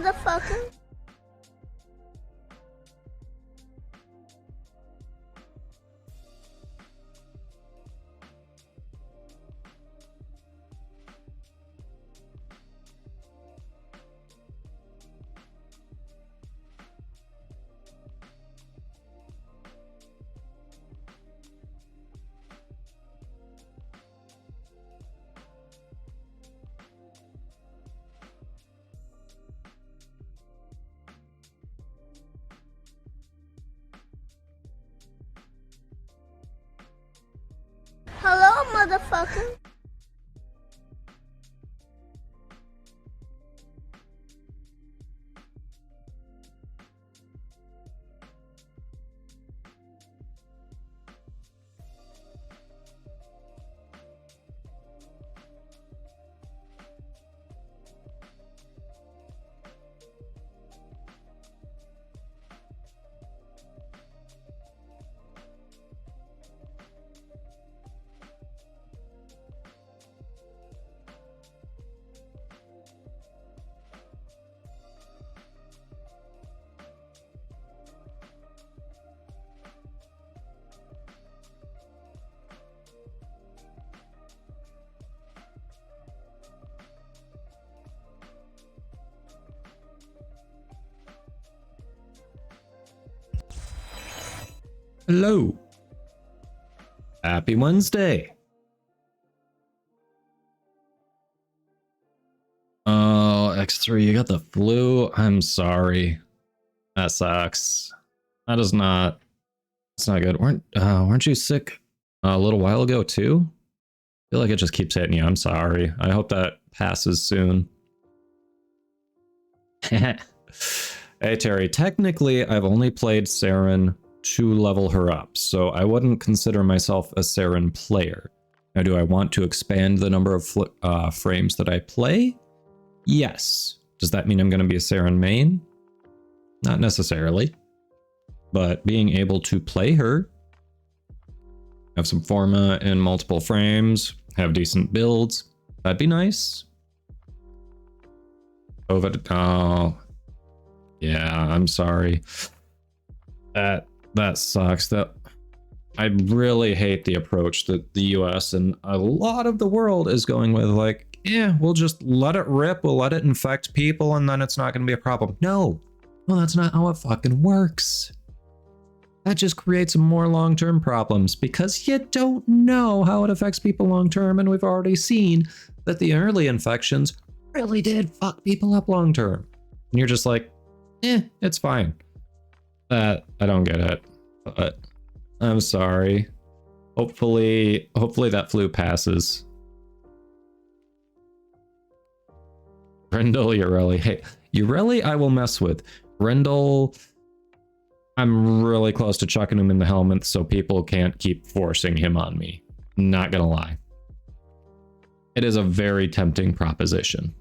motherfucker. Hello, motherfucker. Hello. Happy Wednesday. Oh, X3, you got the flu? I'm sorry. That sucks. That is not... It's not good. Weren't you sick a little while ago too? I feel like it just keeps hitting you. I'm sorry. I hope that passes soon. Hey, Terry. Technically, I've only played Saren to level her up, so I wouldn't consider myself a Saren player. Now, do I want to expand the number of frames that I play? Yes. Does that mean I'm going to be a Saren main? Not necessarily. But being able to play her, have some forma in multiple frames, have decent builds, that'd be nice. Oh, yeah, I'm sorry. That sucks. That I really hate the approach that the US and a lot of the world is going with, like, yeah, we'll just let it rip, we'll let it infect people, and then it's not going to be a problem. No, that's not how it fucking works. That just creates more long-term problems because you don't know how it affects people long-term, and we've already seen that the early infections really did fuck people up long-term. And you're just like, it's fine. I don't get it, but I'm sorry. Hopefully that flu passes. Rendell, Urelli. Hey, Urelli I will mess with. Rendell, I'm really close to chucking him in the helmet so people can't keep forcing him on me. Not gonna lie. It is a very tempting proposition.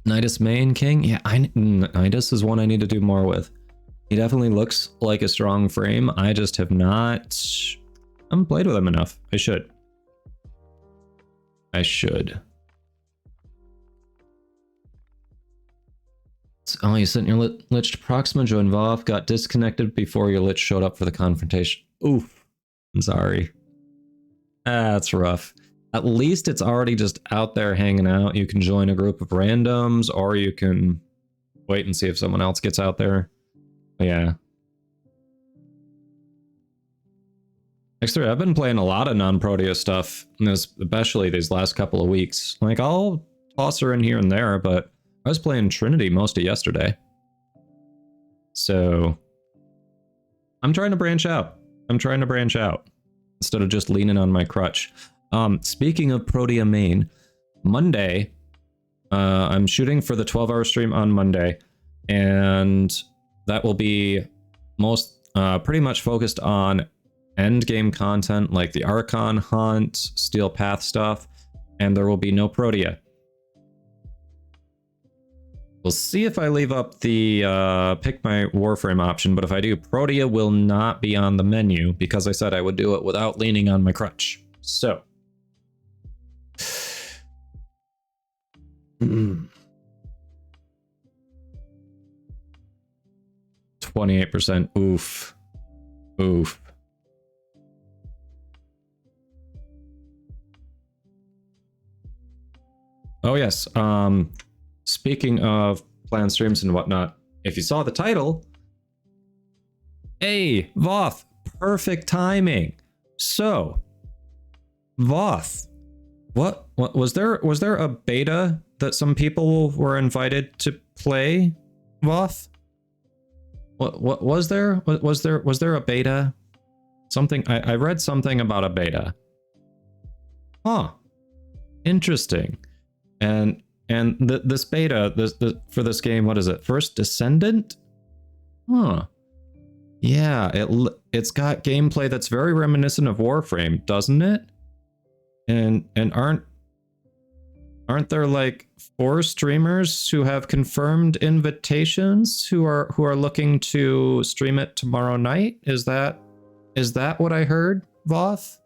Nidus main king? Yeah, Nidus is one I need to do more with. He definitely looks like a strong frame. I just have not... I haven't played with him enough. I should. Oh, you sent your Lich to Proxima, joined VOF, got disconnected before your Lich showed up for the confrontation. Oof. I'm sorry. That's rough. At least it's already just out there hanging out. You can join a group of randoms, or you can wait and see if someone else gets out there. But yeah. X3, I've been playing a lot of non-Protea stuff, especially these last couple of weeks. Like, I'll toss her in here and there, but I was playing Trinity most of yesterday. So I'm trying to branch out. Instead of just leaning on my crutch. Speaking of Protea main, Monday, I'm shooting for the 12-hour stream on Monday, and that will be pretty much focused on end game content like the Archon hunt, Steel Path stuff, and there will be no Protea. We'll see if I leave up the pick my Warframe option, but if I do, Protea will not be on the menu because I said I would do it without leaning on my crutch. So 28%. Oof. Oof. Oh yes. Speaking of planned streams and whatnot, if you saw the title, hey, Voth, perfect timing. So, Voth, what was there a beta that some people were invited to play, Voth? What was there? Was there a beta? Something I read something about a beta. Huh. Interesting. And this beta, for this game, what is it? First Descendant? Huh. Yeah, it's got gameplay that's very reminiscent of Warframe, doesn't it? And aren't there like 4 streamers who have confirmed invitations who are looking to stream it tomorrow night? Is that what I heard, Voth?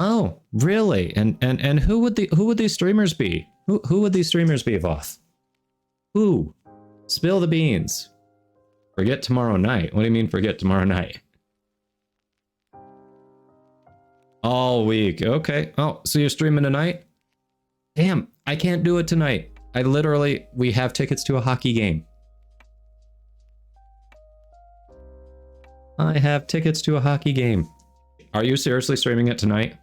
Oh, really? And who would these streamers be? Who would these streamers be, Voth? Who? Spill the beans. Forget tomorrow night. What do you mean forget tomorrow night? All week. Okay. Oh, so you're streaming tonight? Damn, I can't do it tonight. We have tickets to a hockey game. I have tickets to a hockey game. Are you seriously streaming it tonight?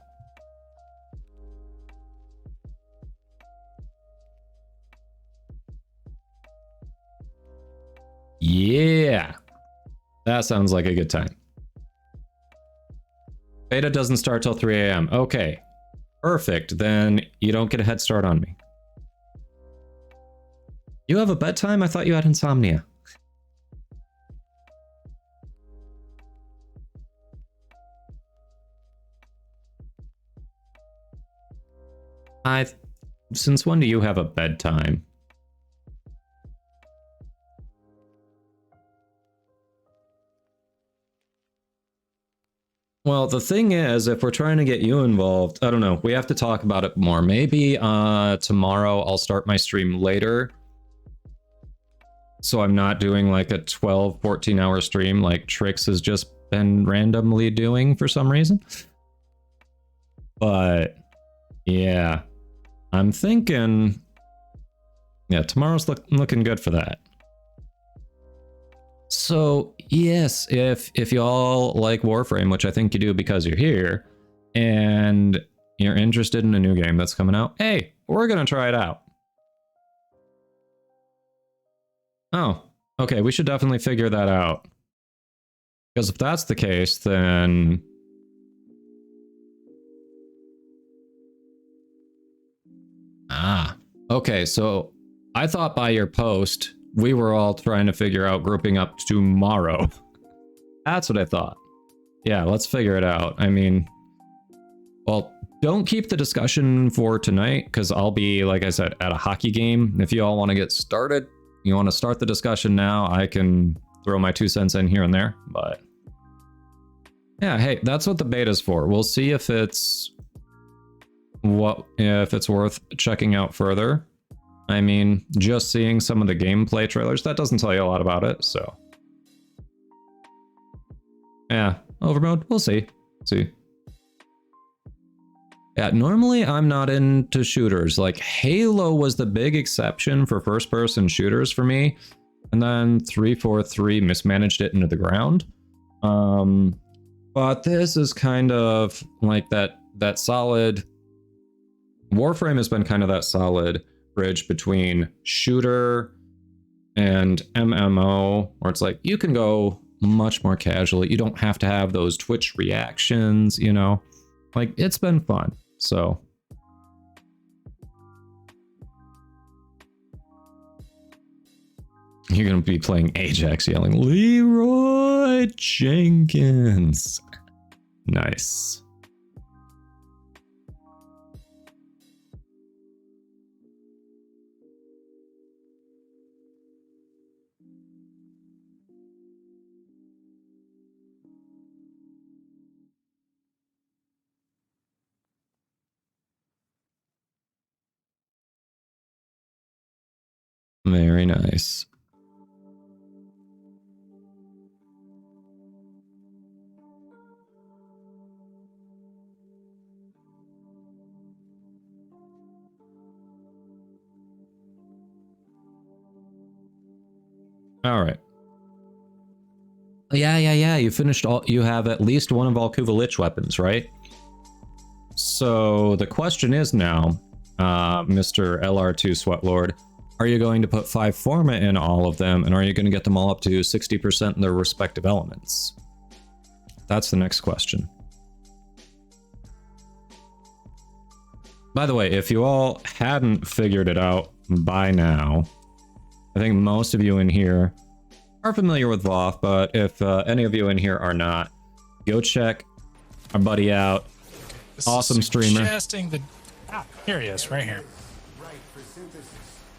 Yeah. That sounds like a good time. Beta doesn't start till 3 a.m. Okay. Perfect. Then you don't get a head start on me. You have a bedtime? I thought you had insomnia. Since when do you have a bedtime? Well, the thing is, if we're trying to get you involved, I don't know, we have to talk about it more. Maybe tomorrow I'll start my stream later. So I'm not doing like a 12, 14-hour stream like Trix has just been randomly doing for some reason. But yeah, I'm thinking, yeah, tomorrow's looking good for that. So yes, if y'all like Warframe, which I think you do because you're here, and you're interested in a new game that's coming out, hey, we're gonna try it out. Oh, okay, we should definitely figure that out. Because if that's the case, then... Ah, okay, so I thought by your post, we were all trying to figure out grouping up tomorrow. That's what I thought. Yeah, let's figure it out. I mean, well, don't keep the discussion for tonight, because I'll be, like I said, at a hockey game. If you all want to get started, you want to start the discussion now, I can throw my 2 cents in here and there, but... Yeah, hey, that's what the beta's for. We'll see if it's... if it's worth checking out further. I mean, just seeing some of the gameplay trailers, that doesn't tell you a lot about it, so... Yeah, overmode, we'll see. Yeah, normally I'm not into shooters. Like, Halo was the big exception for first-person shooters for me, and then 343 mismanaged it into the ground. But this is kind of like that solid... Warframe has been kind of that solid bridge between shooter and MMO, where it's like, you can go much more casually. You don't have to have those Twitch reactions, you know? Like, it's been fun, so... You're gonna be playing Ajax yelling, Leroy Jenkins! Nice. Very nice. All right. Yeah. You finished all. You have at least one of Valkuva Lich weapons, right? So the question is now, Mr. LR2 Sweatlord, are you going to put 5 Forma in all of them, and are you going to get them all up to 60% in their respective elements? That's the next question. By the way, if you all hadn't figured it out by now, I think most of you in here are familiar with VOF, but if any of you in here are not, go check our buddy out. Awesome streamer. Here he is, right here.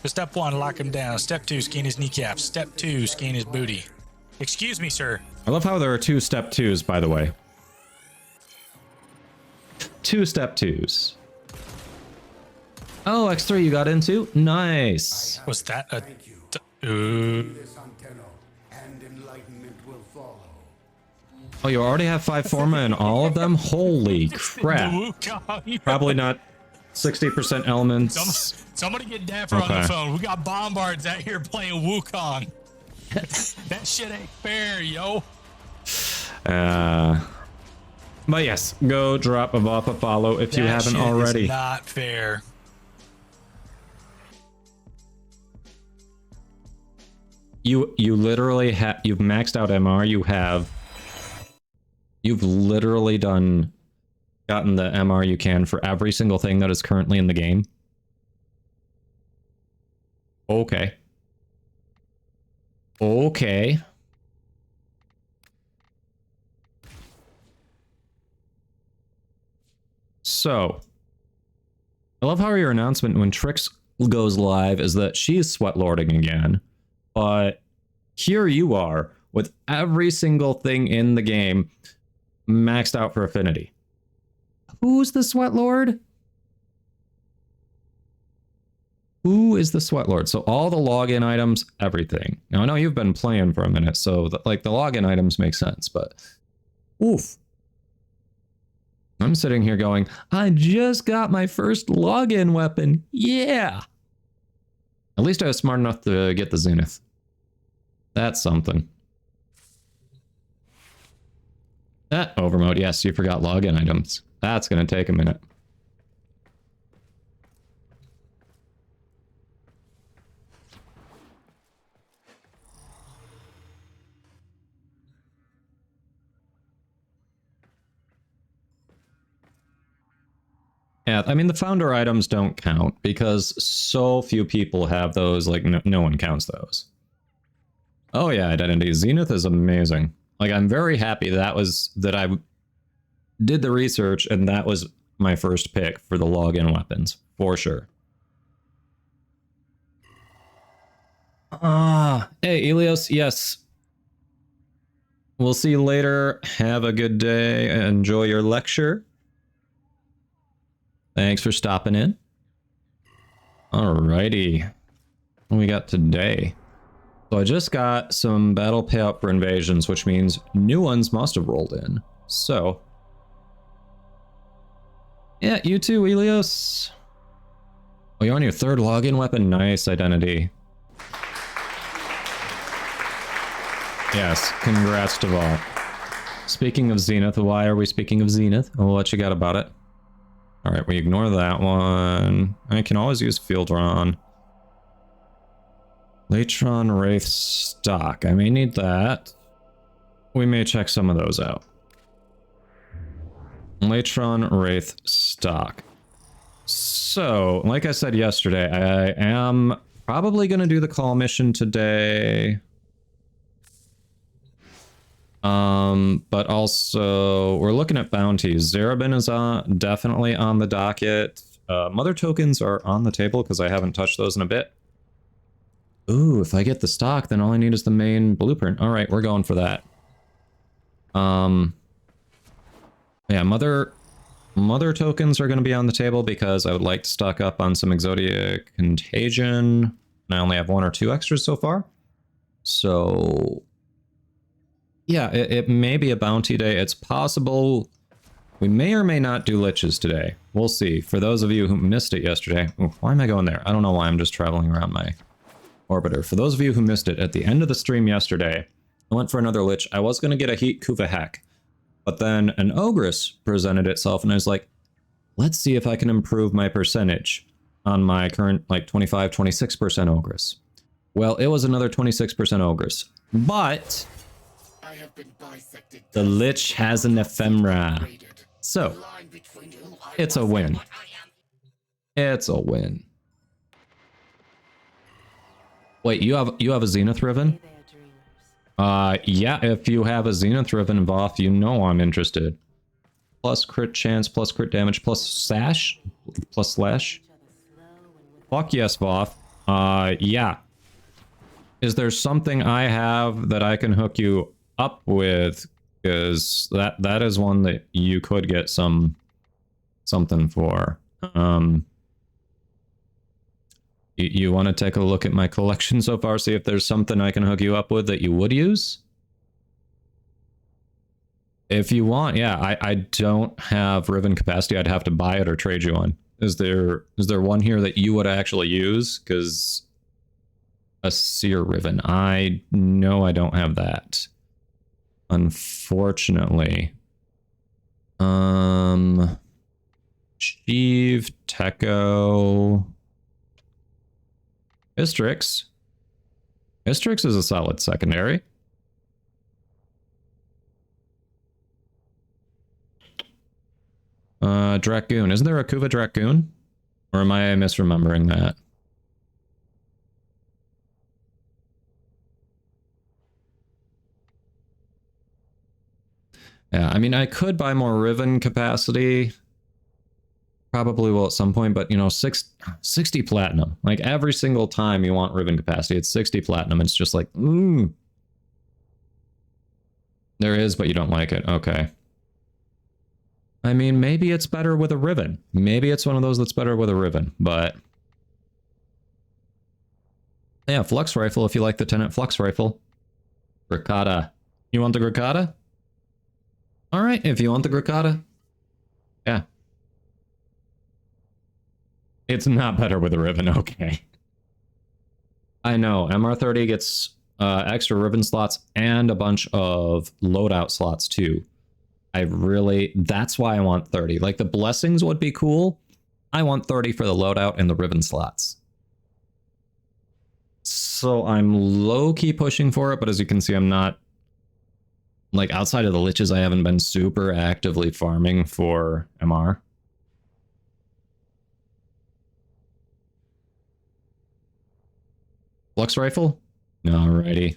So step 1, lock him down. Step 2, scan his kneecaps. Step 2, scan his booty. Excuse me, sir. I love how there are 2 step 2s, by the way. 2 step 2s. Oh, X3 you got into? Nice. Was that a... Oh, you already have 5 Forma in all of them? Holy crap. Probably not 60% elements. Somebody get Dapper on the phone. We got bombards out here playing Wukong. That shit ain't fair, yo. But yes, go drop a VOF follow if you haven't already. Is not fair. You literally have, you've maxed out MR, you've literally gotten the MR you can for every single thing that is currently in the game. Okay. Okay. So, I love how your announcement when Trix goes live is that she's sweatlording again. But here you are with every single thing in the game maxed out for affinity. Who's the Sweatlord? Who is the Sweatlord? So all the login items, everything. Now I know you've been playing for a minute, so like the login items make sense, but oof. I'm sitting here going, I just got my first login weapon. Yeah. At least I was smart enough to get the Zenith. That's something. That overmode, yes, you forgot login items. That's going to take a minute. Yeah, I mean, the founder items don't count because so few people have those, like, no one counts those. Oh yeah, identity. Zenith is amazing. Like, I'm very happy that I did the research and that was my first pick for the login weapons, for sure. Hey, Elios, yes. We'll see you later. Have a good day. Enjoy your lecture. Thanks for stopping in. Alrighty. What we got today? So I just got some battle payout for invasions, which means new ones must have rolled in. So. Yeah, you too, Elios. Oh, you're on your 3rd login weapon? Nice, identity. Yes, congrats to Vol. Speaking of Zenith, why are we speaking of Zenith? Oh, what you got about it? Alright, we ignore that one. I can always use Fieldron. Latron Wraith stock. I may need that. We may check some of those out. Latron Wraith stock. So, like I said yesterday, I am probably going to do the call mission today. But also we're looking at bounties. Zarabin is definitely on the docket. Mother tokens are on the table because I haven't touched those in a bit. Ooh, if I get the stock, then all I need is the main blueprint. All right, we're going for that. Yeah, mother tokens are going to be on the table because I would like to stock up on some Exodia Contagion. and I only have 1 or 2 extras so far. So yeah, it may be a bounty day. It's possible we may or may not do liches today. We'll see. For those of you who missed it yesterday, ooh, why am I going there? I don't know why. I'm just traveling around my orbiter. For those of you who missed it, at the end of the stream yesterday, I went for another lich. I was going to get a Heat Kuva hack, but then an Ogress presented itself, and I was like, let's see if I can improve my percentage on my current like 25, 26% Ogress. Well, it was another 26% Ogress, but the Lich has an Ephemera. So, it's a win. It's a win. Wait, you have a Zenith Riven? Yeah, if you have a Zenith Riven, Voth, you know I'm interested. Plus crit chance, plus crit damage, plus sash, plus slash. Fuck yes, Voth. Yeah. Is there something I have that I can hook you up with? Because that is one that you could get something for. You want to take a look at my collection so far, see if there's something I can hook you up with that you would use? If you want, yeah, I don't have Riven capacity. I'd have to buy it or trade you one. Is there one here that you would actually use? Because a Seer Riven, I know I don't have that. Unfortunately. Sheev, Techo, Istrix. Istrix is a solid secondary. Dragoon. Isn't there a Kuva Dragoon? Or am I misremembering that? Yeah, I mean, I could buy more Riven capacity. Probably will at some point, but, you know, 60 platinum. Like, every single time you want Riven capacity, it's 60 platinum. It's just like, There is, but you don't like it. Okay. I mean, maybe it's better with a Riven. Maybe it's one of those that's better with a Riven, but... Yeah, Flux Rifle, if you like the Tenant Flux Rifle. Gricata. You want the Gricata? Alright, if you want the Gricata. Yeah. It's not better with a Riven, okay. I know, MR30 gets extra Riven slots and a bunch of loadout slots too. That's why I want 30. Like, the blessings would be cool. I want 30 for the loadout and the Riven slots. So I'm low-key pushing for it, but as you can see, I'm not... Like, outside of the liches, I haven't been super actively farming for MR. Flux Rifle? Alrighty.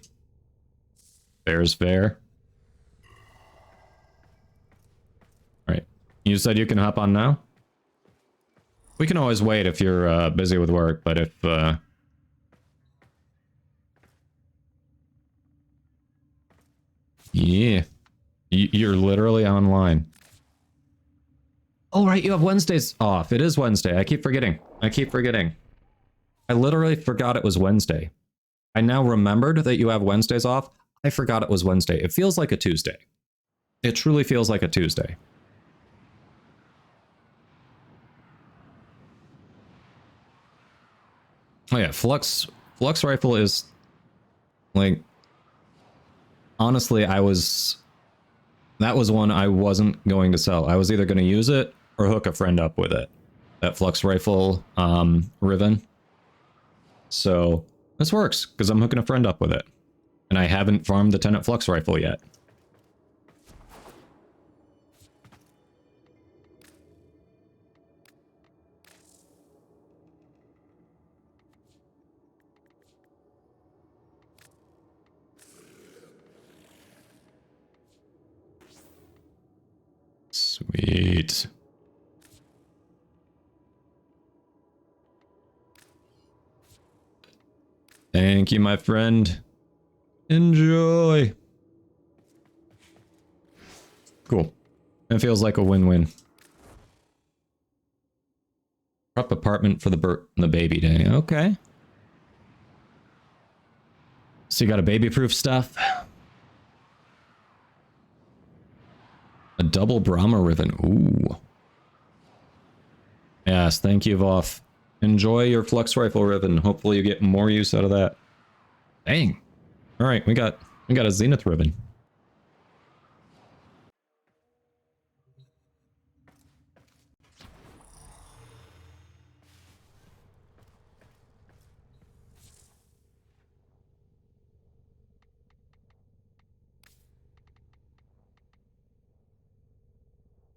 Fair's fair. Alright. You said you can hop on now? We can always wait if you're busy with work, but if... Yeah. You're literally online. Oh, right, you have Wednesdays off. It is Wednesday. I keep forgetting. I literally forgot it was Wednesday. I now remembered that you have Wednesdays off. I forgot it was Wednesday. It feels like a Tuesday. It truly feels like a Tuesday. Oh yeah, Flux Rifle is... Like... Honestly, that was one I wasn't going to sell. I was either going to use it or hook a friend up with it. That Flux Rifle Riven. So this works because I'm hooking a friend up with it. And I haven't farmed the Tenant Flux Rifle yet. Sweet. Thank you, my friend. Enjoy. Cool. It feels like a win-win. Prep apartment for the baby day. Okay. So you got a baby-proof stuff. A double Brahma ribbon. Ooh. Yes, thank you, Voff. Enjoy your flux rifle ribbon. Hopefully you get more use out of that. Dang. All right, we got a zenith ribbon.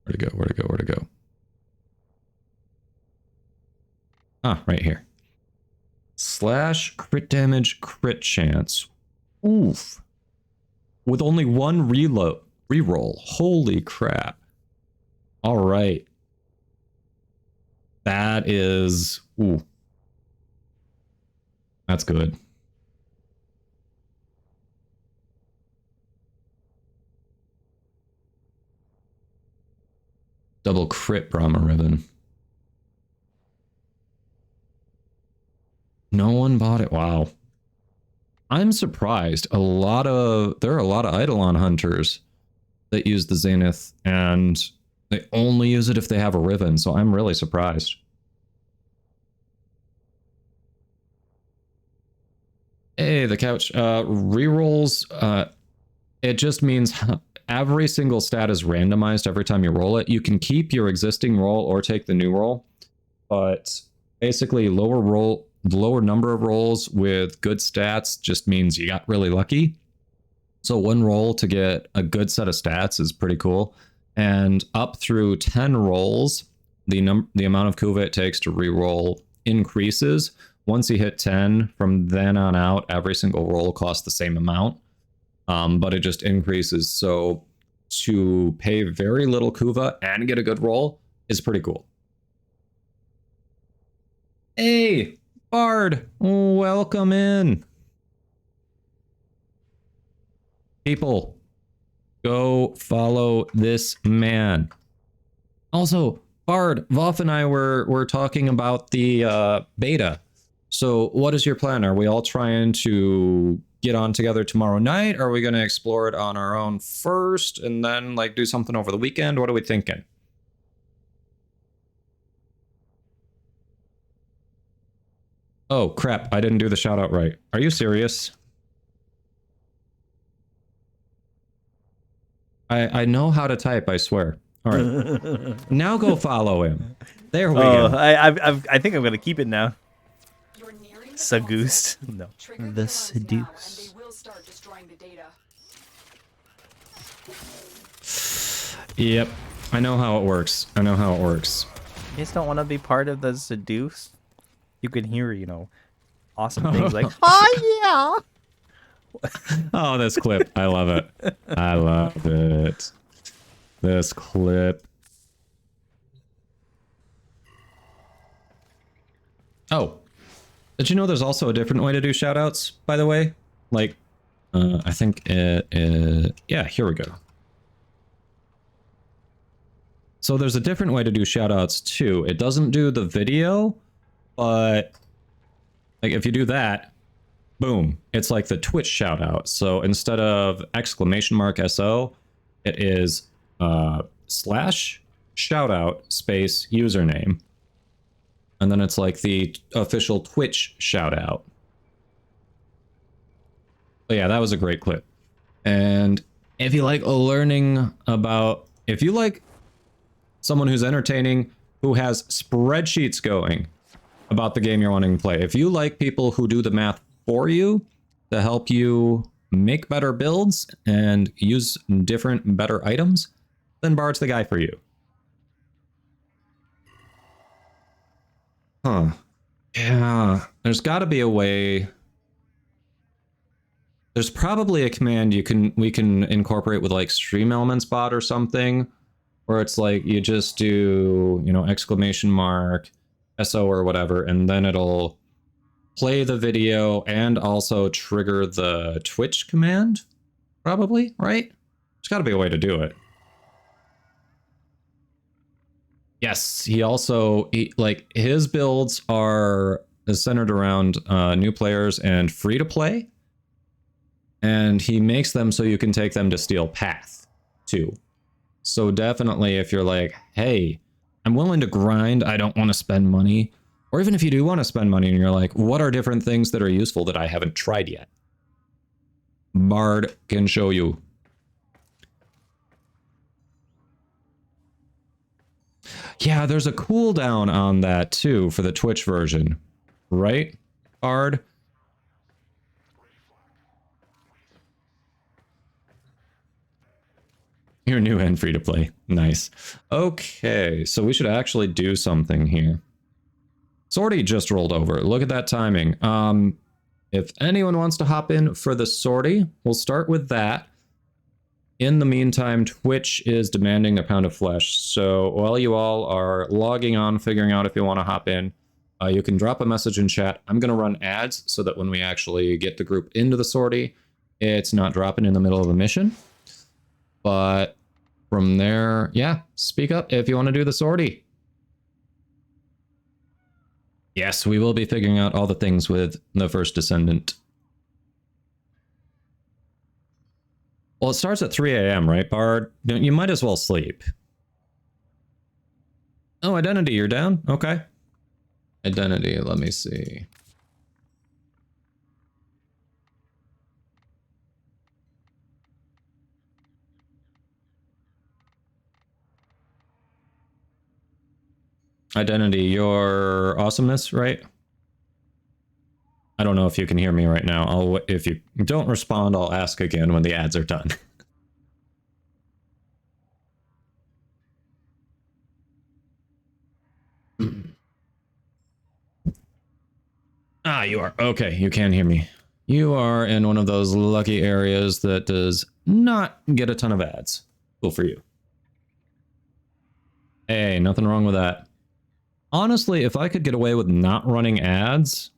Where'd it go? Where'd it go? Where'd it go? Ah, right here. Slash crit damage, crit chance. Oof. With only one reroll. Holy crap. All right. That is... Ooh. That's good. Double crit Brahma ribbon. No one bought it. Wow. I'm surprised. There are a lot of Eidolon hunters that use the Zenith, and they only use it if they have a ribbon, so I'm really surprised. Hey, the couch. Rerolls, it just means every single stat is randomized every time you roll it. You can keep your existing roll or take the new roll, but basically lower number of rolls with good stats just means you got really lucky. So one roll to get a good set of stats is pretty cool. And up through 10 rolls, the amount of Kuva it takes to reroll increases. Once you hit 10, from then on out, every single roll costs the same amount, but it just increases. So to pay very little Kuva and get a good roll is pretty cool. Hey, Bard, welcome in. People, go follow this man. Also, Bard, Voff and I were talking about the beta. So what is your plan? Are we all trying to get on together tomorrow night? Or are we going to explore it on our own first and then like do something over the weekend? What are we thinking? Oh, crap. I didn't do the shout out right. Are you serious? I know how to type, I swear. All right. Now go follow him. There we go. I think I'm going to keep it now. Seduced. No. The seduce. Yep. I know how it works. I know how it works. You just don't want to be part of the seduce? You can hear, you know, awesome things like, oh yeah. Oh, this clip. I love it. I love it. This clip. Oh. Did you know there's also a different way to do shoutouts, by the way? Like, I think yeah, here we go. So there's a different way to do shoutouts too. It doesn't do the video, but like if you do that, boom, it's like the Twitch shoutout. So instead of !SO, it is /shoutout space username. And then it's like the official Twitch shoutout. But yeah, that was a great clip. And if you like learning about, if you like someone who's entertaining, who has spreadsheets going about the game you're wanting to play, if you like people who do the math for you to help you make better builds and use different, better items, then Bard's the guy for you. Huh. Yeah, there's got to be a way. There's probably a command we can incorporate with like Stream Elements bot or something, where it's like you just do, you know, !SO or whatever, and then it'll play the video and also trigger the Twitch command. Probably, right? There's got to be a way to do it. Yes, he also, like, his builds are centered around new players and free to play. And he makes them so you can take them to Steel Path, too. So definitely if you're like, hey, I'm willing to grind, I don't want to spend money. Or even if you do want to spend money and you're like, what are different things that are useful that I haven't tried yet? Bard can show you. Yeah, there's a cooldown on that too for the Twitch version, right, Bard? You're new and free to play. Nice. Okay, so we should actually do something here. Sortie just rolled over. Look at that timing. If anyone wants to hop in for the sortie, we'll start with that. In the meantime, Twitch is demanding a pound of flesh. So while you all are logging on, figuring out if you want to hop in, you can drop a message in chat. I'm going to run ads so that when we actually get the group into the sortie, it's not dropping in the middle of a mission. But from there, yeah, speak up if you want to do the sortie. Yes, we will be figuring out all the things with the first Descendant. Well, it starts at 3 a.m., right, Bard? You might as well sleep. Oh, Identity, you're down? Okay. Identity, let me see. Identity, your awesomeness, right? I don't know if you can hear me right now. If you don't respond, I'll ask again when the ads are done. Ah, you are. Okay, you can hear me. You are in one of those lucky areas that does not get a ton of ads. Cool for you. Hey, nothing wrong with that. Honestly, if I could get away with not running ads,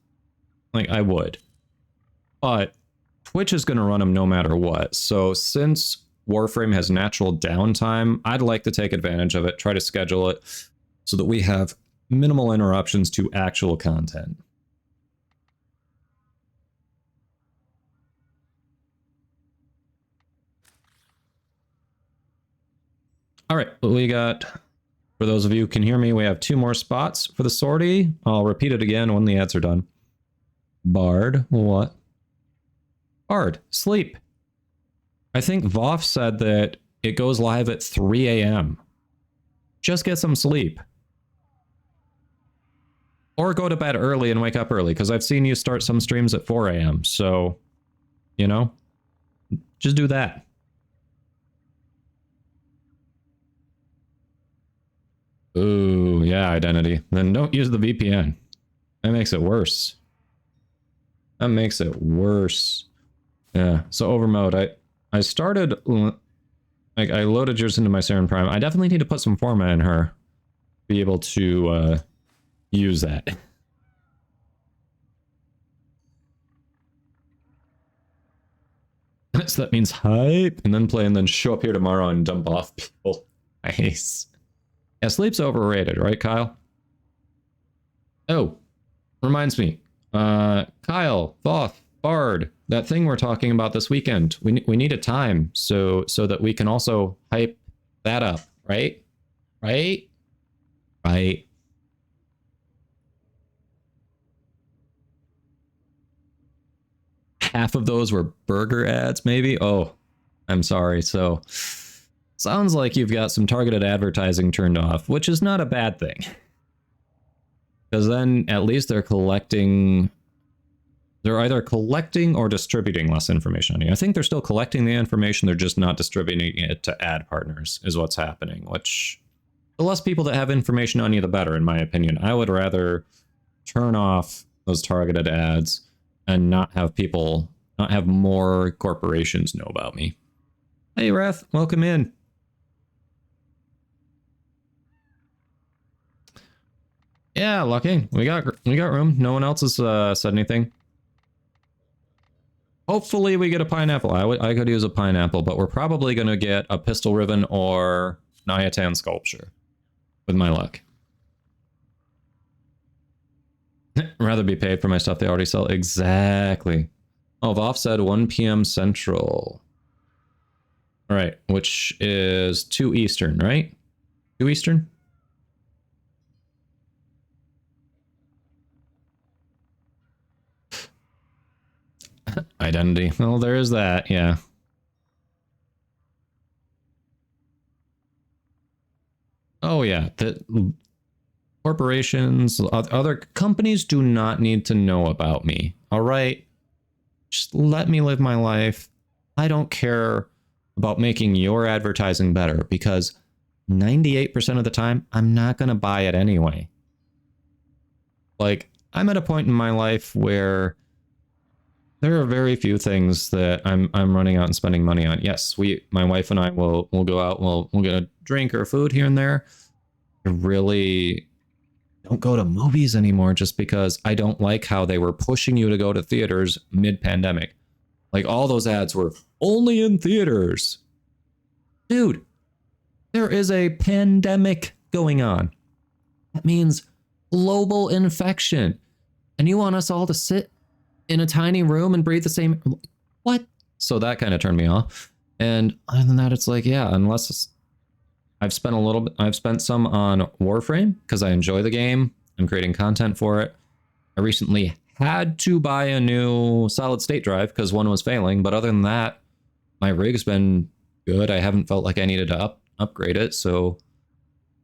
like, I would. But Twitch is going to run them no matter what. So since Warframe has natural downtime, I'd like to take advantage of it, try to schedule it so that we have minimal interruptions to actual content. All right, we got, for those of you who can hear me, we have 2 more spots for the sortie. I'll repeat it again when the ads are done. Bard, what? Bard, sleep. I think Voff said that it goes live at 3 a.m. Just get some sleep. Or go to bed early and wake up early, because I've seen you start some streams at 4 a.m. So, you know, just do that. Ooh, yeah, Identity. Then don't use the VPN. That makes it worse. That makes it worse. Yeah, so overmode. I started, like, I loaded yours into my Saren Prime. I definitely need to put some format in her. Be able to use that. So that means hype, and then play, and then show up here tomorrow and dump off people. Nice. Yeah, sleep's overrated, right, Kyle? Oh, reminds me. Kyle, Voth, Bard, that thing we're talking about this weekend. We need a time so that we can also hype that up, right? Right? Right. Half of those were burger ads, maybe? Oh, I'm sorry. So, sounds like you've got some targeted advertising turned off, which is not a bad thing. Because then at least they're either collecting or distributing less information on you. I think they're still collecting the information, they're just not distributing it to ad partners, is what's happening, which the less people that have information on you, the better, in my opinion. I would rather turn off those targeted ads and not have more corporations know about me. Hey, Wrath, welcome in. Yeah, Lucky. We got room. No one else has said anything. Hopefully we get a pineapple. I could use a pineapple, but we're probably going to get a pistol ribbon or Nyatan sculpture with my luck. Rather be paid for my stuff they already sell. Exactly. Oh, Voff said 1 p.m. Central. All right, which is 2 Eastern, right? 2 Eastern? Identity. Well, there is that, yeah. Oh, yeah. The corporations, other companies do not need to know about me. All right? Just let me live my life. I don't care about making your advertising better because 98% of the time, I'm not going to buy it anyway. Like, I'm at a point in my life where there are very few things that I'm running out and spending money on. Yes, my wife and I will go out, we'll get a drink or food here and there. I really don't go to movies anymore just because I don't like how they were pushing you to go to theaters mid-pandemic. Like all those ads were only in theaters. Dude, there is a pandemic going on. That means global infection. And you want us all to sit in a tiny room and breathe the same... What? So that kind of turned me off. And other than that, it's like, yeah, unless I've spent some on Warframe because I enjoy the game. I'm creating content for it. I recently had to buy a new solid state drive because one was failing. But other than that, my rig's been good. I haven't felt like I needed to upgrade it. So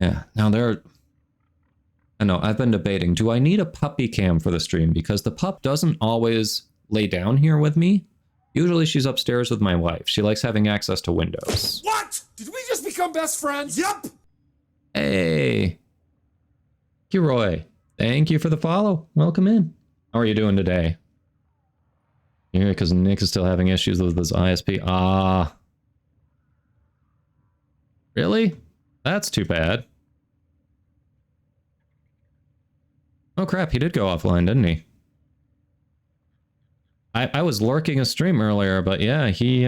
yeah, now I know I've been debating, do I need a puppy cam for the stream? Because the pup doesn't always lay down here with me. Usually she's upstairs with my wife. She likes having access to windows. What? Did we just become best friends? Yup. Hey. Kiroy, thank you for the follow. Welcome in. How are you doing today? Yeah, because Nick is still having issues with his ISP. Ah. Really? That's too bad. Oh crap, he did go offline, didn't he? I was lurking a stream earlier, but yeah, he,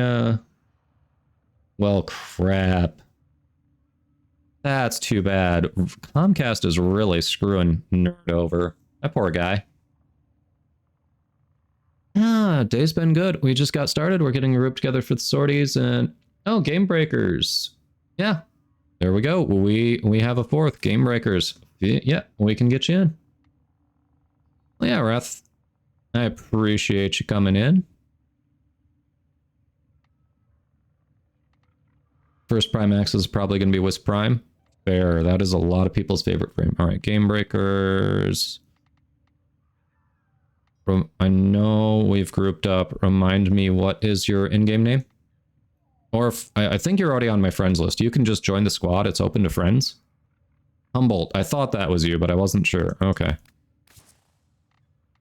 well, crap. That's too bad. Comcast is really screwing Nerd over. That poor guy. Ah, day's been good. We just got started. We're getting a group together for the sorties and... Oh, Game Breakers. Yeah, there we go. We have a 4th, Game Breakers. Yeah, we can get you in. Well, yeah, Wrath. I appreciate you coming in. First Prime X is probably going to be Wisp Prime. Fair. That is a lot of people's favorite frame. All right, Game Breakers. I know we've grouped up. Remind me, what is your in-game name? Or if, I think you're already on my friends list. You can just join the squad. It's open to friends. Humboldt. I thought that was you, but I wasn't sure. Okay.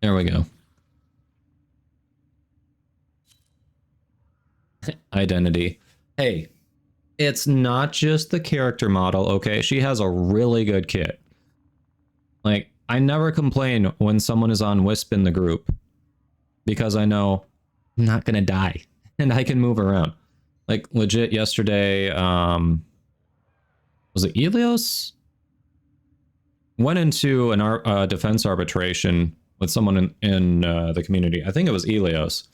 There we go. Identity. Hey, it's not just the character model, okay? She has a really good kit. Like, I never complain when someone is on Wisp in the group because I know I'm not gonna die and I can move around. Like, legit yesterday, was it Elios? Went into an defense arbitration with someone in the community. I think it was Elios.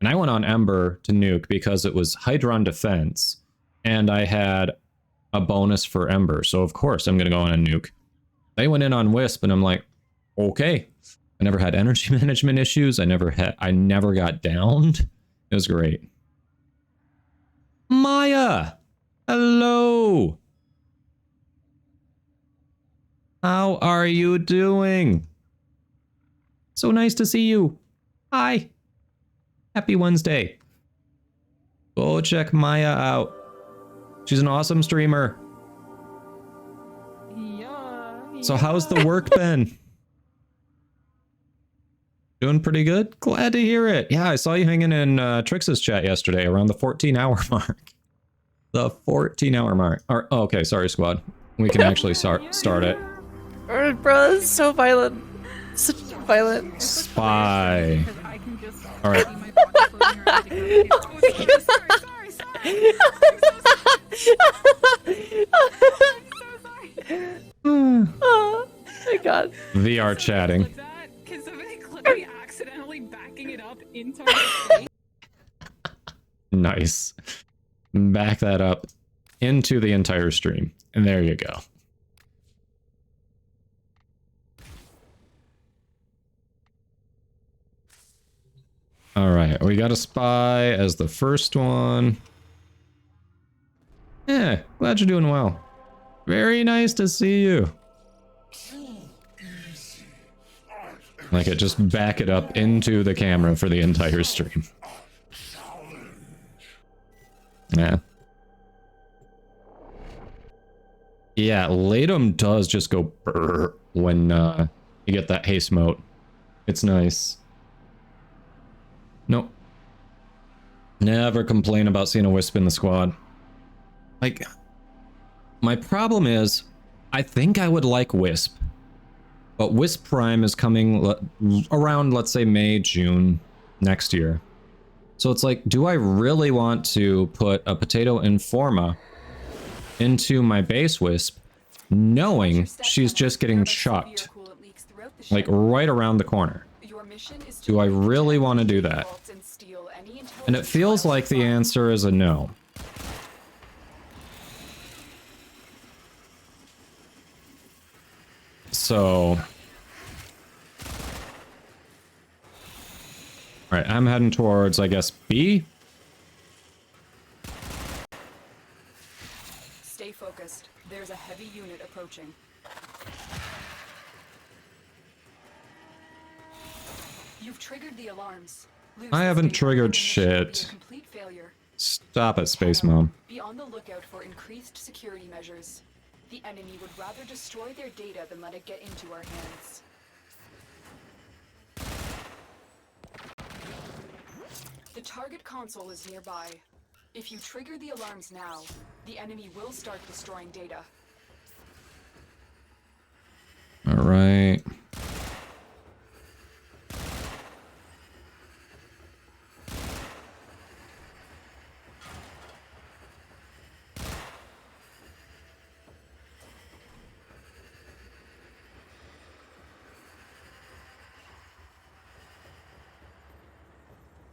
And I went on Ember to nuke because it was Hydron defense, and I had a bonus for Ember. So of course I'm gonna go on a nuke. They went in on Wisp, and I'm like, okay. I never had energy management issues. I never got downed. It was great. Maya, hello. How are you doing? So nice to see you. Hi. Happy Wednesday. Go check Maya out. She's an awesome streamer. Yeah. So how's the work been? Doing pretty good? Glad to hear it. Yeah, I saw you hanging in Trix's chat yesterday around the 14-hour mark. The 14-hour mark. Or, oh, okay, sorry, squad. We can actually start it. Bro, this is so violent. Such violent. Spy. All right. Oh my god. VR chatting. Can somebody clip me accidentally backing it up into my Nice. Back that up into the entire stream. And there you go. All right, we got a spy as the first one. Yeah, glad you're doing well. Very nice to see you. Like it, just back it up into the camera for the entire stream. Yeah. Yeah, Latum does just go brrr when you get that haste mode. It's nice. Nope. Never complain about seeing a Wisp in the squad. Like, my problem is, I think I would like Wisp. But Wisp Prime is coming around, let's say, May, June next year. So it's like, do I really want to put a Potato Informa into my base Wisp, knowing she's just getting chucked, like, right around the corner? Do I really want to do that? And it feels like the answer is a no. So... Alright, I'm heading towards, I guess, B? Stay focused. There's a heavy unit approaching. You've triggered the alarms. I haven't triggered shit. Stop it, Space Mom. Be on the lookout for increased security measures. The enemy would rather destroy their data than let it get into our hands. The target console is nearby. If you trigger the alarms now, the enemy will start destroying data. All right.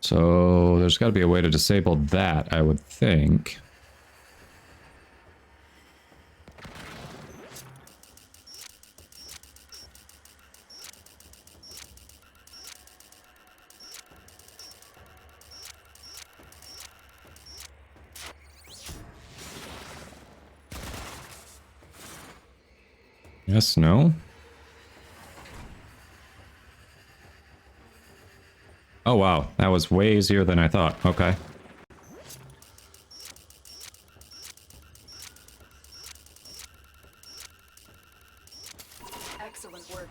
So there's got to be a way to disable that, I would think. Yes, no? Oh wow, that was way easier than I thought. Okay. Excellent work.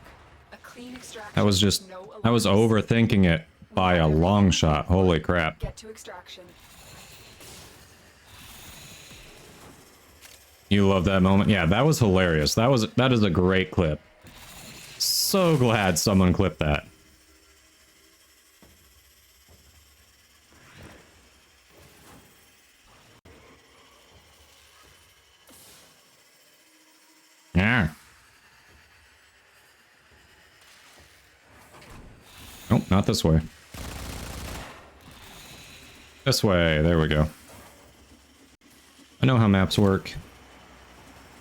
A clean extraction. That was just, I was overthinking it by a long shot. Holy crap. Get to extraction. You love that moment? Yeah, that was hilarious. That is a great clip. So glad someone clipped that. Yeah. Nope, not this way. This way, there we go. I know how maps work.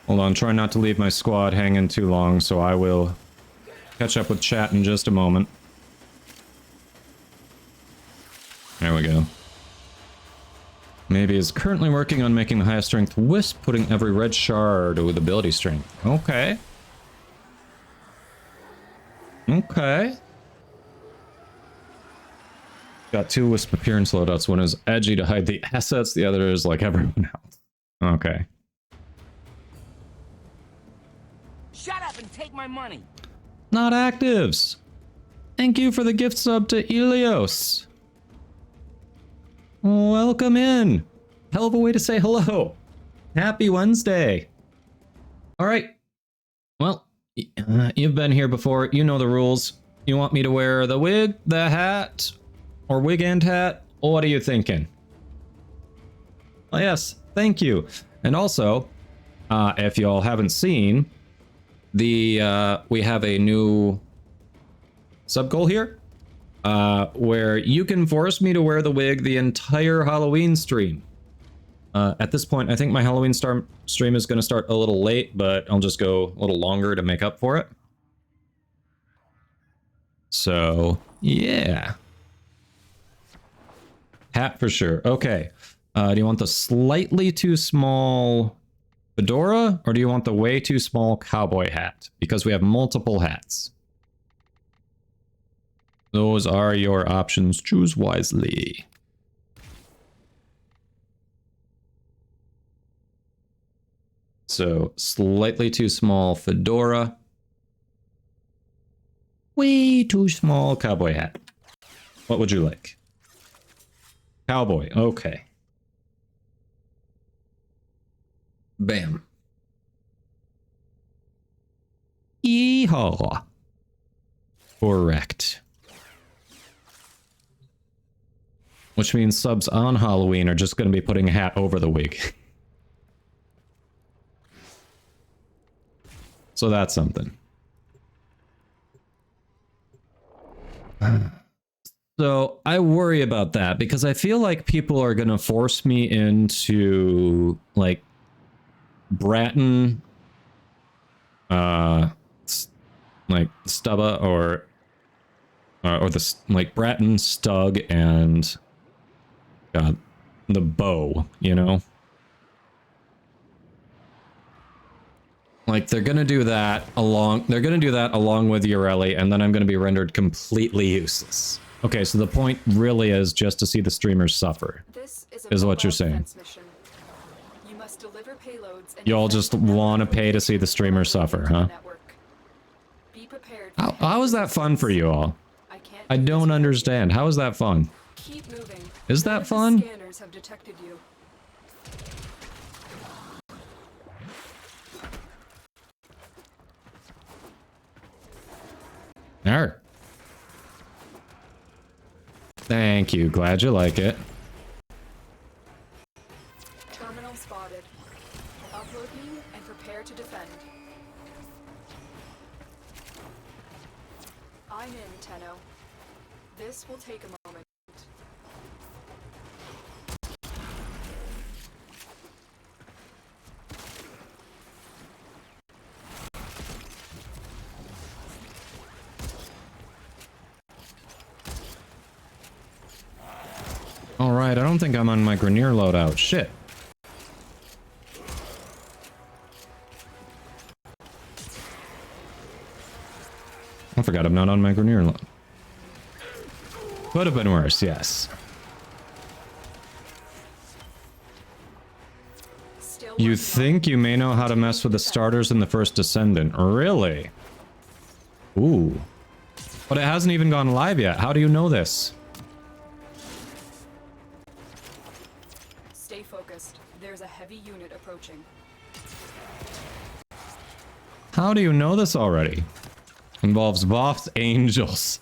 Hold on, try not to leave my squad hanging too long, so I will catch up with chat in just a moment. There we go. Maybe is currently working on making the highest strength Wisp, putting every red shard with ability strength. Okay. Okay. Got two Wisp appearance loadouts. One is edgy to hide the assets, the other is like everyone else. Okay. Shut up and take my money. Not actives. Thank you for the gift sub to Elios. Welcome in. Hell of a way to say hello. Happy Wednesday. All right. Well, you've been here before. You know the rules. You want me to wear the wig, the hat, or wig and hat? What are you thinking? Well, yes, thank you. And also, if y'all haven't seen, we have a new sub goal here. where you can force me to wear the wig the entire Halloween stream. At this point, I think my Halloween stream is going to start a little late, but I'll just go a little longer to make up for it. So, yeah. Hat for sure. Okay. Do you want the slightly too small fedora, or do you want the way too small cowboy hat? Because we have multiple hats. Those are your options. Choose wisely. So, slightly too small fedora. Way too small cowboy hat. What would you like? Cowboy, okay. Bam. Yeehaw. Correct. Which means subs on Halloween are just going to be putting a hat over the wig. So that's something. So I worry about that because I feel like people are going to force me into like Bratton, like Stubba or the like Bratton, Stug, and God, the bow, you know? Like they're gonna do that along with Ureli, and then I'm gonna be rendered completely useless. Okay, so the point really is just to see the streamers suffer. This is what you're saying. You must deliver payloads and Y'all just want to pay to see the streamers suffer, huh? Be prepared. How is that fun for you all? I don't understand. How is that fun? Keep moving. Is that fun? Scanners have detected you. Arr. Thank you. Glad you like it. Terminal spotted. Upload me and prepare to defend. I'm in, Tenno. This will take a moment. Alright, I don't think I'm on my Grenier loadout. Shit. I forgot I'm not on my Grenier loadout. Could have been worse, yes. You think you may know how to mess with the starters in the first Descendant. Really? Ooh. But it hasn't even gone live yet. How do you know this? Stay focused. There's a heavy unit approaching. How do you know this already? Involves VODS Angels.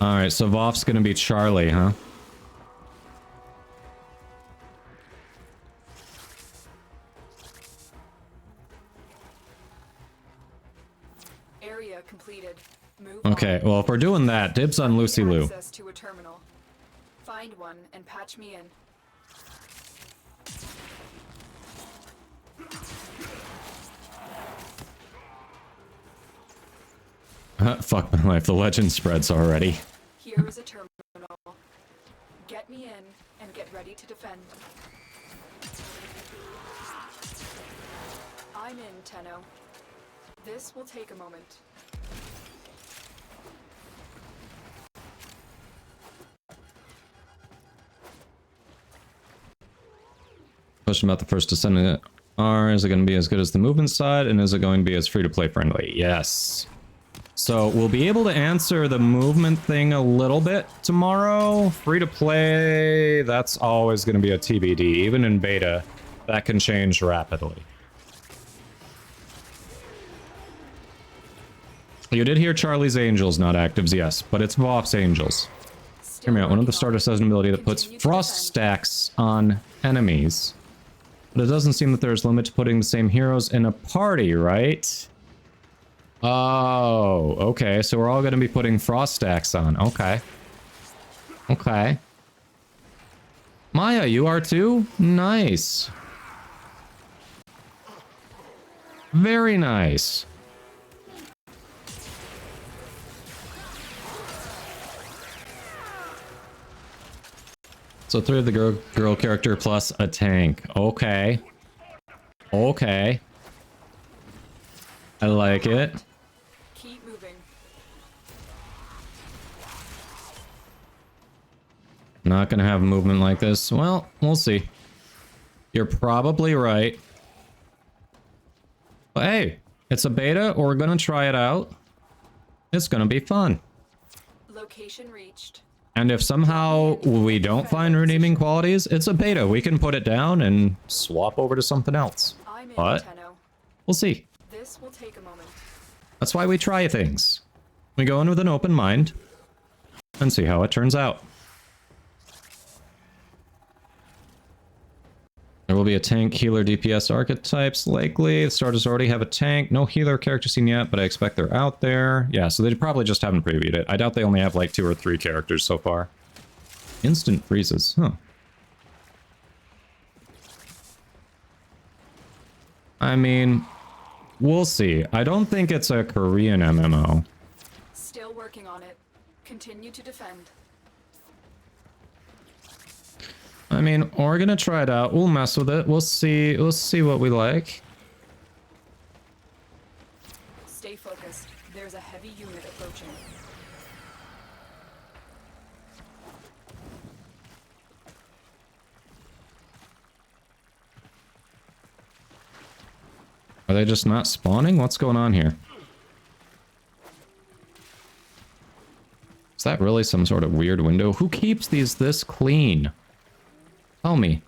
Alright, so VODS gonna be Charlie, huh? Area completed. Move Okay, well, if we're doing that, dibs on Lucy Lou. Access to a terminal. Find one and patch me in. Fuck my life, the legend spreads already. Here is a terminal. Get me in and get ready to defend. I'm in, Tenno. This will take a moment. Question about the first Descendant. Is it going to be as good as the movement side, and is it going to be as free-to-play friendly? Yes. So we'll be able to answer the movement thing a little bit tomorrow. Free-to-play, that's always going to be a TBD. Even in beta, that can change rapidly. You did hear Charlie's Angels, not Actives, yes, but it's VODS Angels. Hear me out. One of the starters has an ability that puts frost stacks on enemies. But it doesn't seem that there's limit to putting the same heroes in a party, right? Oh, okay. So we're all going to be putting frost stacks on. Okay. Okay. Maya, you are too? Nice. Very nice. So 3 of the girl character plus a tank. Okay. Okay. I like it. Keep moving. Not gonna have movement like this. Well, we'll see. You're probably right. But hey, it's a beta, or we're gonna try it out. It's gonna be fun. Location reached. And if somehow we don't find redeeming qualities, it's a beta. We can put it down and swap over to something else. I'm in, But Tenno. we'll see. This will take a moment. That's why we try things. We go in with an open mind and see how it turns out. There will be a tank, healer, DPS archetypes, likely. The starters already have a tank. No healer character seen yet, but I expect they're out there. Yeah, so they probably just haven't previewed it. I doubt they only have like 2 or 3 characters so far. Instant freezes, huh. I mean, we'll see. I don't think it's a Korean MMO. Still working on it. Continue to defend. I mean, we're gonna try it out. We'll mess with it. We'll see what we like. Stay focused. There's a heavy unit approaching. Are they just not spawning? What's going on here? Is that really some sort of weird window? Who keeps these this clean? Tell me.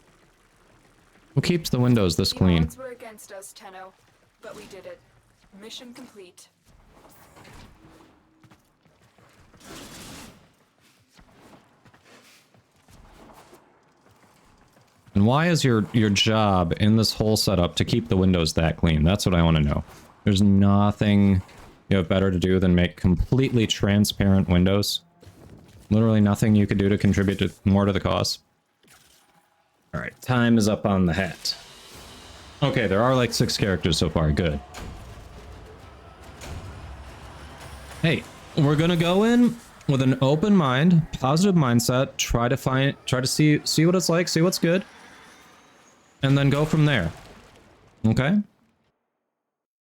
Who keeps the windows this clean? The odds were against us, Tenno, but we did it. Mission complete. And why is your job in this whole setup to keep the windows that clean? That's what I want to know. There's nothing you have better to do than make completely transparent windows. Literally nothing you could do to contribute more to the cause. Alright, time is up on the hat. Okay, there are like 6 characters so far. Good. Hey, we're gonna go in with an open mind, positive mindset, try to see what it's like, see what's good, and then go from there. Okay?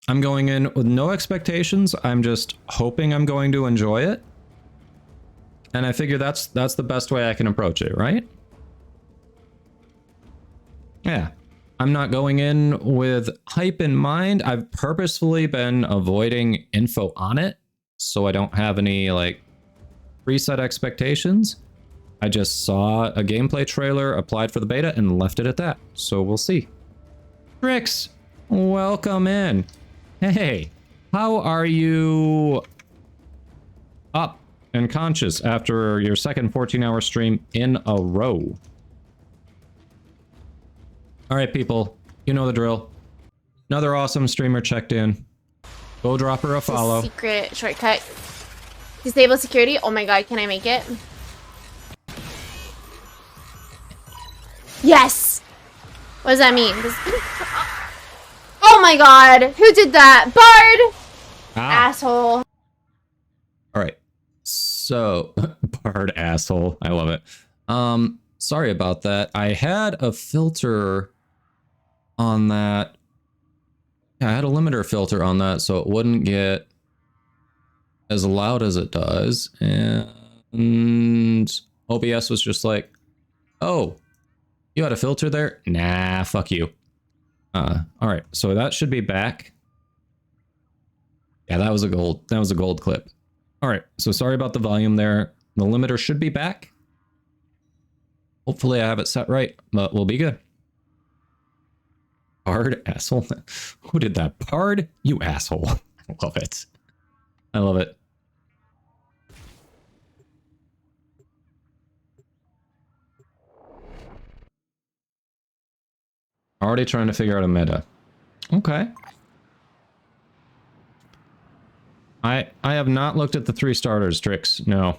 I'm going in with no expectations. I'm just hoping I'm going to enjoy it. And I figure that's the best way I can approach it, right? Yeah. I'm not going in with hype in mind. I've purposefully been avoiding info on it, so I don't have any, like, preset expectations. I just saw a gameplay trailer, applied for the beta, and left it at that. So we'll see. Trix, welcome in. Hey, how are you up and conscious after your second 14-hour stream in a row? All right, people, you know the drill. Another awesome streamer checked in. Go drop her a follow. Secret shortcut. Disable security. Oh my god, can I make it? Yes! What does that mean? Oh my god! Who did that? Bard! Asshole. All right. So, Bard asshole. I love it. Sorry about that. I had a filter on that. Yeah, I had a limiter filter on that so it wouldn't get as loud as it does. And OBS was just like, oh, you had a filter there? Nah, fuck you. All right, so that should be back. Yeah, that was a gold clip. All right, so sorry about the volume there. The limiter should be back. Hopefully I have it set right, but we'll be good. Pard, asshole. Who did that? Pard, you asshole. I love it. I love it. Already trying to figure out a meta. Okay. I have not looked at the 3 starters, Trix. No.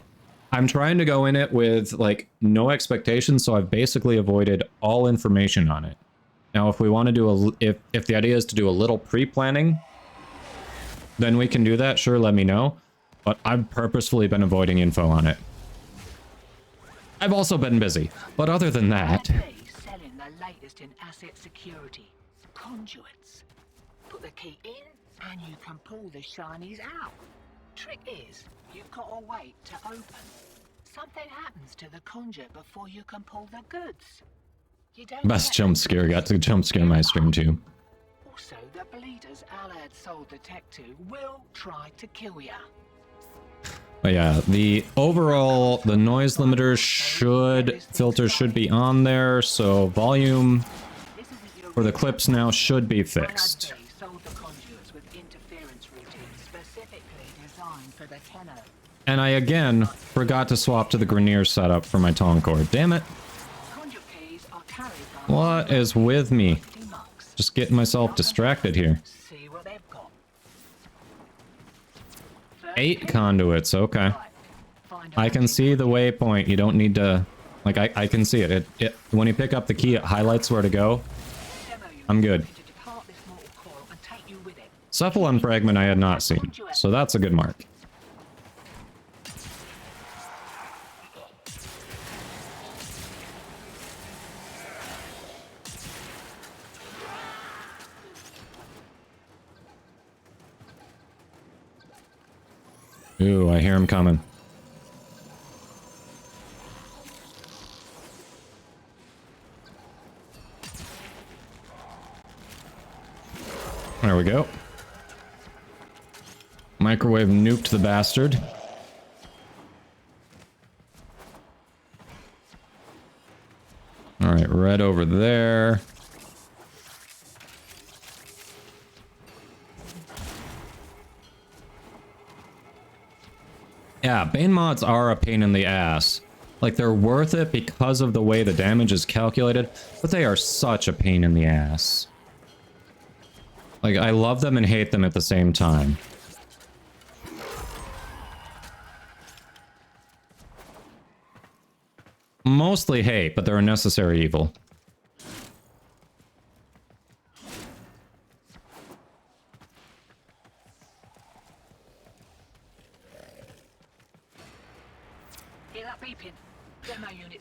I'm trying to go in it with, like, no expectations, so I've basically avoided all information on it. Now, if we want to do if the idea is to do a little pre-planning, then we can do that. Sure, let me know. But I've purposefully been avoiding info on it. I've also been busy. But other than that... selling the latest in asset security. Conduits. Put the key in, and you can pull the shinies out. Trick is, you've got to wait to open. Something happens to the conduit before you can pull the goods. You don't Best jump scare. Got to jump scare my stream too. Also, the bleeders Alad sold the tech to will try to kill ya. But yeah, the overall, the noise limiters filters should be on there, so volume for the clips now should be fixed. And I again forgot to swap to the Grenier setup for my Tong cord. Damn it. What is with me? Just getting myself distracted here. 8 conduits, okay. I can see the waypoint. You don't need to... Like, I can see it. When you pick up the key, it highlights where to go. I'm good. Cephalon fragment I had not seen, so that's a good mark. Ooh, I hear him coming. There we go. Microwave nuked the bastard. Alright, red over there. Yeah, Bane mods are a pain in the ass. Like, they're worth it because of the way the damage is calculated, but they are such a pain in the ass. Like, I love them and hate them at the same time. Mostly hate, but they're a necessary evil.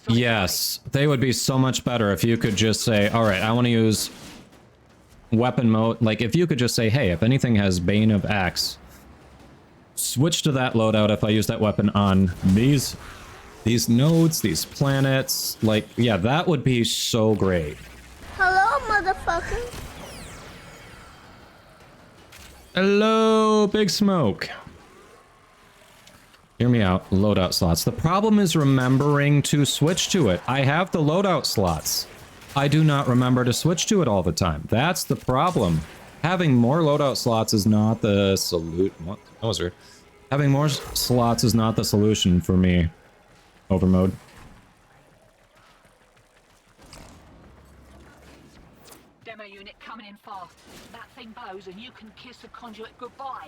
Yes, they would be so much better if you could just say, alright, I want to use weapon mode. Like, if you could just say, hey, if anything has Bane of Axe, switch to that loadout if I use that weapon on these nodes, these planets. Like, yeah, that would be so great. Hello, motherfucker. Hello, Big Smoke. Hear me out. Loadout slots. The problem is remembering to switch to it. I have the loadout slots. I do not remember to switch to it all the time. That's the problem. Having more loadout slots is not the solution. What? That was weird. Having more slots is not the solution for me. Overmode. Demo unit coming in fast. That thing bows and you can kiss the conduit goodbye.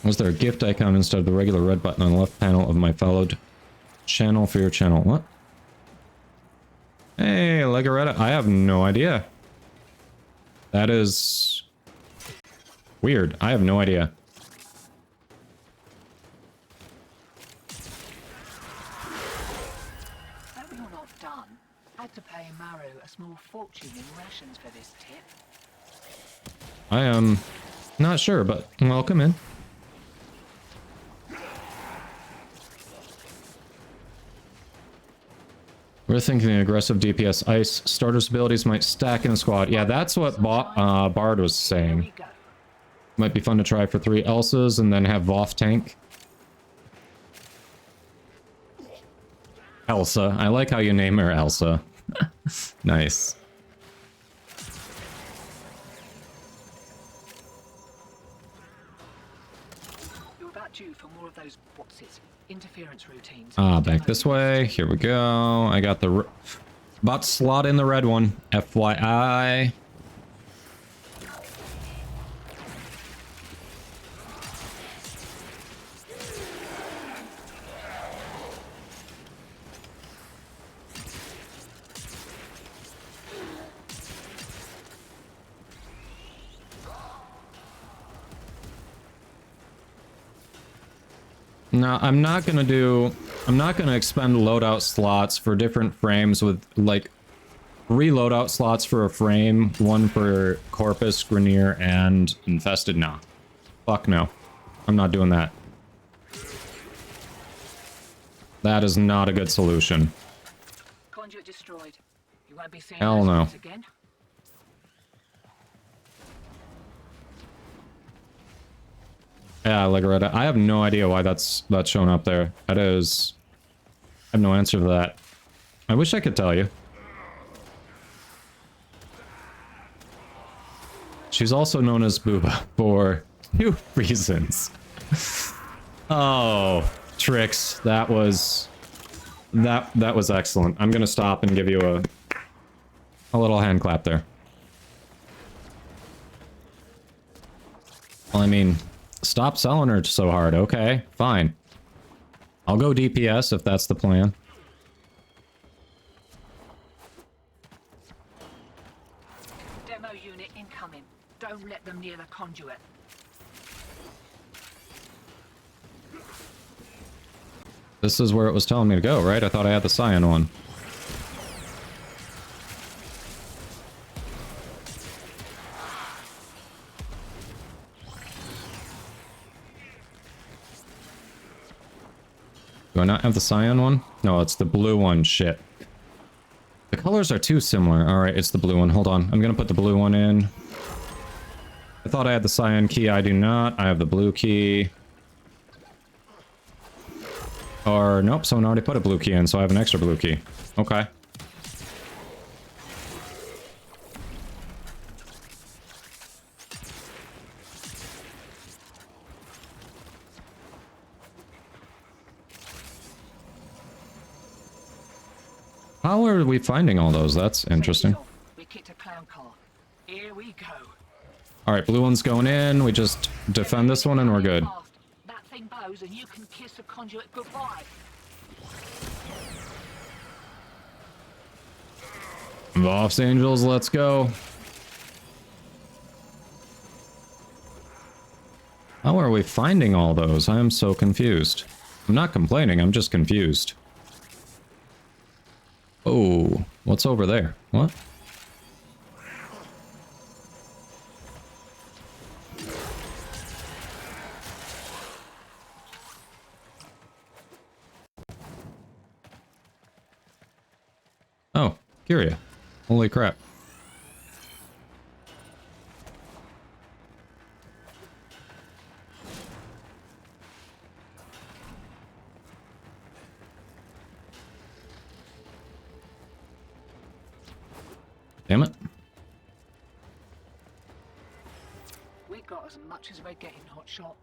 Was there a gift icon instead of the regular red button on the left panel of my followed channel for your channel? What? Hey, Legoretta, I have no idea. That is weird. I have no idea. Hope you're not done. I had to pay Maru a small fortune in rations for this tip. I am not sure, but welcome in. We're thinking the aggressive DPS ice starters abilities might stack in a squad. Yeah, that's what Bard was saying. Might be fun to try for 3 Elsas and then have Voth tank. Elsa. I like how you name her Elsa. Nice. You're about due for more of those boxes. Interference routines. Ah, back this way. Here we go. I got the... about to slot in the red one. FYI. No, I'm not gonna expend loadout slots for different frames with, like, 3 loadout slots for a frame, 1 for Corpus, Grenier, and Infested. Nah. Fuck no. I'm not doing that. That is not a good solution. Conduit destroyed. You won't be seeing Hell those no. ones again. Yeah, Legaretta. I have no idea why that's shown up there. That is... I have no answer for that. I wish I could tell you. She's also known as Booba for 2 reasons. Oh, Trix, that was excellent. I'm gonna stop and give you a little hand clap there. Well, I mean, stop selling her so hard. Okay, fine. I'll go DPS if that's the plan. Demo unit incoming. Don't let them near the conduit. This is where it was telling me to go, right? I thought I had the cyan one. Do I not have the cyan one? No, it's the blue one. Shit. The colors are too similar. Alright, it's the blue one. Hold on. I'm gonna put the blue one in. I thought I had the cyan key. I do not. I have the blue key. Or, nope, someone already put a blue key in, so I have an extra blue key. Okay. How are we finding all those? That's interesting. We kicked a clown car. Here we go. Alright, blue one's going in. We just defend this one and we're good. That thing bows and you can kiss the conduit goodbye. Voss Angels, let's go. How are we finding all those? I am so confused. I'm not complaining, I'm just confused. Oh, what's over there? What? Oh, Curia. Holy crap. Damn it. We got as much as we're getting, hotshot.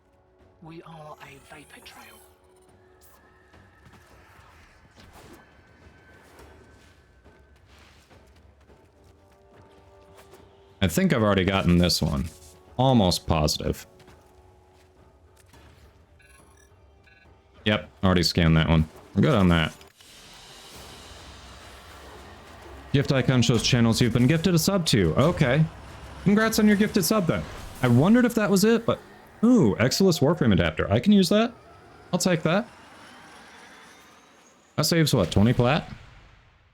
We are a vapor trail. I think I've already gotten this one. Almost positive. Yep, already scanned that one. We're good on that. Gift icon shows channels you've been gifted a sub to. Okay. Congrats on your gifted sub then. I wondered if that was it, but... Ooh, Exilus Warframe adapter. I can use that. I'll take that. That saves what, 20 plat?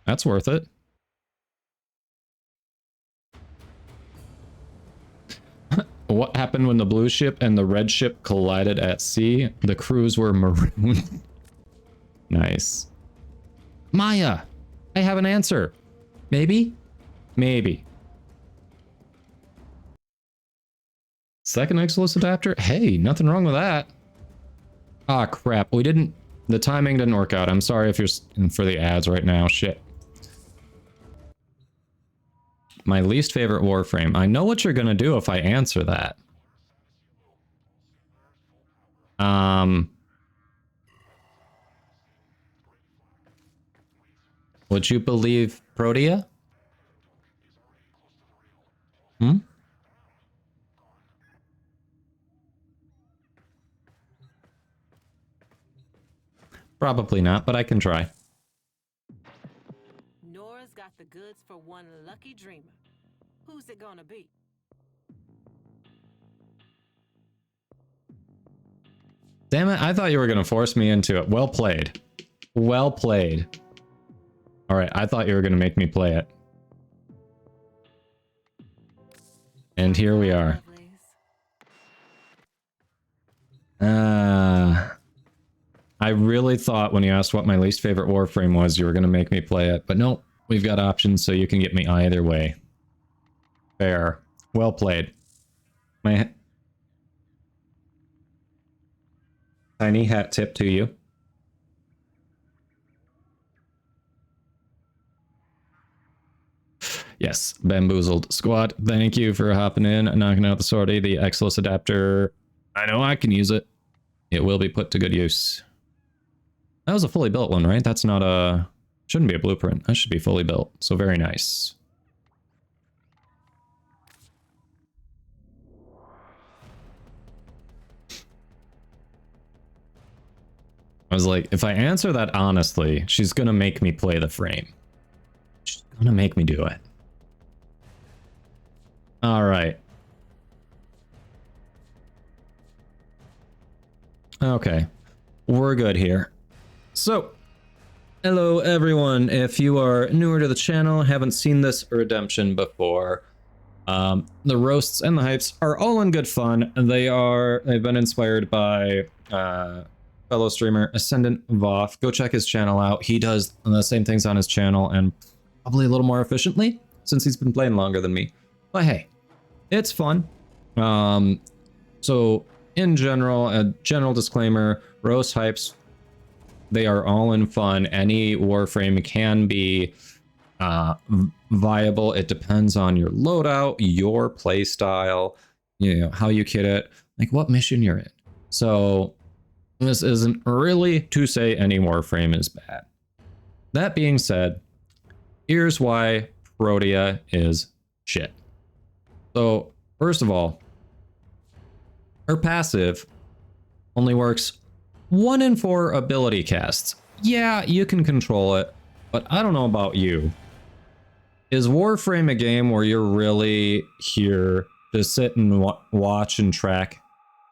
That's worth it. What happened when the blue ship and the red ship collided at sea? The crews were marooned. Nice. Maya! I have an answer. Maybe? Maybe. Second Exilus adapter? Hey, nothing wrong with that. Ah, crap. We didn't... The timing didn't work out. I'm sorry if you're for the ads right now. Shit. My least favorite Warframe. I know what you're gonna do if I answer that. Would you believe Protea? Hmm? Probably not, but I can try. Nora's got the goods for one lucky dreamer. Who's it gonna be? Damn it, I thought you were gonna force me into it. Well played. Well played. Alright, I thought you were gonna make me play it. And here we are. I really thought when you asked what my least favorite Warframe was, you were gonna make me play it. But nope, we've got options so you can get me either way. Fair. Well played. My tiny hat tip to you. Yes, bamboozled. Squad, thank you for hopping in and knocking out the sortie. The Exilus adapter, I know I can use it. It will be put to good use. That was a fully built one, right? That's not a... Shouldn't be a blueprint. That should be fully built. So very nice. I was like, if I answer that honestly, she's gonna make me play the frame. She's gonna make me do it. All right. Okay. We're good here. So, hello everyone. If you are newer to the channel, haven't seen this redemption before, the roasts and the hypes are all in good fun. They've been inspired by fellow streamer Descendant VOF. Go check his channel out. He does the same things on his channel and probably a little more efficiently since he's been playing longer than me. But hey, it's fun. So in general, a general disclaimer, roast hypes, they are all in fun. Any Warframe can be viable. It depends on your loadout, your play style, you know, how you kit it, like what mission you're in. So this isn't really to say any Warframe is bad. That being said, here's why Protea is shit. So, first of all, her passive only works 1 in 4 ability casts. Yeah, you can control it, but I don't know about you. Is Warframe a game where you're really here to sit and watch and track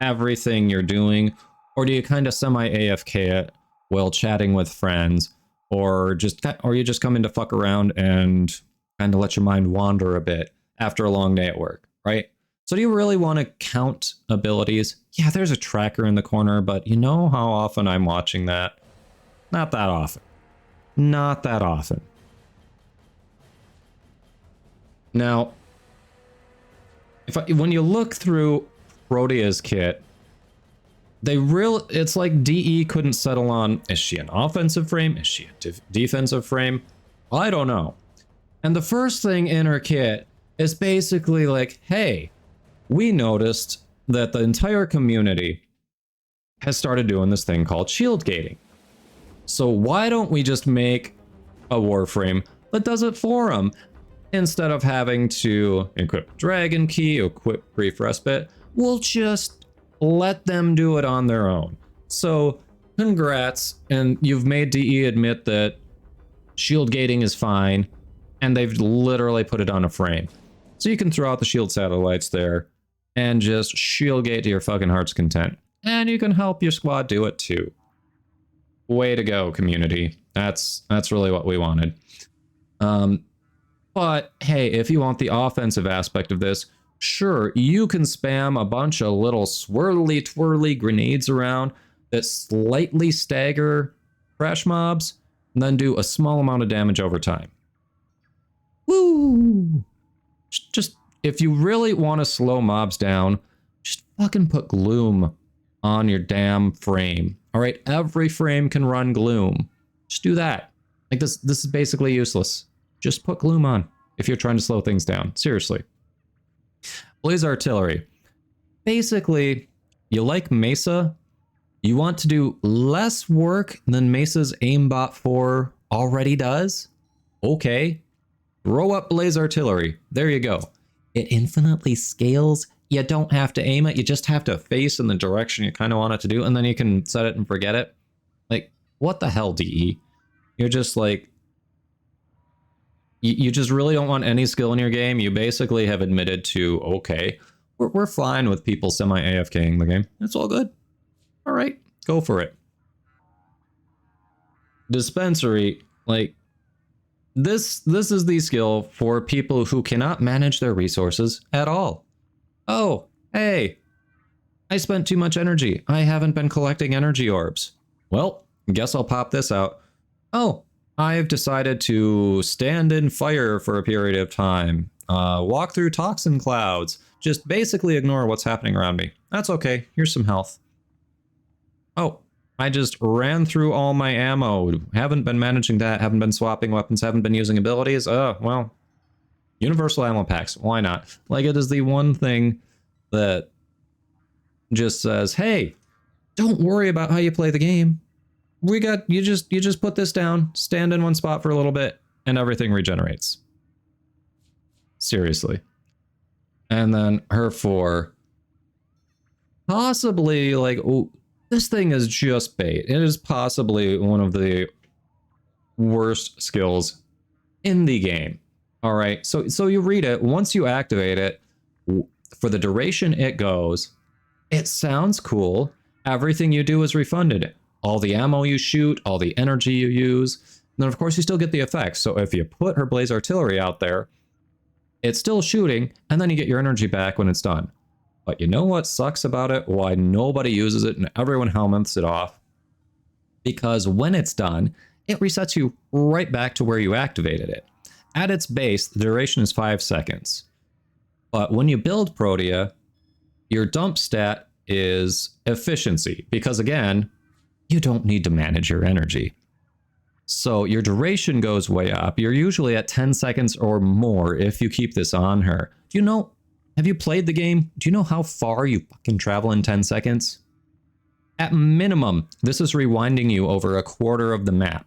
everything you're doing? Or do you kind of semi-AFK it while chatting with friends? Or you just come in to fuck around and kind of let your mind wander a bit after a long day at work, right? So do you really want to count abilities? Yeah, there's a tracker in the corner, but you know how often I'm watching that? Not that often. Not that often. Now, when you look through Protea's kit, it's like DE couldn't settle on, is she an offensive frame? Is she a defensive frame? I don't know. And the first thing in her kit is basically like, hey, we noticed that the entire community has started doing this thing called shield gating. So why don't we just make a Warframe that does it for them? Instead of having to equip Dragon Key, equip Brief Respite, we'll just let them do it on their own. So congrats, and you've made DE admit that shield gating is fine, and they've literally put it on a frame. So you can throw out the shield satellites there and just shield gate to your fucking heart's content. And you can help your squad do it too. Way to go, community. That's really what we wanted. But hey, if you want the offensive aspect of this, sure, you can spam a bunch of little swirly twirly grenades around that slightly stagger crash mobs and then do a small amount of damage over time. Woo! Just, if you really want to slow mobs down, just fucking put Gloom on your damn frame. All right, every frame can run Gloom. Just do that. Like this is basically useless. Just put Gloom on if you're trying to slow things down. Seriously. Blaze Artillery. Basically, you like Mesa, you want to do less work than Mesa's aimbot 4 already does? Okay. Throw up Blaze Artillery. There you go. It infinitely scales. You don't have to aim it. You just have to face in the direction you kind of want it to do, and then you can set it and forget it. Like, what the hell, DE? You're just like... You just really don't want any skill in your game. You basically have admitted to, okay, we're fine with people semi-AFKing the game. It's all good. All right. Go for it. Dispensary, like, this is the skill for people who cannot manage their resources at all. Oh, hey, I spent too much energy. I haven't been collecting energy orbs. Well, guess I'll pop this out. Oh, I've decided to stand in fire for a period of time. Walk through toxin clouds. Just basically ignore what's happening around me. That's okay. Here's some health. Oh, I just ran through all my ammo. Haven't been managing that. Haven't been swapping weapons. Haven't been using abilities. Oh, well. Universal ammo packs. Why not? Like, it is the one thing that just says, hey, don't worry about how you play the game. We got, you just put this down, stand in one spot for a little bit, and everything regenerates. Seriously. And then her 4. Possibly, like, oh, this thing is just bait. It is possibly one of the worst skills in the game. All right, so you read it. Once you activate it, for the duration it goes, it sounds cool. Everything you do is refunded. All the ammo you shoot, all the energy you use. And then, of course, you still get the effects. So if you put her Blaze Artillery out there, it's still shooting, and then you get your energy back when it's done. But you know what sucks about it? Why nobody uses it and everyone helmets it off? Because when it's done, it resets you right back to where you activated it. At its base, the duration is 5 seconds. But when you build Protea, your dump stat is efficiency. Because again, you don't need to manage your energy. So your duration goes way up. You're usually at 10 seconds or more if you keep this on her. Do you know, have you played the game? Do you know how far you fucking travel in 10 seconds? At minimum, this is rewinding you over a quarter of the map.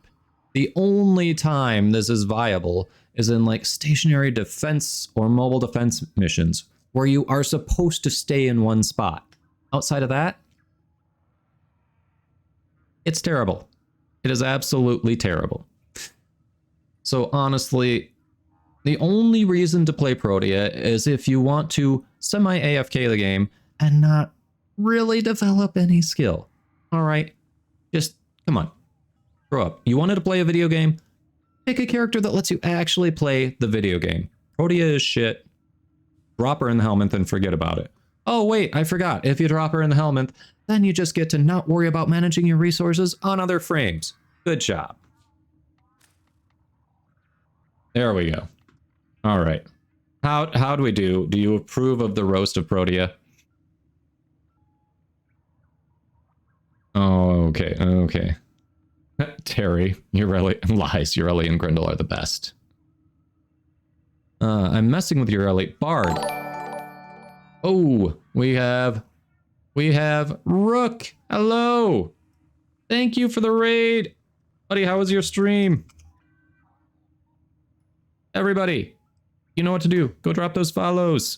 The only time this is viable is in like stationary defense or mobile defense missions where you are supposed to stay in one spot. Outside of that, it's terrible. It is absolutely terrible. So honestly, the only reason to play Protea is if you want to semi-AFK the game and not really develop any skill. All right, just come on, grow up. You wanted to play a video game? Pick a character that lets you actually play the video game. Protea is shit. Drop her in the helmet and forget about it. Oh wait, I forgot. If you drop her in the helmet, then you just get to not worry about managing your resources on other frames. Good job. There we go. All right. How do we do? Do you approve of the roast of Protea? Oh, okay, okay. Terry, Urelli and Grendel are the best. I'm messing with Urelli. Bard. Oh, we have Rook. Hello. Thank you for the raid. Buddy, how was your stream? Everybody, you know what to do. Go drop those follows.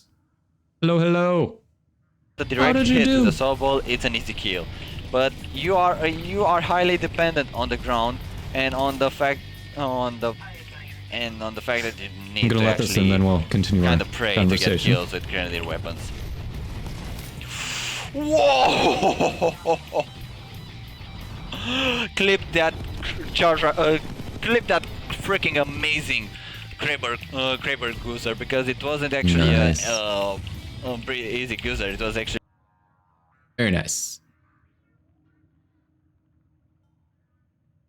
Hello, hello. The direct hit to the soul ball, it's an easy kill. But you are highly dependent on the ground and on the fact that you need to let this in, then we'll continue kind our of pray to conversation. get kills with grenadier weapons. Whoa! Clip that charger! Clip that freaking amazing Kraber Gooser, because it wasn't actually nice. a pretty easy Gooser. It was actually very nice.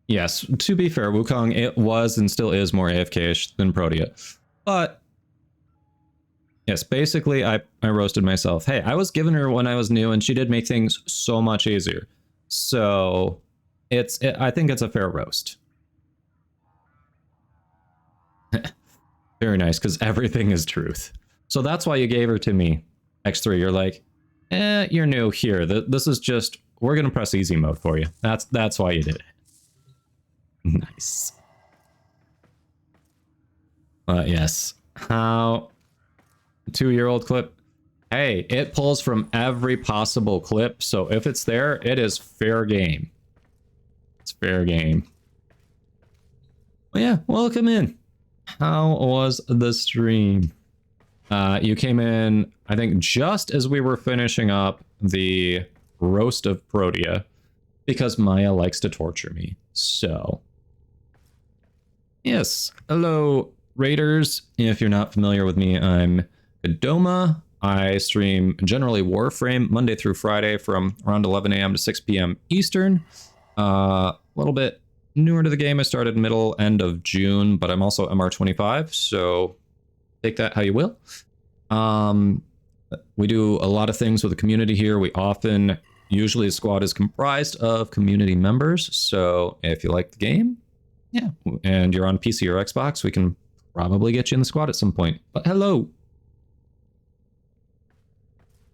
Yes, to be fair, Wukong, it was and still is more AFK-ish than Protea. But, yes, basically, I roasted myself. Hey, I was given her when I was new, and she did make things so much easier. So, I think it's a fair roast. Very nice, because everything is truth. So that's why you gave her to me. X3, you're like, you're new here. This is just, we're going to press easy mode for you. That's why you did it. Nice. Yes. How? 2-year-old clip. Hey, it pulls from every possible clip, so if it's there, it is fair game. It's fair game. Well, yeah, welcome in. How was the stream? You came in, I think, just as we were finishing up the roast of Protea. because Maya likes to torture me. So, yes. Hello, Raiders. If you're not familiar with me, I'm Godoma. I stream generally Warframe Monday through Friday from around 11 a.m. to 6 p.m. Eastern. A little bit newer to the game. I started end of June, but I'm also MR25, so take that how you will. We do a lot of things with the community here. Usually the squad is comprised of community members, so if you like the game, yeah, and you're on PC or Xbox, we can probably get you in the squad at some point. But hello!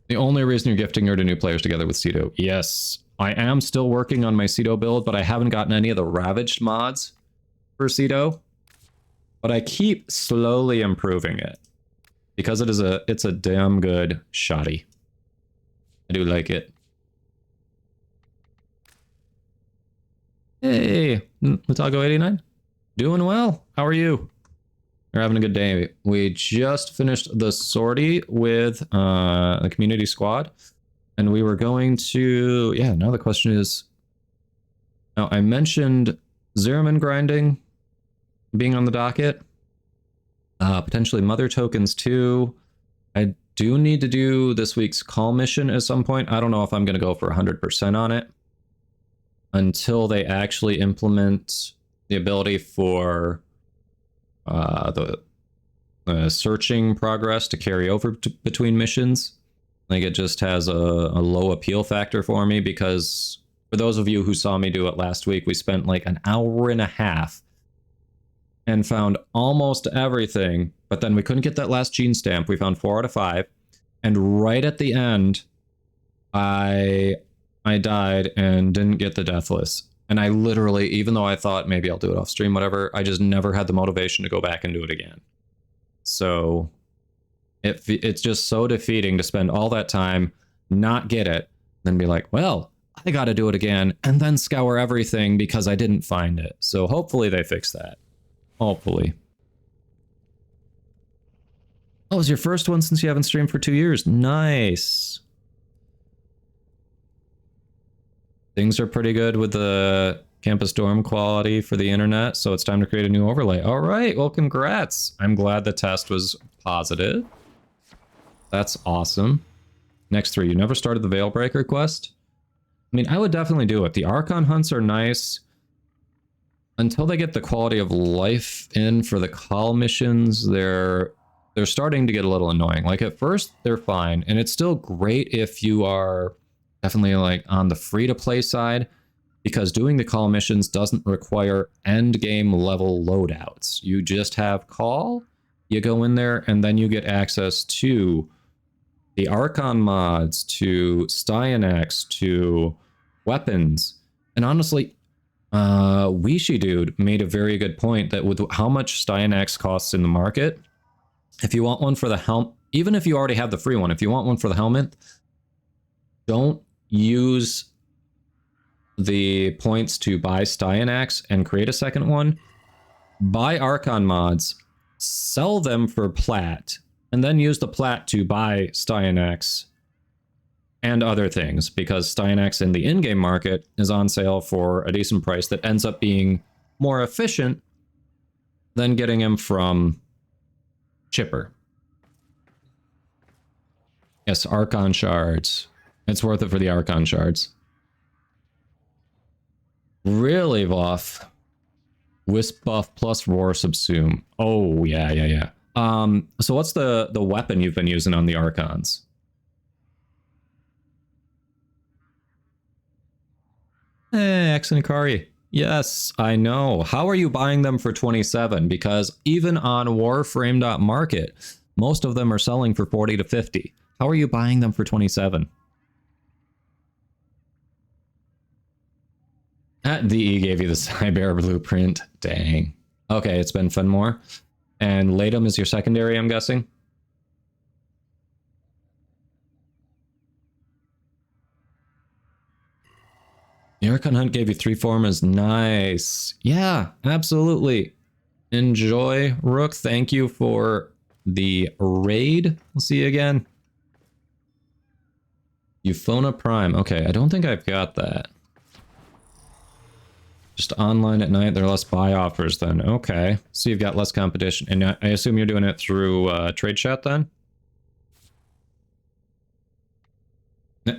The only reason you're gifting her to new players together with Cedo. Yes, I am still working on my Cedo build, but I haven't gotten any of the Ravaged mods for Cedo. But I keep slowly improving it. Because it's a damn good shoddy. I do like it. Hey, Mutago89. Doing well. How are you? You're having a good day. We just finished the sortie with the community squad. And we were going to... Yeah, now the question is... Now, I mentioned Zeraman grinding being on the docket. Potentially mother tokens too. I do need to do this week's call mission at some point. I don't know if I'm going to go for 100% on it until they actually implement the ability for the searching progress to carry over between missions. Like it just has a low appeal factor for me because for those of you who saw me do it last week, we spent like an hour and a half and found almost everything, but then we couldn't get that last gene stamp. We found 4 out of 5, and right at the end, I died and didn't get the deathless. And I literally, even though I thought maybe I'll do it off stream, whatever, I just never had the motivation to go back and do it again. So it's just so defeating to spend all that time, not get it, then be like, well, I got to do it again, and then scour everything because I didn't find it. So hopefully they fix that. Hopefully. Oh, it was your first one since you haven't streamed for 2 years. Nice. Things are pretty good with the campus dorm quality for the internet, so it's time to create a new overlay. All right, well, congrats. I'm glad the test was positive. That's awesome. Next 3, you never started the Veilbreaker quest? I mean, I would definitely do it. The Archon hunts are nice. Until they get the quality of life in for the call missions, they're starting to get a little annoying. Like at first, they're fine, and it's still great if you are definitely like on the free-to-play side, because doing the call missions doesn't require end-game level loadouts. You just have call, you go in there, and then you get access to the Archon mods, to Styanax, to weapons, and honestly, Wishi Dude made a very good point that with how much Styanax costs in the market, if you want one for the helmet, even if you already have the free one, if you want one for the helmet, don't use the points to buy Styanax and create a second one. Buy Archon mods, sell them for plat, and then use the plat to buy Styanax and other things, because Styanax in the in-game market is on sale for a decent price that ends up being more efficient than getting him from Chipper. Yes, Archon shards. It's worth it for the Archon shards. Really, Voff? Wisp buff plus roar subsume. Oh, yeah. So what's the weapon you've been using on the Archons? Exenikari. Yes, I know. How are you buying them for 27? Because even on Warframe.market, most of them are selling for 40 to 50. How are you buying them for 27? DE gave you the Cyber blueprint. Dang. Okay, it's been Fenmore. And Latum is your secondary, I'm guessing? The Archon Hunt gave you 3 formas. Nice. Yeah, absolutely. Enjoy, Rook. Thank you for the raid. We'll see you again. Euphona Prime. Okay, I don't think I've got that. Just online at night, there are less buy offers then. Okay. So you've got less competition. And I assume you're doing it through trade chat then?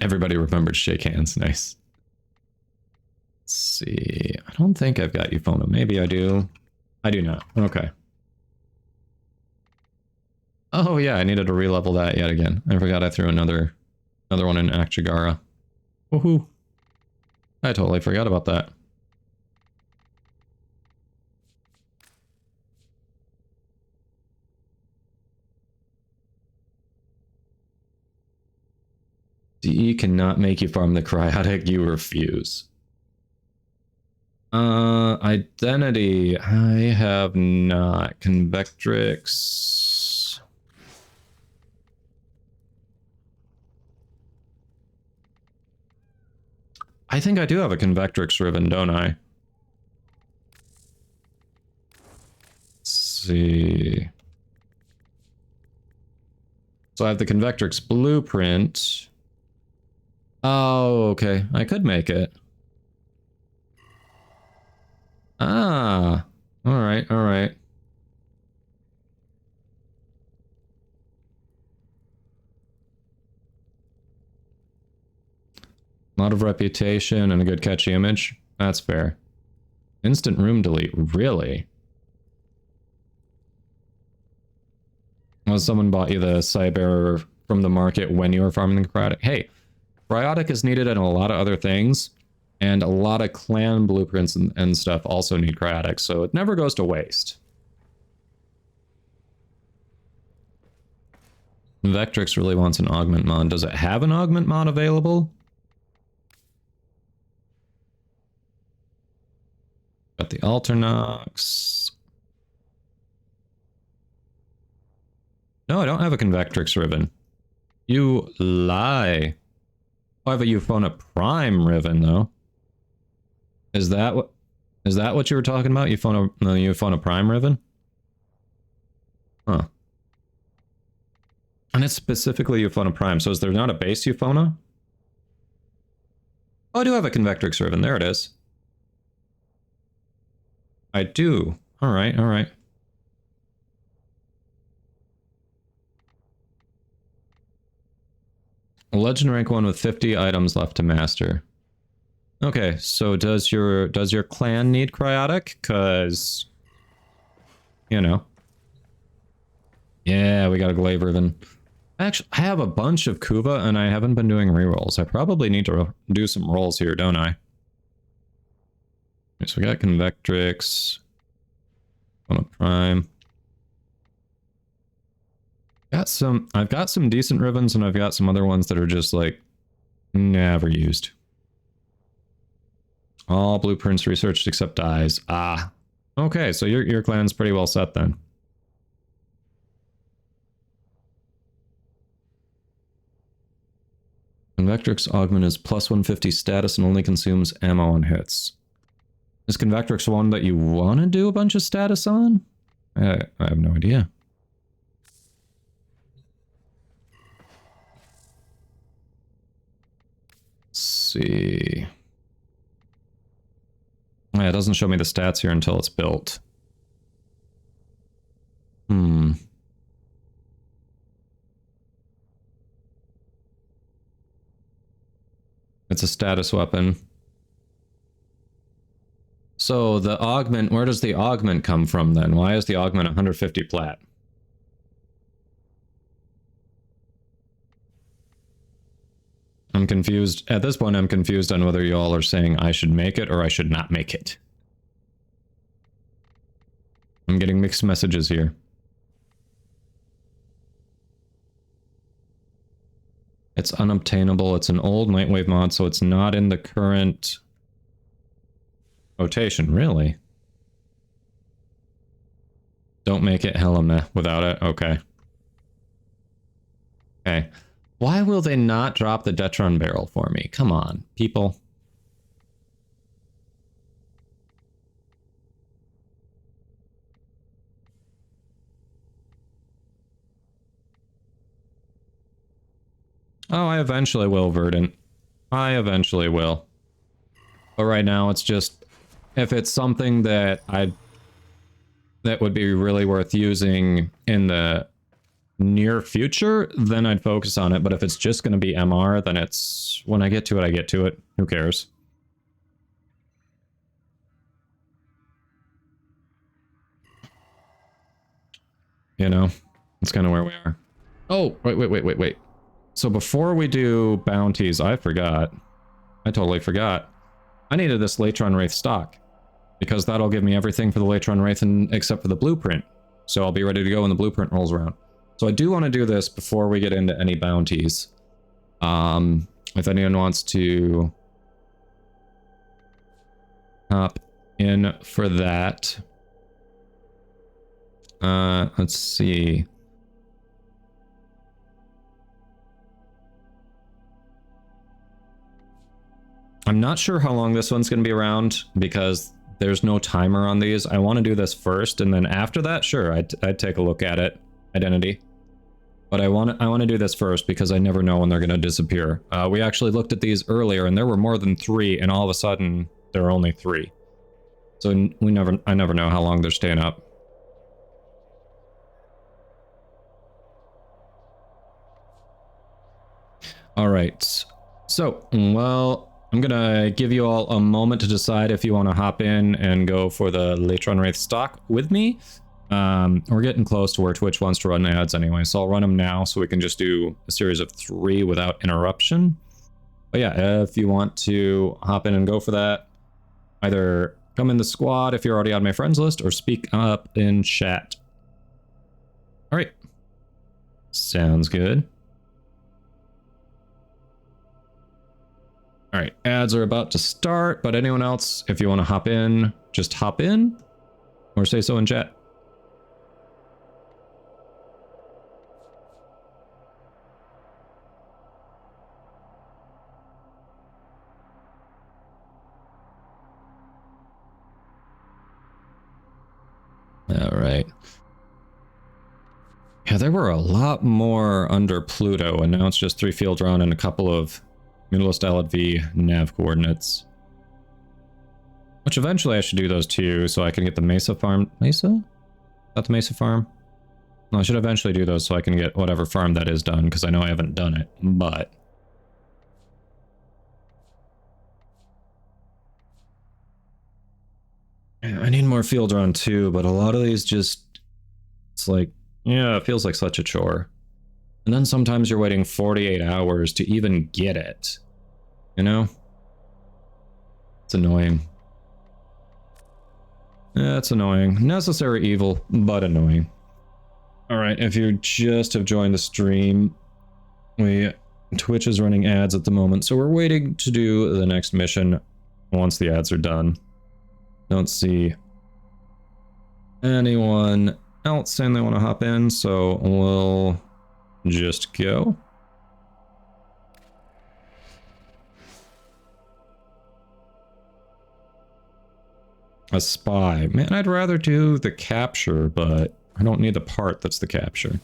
Everybody remembered shake hands. Nice. Let's see. I don't think I've got Euphona. Maybe I do. I do not. Okay. Oh yeah, I needed to re-level that yet again. I forgot I threw another one in Akchigara. Woohoo. I totally forgot about that. DE cannot make you farm the cryotic, you refuse. Identity, I have not. Convectrix. I think I do have a Convectrix ribbon, don't I? Let's see. So I have the Convectrix blueprint. Oh, okay. I could make it. Ah. Alright, alright. A lot of reputation and a good catchy image. That's fair. Instant room delete. Really? Well, someone bought you the Cyber from the market when you were farming the cryotic. Hey, cryotic is needed in a lot of other things, and a lot of clan blueprints and stuff also need cryotic, so it never goes to waste. Vectrix really wants an augment mod. Does it have an augment mod available? Got the Alternox. No, I don't have a Convectrix ribbon. You lie. I have a Euphona Prime ribbon, though. Is that what you were talking about? Euphona Prime ribbon? Huh. And it's specifically Euphona Prime, so is there not a base Euphona? Oh, I do have a Convectrix ribbon. There it is. I do. Alright, alright. A legend rank 1 with 50 items left to master. Okay, so does your clan need cryotic? Cause you know. Yeah, we got a glaive ribbon. Actually, I have a bunch of Kuva and I haven't been doing rerolls. I probably need to do some rolls here, don't I? Okay, so we got Convectrix. On Prime. I've got some decent ribbons and I've got some other ones that are just like never used. All blueprints researched except dyes. Ah. Okay, so your clan's pretty well set then. Convectrix augment is plus 150 status and only consumes ammo on hits. Is Convectrix one that you want to do a bunch of status on? I have no idea. Let's see. Yeah, it doesn't show me the stats here until it's built. It's a status weapon. So the augment, where does the augment come from then? Why is the augment 150 plat? I'm confused. At this point, I'm confused on whether you all are saying I should make it or I should not make it. I'm getting mixed messages here. It's unobtainable. It's an old Nightwave mod, so it's not in the current rotation, really. Don't make it hella meh without it. Okay. Okay. Why will they not drop the Detron barrel for me? Come on, people. Oh, I eventually will, Verdant. I eventually will. But right now, it's just if it's something that that would be really worth using in the near future, then I'd focus on it. But if it's just going to be MR, then it's when I get to it, I get to it. Who cares? You know, it's kind of where we are. Oh, wait. So before we do bounties, I forgot. I totally forgot. I needed this Latron Wraith stock because that'll give me everything for the Latron Wraith except for the blueprint. So I'll be ready to go when the blueprint rolls around. So I do want to do this before we get into any bounties. If anyone wants to hop in for that. Let's see. I'm not sure how long this one's going to be around because there's no timer on these. I want to do this first, and then after that, sure, I'd take a look at it. Identity. But I want to do this first because I never know when they're going to disappear. We actually looked at these earlier, and there were more than 3, and all of a sudden, there are only 3. So I never know how long they're staying up. All right. So, well, I'm gonna give you all a moment to decide if you want to hop in and go for the Latron Wraith stock with me. We're getting close to where Twitch wants to run ads anyway, so I'll run them now so we can just do a series of 3 without interruption. But yeah, if you want to hop in and go for that, either come in the squad if you're already on my friends list or speak up in chat. All right. Sounds good. All right, ads are about to start, but anyone else, if you want to hop in, just hop in or say so in chat. All right. Yeah, there were a lot more under Pluto, and now it's just 3 field drawn and a couple of Mutalist LV nav coordinates. Which eventually I should do those too, so I can get the Mesa farm. Mesa? Is that the Mesa farm? No, I should eventually do those so I can get whatever farm that is done, because I know I haven't done it, but... I need more field drawn too, but a lot of these just... It's like, yeah, it feels like such a chore. And then sometimes you're waiting 48 hours to even get it. You know? It's annoying. Yeah, it's annoying. Necessary evil, but annoying. Alright, if you just have joined the stream, Twitch is running ads at the moment, so we're waiting to do the next mission once the ads are done. Don't see anyone else saying they want to hop in, so we'll just go. A spy. Man, I'd rather do the capture, but I don't need the part that's the capture.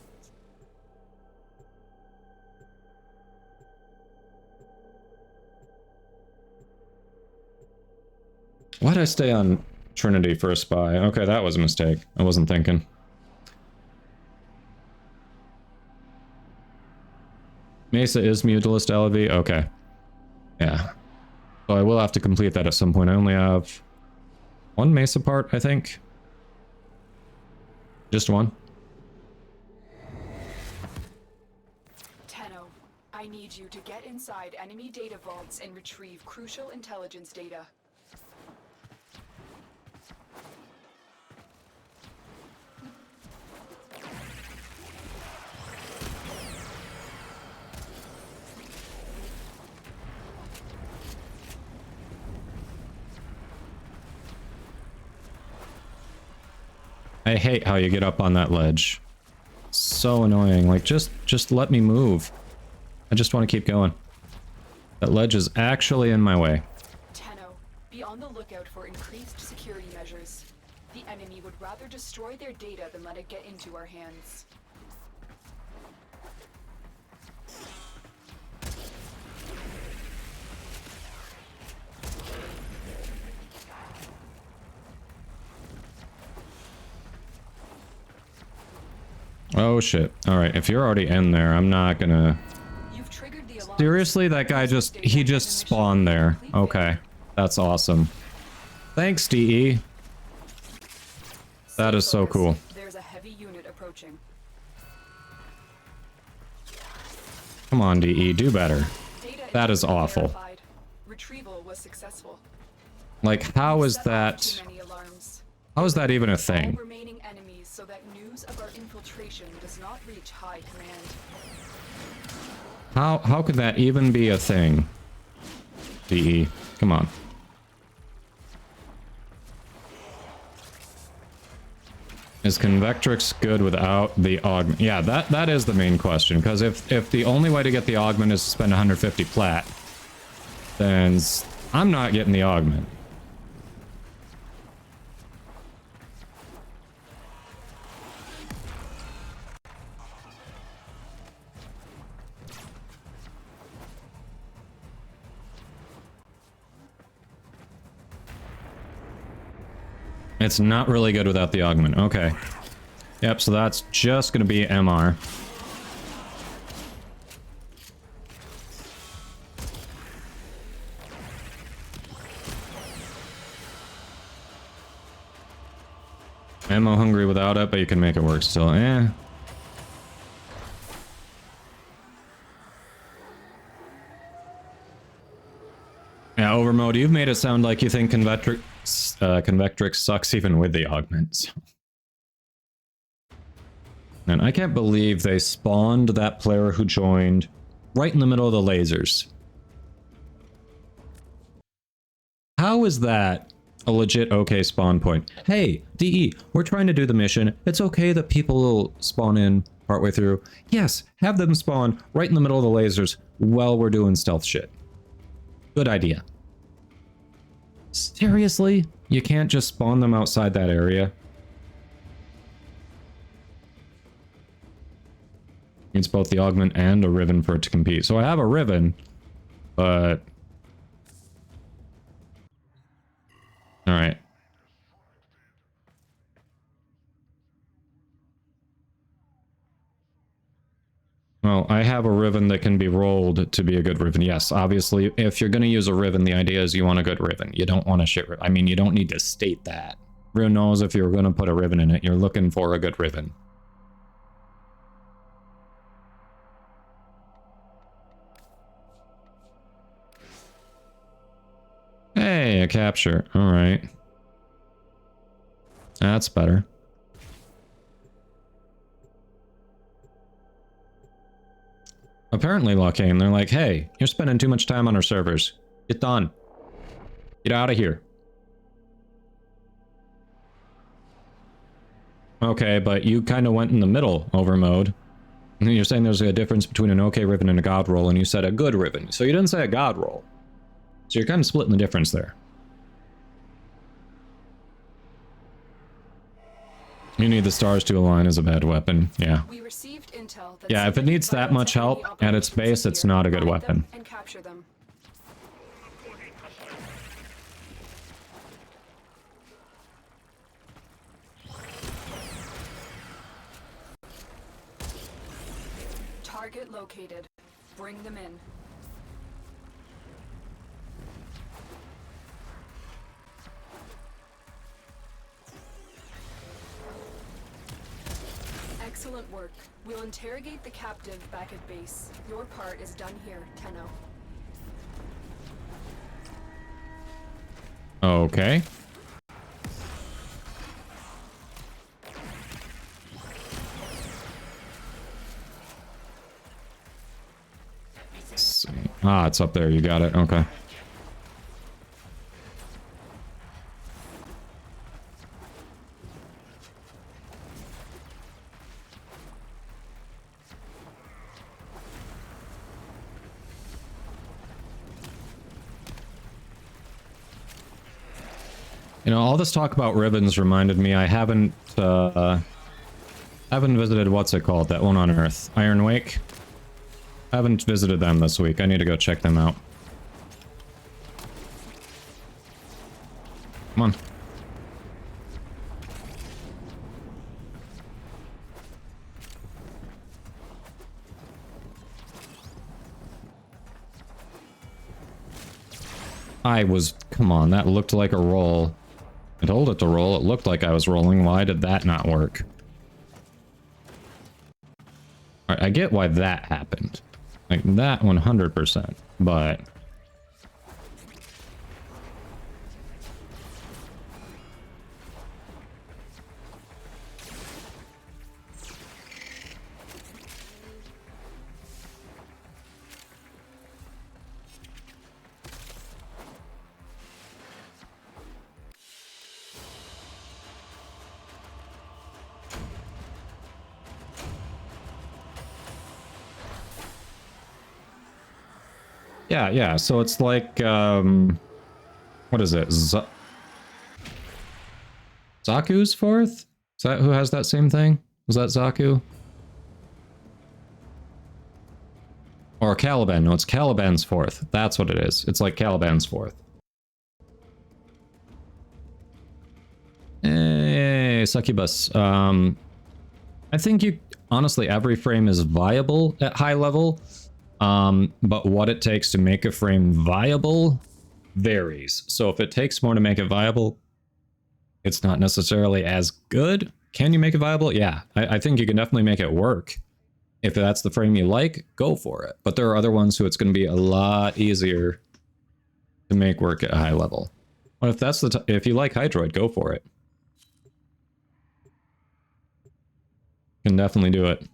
Why'd I stay on Trinity for a spy? Okay, that was a mistake. I wasn't thinking. Mesa is Mutalist LV? Okay. Yeah. So I will have to complete that at some point. I only have 1 Mesa part, I think. Just 1. Tenno, I need you to get inside enemy data vaults and retrieve crucial intelligence data. I hate how you get up on that ledge. So annoying. Like, just let me move. I just want to keep going. That ledge is actually in my way. Tenno, be on the lookout for increased security measures. The enemy would rather destroy their data than let it get into our hands. Oh shit. Alright, if you're already in there, I'm not gonna... You've triggered the alarm. Seriously, that guy he just spawned there. Okay. That's awesome. Thanks, DE. That is so cool. There's a heavy unit approaching. Come on, DE, do better. That is awful. Verified. Retrieval was successful. Like, how is that... How is that even a thing? All remaining enemies so that news of our infiltration does not reach high command. How could that even be a thing? DE, come on. Is Convectrix good without the augment? Yeah, that is the main question, because if the only way to get the augment is to spend 150 plat, then I'm not getting the augment. It's not really good without the augment. Okay. Yep, so that's just going to be MR. Ammo hungry without it, but you can make it work still. Eh. Yeah, Overmode, you've made it sound like you think Convectrix sucks even with the augments. And I can't believe they spawned that player who joined right in the middle of the lasers. How is that a legit okay spawn point? Hey, DE, we're trying to do the mission. It's okay that people will spawn in partway through. Yes, have them spawn right in the middle of the lasers while we're doing stealth shit. Good idea. Seriously? You can't just spawn them outside that area? It's both the augment and a Riven for it to compete. So I have a Riven, but... Alright. Well, I have a Riven that can be rolled to be a good Riven. Yes, obviously, if you're going to use a Riven, the idea is you want a good Riven. You don't want a shit Riven. I mean, you don't need to state that. Everyone knows if you're going to put a Riven in it, you're looking for a good Riven. Hey, a capture. Alright. That's better. Apparently, Locane, they're like, hey, you're spending too much time on our servers. Get done. Get out of here. Okay, but you kind of went in the middle, Overmode. And you're saying there's a difference between an okay Riven and a God roll, and you said a good Riven. So you didn't say a God roll. So you're kind of splitting the difference there. You need the stars to align as a bad weapon, yeah. We received intel that Yeah, if it needs that much help at its base, it's not a good weapon. and capture them. Target located. Bring them in. Excellent work. We'll interrogate the captive back at base. Your part is done here, Tenno. Okay. Let's see. Ah, it's up there. You got it. Okay. You know, all this talk about ribbons reminded me I haven't visited, what's it called, that one on Earth, Iron Wake. I haven't visited them this week. I need to go check them out. Come on. Come on, that looked like a roll. I told it to roll, it looked like I was rolling. Why did that not work? Alright, I get why that happened. Like, that 100%, but... Yeah, so it's like, what is it? Zaku's fourth? Is that who has that same thing? Was that Zaku? Or Caliban? No, it's Caliban's fourth. That's what it is. It's like Caliban's fourth. Hey, Succubus. I think honestly, every frame is viable at high level. But what it takes to make a frame viable varies. So if it takes more to make it viable, it's not necessarily as good. Can you make it viable? Yeah, I think you can definitely make it work. If that's the frame you like, go for it. But there are other ones who it's going to be a lot easier to make work at a high level. Well, if that's if you like Hydroid, go for it. You can definitely do it.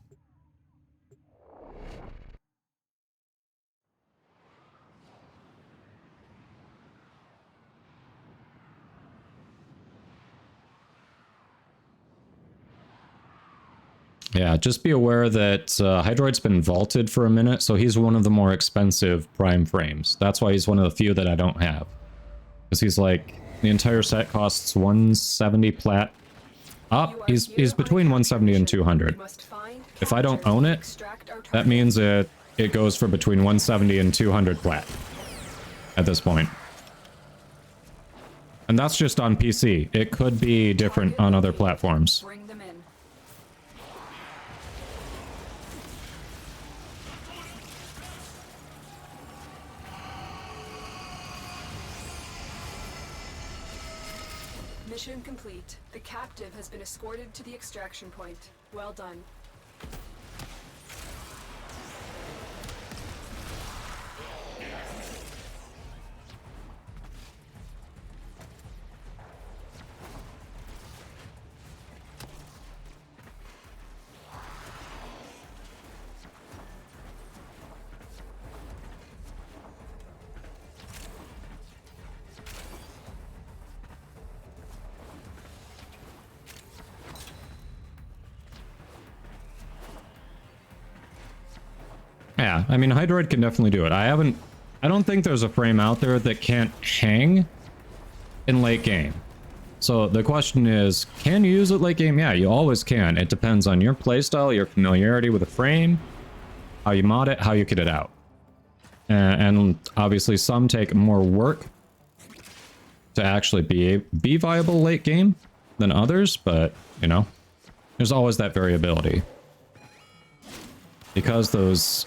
Yeah, just be aware that Hydroid's been vaulted for a minute, so he's one of the more expensive prime frames. That's why he's one of the few that I don't have. Because he's like, the entire set costs 170 plat. He's between 170 and 200. If I don't own it, that means it goes for between 170 and 200 plat at this point. And that's just on PC. It could be different on other platforms. Mission complete. The captive has been escorted to the extraction point. Well done. Yeah, I mean, Hydroid can definitely do it. I don't think there's a frame out there that can't hang in late game. So the question is, can you use it late game? Yeah, you always can. It depends on your playstyle, your familiarity with the frame, how you mod it, how you get it out. And obviously some take more work to actually be viable late game than others, but, you know, there's always that variability. Because those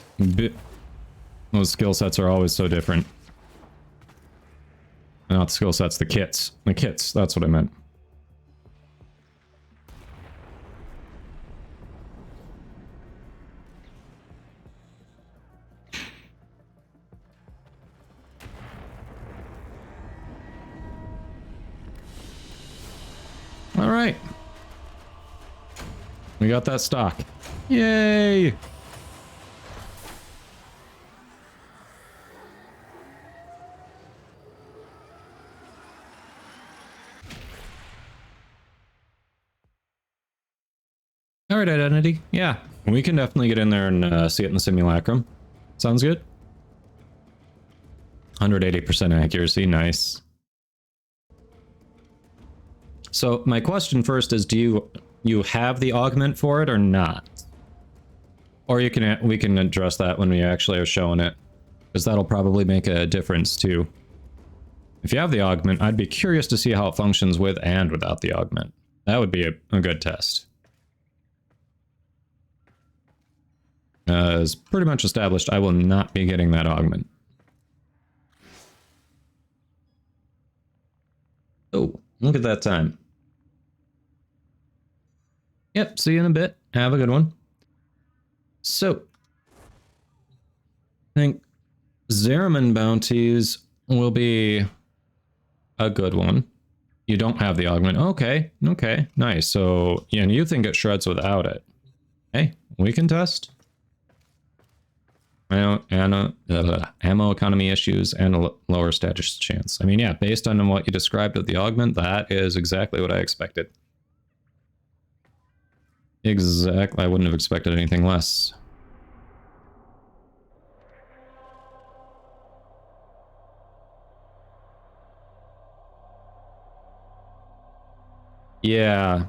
skill sets are always so different. Not skill sets, the kits. The kits, that's what I meant. All right. We got that stock. Yay! Alright, Identity. Yeah, we can definitely get in there and see it in the simulacrum. Sounds good. 180% accuracy, nice. So my question first is, do you have the augment for it or not? Or we can address that when we actually are showing it, because that'll probably make a difference too. If you have the augment, I'd be curious to see how it functions with and without the augment. That would be a good test. As pretty much established, I will not be getting that augment. Oh, look at that time. Yep, see you in a bit. Have a good one. So, I think Zeraman bounties will be a good one. You don't have the augment. Okay, okay, nice. So, yeah, and you think it shreds without it. Hey, we can test. Ammo economy issues and a lower status chance. I mean, yeah, based on what you described of the augment, that is exactly what I expected. Exactly, I wouldn't have expected anything less. Yeah.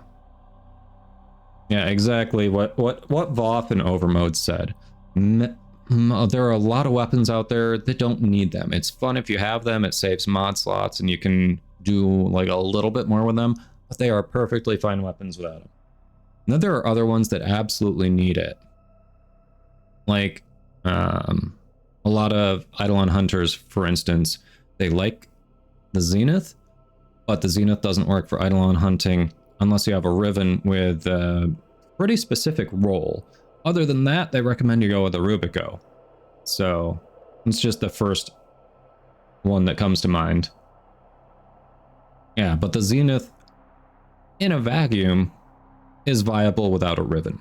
Yeah, exactly what Voth and Overmode said. There are a lot of weapons out there that don't need them. It's fun if you have them, it saves mod slots, and you can do like a little bit more with them, but they are perfectly fine weapons without them. And then there are other ones that absolutely need it. Like, a lot of Eidolon hunters, for instance, they like the Zenith, but the Zenith doesn't work for Eidolon hunting unless you have a Riven with a pretty specific role. Other than that, they recommend you go with a Rubico. So, it's just the first one that comes to mind. Yeah, but the Zenith, in a vacuum, is viable without a Riven.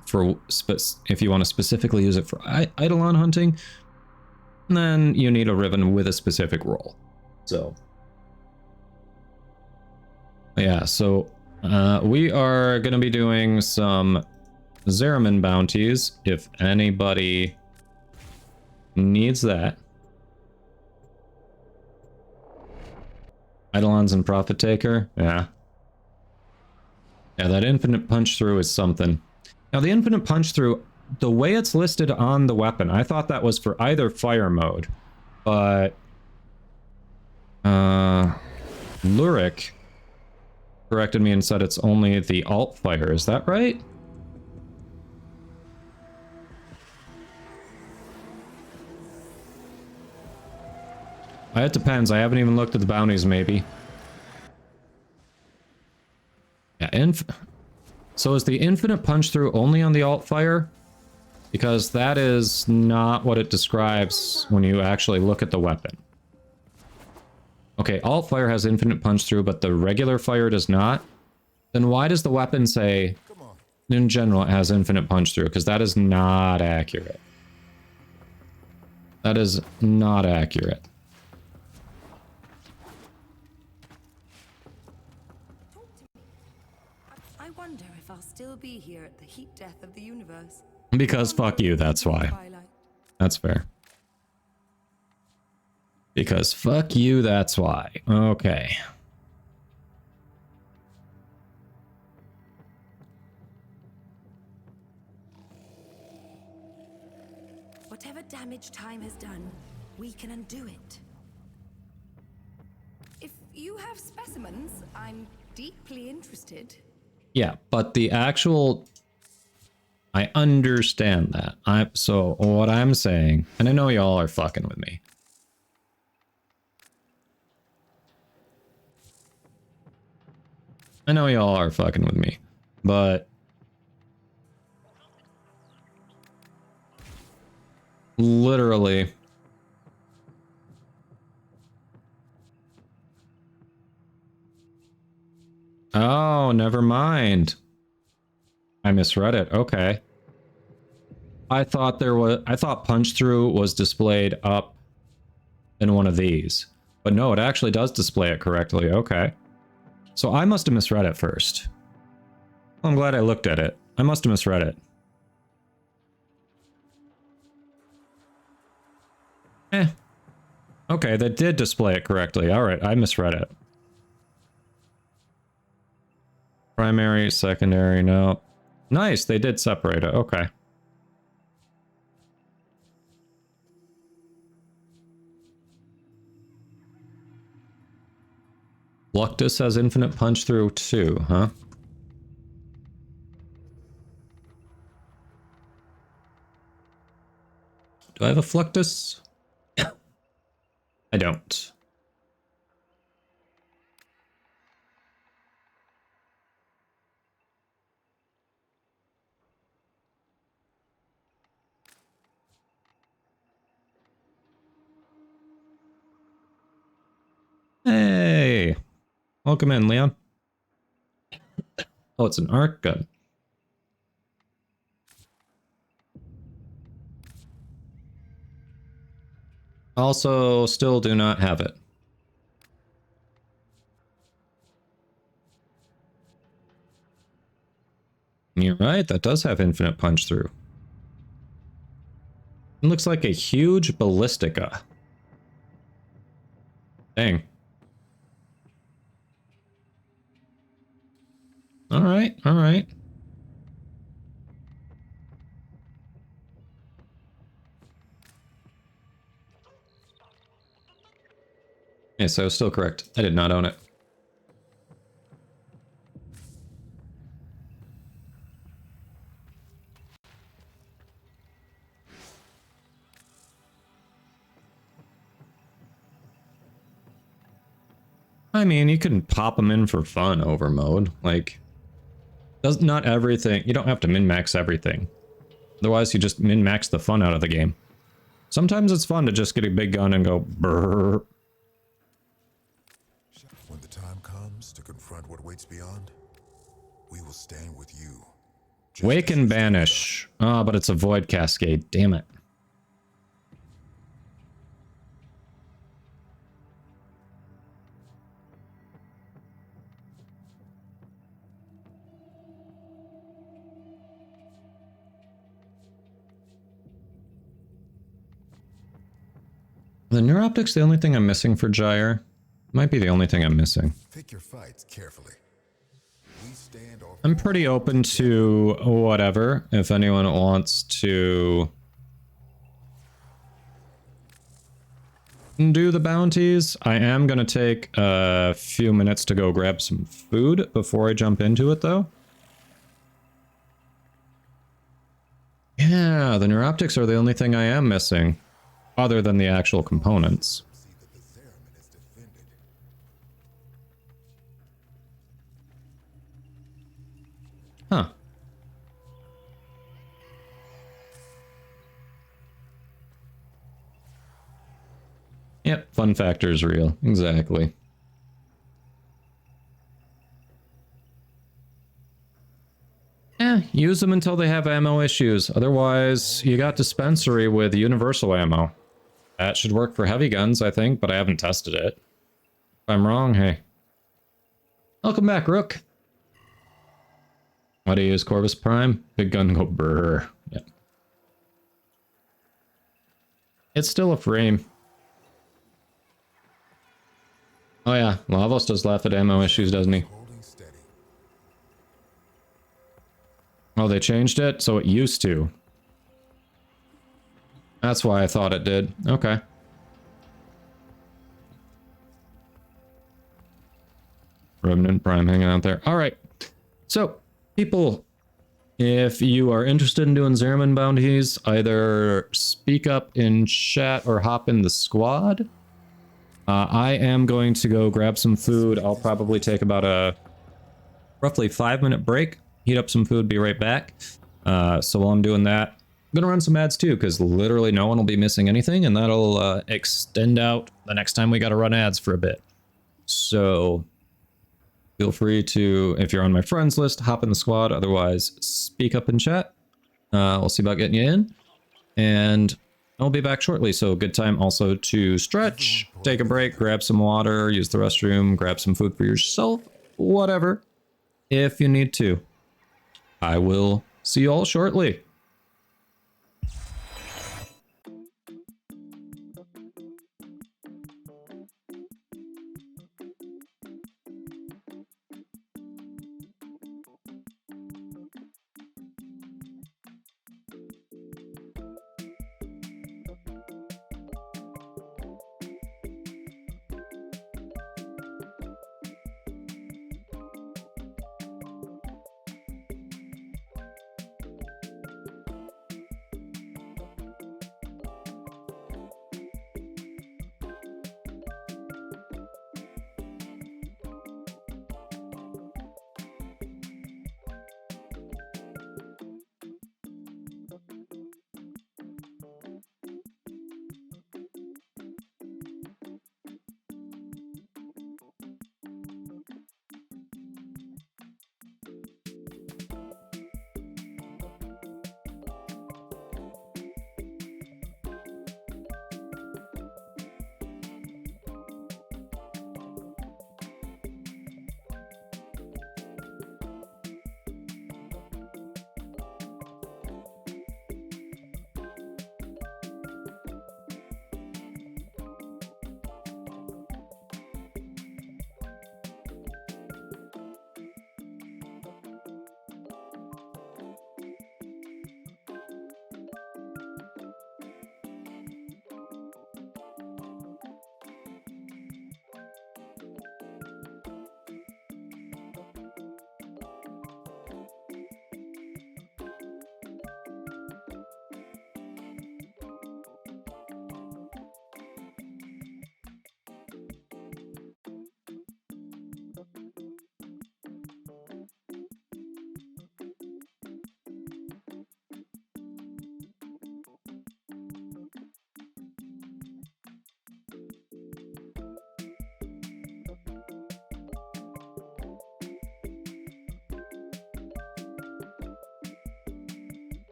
If you want to specifically use it for Eidolon hunting, then you need a Riven with a specific role. So, yeah, so we are going to be doing some Zeraman bounties if anybody needs that. Eidolons and Profit Taker, yeah. Yeah, that infinite punch through is something. Now the infinite punch through, the way it's listed on the weapon, I thought that was for either fire mode, but Lurik corrected me and said it's only the alt fire. Is that right? It depends. I haven't even looked at the bounties, maybe. Yeah, so is the infinite punch through only on the alt fire? Because that is not what it describes when you actually look at the weapon. Okay, alt fire has infinite punch through, but the regular fire does not. Then why does the weapon say, in general, it has infinite punch through? Because that is not accurate. That is not accurate. I wonder if I'll still be here at the heat death of the universe. Because fuck you, that's why. That's fair. Because fuck you, that's why. Okay. Whatever damage time has done, we can undo it. If you have specimens, I'm deeply interested. Yeah, but the actual... I understand that. So what I'm saying, and I know y'all are fucking with me. I know y'all are fucking with me, but... literally... Oh, never mind. I misread it. Okay. I thought punch through was displayed up in one of these. But no, it actually does display it correctly. Okay. So I must have misread it first. Well, I'm glad I looked at it. I must have misread it. Okay, that did display it correctly. Alright, I misread it. Primary, secondary, no. Nice, they did separate it. Okay. Luctus has infinite punch through too, huh? Do I have a Fluctus? I don't. Hey! Welcome in, Leon. Oh, it's an arc gun. Also, still do not have it. You're right, that does have infinite punch through. It looks like a huge ballistica. Dang. Alright, alright. Yes, I was still correct. I did not own it. I mean, you can pop them in for fun over mode. Like, not everything. You don't have to min-max everything. Otherwise, you just min-max the fun out of the game. Sometimes it's fun to just get a big gun and go brrr. When the time comes to confront what waits beyond, we will stand with you. Wake and banish. Ah, but it's a void cascade. Damn it. The neuroptic's the only thing I'm missing for Gyre. Might be the only thing I'm missing. Pick your fights carefully. We stand off. I'm pretty open to whatever. If anyone wants to do the bounties, I am going to take a few minutes to go grab some food before I jump into it, though. Yeah, the neuroptics are the only thing I am missing. Other than the actual components. Huh. Yep, fun factor is real. Exactly. Yeah, use them until they have ammo issues. Otherwise, you got dispensary with universal ammo. That should work for heavy guns, I think, but I haven't tested it. If I'm wrong, hey. Welcome back, Rook. Why do you use Corvus Prime? Big gun go brrr. Yeah. It's still a frame. Oh yeah, Lavos does laugh at ammo issues, doesn't he? Oh, they changed it? So it used to. That's why I thought it did. Okay. Remnant Prime hanging out there. Alright. So, people, if you are interested in doing Zerman bounties, either speak up in chat or hop in the squad. I am going to go grab some food. I'll probably take about a roughly 5-minute break. Heat up some food, be right back. So while I'm doing that, I'm gonna run some ads too, because literally no one will be missing anything, and that'll extend out the next time we gotta run ads for a bit. So feel free to, if you're on my friends list, hop in the squad. Otherwise, speak up in chat. We'll see about getting you in, and I'll be back shortly. So good time also to stretch, take a break, grab some water, use the restroom, grab some food for yourself, whatever, if you need to. I will see you all shortly.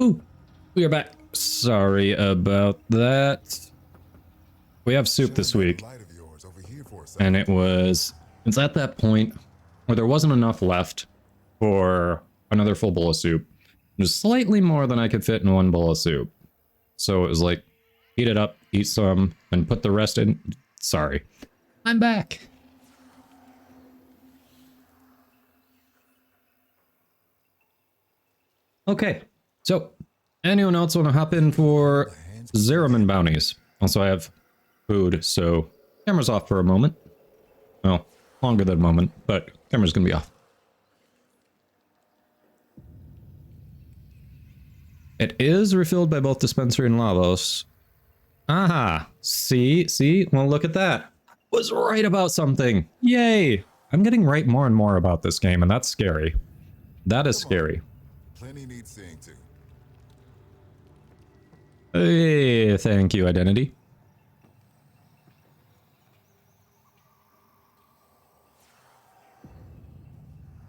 Ooh, we are back. Sorry about that. We have soup this week. And it's at that point where there wasn't enough left for another full bowl of soup. Just slightly more than I could fit in one bowl of soup. So it was like, heat it up, eat some, and put the rest in. Sorry. I'm back. Okay, so anyone else want to hop in for Zeraman bounties? Also, I have food, so camera's off for a moment. Well, longer than a moment, but camera's gonna be off. It is refilled by both dispensary and Lavos. Aha! See? Well, look at that. Was right about something. Yay! I'm getting right more and more about this game, and that's scary. That is scary. Plenty need seeing to. Hey, thank you, Identity.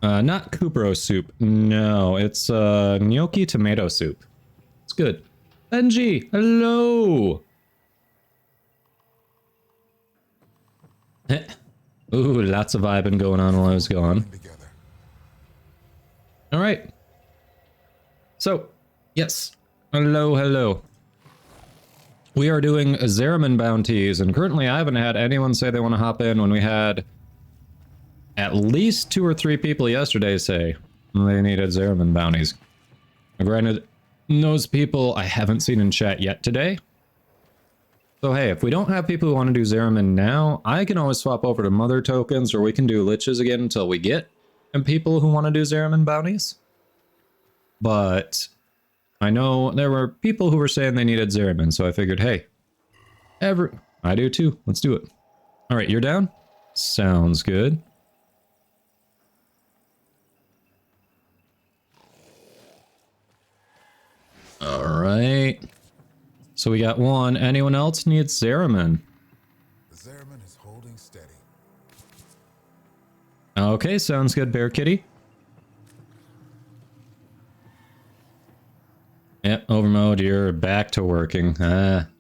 Not Kupro soup. No, it's gnocchi tomato soup. It's good. Benji, hello! Ooh, lots of vibing going on while I was gone. Alright. So, yes. Hello. We are doing Zeraman bounties, and currently I haven't had anyone say they want to hop in when we had at least 2 or 3 people yesterday say they needed Zeraman bounties. Now, granted, those people I haven't seen in chat yet today. So hey, if we don't have people who want to do Zeraman now, I can always swap over to Mother tokens, or we can do Liches again until we get people who want to do Zeraman bounties. But I know there were people who were saying they needed Zeraman, so I figured, hey, I do too. Let's do it. All right, you're down? Sounds good. All right. So we got one. Anyone else needs Zeraman? The Zeraman is holding steady. Okay, sounds good, Bear Kitty. Yep, Overmode, you're back to working. That's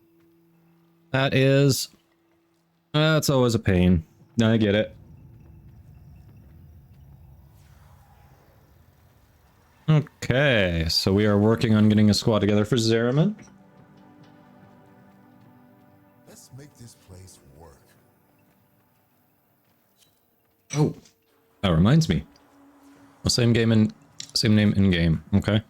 always a pain. I get it. Okay, so we are working on getting a squad together for Zeraman. Let's make this place work. Oh, that reminds me. Well, same name in game. Okay.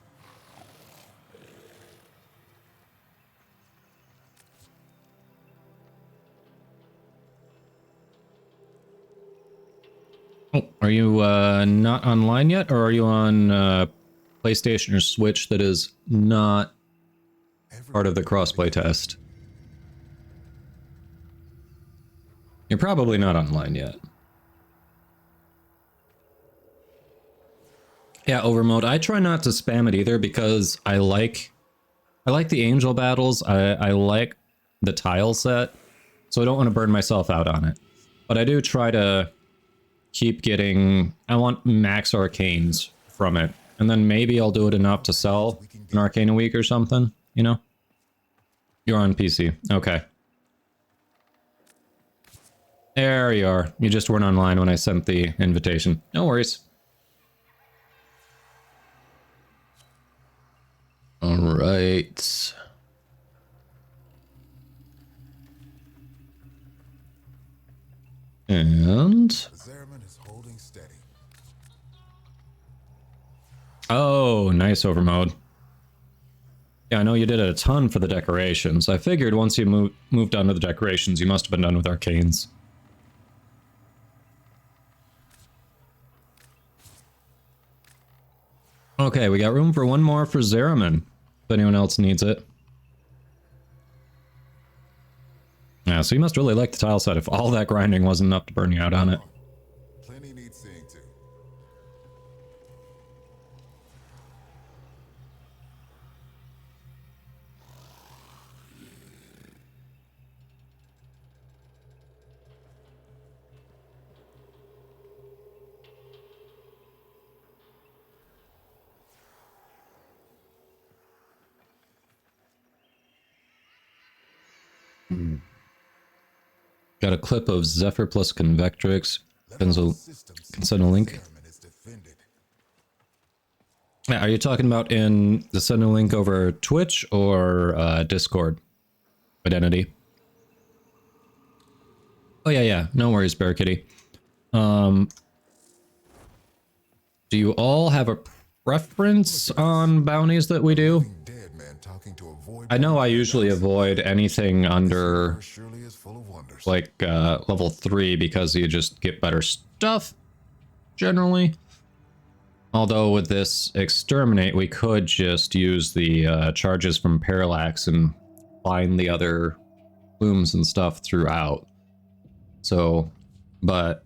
Oh, are you not online yet, or are you on PlayStation or Switch that is not part of the crossplay test? You're probably not online yet. Yeah, Overmode. I try not to spam it either because I like the angel battles. I like the tile set, so I don't want to burn myself out on it. But I do try to keep getting... I want max arcanes from it. And then maybe I'll do it enough to sell an arcane a week or something, you know? You're on PC. Okay. There you are. You just weren't online when I sent the invitation. No worries. All right. And... Zeraman is holding steady. Oh, nice Overmode. Yeah, I know you did a ton for the decorations. I figured once you moved on to the decorations, you must have been done with arcanes. Okay, we got room for one more for Zeraman, if anyone else needs it. Yeah, so you must really like the tile set if all that grinding wasn't enough to burn you out on it. Plenty need seeing to. Got a clip of Zephyr plus Convectrix. Can send a link. Yeah, are you talking about in the send a link over Twitch or Discord? Identity. Oh yeah. No worries, Bear Kitty. Do you all have a preference on bounties that we do? I know I usually avoid anything under like level 3 because you just get better stuff generally. Although with this exterminate, we could just use the charges from Parallax and find the other plumes and stuff throughout. So, but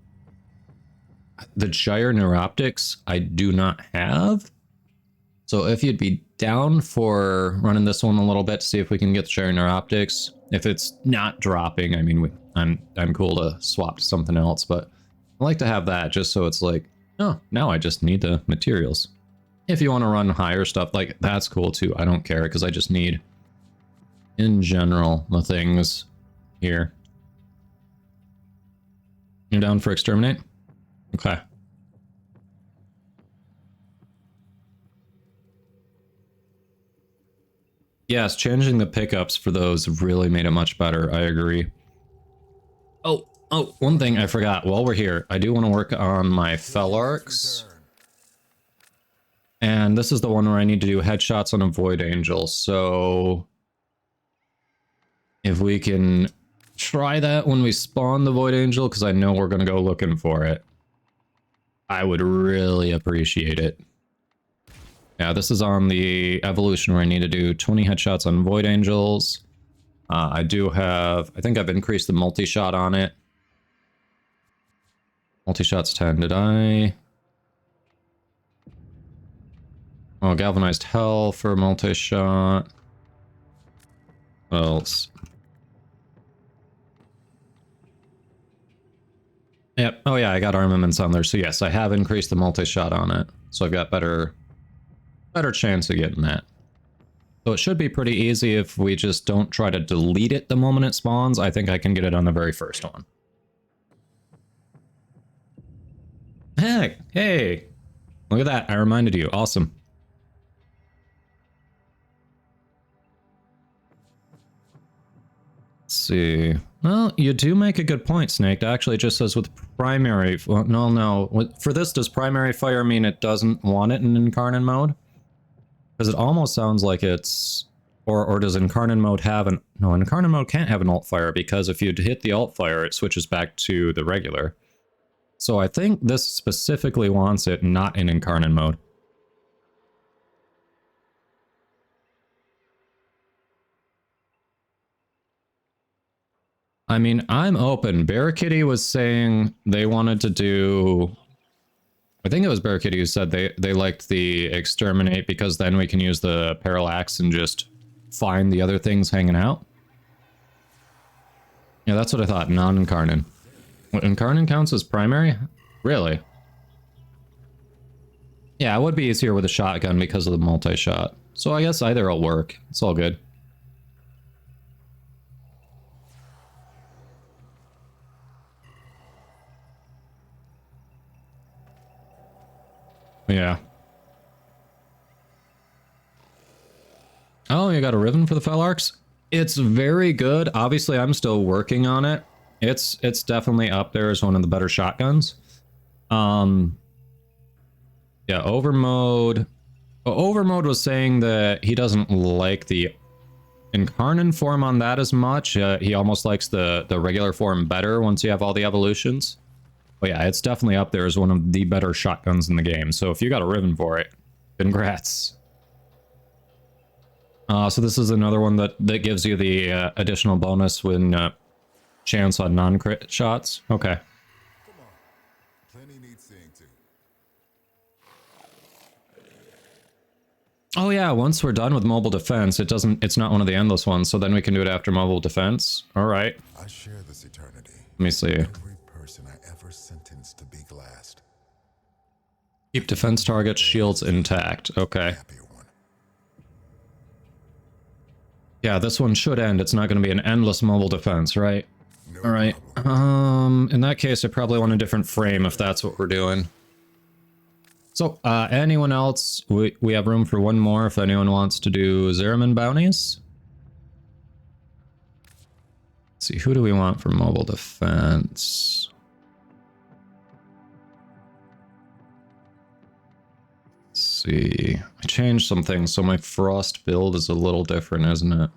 the Gyre Neuroptics I do not have. So if you'd be down for running this one a little bit to see if we can get the Gyre Neuroptics, if it's not dropping, I mean, I'm cool to swap to something else, but I like to have that just so it's like, oh, now I just need the materials. If you want to run higher stuff, like, that's cool too. I don't care, because I just need, in general, the things here. You're down for exterminate? Okay. Yes, changing the pickups for those really made it much better. I agree. Oh, one thing I forgot while we're here. I do want to work on my Fel Arcs. And this is the one where I need to do headshots on a Void Angel. So if we can try that when we spawn the Void Angel, because I know we're going to go looking for it, I would really appreciate it. Yeah, this is on the evolution where I need to do 20 headshots on Void Angels. I do have, I think I've increased the multi-shot on it. Multi-shot's 10, did I? Oh, Galvanized Hell for multi-shot. What else? Yep, oh yeah, I got armaments on there, so yes, I have increased the multi-shot on it. So I've got better chance of getting that. So it should be pretty easy if we just don't try to delete it the moment it spawns. I think I can get it on the very first one. Heck, hey, look at that. I reminded you. Awesome. Let's see. Well, you do make a good point, Snake. Actually, it just says with primary... Well, no. For this, does primary fire mean it doesn't want it in Incarnate mode? Because it almost sounds like it's... Or does Incarnate mode have an... No, Incarnate mode can't have an alt fire, because if you hit the alt fire, it switches back to the regular. So I think this specifically wants it not in Incarnate mode. I mean, I'm open. Bear Kitty was saying they wanted to do... I think it was Bear Kitty who said they liked the exterminate because then we can use the parallax and just find the other things hanging out. Yeah, that's what I thought. Non-incarnate. What, incarnate counts as primary? Really? Yeah, it would be easier with a shotgun because of the multi-shot. So I guess either will work. It's all good. Yeah. Oh, you got a ribbon for the Fel Arcs? It's very good. Obviously, I'm still working on it. It's definitely up there as one of the better shotguns. Yeah, Overmode. Overmode was saying that he doesn't like the Incarnate form on that as much. He almost likes the regular form better once you have all the evolutions. But yeah, it's definitely up there as one of the better shotguns in the game. So if you got a ribbon for it, congrats. So this is another one that gives you the additional bonus when chance on non-crit shots. Okay. Oh yeah, once we're done with mobile defense, it's not one of the endless ones, so then we can do it after mobile defense. All right. I share this eternity. Let me see. Every person I ever sentenced to be glassed. Keep defense target shields intact. Okay. Yeah, this one should end. It's not going to be an endless mobile defense, right? All right. In that case, I probably want a different frame if that's what we're doing. So, anyone else? We have room for one more if anyone wants to do Zeraman bounties. Let's see, who do we want for mobile defense? Let's see. I changed some things, so my frost build is a little different, isn't it?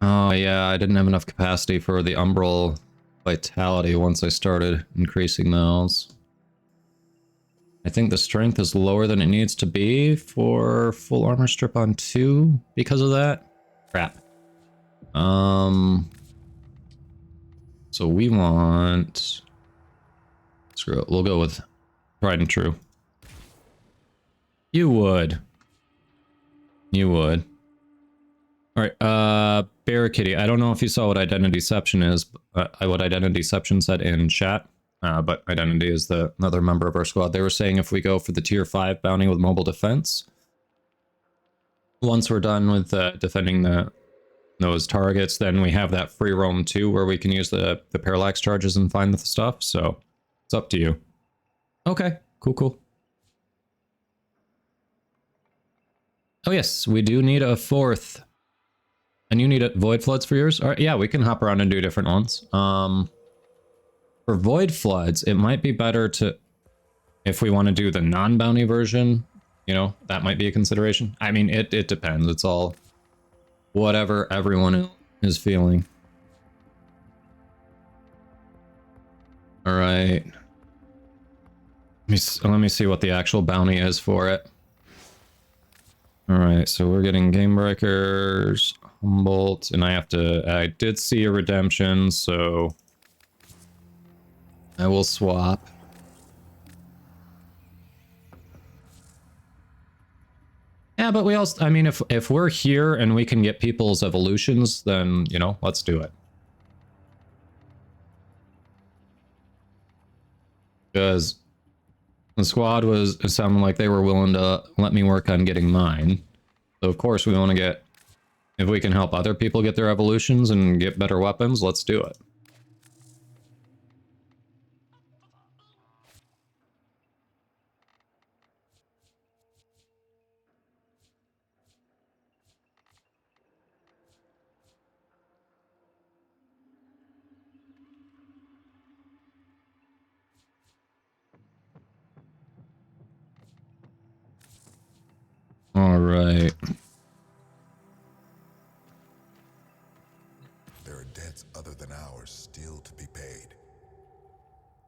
Oh yeah, I didn't have enough capacity for the umbral vitality once I started increasing those. I think the strength is lower than it needs to be for full armor strip on 2 because of that. Crap. So we want... Screw it, we'll go with tried and true. You would. You would. Alright, Barricade. I don't know if you saw what Identityception is, what Identityception said in chat, but Identity is another member of our squad. They were saying if we go for the tier 5 bounty with mobile defense, once we're done with defending those targets, then we have that free roam too, where we can use the parallax charges and find the stuff, so it's up to you. Okay, cool. Oh yes, we do need a 4th. And you need Void Floods for yours? All right, yeah, we can hop around and do different ones. For Void Floods, it might be better to, if we want to do the non-bounty version, you know, that might be a consideration. I mean, it depends. It's all whatever everyone is feeling. All right. Let me see what the actual bounty is for it. All right, so we're getting Game Breakers, Humboldt, and I did see a redemption, so I will swap. Yeah, but we also, I mean, if we're here and we can get people's evolutions, then, you know, let's do it. Because the squad it sounded like they were willing to let me work on getting mine. So of course we want to get, if we can help other people get their evolutions and get better weapons, let's do it. All right. There are debts other than ours still to be paid.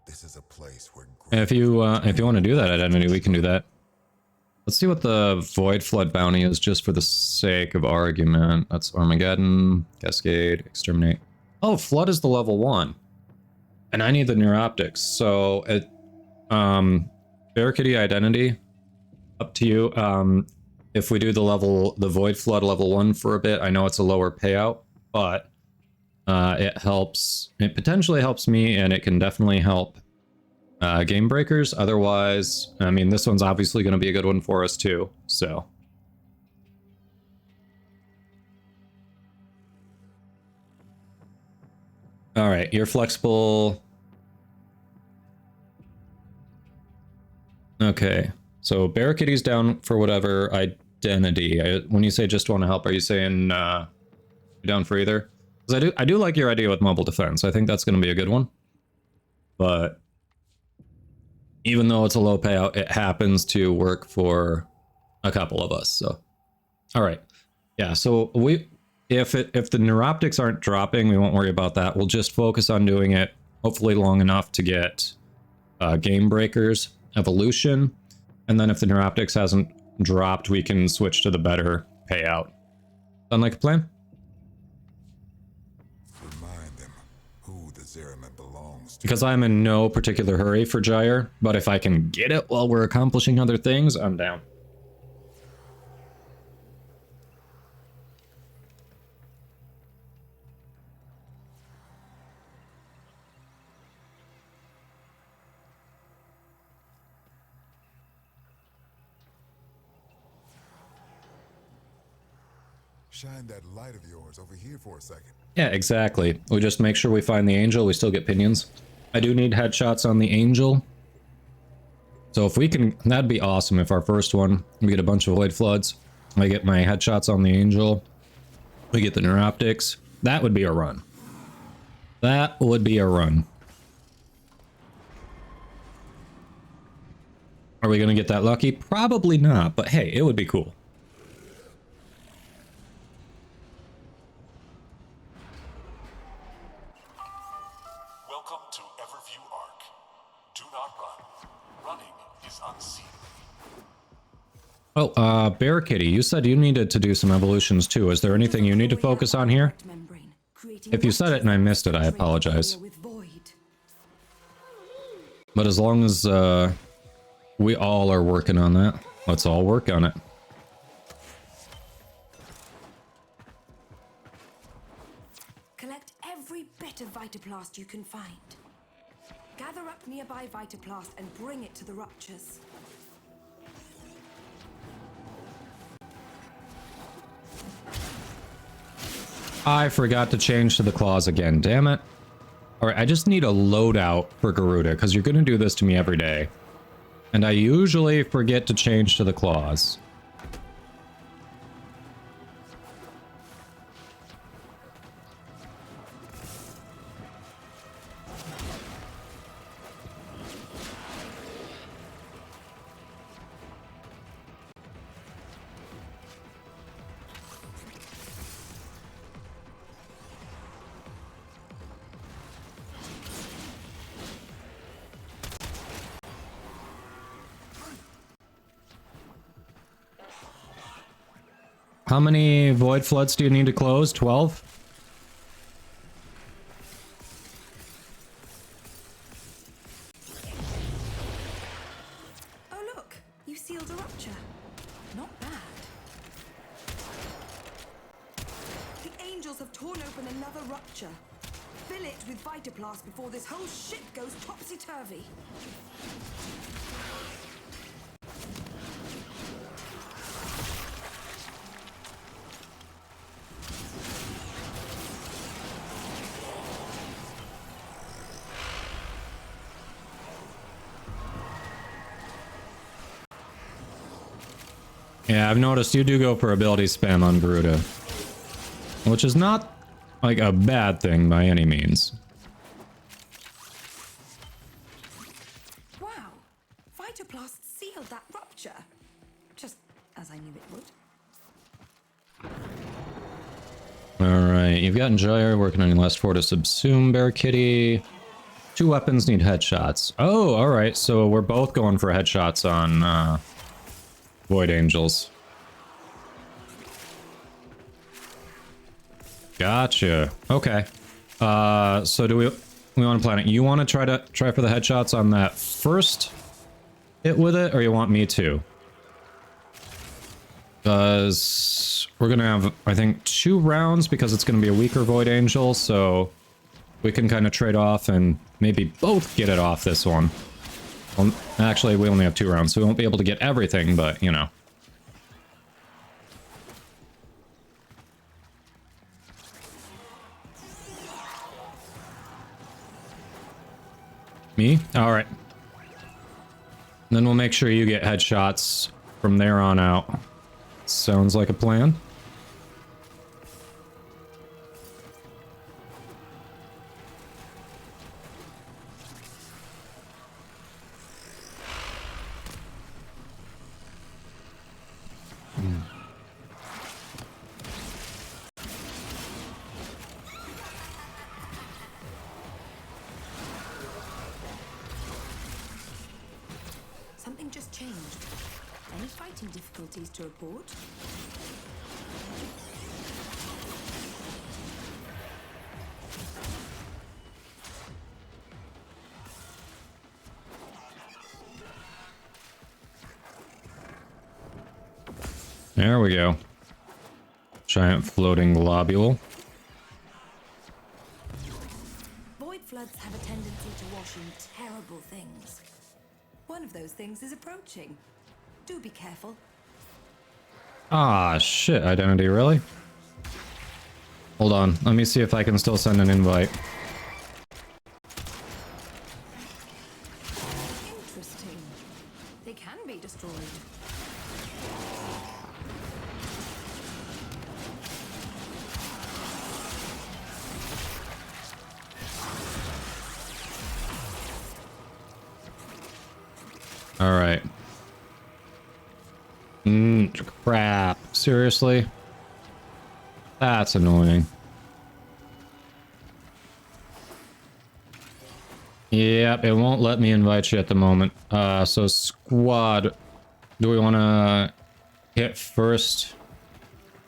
This is a place where... If you want to do that identity, we can do that. Let's see what the Void Flood bounty is, just for the sake of argument. That's Armageddon, Cascade, Exterminate. Oh, Flood is the level 1. And I need the Neuroptics, so it... Barricade Identity, up to you. If we do the Void Flood level 1 for a bit, I know it's a lower payout, but it potentially helps me, and it can definitely help Game Breakers. Otherwise, I mean, this one's obviously going to be a good one for us too, so. All right, you're flexible. Okay, so Barricade's down for whatever identity. When you say just want to help, are you saying you're down for either? Because I do like your idea with mobile defense. I think that's going to be a good one. But even though it's a low payout, it happens to work for a couple of us. So, all right, yeah. So if the neuroptics aren't dropping, we won't worry about that. We'll just focus on doing it hopefully long enough to get Game Breakers evolution, and then if the neuroptics hasn't dropped, we can switch to the better payout. Sound like a plan? Remind them who the Zeraman belongs to. Because I'm in no particular hurry for Gyre, but if I can get it while we're accomplishing other things, I'm down. shine that light of yours over here for a second. Yeah, exactly. We just make sure we find the angel. We still get pinions. I do need headshots on the angel. So if we can, that'd be awesome. If our first one, we get a bunch of Void Floods. I get my headshots on the angel. We get the neuroptics. That would be a run. That would be a run. Are we going to get that lucky? Probably not, but hey, it would be cool. Welcome to Everview Arc. Do not run. Running is unseemly. Oh, Bear Kitty, you said you needed to do some evolutions too. Is there anything you need to focus on here? If you said it and I missed it, I apologize. But as long as we all are working on that, let's all work on it. Collect every bit of Vitaplast you can find. Gather up nearby Vitaplast and bring it to the ruptures. I forgot to change to the claws again, damn it. Alright, I just need a loadout for Garuda, because you're going to do this to me every day. And I usually forget to change to the claws. How many Void Floods do you need to close? 12? Oh look, you sealed a rupture. Not bad. The angels have torn open another rupture. Fill it with Vitaplast before this whole ship goes topsy-turvy. Yeah, I've noticed you do go for ability spam on Garuda. Which is not, like, a bad thing by any means. Wow, Vitaplast sealed that rupture. Just as I knew it would. Alright, you've got Gyre working on your last 4 to subsume Bear Kitty. 2 weapons need headshots. Oh, alright, so we're both going for headshots on, Void Angels. Gotcha. Okay. So do we want to plan it? You want to try for the headshots on that first hit with it, or you want me to? Because we're gonna have, I think, 2 rounds because it's gonna be a weaker Void Angel, so we can kind of trade off and maybe both get it off this one. Well, actually, we only have 2 rounds, so we won't be able to get everything, but, you know. Me? Alright. Then we'll make sure you get headshots from there on out. Sounds like a plan. Something just changed. Any fighting difficulties to report? There we go. Giant floating globule. Void floods have a tendency to wash in terrible things. One of those things is approaching. Do be careful. Ah, shit. Identity, really? Hold on. Let me see if I can still send an invite. Interesting. They can be destroyed. All right. Crap. Seriously? That's annoying. Yep, it won't let me invite you at the moment. So squad, do we want to hit first?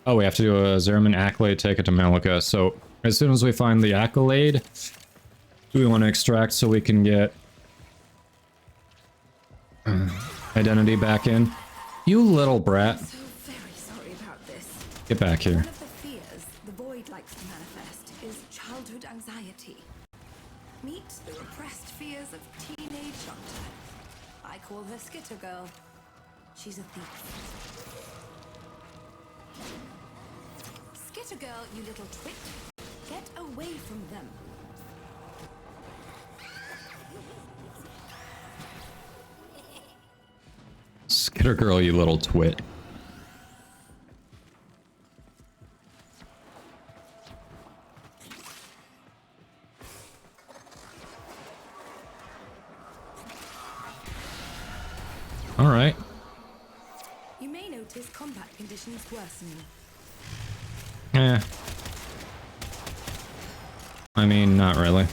Oh, we have to do a Zerman Accolade, take it to Malika. So as soon as we find the Accolade, do we want to extract so we can get identity back in? You little brat. So very sorry about this. Get back here. One of the fears the Void likes to manifest is childhood anxiety. Meet the repressed fears of teenage Shanta. I call her Skitter Girl. She's a thief. Skitter Girl, you little twit. Get away from them. Skitter girl, you little twit. All right. You may notice combat conditions worsening. I mean, not really.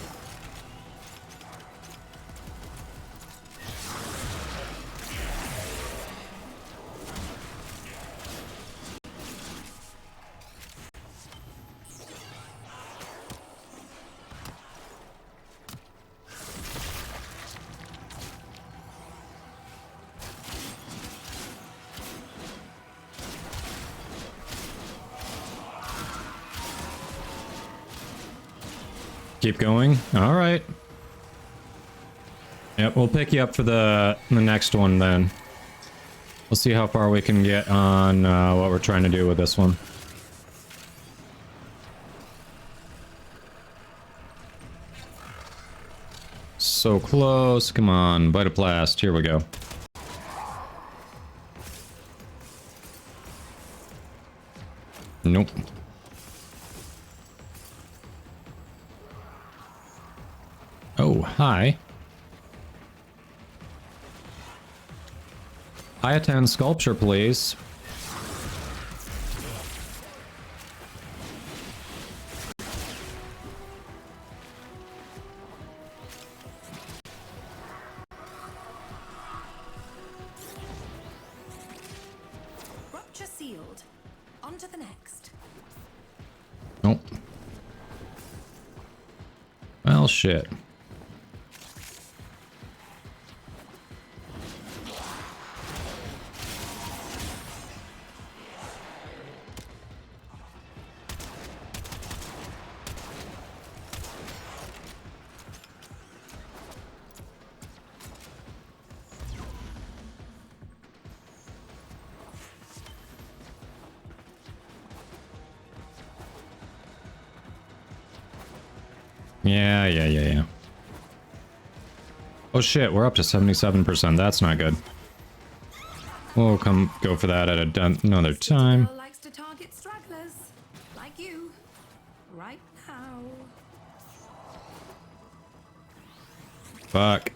Keep going. All right. Yep, we'll pick you up for the next one then. We'll see how far we can get on what we're trying to do with this one. So close. Come on, Vitoplast. Here we go. Nope. Oh, hi. I attend sculpture, please. Rupture sealed. On to the next. Nope. Well, shit. Yeah. Oh shit, we're up to 77%. That's not good. We'll go for that at another time. Girl likes to target stragglers, like you, right now. Fuck.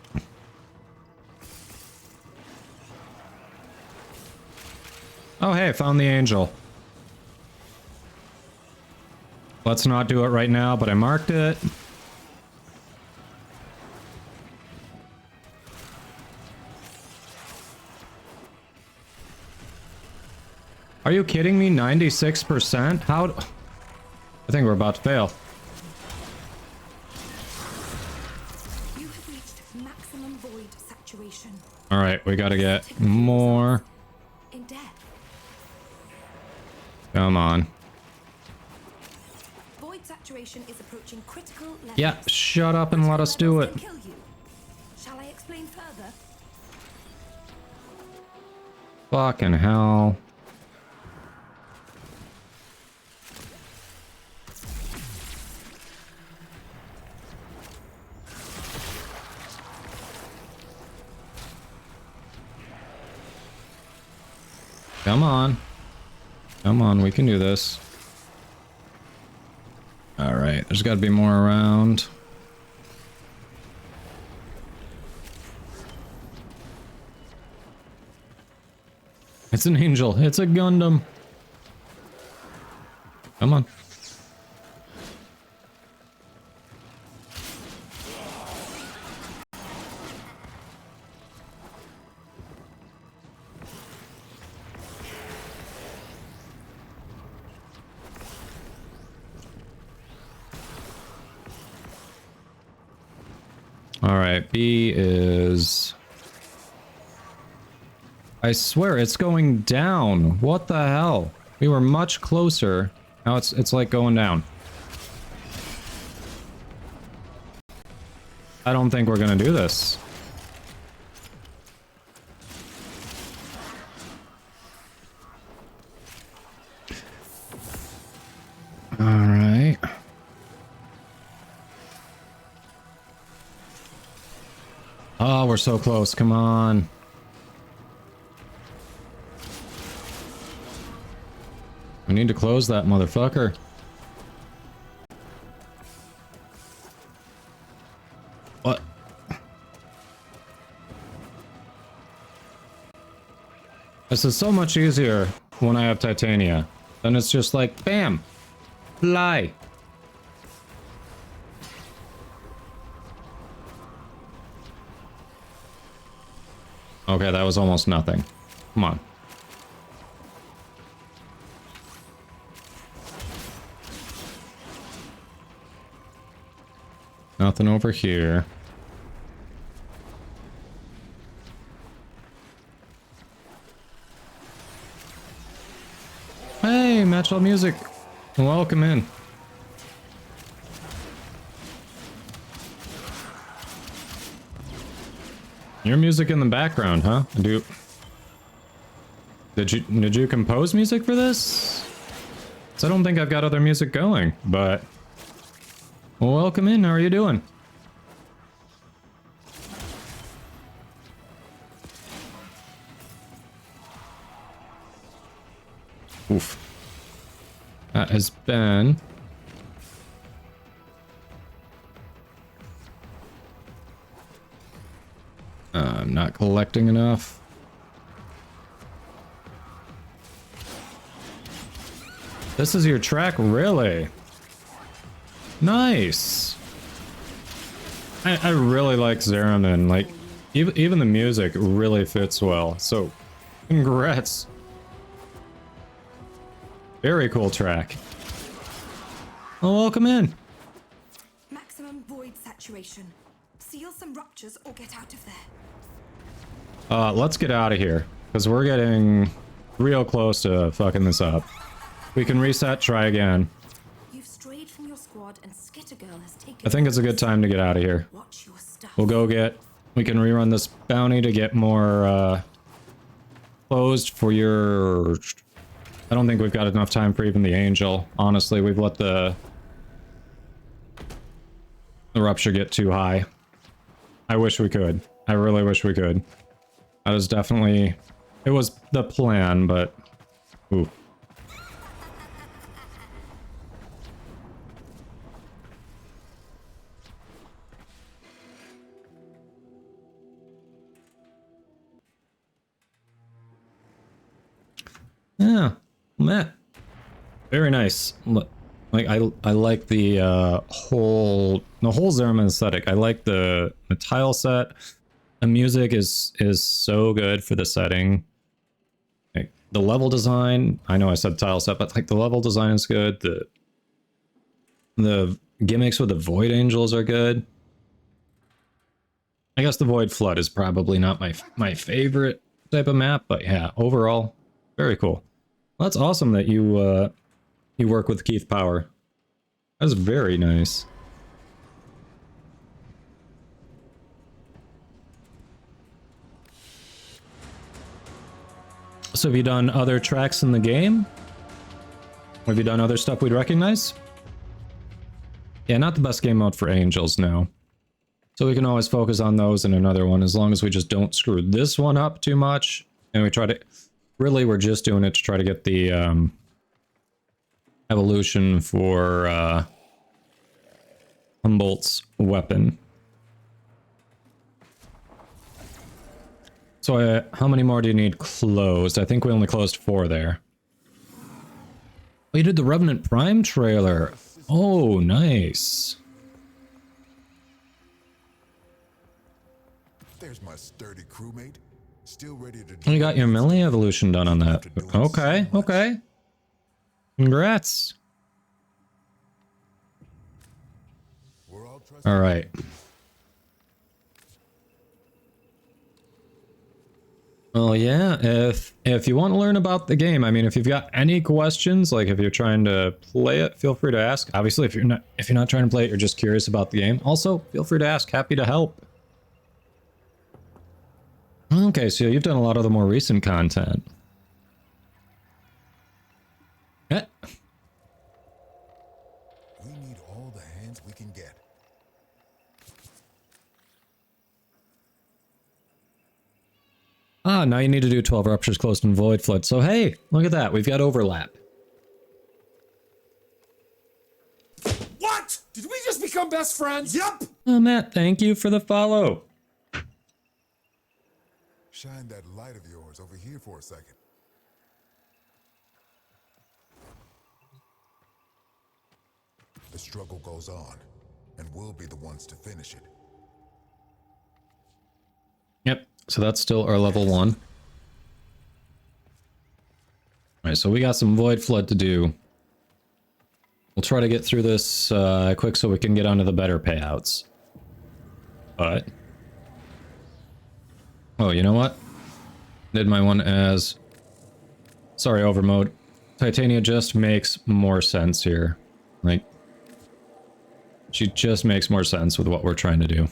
Oh hey, found the angel. Let's not do it right now, but I marked it. Are you kidding me? 96%? How? I think we're about to fail. You have reached maximum void saturation. All right, we gotta get more. In death. Come on. Void saturation is approaching critical levels. Yeah, shut up and let us do it. Kill you. Shall I explain further? Come on. Come on, we can do this. Alright, there's gotta be more around. It's an angel. It's a Gundam. Come on. Alright, B is... I swear, it's going down. What the hell? We were much closer. Now it's like going down. I don't think we're gonna do this. Alright. Oh, we're so close. Come on. We need to close that motherfucker. What? This is so much easier when I have Titania. Then it's just like, bam! Fly! Okay, that was almost nothing. Come on. Nothing over here. Hey, Match All Music. Welcome in. Your music in the background, huh? Did you compose music for this? 'Cause I don't think I've got other music going, but well, welcome in. How are you doing? Oof. That has been... I'm not collecting enough. This is your track, really? Nice. I really like Zeraman. Like, even the music really fits well. So, congrats. Very cool track. Well, welcome in. Maximum void saturation. Seal some ruptures or get out of there. Let's get out of here, because we're getting real close to fucking this up. We can reset, try again. You've strayed from your squad and Skittergirl has taken... I think it's a good time to get out of here. We'll go get... We can rerun this bounty to get more, closed for your... I don't think we've got enough time for even the angel. Honestly, we've let the rupture get too high. I wish we could. I really wish we could. That was definitely... It was the plan, but... Ooh. Yeah, Matt. Very nice. Like I like the whole Zeraman aesthetic. I like the tile set. The music is so good for the setting. Like, the level design. I know I said tile set, but like the level design is good. The gimmicks with the Void Angels are good. I guess the Void Flood is probably not my favorite type of map, but yeah, overall. Very cool. Well, that's awesome that you work with Keith Power. That's very nice. So have you done other tracks in the game? Have you done other stuff we'd recognize? Yeah, not the best game mode for Angels, no. So we can always focus on those in another one, as long as we just don't screw this one up too much, and we try to... Really, we're just doing it to try to get the evolution for Humboldt's weapon. So how many more do you need closed? I think we only closed 4 there. Oh, you did the Revenant Prime trailer. Oh, nice. There's my sturdy crewmate, still ready to. You got your melee evolution done on that. Okay, okay. Congrats. All right. Well, yeah, if you want to learn about the game, I mean, if you've got any questions, like if you're trying to play it, feel free to ask. Obviously, if you're not trying to play it, you're just curious about the game. Also, feel free to ask. Happy to help. Okay, so you've done a lot of the more recent content. Eh. We need all the hands we can get. Ah, now you need to do 12 ruptures closed in Void Flood. So hey, look at that. We've got overlap. What? Did we just become best friends? Yep. Oh, Matt, thank you for the follow. Shine that light of yours over here for a second. The struggle goes on, and we'll be the ones to finish it. Yep, so that's still our level 1. Alright, so we got some Void Flood to do. We'll try to get through this quick so we can get onto the better payouts. But... oh, you know what? Did my one as... sorry, overmode. Titania just makes more sense here. Like... she just makes more sense with what we're trying to do.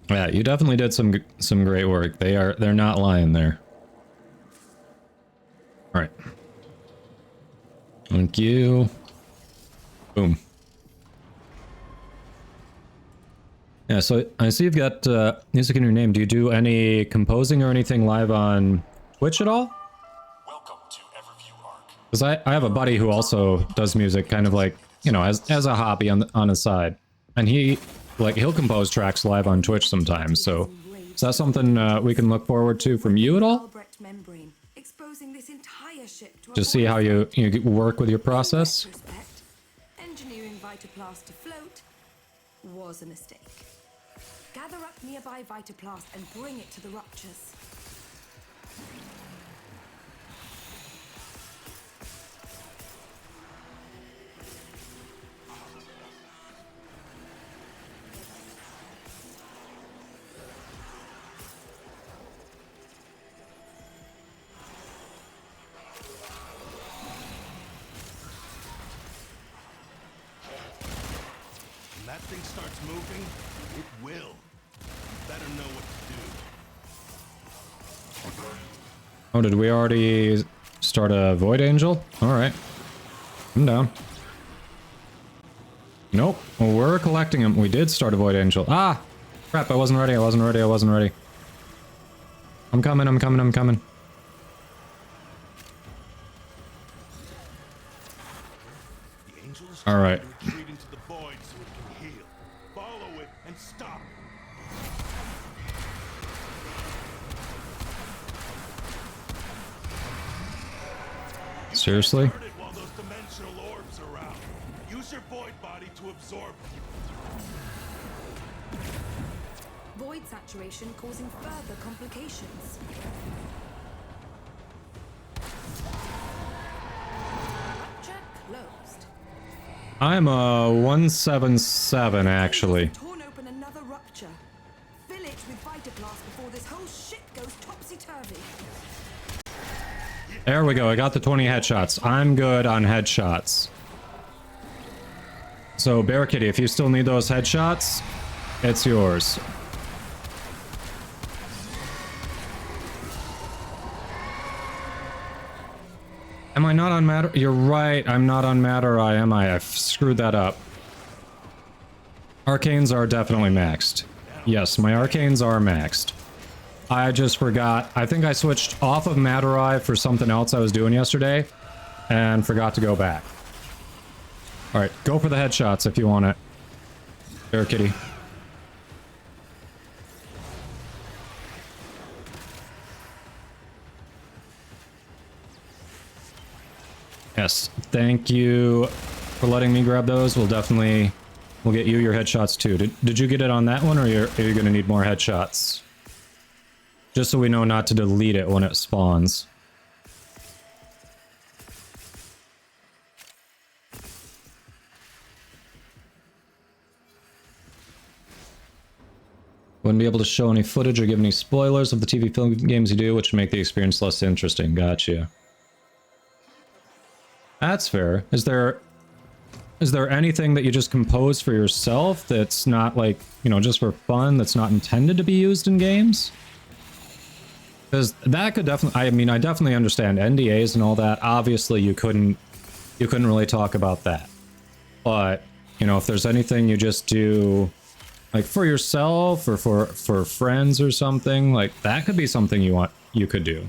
Yeah, you definitely did some great work. They're not lying there. All right. Thank you. Boom. Yeah, so I see you've got music in your name. Do you do any composing or anything live on Twitch at all? Because I have a buddy who also does music, kind of like, you know, as a hobby on the side, and he'll compose tracks live on Twitch sometimes. So is that something we can look forward to from you at all? Just see how you work with your process. Engineering Vitaplast to float was a mistake. Gather up nearby Vitaplast and bring it to the ruptures. When that thing starts moving, it will. You better know what to do. Oh, did we already start a Void Angel? Alright. I'm down. Nope. Well, we're collecting them. We did start a Void Angel. Ah! Crap, I wasn't ready. I wasn't ready. I'm coming. Alright. Seriously? Use your void body to absorb. Void saturation causing further complications. Rupture closed. I'm a 177 actually. Torn open another rupture. Fill it with Vitaplast before this whole shit goes topsy-turvy. There we go. I got the 20 headshots. I'm good on headshots. So, Bear Kitty, if you still need those headshots, it's yours. Am I not on Matter? You're right, I'm not on Matterai, am I? I've screwed that up. Arcanes are definitely maxed. Yes, my arcanes are maxed. I just forgot. I think I switched off of Matterai for something else I was doing yesterday and forgot to go back. Alright, go for the headshots if you want it. There, kitty. Yes, thank you for letting me grab those. We'll get you your headshots too. Did you get it on that one, or are you going to need more headshots? Just so we know not to delete it when it spawns. Wouldn't be able to show any footage or give any spoilers of the TV film games you do, which would make the experience less interesting. Gotcha. That's fair. Is there anything that you just compose for yourself that's not like, you know, just for fun, that's not intended to be used in games? Because that could definitely, I mean, I definitely understand NDAs and all that. Obviously, you couldn't really talk about that. But, you know, if there's anything you just do, like for yourself or for friends or something, like that could be something you could do.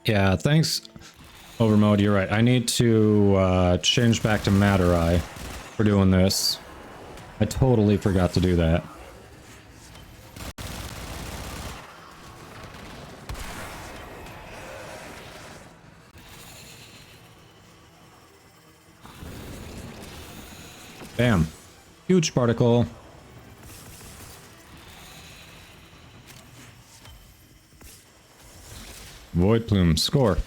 Yeah, thanks, Overmode. You're right. I need to change back to Matterai for doing this. I totally forgot to do that. Bam. Huge particle. Void Plume. Score.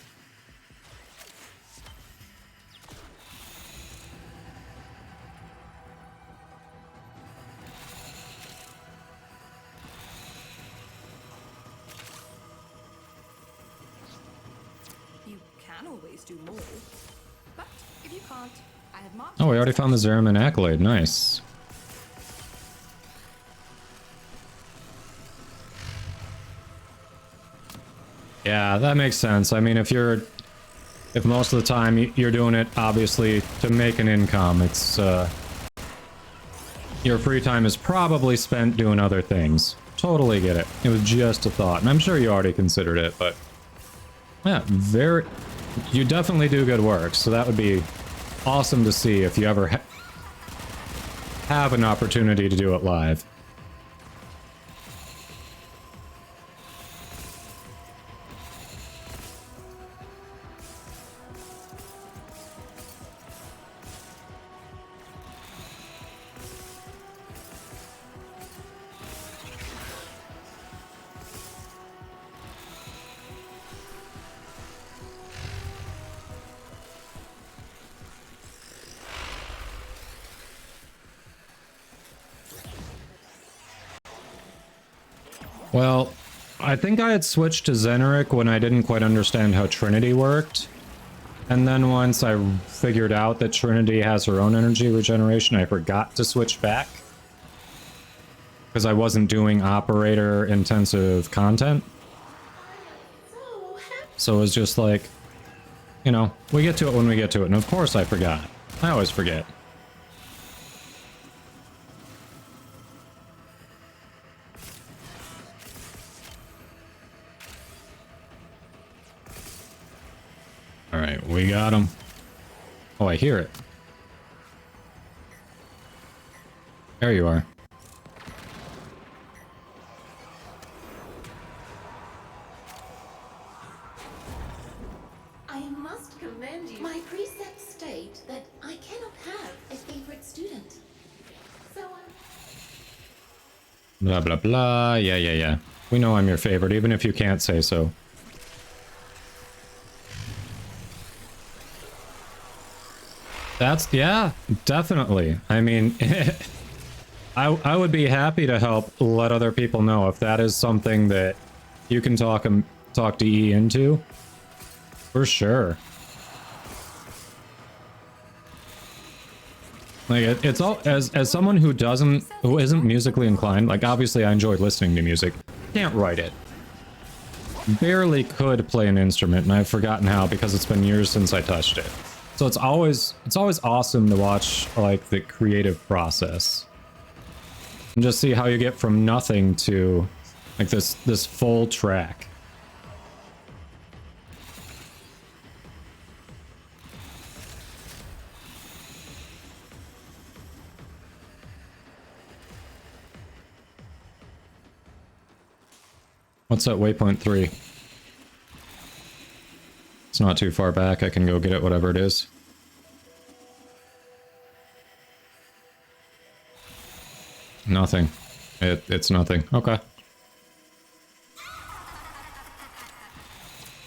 You can always do more. But if you can't, I have marked. Oh, we already found the Zeraman Accolade. Nice. Yeah, that makes sense. I mean, if most of the time you're doing it, obviously, to make an income, it's, your free time is probably spent doing other things. Totally get it. It was just a thought, and I'm sure you already considered it, but... Yeah, you definitely do good work, so that would be awesome to see if you ever have an opportunity to do it live. Well, I think I had switched to Xeneric when I didn't quite understand how Trinity worked. And then once I figured out that Trinity has her own energy regeneration, I forgot to switch back. Because I wasn't doing operator-intensive content. So it was just like, you know, we get to it when we get to it. And of course I forgot. I always forget. Alright, we got him. Oh, I hear it. There you are. I must commend you. My precepts state that I cannot have a favorite student. So Blah, blah, blah. Yeah. We know I'm your favorite, even if you can't say so. Yeah, definitely. I mean, I would be happy to help let other people know if that is something that you can talk DE into. For sure. Like, it's all, as someone who isn't musically inclined, like, obviously I enjoy listening to music. Can't write it. barely could play an instrument, and I've forgotten how because it's been years since I touched it. So it's always awesome to watch like the creative process and just see how you get from nothing to like this full track. What's that waypoint 3? It's not too far back. I can go get it, whatever it is. Nothing. It's nothing. Okay.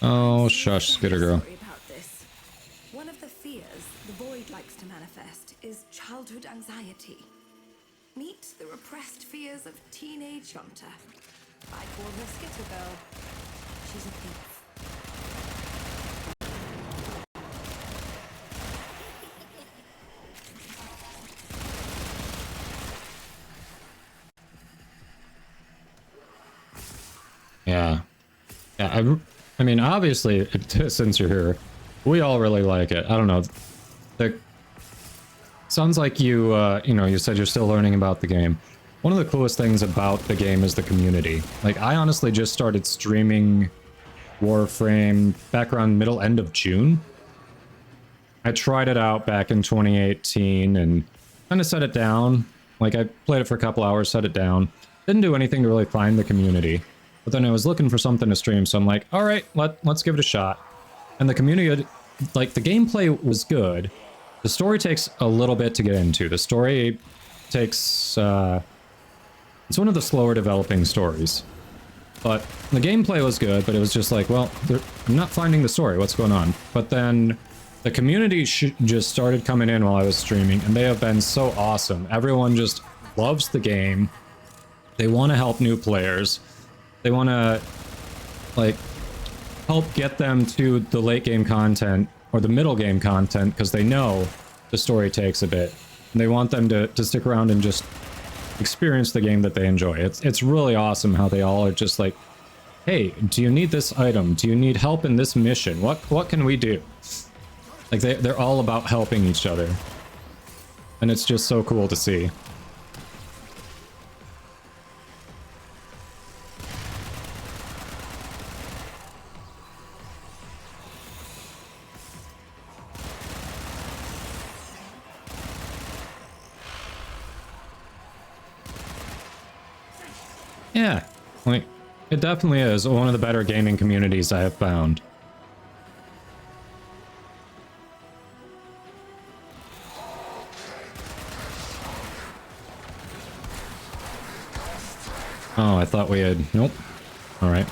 Oh, shush, Skitter girl. Sorry about this. One of the fears the void likes to manifest is childhood anxiety. Meet the repressed fears of teenage Yonta. I call her Skitter Girl. She's a thief. Yeah. Yeah, I mean, obviously, since you're here, we all really like it. I don't know. Sounds like you, you know, you said you're still learning about the game. One of the coolest things about the game is the community. Like, I honestly just started streaming Warframe back around end of June. I tried it out back in 2018 and kind of set it down. Like, I played it for a couple hours, set it down. Didn't do anything to really find the community. But then I was looking for something to stream, so I'm like, all right, let's give it a shot. And the community, like, the gameplay was good. The story takes a little bit to get into. The story takes, it's one of the slower developing stories. But the gameplay was good, but it was just like, well, I'm not finding the story. What's going on? But then the community just started coming in while I was streaming, and they have been so awesome. Everyone just loves the game. They want to help new players. They want to, like, help get them to the late game content or the middle game content because they know the story takes a bit. And they want them to stick around and just experience the game that they enjoy. It's really awesome how they all are just like, hey, do you need this item? Do you need help in this mission? What can we do? Like, they're all about helping each other. And it's just so cool to see. Yeah, like, it definitely is one of the better gaming communities I have found. Oh, I thought we had... Nope. Alright.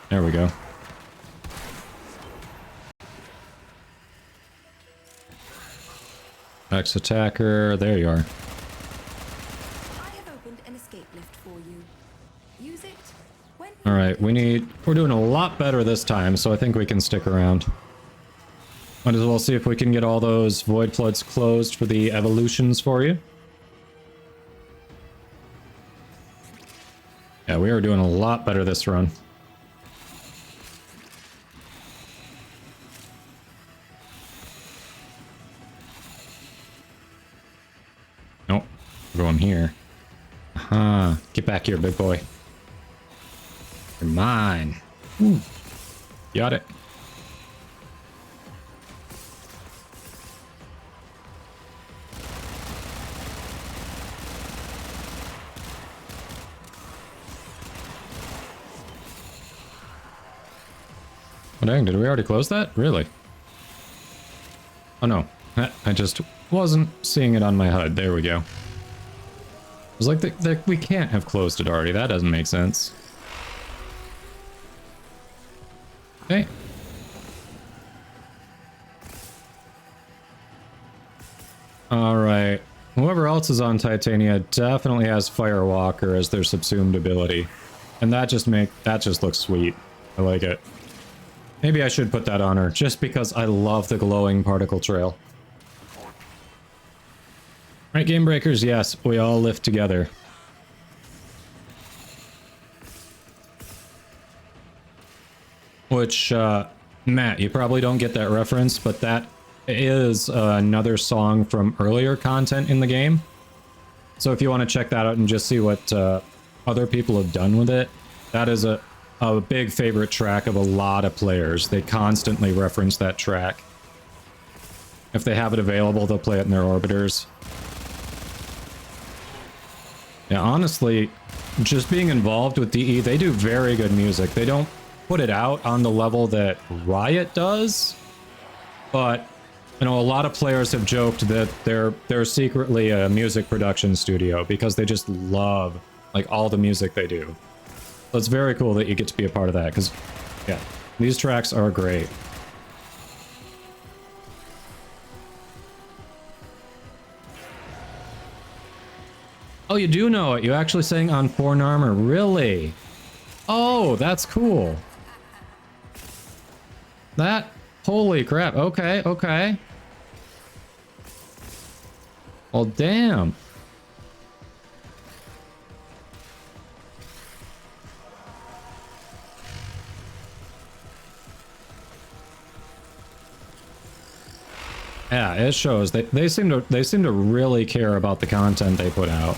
There we go. X attacker, there you are. Alright, we're doing a lot better this time, so I think we can stick around. Might as well see if we can get all those void floods closed for the evolutions for you. Yeah, we are doing a lot better this run. Nope, we're going here. Aha, get back here, big boy. You're mine. Ooh. Got it. Oh dang, did we already close that? Really? Oh no, I just wasn't seeing it on my HUD. There we go. I was like, we can't have closed it already. That doesn't make sense. Okay. Alright. Whoever else is on Titania definitely has Firewalker as their subsumed ability. And that just looks sweet. I like it. Maybe I should put that on her, just because I love the glowing particle trail. Right, Game Breakers, yes, we all lift together. which, Matt, you probably don't get that reference, but that is another song from earlier content in the game. So if you want to check that out and just see what other people have done with it, that is a big favorite track of a lot of players. They constantly reference that track. If they have it available, they'll play it in their orbiters. Yeah, honestly, just being involved with DE, they do very good music. They don't put it out on the level that Riot does, but you know, a lot of players have joked that they're secretly a music production studio because they just love like all the music they do. So it's very cool that you get to be a part of that because, yeah, these tracks are great. Oh, you do know it. You actually sang on Foreign Armor. Really? Oh, that's cool. That... Holy crap. Okay, okay. Well, damn. Yeah, it shows. They seem to really care about the content they put out.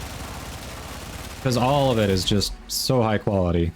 Because all of it is just so high quality.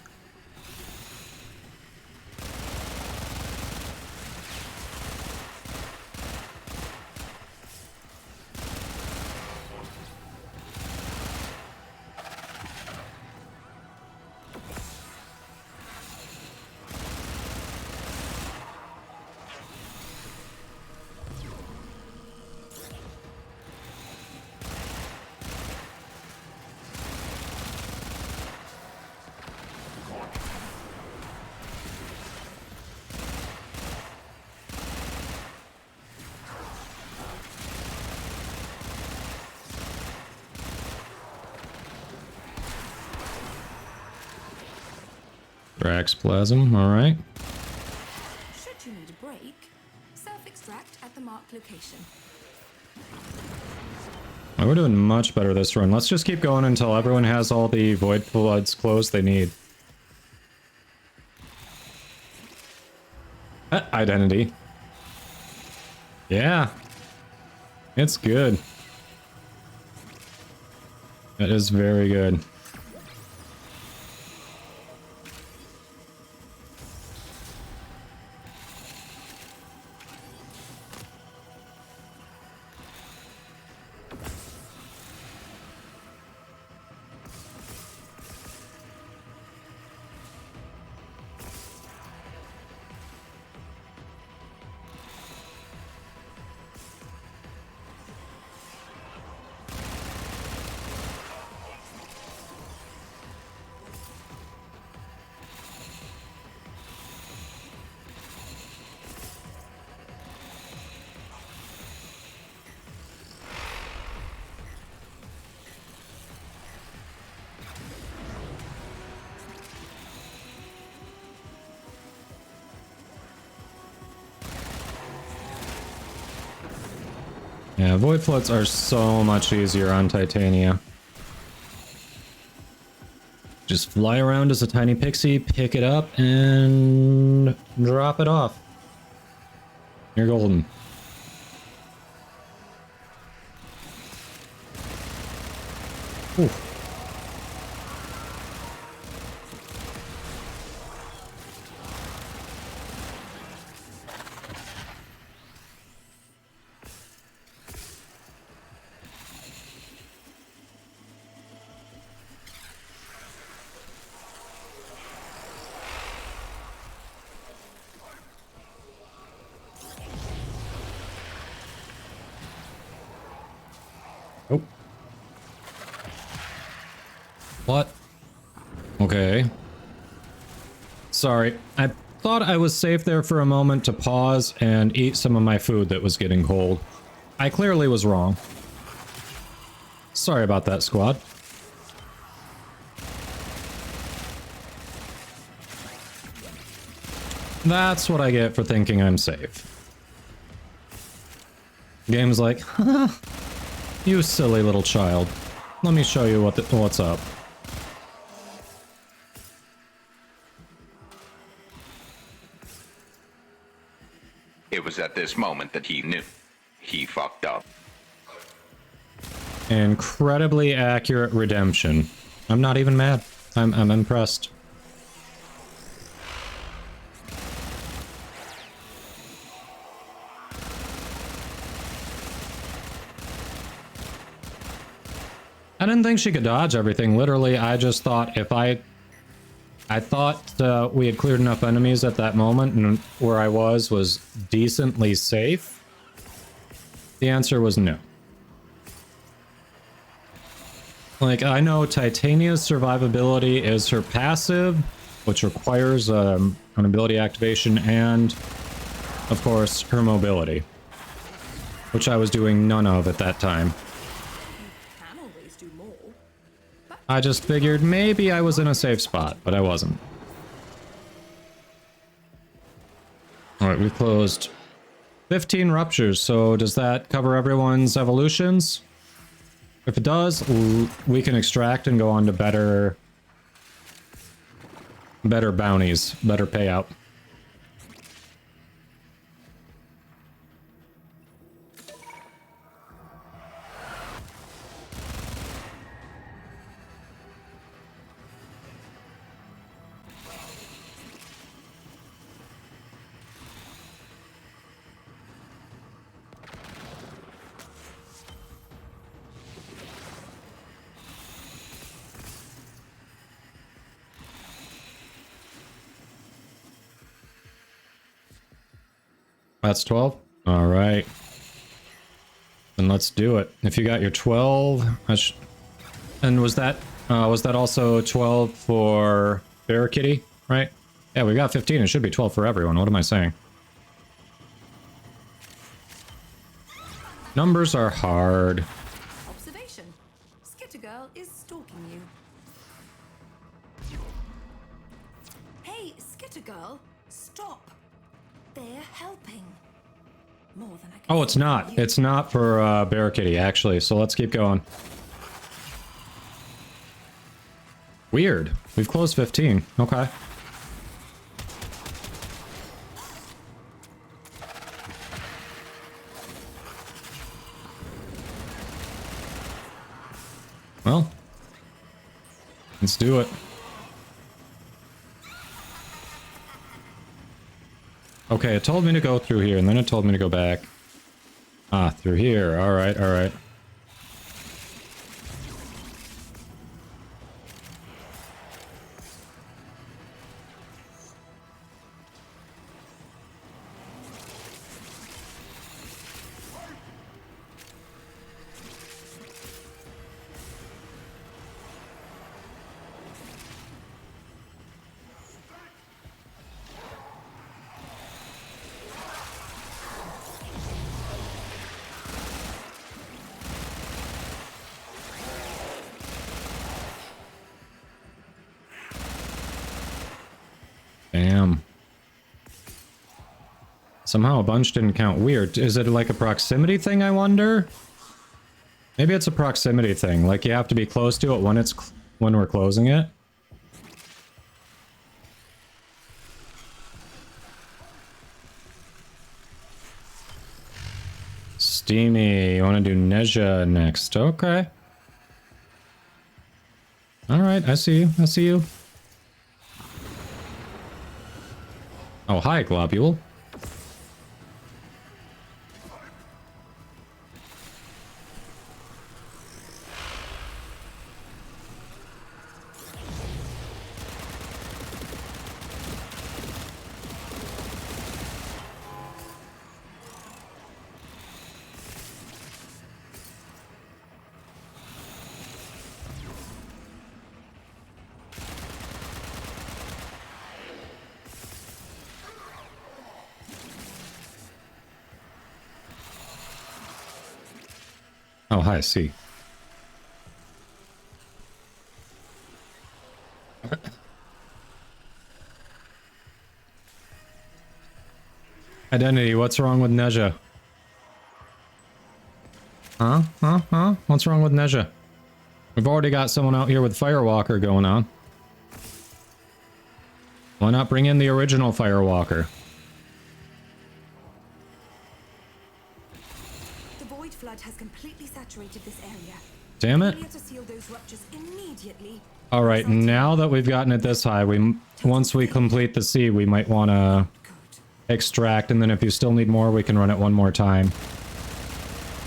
Draxplasm, alright. Should you need a break, self-extract at the marked location. Oh, we're doing much better this run. Let's just keep going until everyone has all the Void Floods closed they need. Identity. Yeah. It's good. That is very good. Yeah, Void Floods are so much easier on Titania. Just fly around as a tiny pixie, pick it up, and drop it off. You're golden. Oof. Oh. What? Okay. Sorry, I thought I was safe there for a moment to pause and eat some of my food that was getting cold. I clearly was wrong. Sorry about that, squad. That's what I get for thinking I'm safe. Game's like, haha, you silly little child. Let me show you what's up. It was at this moment that he knew. He fucked up. Incredibly accurate redemption. I'm not even mad. I'm impressed. I didn't think she could dodge everything. Literally, I just thought if I thought we had cleared enough enemies at that moment and where I was decently safe. The answer was no. Like, I know Titania's survivability is her passive, which requires an ability activation, and, of course, her mobility, which I was doing none of at that time. I just figured maybe I was in a safe spot, but I wasn't. Alright, we closed 15 ruptures, so does that cover everyone's evolutions? If it does, we can extract and go on to better bounties, better payout. That's 12? Alright. Then let's do it. If you got your 12... And was that also 12 for Bear Kitty, right? Yeah, we got 15. It should be 12 for everyone. What am I saying? Numbers are hard. Observation. Skittergirl is stalking you. Hey, Skittergirl, stop. They're helping. More than I can. Oh, it's not. It's not for Bear Kitty, actually. So let's keep going. Weird. We've closed 15. Okay. Well, let's do it. Okay, it told me to go through here, and then it told me to go back. Ah, through here. Alright, alright. Damn. Somehow a bunch didn't count. Weird. Is it like a proximity thing, I wonder? Maybe it's a proximity thing. Like you have to be close to it when we're closing it. Steamy. You want to do Nezha next. Okay. Alright, I see you. I see you. Oh, hi, Globule. Oh, hi, C. Identity, what's wrong with Nezha? Huh? What's wrong with Nezha? We've already got someone out here with Firewalker going on. Why not bring in the original Firewalker? void flood has completely saturated this area. Damn it. We need to seal those ruptures immediately. All right, now that we've gotten it this high, once we complete the sea, we might want to extract, and then if you still need more, we can run it one more time.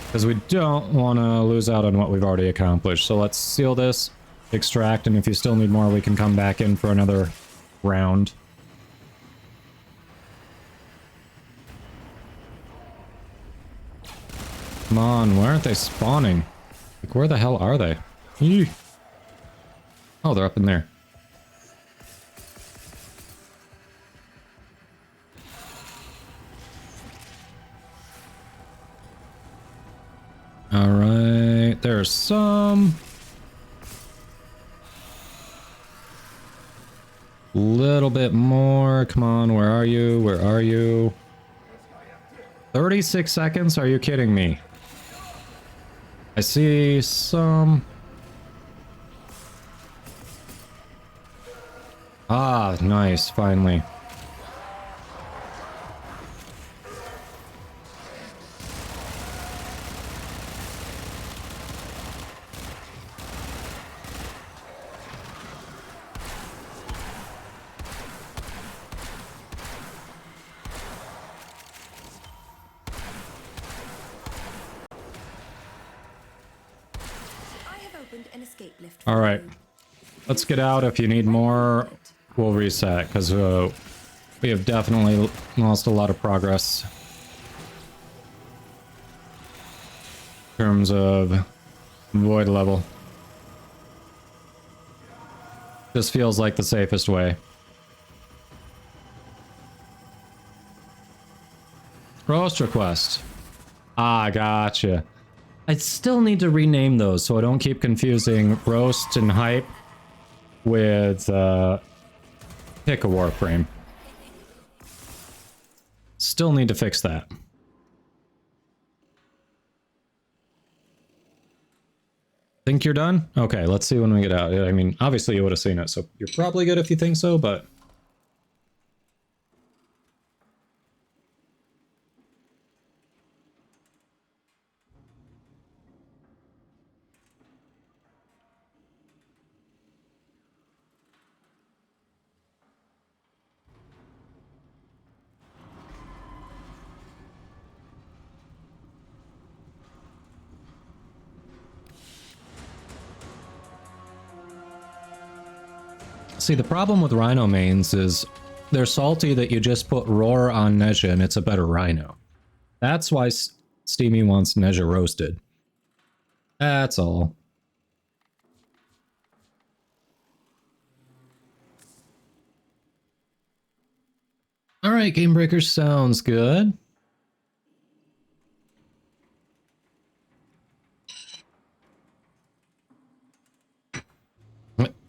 Because we don't want to lose out on what we've already accomplished. So let's seal this, extract, and if you still need more, we can come back in for another round. Come on, why aren't they spawning? Like, where the hell are they? Eee. Oh, they're up in there. Alright, there's some. Little bit more. Come on, where are you? Where are you? 36 seconds? Are you kidding me? I see some. Ah, nice, finally. All right, let's get out. If you need more, we'll reset, because we have definitely lost a lot of progress in terms of void level. This feels like the safest way. Roast request. Ah, gotcha. I still need to rename those so I don't keep confusing roast and hype with pick a Warframe. Still need to fix that. Think you're done? Okay, let's see when we get out. I mean, obviously you would have seen it, so you're probably good if you think so, but... See, the problem with Rhino mains is they're salty that you just put Roar on Nezha and it's a better Rhino. That's why Steamy wants Nezha roasted. That's all. Alright, Game Breakers, sounds good.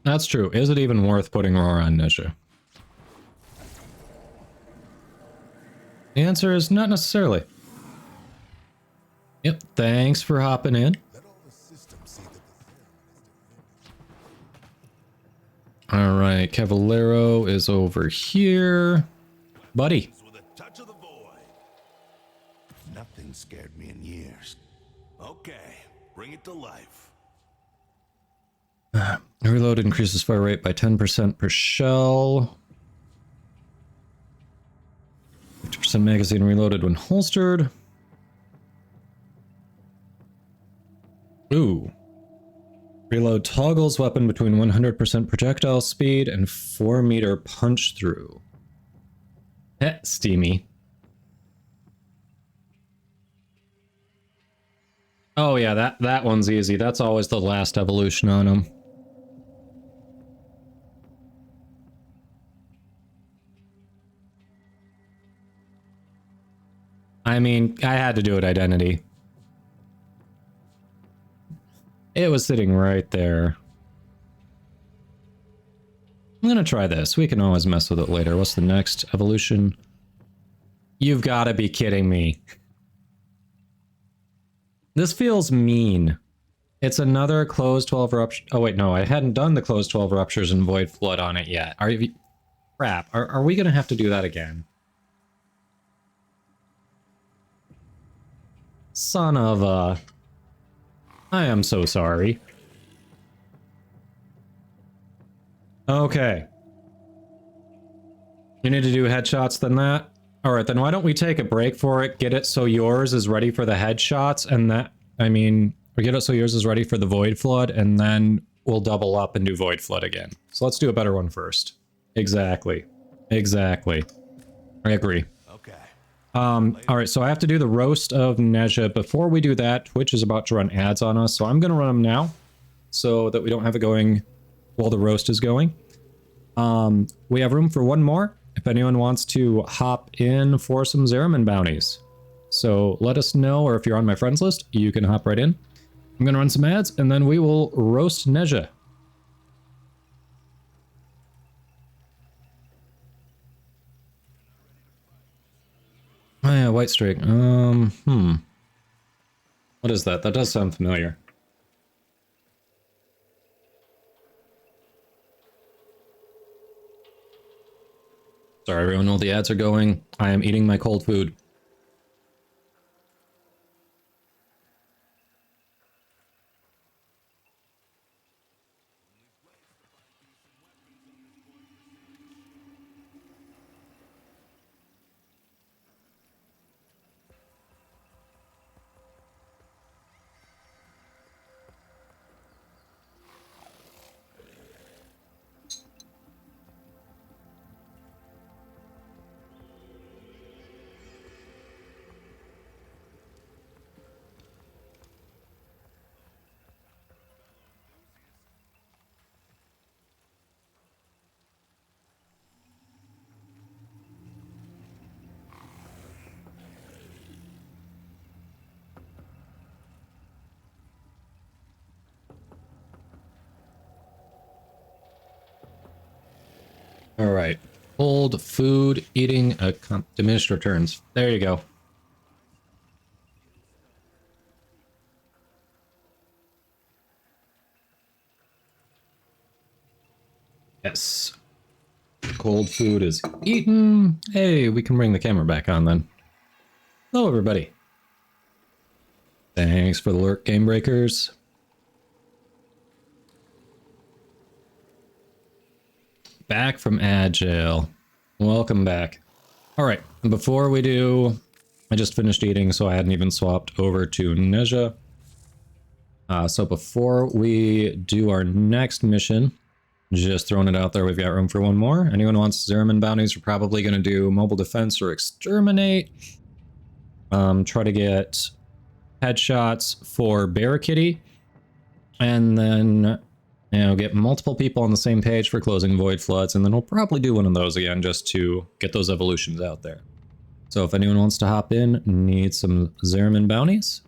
That's true. Is it even worth putting Roar on Nezha? The answer is not necessarily. Yep, thanks for hopping in. Alright, Cavallero is over here. Buddy. Nothing scared me in years. Okay, bring it to life. Reload increases fire rate by 10% per shell. 50% magazine reloaded when holstered. Ooh. Reload toggles weapon between 100% projectile speed and 4-meter punch through. Steamy. Oh yeah, that one's easy. That's always the last evolution on them. I mean, I had to do it identity. It was sitting right there. I'm gonna try this. We can always mess with it later. What's the next evolution? You've got to be kidding me. This feels mean. It's another closed 12 rupture. Oh wait, no, I hadn't done the closed 12 ruptures and void flood on it yet. Are you... Crap, are we gonna have to do that again? Son of a... I am so sorry. Okay. You need to do headshots than that? Alright, then why don't we take a break for it, get it so yours is ready for the headshots, and that... I mean, or get it so yours is ready for the Void Flood, and then we'll double up and do Void Flood again. So let's do a better one first. Exactly. Exactly. I agree. Okay. Alright, so I have to do the roast of Nezha. Before we do that, Twitch is about to run ads on us, so I'm gonna run them now, so that we don't have it going while the roast is going. We have room for one more, if anyone wants to hop in for some Zeraman bounties. So let us know, or if you're on my friends list, you can hop right in. I'm gonna run some ads, and then we will roast Nezha. Oh yeah, White Streak. What is that? That does sound familiar. Sorry everyone, while the ads are going, I am eating my cold food. Alright. Cold food eating diminished returns. There you go. Yes. Cold food is eaten. Hey, we can bring the camera back on then. Hello everybody. Thanks for the lurk, Game Breakers. Back from Agile. Welcome back. Alright, before we do... I just finished eating, so I hadn't even swapped over to Nezha. So before we do our next mission, just throwing it out there, we've got room for one more. Anyone wants Zeraman bounties? We're probably going to do Mobile Defense or Exterminate. Try to get headshots for Barricade. And then... you know, get multiple people on the same page for closing Void Floods, and then we'll probably do one of those again just to get those evolutions out there. So if anyone wants to hop in, need some Zeraman bounties?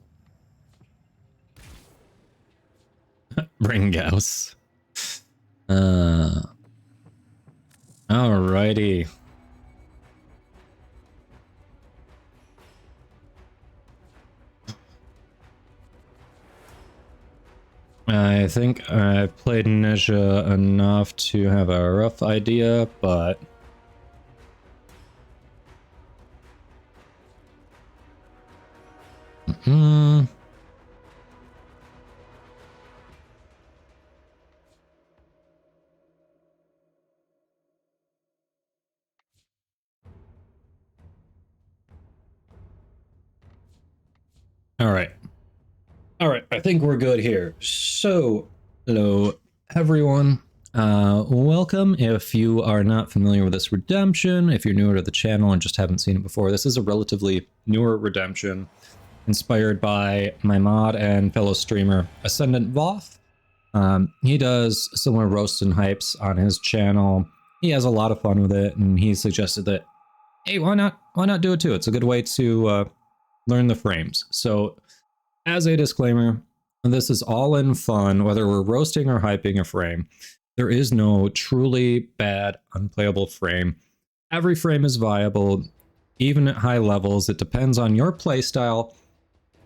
Bring Gauss. Alrighty. I think I've played Nezha enough to have a rough idea, but... Alright. Alright, I think we're good here. So, hello everyone. Welcome. If you are not familiar with this redemption, if you're newer to the channel and just haven't seen it before, this is a relatively newer redemption inspired by my mod and fellow streamer Descendant Voth. He does similar roasts and hypes on his channel. He has a lot of fun with it, and he suggested that, hey, why not do it too? It's a good way to learn the frames. So, as a disclaimer, this is all in fun, whether we're roasting or hyping a frame. There is no truly bad, unplayable frame. Every frame is viable, even at high levels. It depends on your playstyle,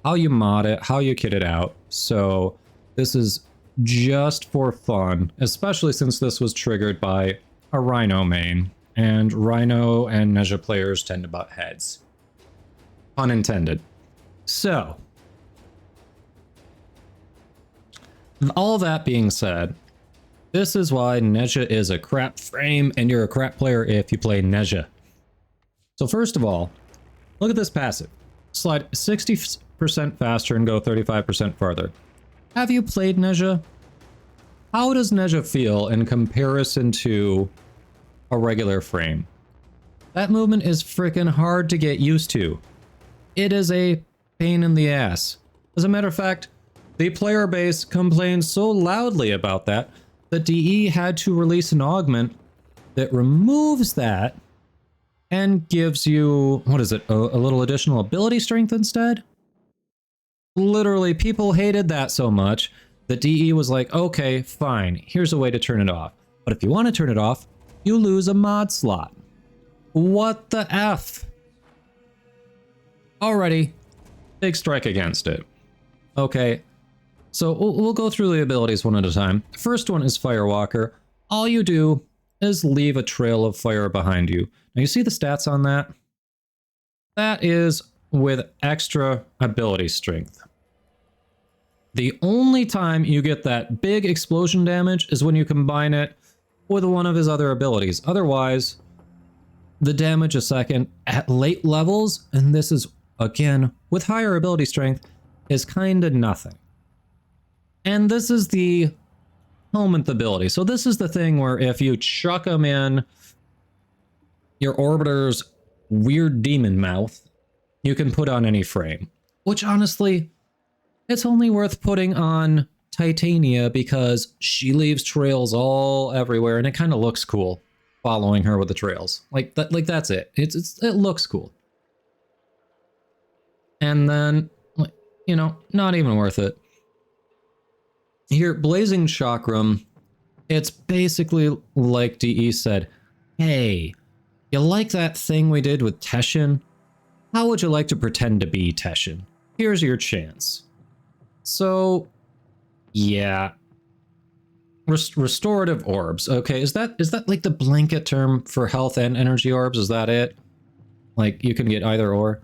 how you mod it, how you kit it out. So this is just for fun, especially since this was triggered by a Rhino main, and Rhino and Nezha players tend to butt heads. Pun intended. So, All that being said, this is why Nezha is a crap frame, and you're a crap player if you play Nezha. So first of all, look at this passive. Slide 60% faster and go 35% farther. Have you played Nezha? How does Nezha feel in comparison to a regular frame? That movement is freaking hard to get used to. It is a pain in the ass. As a matter of fact, the player base complains so loudly about that DE had to release an augment that removes that and gives you, what is it, a little additional ability strength instead? Literally, people hated that so much that DE was like, okay, fine, here's a way to turn it off. But if you want to turn it off, you lose a mod slot. What the F? Alrighty, big strike against it. Okay, so we'll go through the abilities one at a time. First one is Firewalker. All you do is leave a trail of fire behind you. Now you see the stats on that? That is with extra ability strength. The only time you get that big explosion damage is when you combine it with one of his other abilities. Otherwise, the damage a second at late levels, and this is, again, with higher ability strength, is kind of nothing. And this is the helmet ability. So this is the thing where if you chuck them in your orbiter's weird demon mouth, you can put on any frame. Which honestly, it's only worth putting on Titania because she leaves trails all everywhere and it kind of looks cool following her with the trails. Like that's it. It looks cool. And then, you know, not even worth it. Here, Blazing Chakram, it's basically like DE said, hey, you like that thing we did with Teshin? How would you like to pretend to be Teshin? Here's your chance. So, yeah. Restorative orbs. Okay, is that like the blanket term for health and energy orbs? Is that it? Like, you can get either or?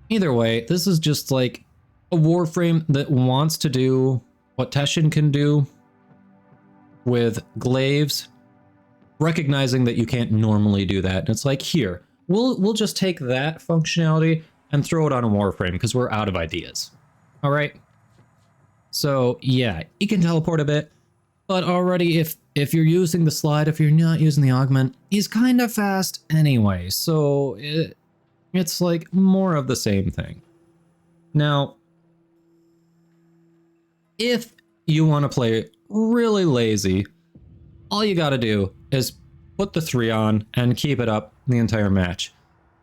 Either way, this is just like a Warframe that wants to do what Teshin can do with glaives, recognizing that you can't normally do that. And it's like, here, we'll just take that functionality and throw it on a Warframe because we're out of ideas. All right. So yeah, you can teleport a bit, but already if you're using the slide, if you're not using the augment, he's kind of fast anyway. So it's like more of the same thing. Now, if you want to play really lazy, all you got to do is put the 3 on and keep it up the entire match.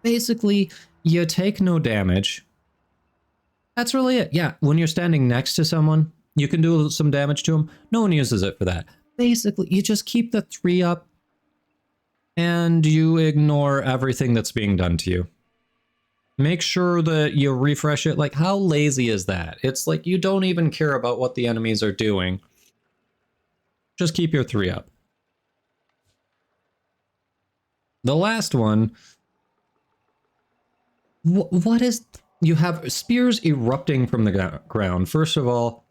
Basically, you take no damage. That's really it. Yeah, when you're standing next to someone, you can do some damage to them. No one uses it for that. Basically, you just keep the 3 up and you ignore everything that's being done to you. Make sure that you refresh it. Like, how lazy is that? It's like you don't even care about what the enemies are doing. Just keep your 3 up. The last one. What is... You have spears erupting from the ground. First of all,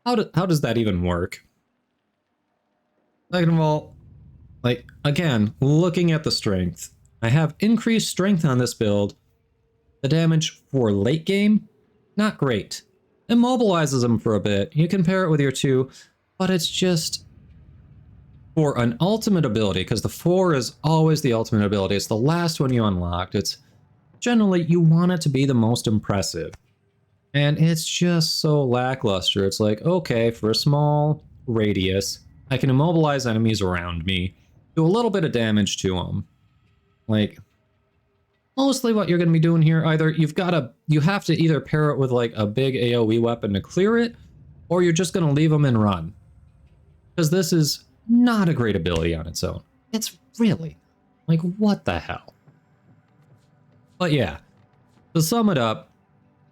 how does that even work? Second of all, like, again, looking at the strength. I have increased strength on this build. The damage for late game, not great. Immobilizes them for a bit. You can pair it with your 2, but it's just for an ultimate ability, because the 4 is always the ultimate ability. It's the last one you unlocked. It's generally, you want it to be the most impressive. And it's just so lackluster. It's like, okay, for a small radius, I can immobilize enemies around me, do a little bit of damage to them. Like, mostly what you're going to be doing here, either you have to either pair it with like a big AoE weapon to clear it, or you're just going to leave them and run. Because this is not a great ability on its own. It's really, like, what the hell? But yeah, to sum it up,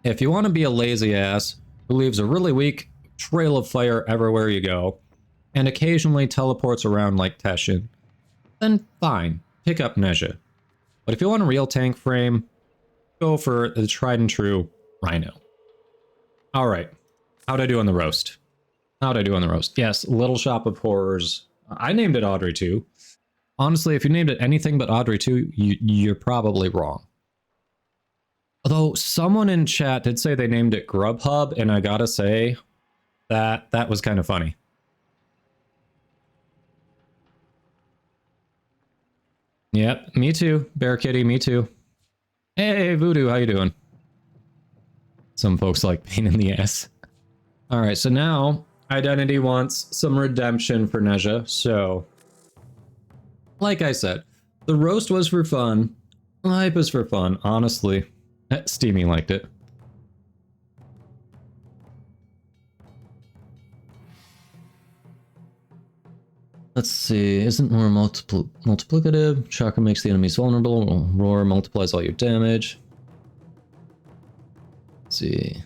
if you want to be a lazy ass who leaves a really weak trail of fire everywhere you go, and occasionally teleports around like Teshin, then fine, pick up Nezha. But if you want a real tank frame, go for the tried and true Rhino. Alright, how'd I do on the roast? How'd I do on the roast? Yes, Little Shop of Horrors. I named it Audrey 2. Honestly, if you named it anything but Audrey 2, you're probably wrong. Although someone in chat did say they named it Grubhub, and I gotta say that was kind of funny. Yep, me too. Bear Kitty, me too. Hey, Voodoo, how you doing? Some folks like pain in the ass. All right, so now Identity wants some redemption for Nezha. So, like I said, the roast was for fun. Hype was for fun, honestly. Steamy liked it. Let's see, isn't more multiplicative? Chakra makes the enemies vulnerable. Roar multiplies all your damage. Let's see.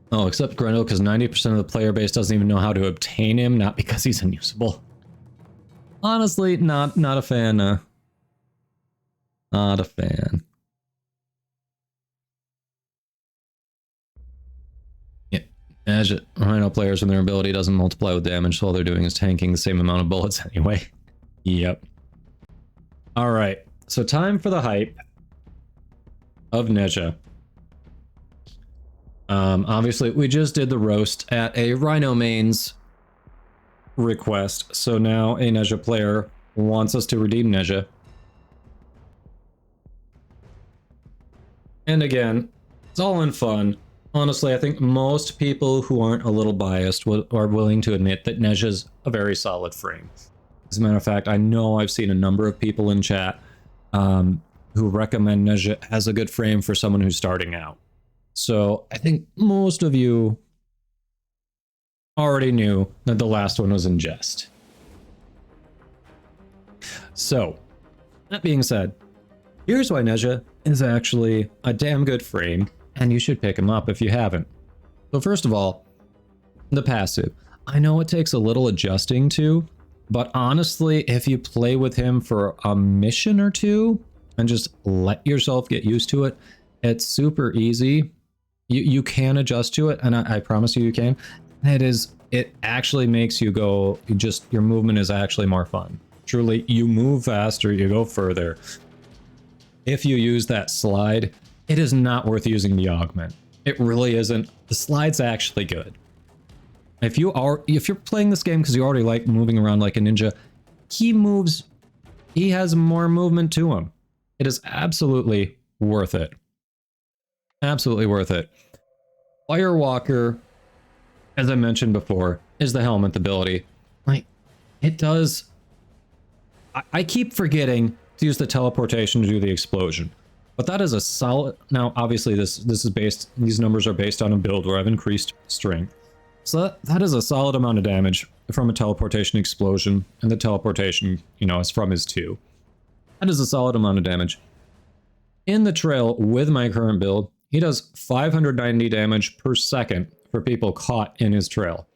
Oh, except Grendel, because 90% of the player base doesn't even know how to obtain him, not because he's unusable. Honestly, not a fan. Not a fan. Yeah, Rhino players when their ability doesn't multiply with damage, so all they're doing is tanking the same amount of bullets anyway. Yep. Alright, so time for the hype of Nezha. Obviously, we just did the roast at a Rhino main's request, so now a Nezha player wants us to redeem Nezha. And again, it's all in fun. Honestly, I think most people who aren't a little biased are willing to admit that Nezha's a very solid frame. As a matter of fact, I know I've seen a number of people in chat who recommend Nezha as a good frame for someone who's starting out. So I think most of you already knew that the last one was in jest. So, that being said, here's why Nezha is actually a damn good frame, and you should pick him up if you haven't. So first of all, the passive. I know it takes a little adjusting to, but honestly, if you play with him for a mission or two and just let yourself get used to it, it's super easy. You can adjust to it, and I promise you can. It actually makes you go, your movement is actually more fun. Truly, you move faster, you go further. If you use that slide, it is not worth using the augment. It really isn't. The slide's actually good. If you're playing this game because you already like moving around like a ninja, he has more movement to him. It is absolutely worth it. Absolutely worth it. Firewalker, as I mentioned before, is the helmet ability. Like, it does... I keep forgetting to use the teleportation to do the explosion. But that is a solid... Now, obviously, these numbers are based on a build where I've increased strength. So that is a solid amount of damage from a teleportation explosion, and the teleportation, is from his 2. That is a solid amount of damage. In the trail with my current build, he does 590 damage per second for people caught in his trail.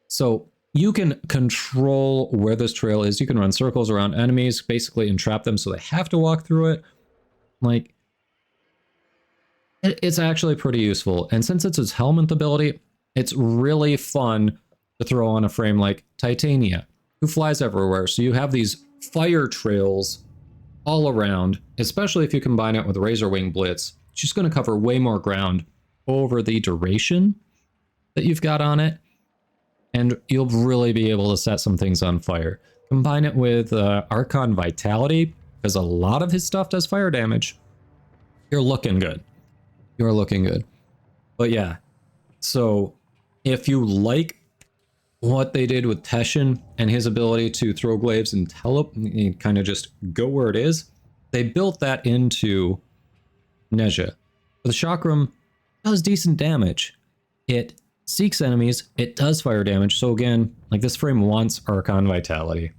So you can control where this trail is. You can run circles around enemies, basically entrap them so they have to walk through it. Like, it's actually pretty useful. And since it's his helmet ability, it's really fun to throw on a frame like Titania, who flies everywhere. So you have these fire trails all around, especially if you combine it with Razor Wing Blitz. She's going to cover way more ground over the duration that you've got on it, and you'll really be able to set some things on fire. Combine it with Archon Vitality, because a lot of his stuff does fire damage. You're looking good. You're looking good. But yeah, so if you like what they did with Teshin and his ability to throw glaives and kind of just go where it is, they built that into Nezha. The Chakram does decent damage. It seeks enemies, it does fire damage, so again, like this frame wants Archon Vitality.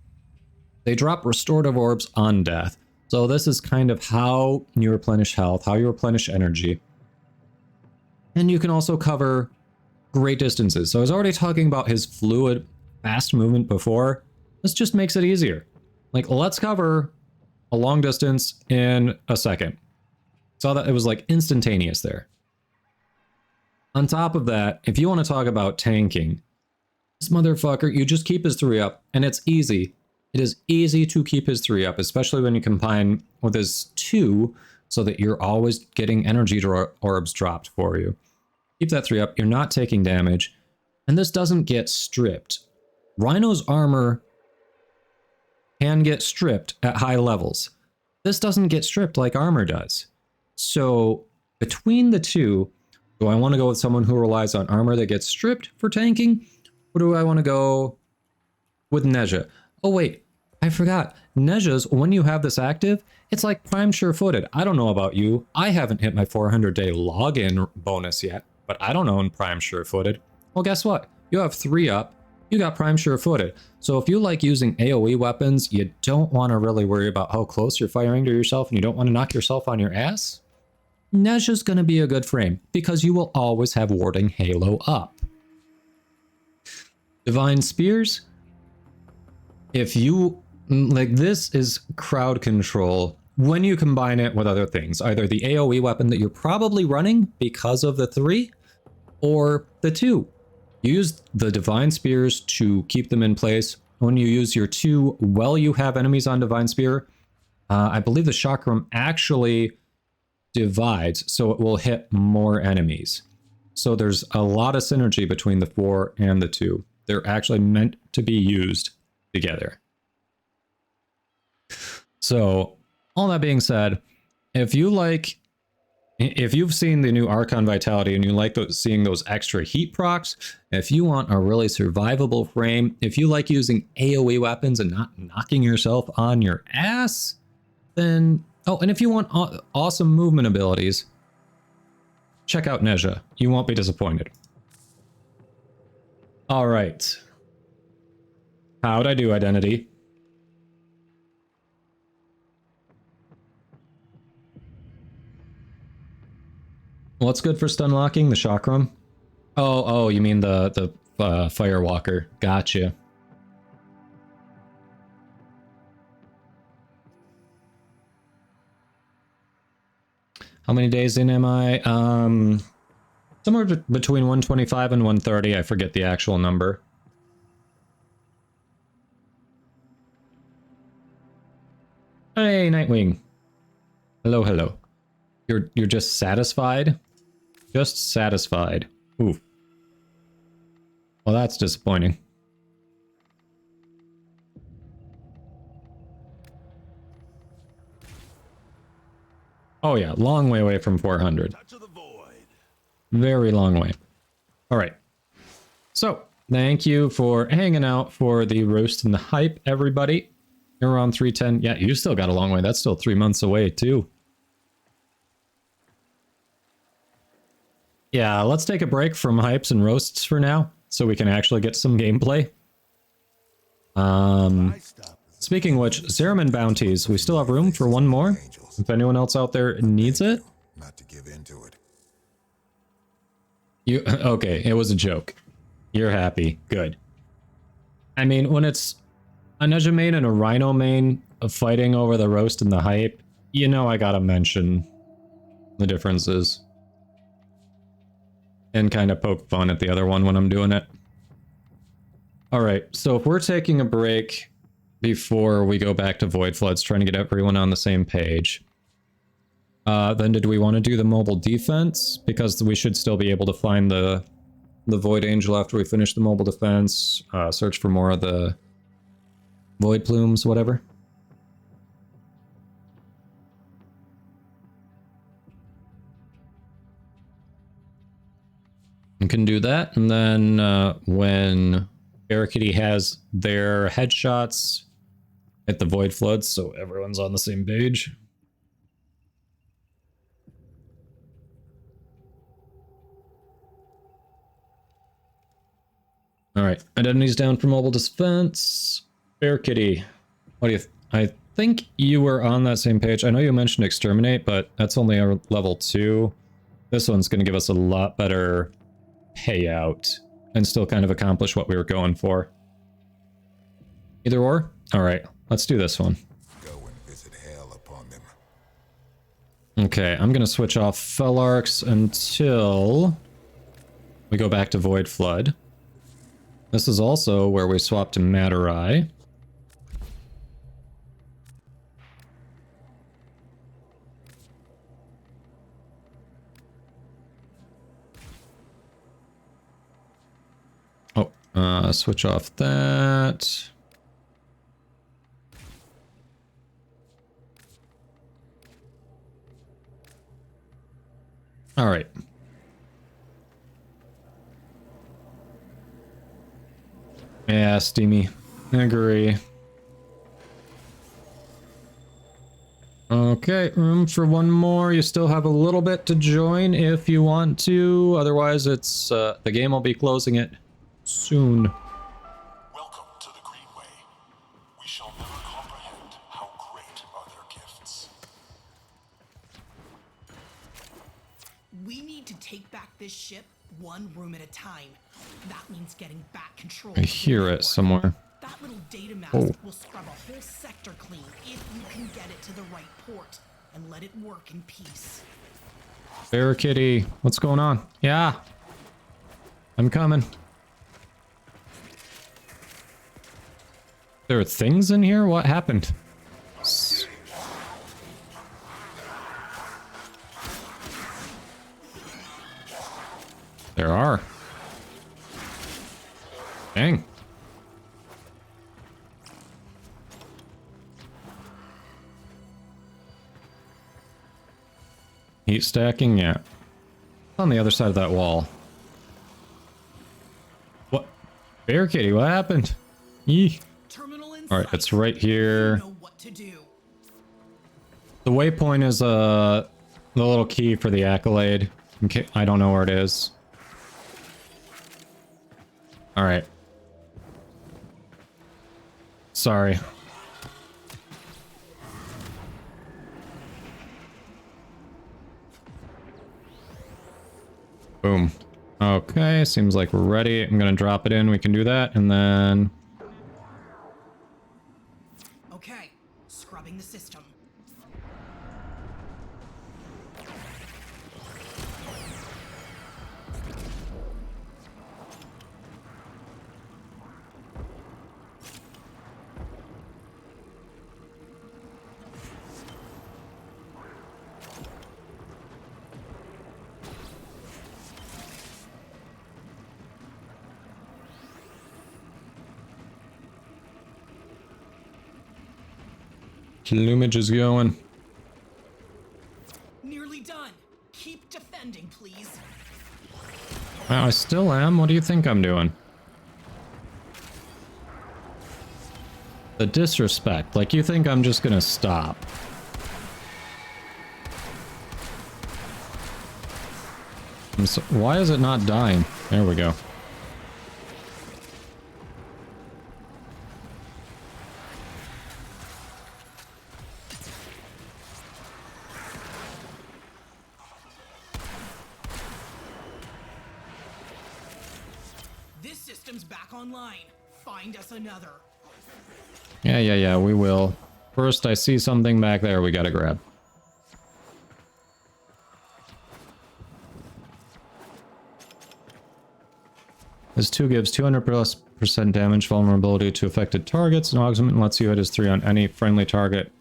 They drop restorative orbs on death, so this is kind of how you replenish health, how you replenish energy. And you can also cover great distances. So I was already talking about his fluid, fast movement before. This just makes it easier. Like, let's cover a long distance in a second. Saw that it was like instantaneous there. On top of that, if you want to talk about tanking, this motherfucker, you just keep his 3 up, and it's easy. It is easy to keep his 3 up, especially when you combine with his 2, so that you're always getting energy orbs dropped for you. Keep that 3 up, you're not taking damage, and this doesn't get stripped. Rhino's armor can get stripped at high levels. This doesn't get stripped like armor does. So between the two, do I want to go with someone who relies on armor that gets stripped for tanking? Or do I want to go with Nezha? Oh wait, I forgot. Nezha's, when you have this active, it's like Prime Sure-Footed. I don't know about you. I haven't hit my 400-day login bonus yet, but I don't own Prime Sure-Footed. Well, guess what? You have 3 up. You got Prime Sure-Footed. So if you like using AoE weapons, you don't want to really worry about how close you're firing to yourself, and you don't want to knock yourself on your ass, Nezha's going to be a good frame, because you will always have Warding Halo up. Divine Spears, if you, like, this is crowd control when you combine it with other things, either the AoE weapon that you're probably running because of the 3, or the 2. You use the Divine Spears to keep them in place. When you use your 2 while you have enemies on Divine Spear, I believe the Chakram actually divides, so it will hit more enemies. So there's a lot of synergy between the 4 and the 2. They're actually meant to be used together. So, all that being said, if you've seen the new Archon Vitality and you like seeing those extra heat procs, if you want a really survivable frame, if you like using AoE weapons and not knocking yourself on your ass, then... Oh, and if you want awesome movement abilities, check out Nezha. You won't be disappointed. All right. How'd I do, Identity? What's good for stun locking? The Chakram? Oh, you mean the Firewalker. Gotcha. How many days in am I? Somewhere between 125 and 130. I forget the actual number. Hey, Nightwing. Hello, hello. You're just satisfied? Just satisfied. Ooh. Well, that's disappointing. Oh yeah, long way away from 400. Very long way. All right. So, thank you for hanging out for the roast and the hype, everybody. You're on 310. Yeah, you still got a long way. That's still 3 months away, too. Yeah, let's take a break from hypes and roasts for now, so we can actually get some gameplay. Speaking of which, Zeraman bounties. We still have room for one more. If anyone else out there needs it. Not to give in to it. You okay, it was a joke. You're happy. Good. I mean, when it's a Nezha main and a Rhino main of fighting over the roast and the hype, you know I gotta mention the differences. And kind of poke fun at the other one when I'm doing it. Alright, so if we're taking a break before we go back to Void Floods, trying to get everyone on the same page, then did we want to do the mobile defense? Because we should still be able to find the Void Angel after we finish the mobile defense, search for more of the Void Plumes, whatever. You can do that, and then when Barricade has their headshots at the Void Floods, so everyone's on the same page. Alright, identities down for mobile defense. Barricade, what do you... I think you were on that same page. I know you mentioned Exterminate, but that's only a level 2. This one's going to give us a lot better payout and still kind of accomplish what we were going for. Either or? Alright, let's do this one. Go and visit hell upon them. Okay, I'm going to switch off Fellarks until We go back to Void Flood. This is also where we swap to Matter Eye. Oh, switch off that. All right. Yeah, steamy. I agree. Okay, room for one more. You still have a little bit to join if you want to. Otherwise, it's the game will be closing it soon. Welcome to the Greenway. We shall never comprehend how great are their gifts. We need to take back this ship one room at a time. That means getting back control. I hear it somewhere. That little data mask will scrub a whole sector clean if you can get it to the right port and let it work in peace. Bear Kitty, what's going on? Yeah. I'm coming. There are things in here? What happened? There are. Dang. Heat stacking, yeah. On the other side of that wall. What? Bear Kitty, what happened? Yee. Alright, it's right here. The waypoint is the little key for the accolade. Okay, I don't know where it is. Alright. Sorry. Boom. Okay, seems like we're ready. I'm gonna drop it in. We can do that, and then... Okay, scrubbing the system. Plumage is going. Nearly done. Keep defending, please. Well, I still am. What do you think I'm doing? The disrespect. Like, you think I'm just gonna stop. Why is it not dying? There we go. This system's back online. Find us another. Yeah, we will. First, I see something back there we gotta grab. This 2 gives 200% damage vulnerability to affected targets, and augment lets you hit his 3 on any friendly target.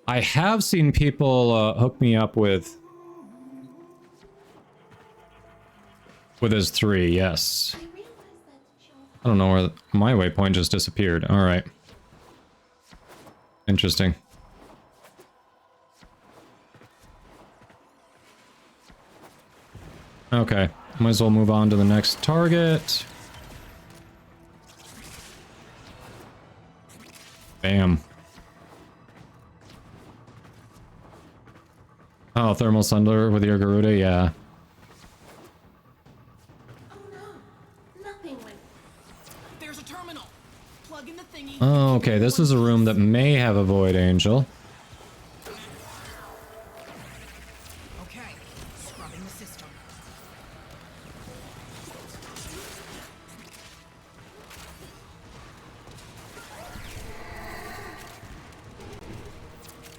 I have seen people hook me up with his 3, yes. I don't know where my waypoint just disappeared. Alright. Interesting. Okay. Might as well move on to the next target. Bam. Oh, Thermal Thunder with your Garuda, yeah. There's a terminal. Plug in the thingy. Oh, okay, this is a room that may have a Void Angel. Okay, scrubbing the system.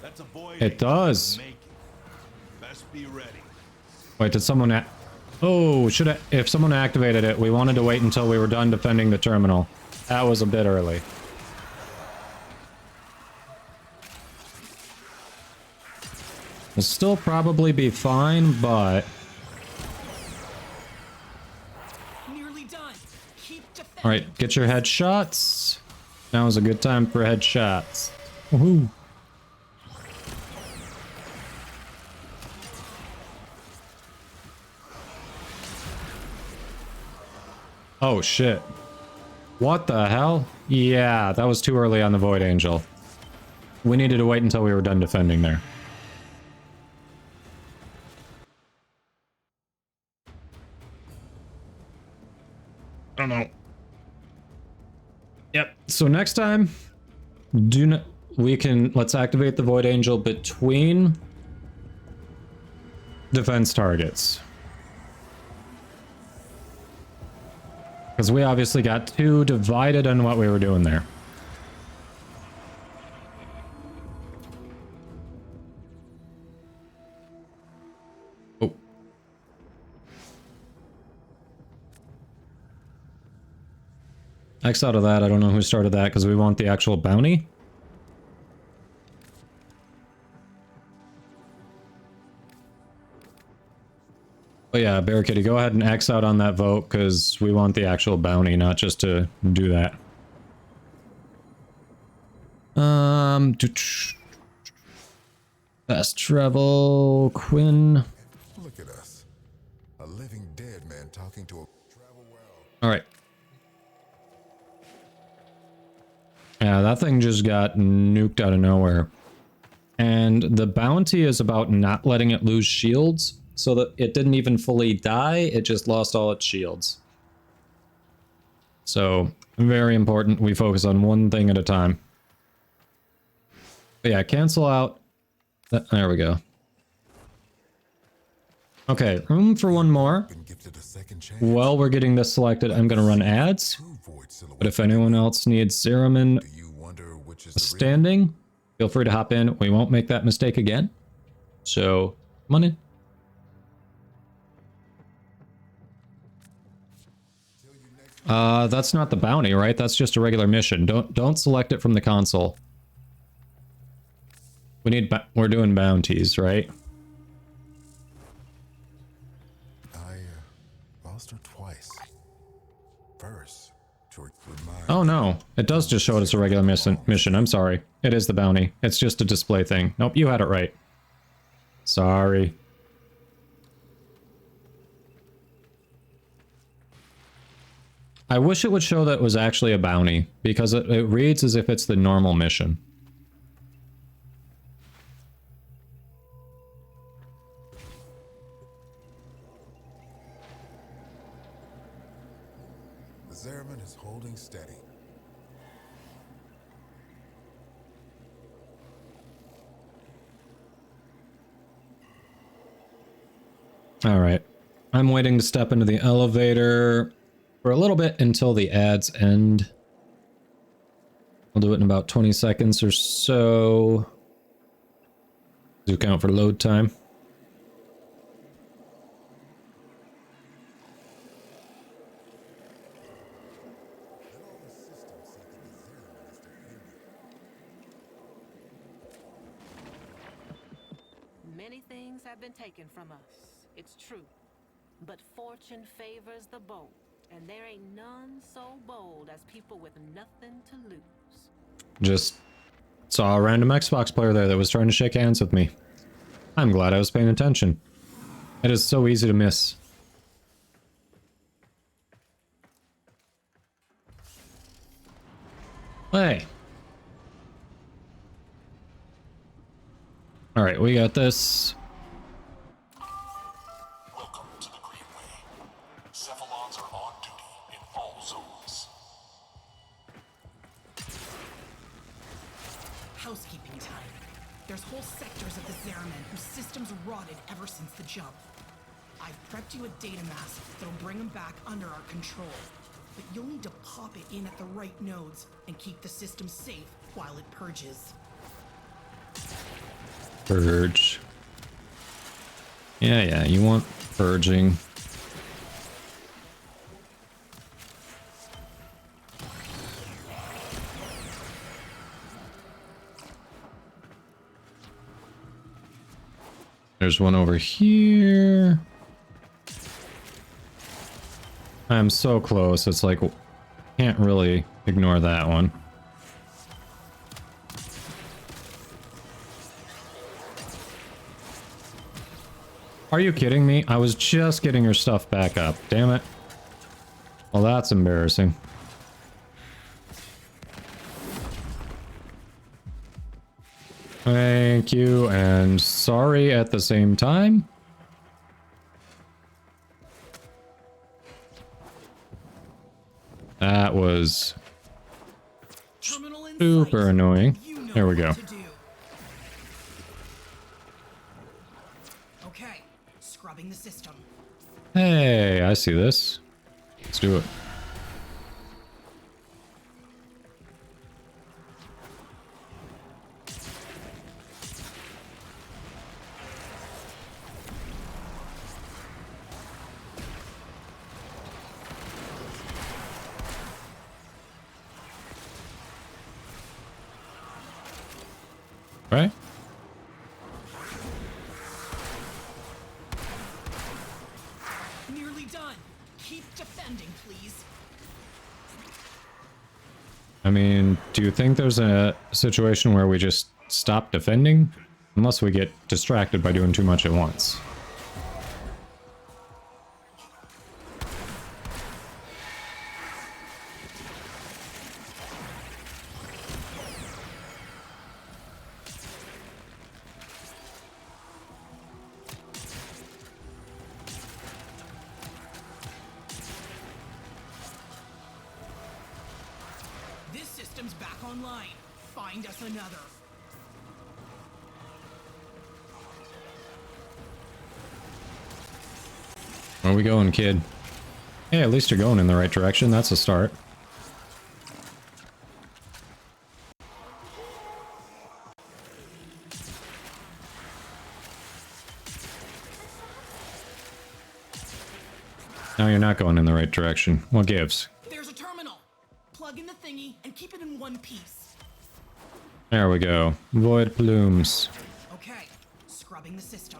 That's a void. It does. Best be ready. Wait, did someone Oh, if someone activated it, we wanted to wait until we were done defending the terminal. That was a bit early. We'll still probably be fine, but... Nearly done. Keep Alright, get your headshots. Now is a good time for headshots. Woohoo! Oh shit. What the hell? Yeah, that was too early on the Void Angel. We needed to wait until we were done defending there. I don't know. Yep. So next time, let's activate the Void Angel between defense targets. Because we obviously got too divided on what we were doing there. Oh. X out of that. I don't know who started that because we want the actual bounty. But yeah, Barricade, go ahead and X out on that vote because we want the actual bounty, not just to do that. Fast travel, Quinn. Look at us. A living dead man talking to a travel well. Alright. Yeah, that thing just got nuked out of nowhere. And the bounty is about not letting it lose shields. So that it didn't even fully die, it just lost all its shields. So, very important we focus on one thing at a time. But yeah, cancel out. There we go. Okay, room for one more. While we're getting this selected, I'm going to run ads. But if anyone else needs Zeraman standing, feel free to hop in. We won't make that mistake again. So, come on in. That's not the bounty, right? That's just a regular mission. Don't select it from the console. We're doing bounties, right? I lost her twice. First, to remind. Oh no, it does just show it as a regular mission. I'm sorry. It is the bounty. It's just a display thing. Nope, you had it right. Sorry. I wish it would show that it was actually a bounty, because it reads as if it's the normal mission. The Zeraman is holding steady. Alright. I'm waiting to step into the elevator for a little bit until the ads end. I'll do it in about 20 seconds or so. Do count for load time. Many things have been taken from us, it's true. But fortune favors the bold, and there ain't none so bold as people with nothing to lose. Just saw a random Xbox player there that was trying to shake hands with me. I'm glad I was paying attention. It is so easy to miss. Hey. Alright, we got this. Welcome to the Greenway. Cephalons are on duty in all zones. Housekeeping time. There's whole sectors of the Zeraman whose systems rotted ever since the jump. I've prepped you a data mask that'll bring them back under our control. But you'll need to pop it in at the right nodes and keep the system safe while it purges. Purge. Yeah, you want purging. There's one over here. I'm so close. It's like, can't really ignore that one. Are you kidding me? I was just getting your stuff back up. Damn it. Well, that's embarrassing. Thank you, and sorry at the same time. That was super annoying. There we go. Okay, scrubbing the system. Hey, I see this. Let's do it. Right? Nearly done. Keep defending, please. I mean, do you think there's a situation where we just stop defending? Unless we get distracted by doing too much at once. This system's back online. Find us another. Where are we going, kid? Hey, at least you're going in the right direction. That's a start. Now you're not going in the right direction. What gives? There's a terminal. Plug in the thingy and keep it in one piece. There we go. Void plumes. Okay, scrubbing the system.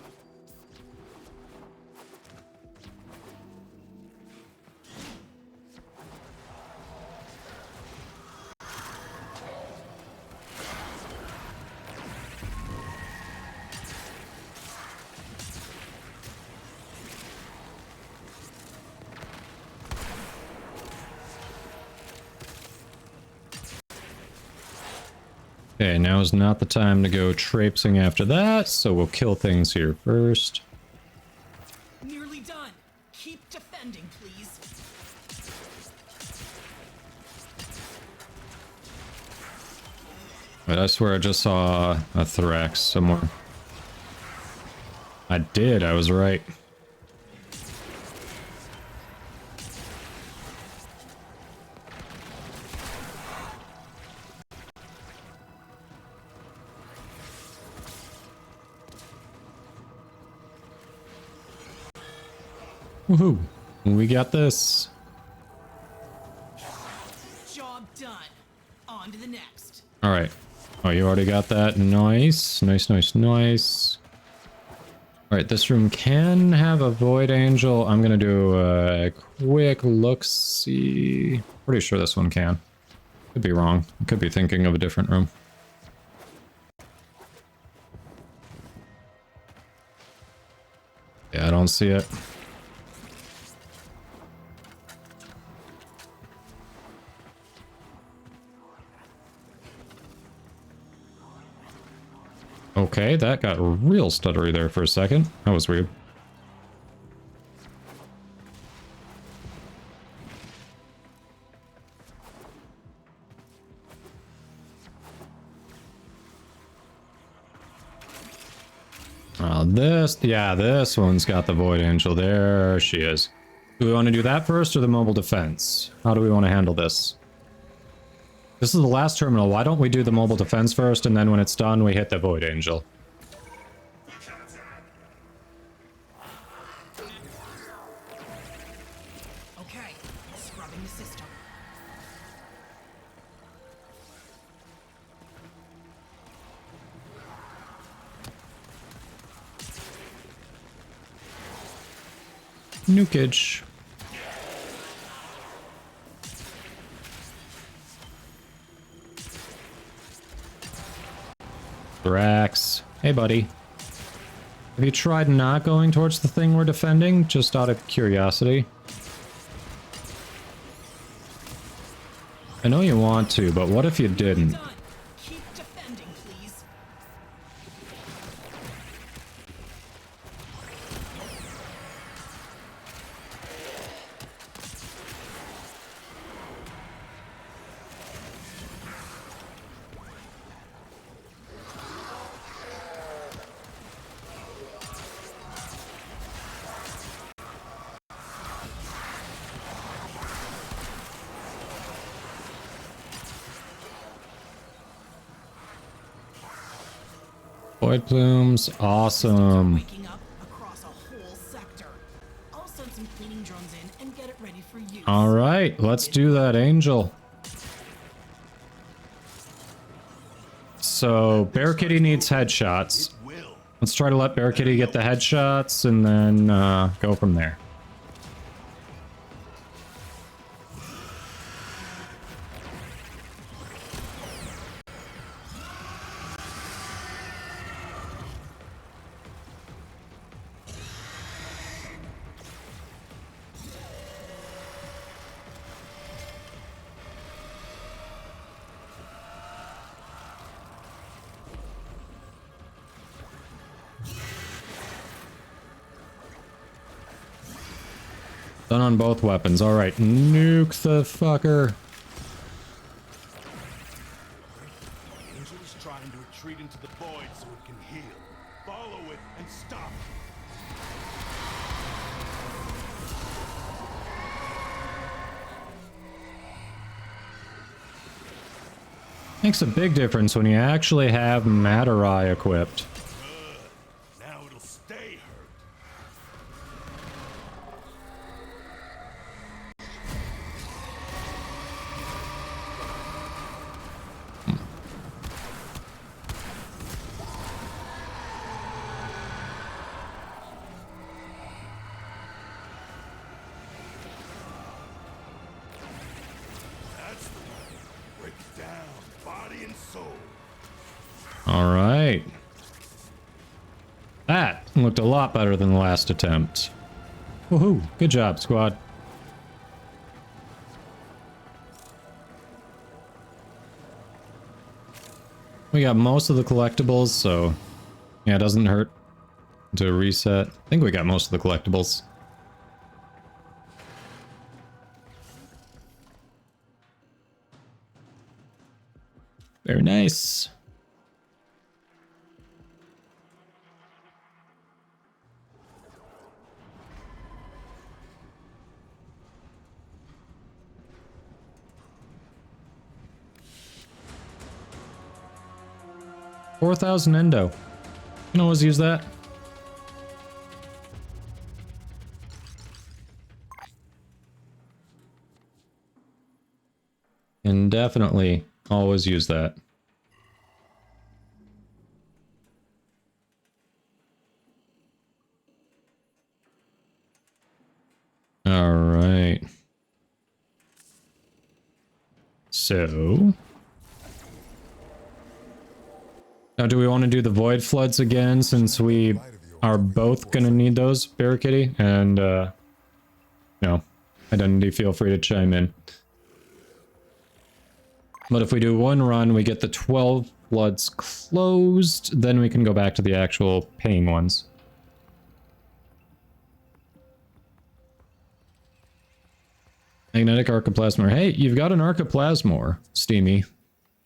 Okay, now is not the time to go traipsing after that, so we'll kill things here first. Nearly done. Keep defending, please. But I swear I just saw a Thrax somewhere. I did, I was right. Woohoo! We got this. Job done. On to the next. Alright. Oh, you already got that? Nice. Nice, nice, nice. Alright, this room can have a Void Angel. I'm gonna do a quick look-see. Pretty sure this one can. Could be wrong. I could be thinking of a different room. Yeah, I don't see it. Okay, that got real stuttery there for a second. That was weird. This one's got the Void Angel. There she is. Do we want to do that first or the mobile defense? How do we want to handle this? This is the last terminal. Why don't we do the mobile defense first, and then when it's done, we hit the Void Angel? Okay, scrubbing the system. Nukage. Thrax. Hey, buddy. Have you tried not going towards the thing we're defending, just out of curiosity? I know you want to, but what if you didn't? Void plumes, awesome. Waking up across a whole sector. I'll send some cleaning drones in and get it ready for use. All right, let's do that, Angel. So, Bear Kitty needs headshots. Let's try to let Bear Kitty get the headshots and then go from there. Done on both weapons. All right, nuke the fucker. Angel is trying to retreat into the void so it can heal. Follow it and stop. Makes a big difference when you actually have Matter Eye equipped. Now it'll stay hurt. That's the way. Break it down, body and soul. All right. That looked a lot better than the last attempt. Woohoo! Good job, squad. We got most of the collectibles, so yeah, it doesn't hurt to reset. I think we got most of the collectibles. Very nice. $4,000 endo. You can always use that. And definitely always use that. All right. So now, do we want to do the Void Floods again, since we are both going to need those, Bear Kitty? And, no. Identity, feel free to chime in. But if we do one run, we get the 12 Floods closed, then we can go back to the actual paying ones. Magnetic Archiplasmor. Hey, you've got an Archiplasmor, Steamy. If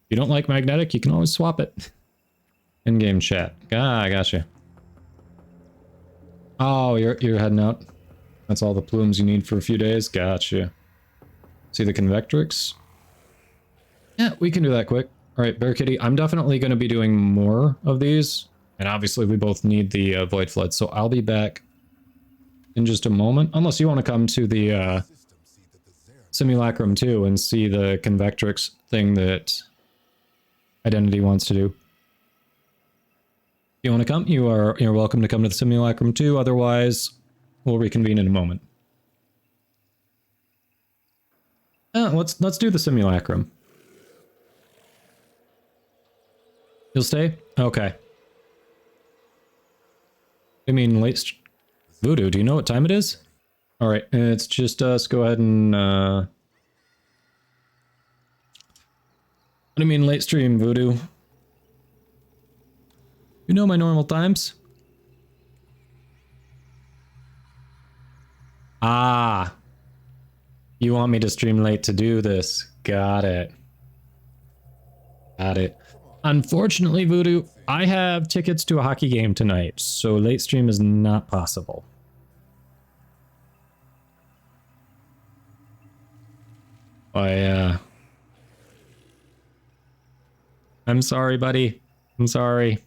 you don't like magnetic, you can always swap it. In-game chat. Ah, I gotcha. Oh, you're heading out. That's all the plumes you need for a few days. Gotcha. See the Convectrix? Yeah, we can do that quick. All right, Bear Kitty, I'm definitely going to be doing more of these. And obviously we both need the Void Flood, so I'll be back in just a moment. Unless you want to come to the Simulacrum too and see the Convectrix thing that Identity wants to do. If you want to come, you're welcome to come to the Simulacrum too. Otherwise, we'll reconvene in a moment. Let's do the simulacrum. You'll stay? Okay. I mean, Voodoo, do you know what time it is? Alright, it's just us. Go ahead and, what do you mean late stream, Voodoo? You know my normal times? Ah. You want me to stream late to do this. Got it. Got it. Unfortunately, Voodoo, I have tickets to a hockey game tonight, so late stream is not possible. I'm sorry, buddy. I'm sorry.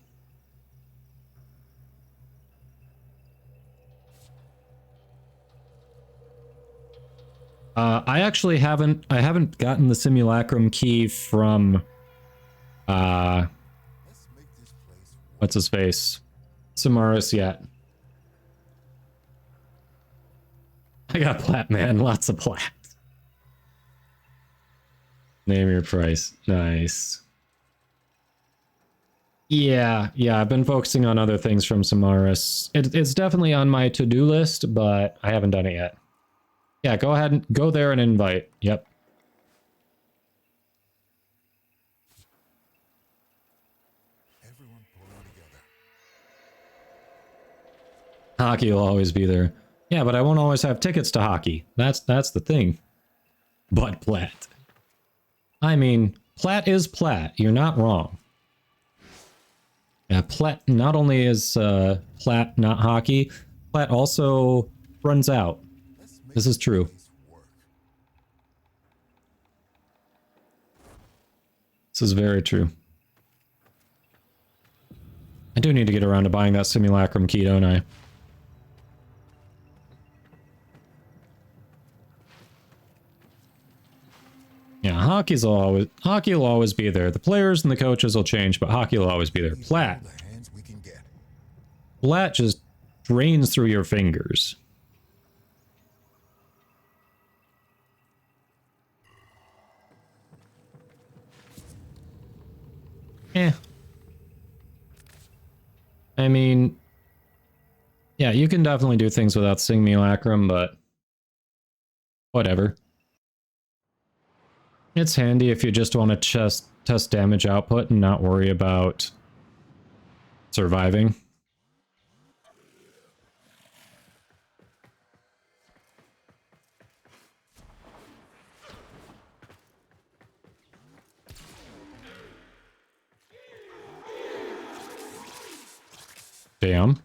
I actually haven't gotten the simulacrum key from what's his face? Samaras yet. I got plat, man. Lots of plat. Name your price. Nice. Yeah, I've been focusing on other things from Samaras. It's definitely on my to-do list, but I haven't done it yet. Yeah, go ahead and go there and invite. Yep. Hockey will always be there. Yeah, but I won't always have tickets to hockey. That's the thing. But plat. I mean, plat is plat. You're not wrong. Yeah, plat not only is plat not hockey, plat also runs out. This is true. This is very true. I do need to get around to buying that simulacrum key, don't I? Yeah, hockey will always be there. The players and the coaches will change, but hockey will always be there. Plat just drains through your fingers. I mean, yeah, you can definitely do things without simulacrum, but whatever. It's handy if you just want to test damage output and not worry about surviving. Damn.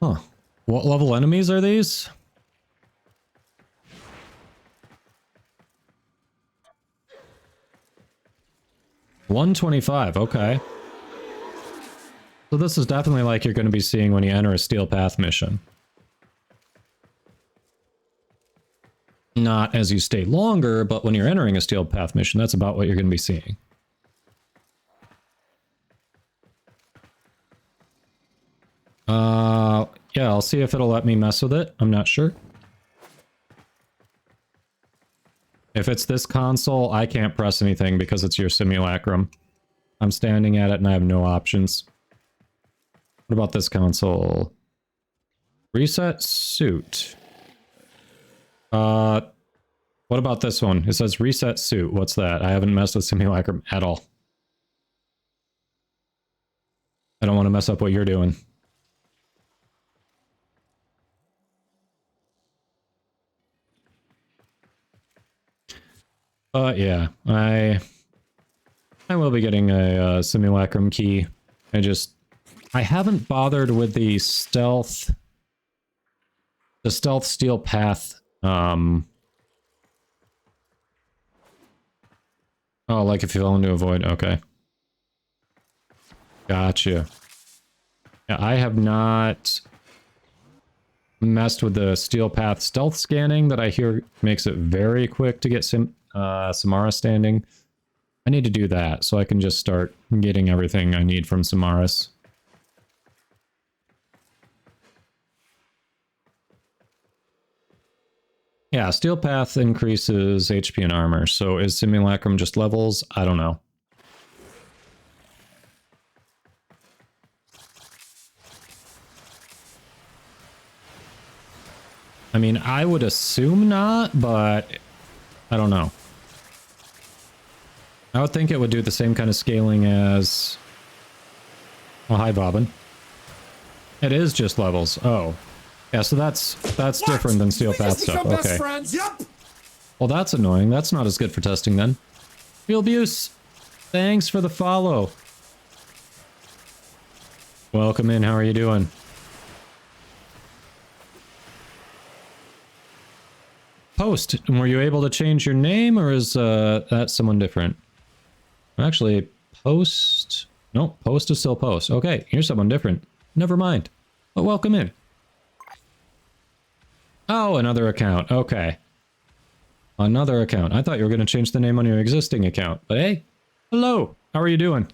Huh. What level enemies are these? $125, okay. So this is definitely like you're going to be seeing when you enter a Steel Path mission. Not as you stay longer, but when you're entering a Steel Path mission, that's about what you're going to be seeing. Yeah, I'll see if it'll let me mess with it. I'm not sure. If it's this console, I can't press anything because it's your simulacrum. I'm standing at it and I have no options. What about this console? Reset suit. What about this one? It says reset suit. What's that? I haven't messed with simulacrum at all. I don't want to mess up what you're doing. Yeah, I will be getting a simulacrum key. I haven't bothered with the stealth Steel Path. Oh, like if you fell into a void. Okay. Gotcha. Yeah, I have not messed with the Steel Path stealth scanning that I hear makes it very quick to get Samara standing. I need to do that so I can just start getting everything I need from Samaris. Yeah, Steel Path increases HP and armor, so is Simulacrum just levels? I don't know. I mean, I would assume not, but I don't know. I would think it would do the same kind of scaling as... Oh, hi, Bobbin. It is just levels. Oh. Yeah, so that's different than Steel Path stuff. Okay. Yep. Well, that's annoying. That's not as good for testing then. Real Buse, thanks for the follow. Welcome in. How are you doing? Post, were you able to change your name, or is that someone different? Actually, Post... No, Post is still Post. Okay, you're someone different. Never mind. But welcome in. Oh, another account. Okay. Another account. I thought you were going to change the name on your existing account. But hey, hello. How are you doing?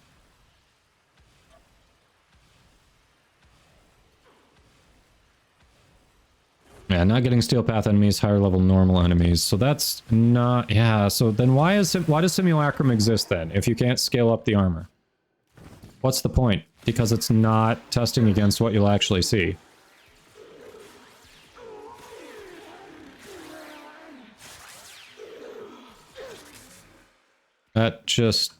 Yeah, not getting Steel Path enemies, higher level normal enemies. So that's not... Yeah, so then why does Simulacrum exist then, if you can't scale up the armor? What's the point? Because it's not testing against what you'll actually see. That just...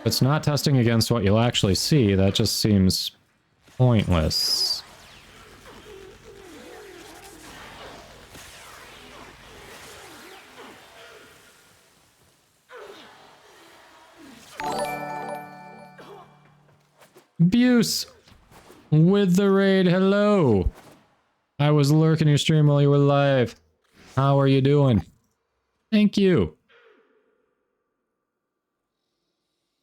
It's not testing against what you'll actually see. That just seems pointless. Buse! With the raid, hello! I was lurking your stream while you were live. How are you doing? Thank you.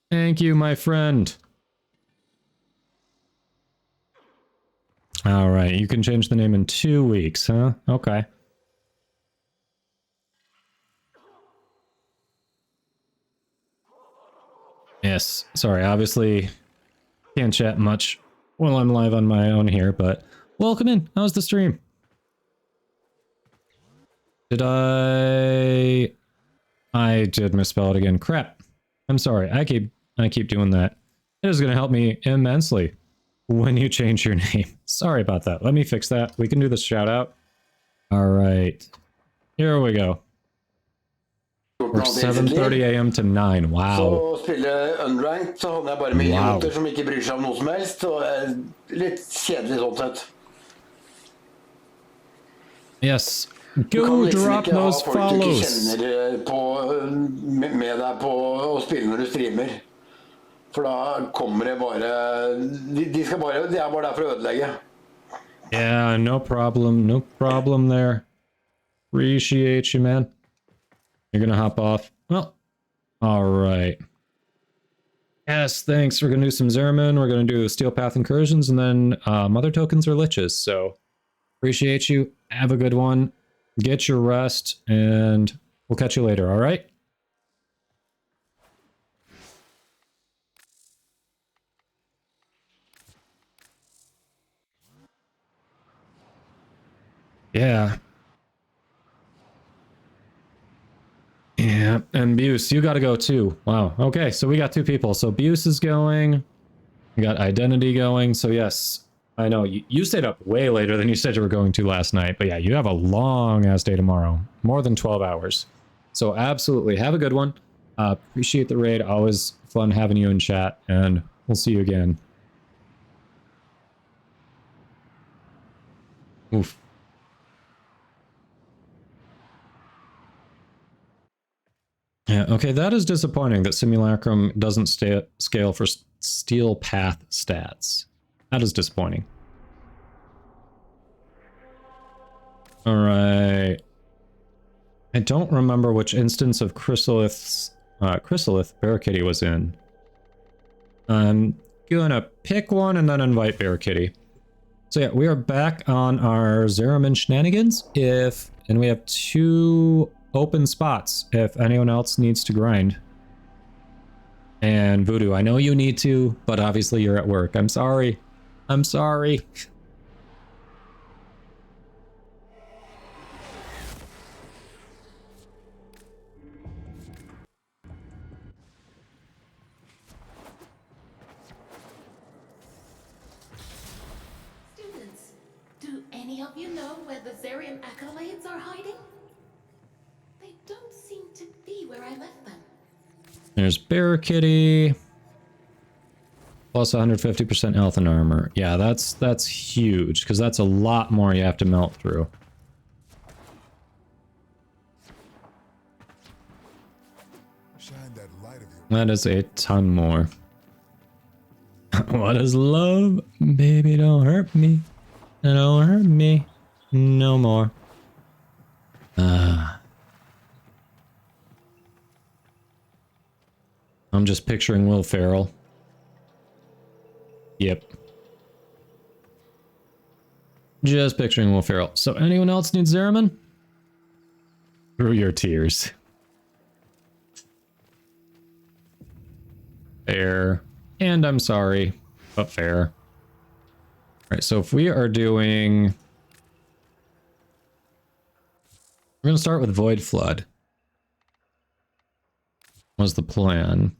Thank you, my friend. Alright, you can change the name in 2 weeks, huh? Okay. Yes, sorry, obviously can't chat much while I'm live on my own here, but welcome in. How's the stream? Did I did misspell it again. Crap. I'm sorry. I keep doing that. It is going to help me immensely when you change your name. Sorry about that. Let me fix that. We can do the shout out. All right. Here we go. Or 7:30 a.m. to 9. Wow. Så spille unranked, så havner jeg bare med idioter som ikke bryr seg om noe som helst, og litt kjedelig sånn sett. Yes. Go drop those follows. Du kjenner på, med deg på å spille når du streamer. For da kommer det bare... De skal bare... De er bare der for å ødelegge. Yeah, no problem. No problem there. Appreciate you, man. You're gonna hop off. Well, alright. Yes, thanks. We're gonna do some Zerman. We're gonna do Steel Path incursions, and then Mother Tokens or Liches. So, appreciate you. Have a good one. Get your rest, and we'll catch you later, alright? Yeah. Yeah, and Buse, you gotta go too. Wow, okay, so we got 2 people. So Buse is going, we got Identity going, so yes, I know, you stayed up way later than you said you were going to last night, but yeah, you have a long-ass day tomorrow. More than 12 hours. So absolutely, have a good one. Appreciate the raid, always fun having you in chat, and we'll see you again. Oof. Yeah, okay, that is disappointing that Simulacrum doesn't scale for Steel Path stats. That is disappointing. Alright. I don't remember which instance of Chrysalith Bear-Kitty was in. I'm gonna pick one and then invite Bear-Kitty. So yeah, we are back on our Zeraman shenanigans. And we have 2 open spots if anyone else needs to grind. And Voodoo, I know you need to, but obviously you're at work. I'm sorry. I'm sorry. Students, do any of you know where the Zarian accolades are hiding? They don't seem to be where I left them. There's Bear Kitty. Plus 150% health and armor. Yeah, that's huge, because that's a lot more you have to melt through. That is a ton more. What is love? Baby, don't hurt me. Don't hurt me. No more. I'm just picturing Will Ferrell. Yep. Just picturing Will Ferrell. So anyone else need Zariman? Through your tears. Fair. And I'm sorry, but fair. Alright, so if we are doing... We're going to start with Void Flood. Was the plan.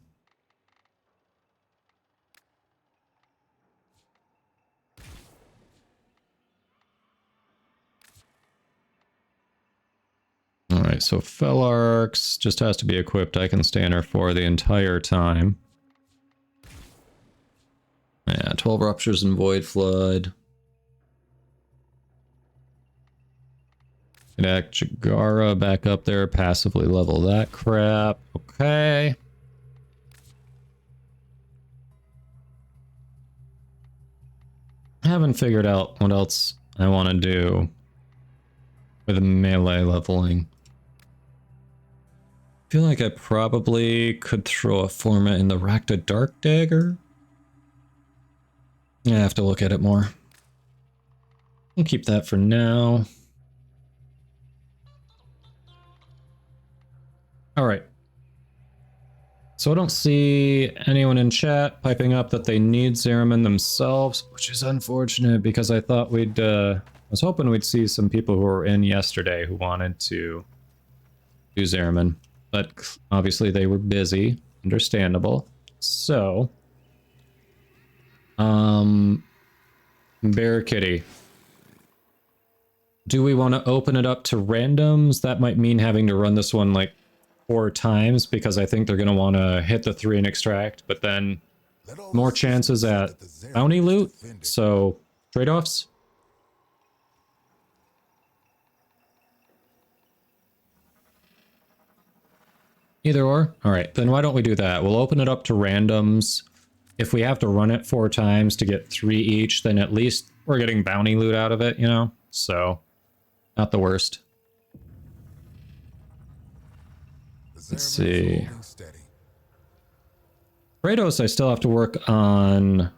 Alright, so Fellarx just has to be equipped. I can stay in R4 the entire time. Yeah, 12 Ruptures and Void Flood. Connect Chigara back up there, passively level that crap. Okay. I haven't figured out what else I want to do with melee leveling. I feel like I probably could throw a format in the Rakta Dark Dagger. I have to look at it more. I'll keep that for now. Alright. So I don't see anyone in chat piping up that they need Zariman themselves, which is unfortunate because I thought we'd, I was hoping we'd see some people who were in yesterday who wanted to do Zariman, but obviously they were busy, understandable. So, Bear Kitty. Do we want to open it up to randoms? That might mean having to run this one like 4 times because I think they're going to want to hit the 3 and extract, but then more chances at bounty loot, so trade-offs. Either or? Alright, then why don't we do that? We'll open it up to randoms. If we have to run it 4 times to get 3 each, then at least we're getting bounty loot out of it, you know? So, not the worst. Let's see. Kratos, I still have to work on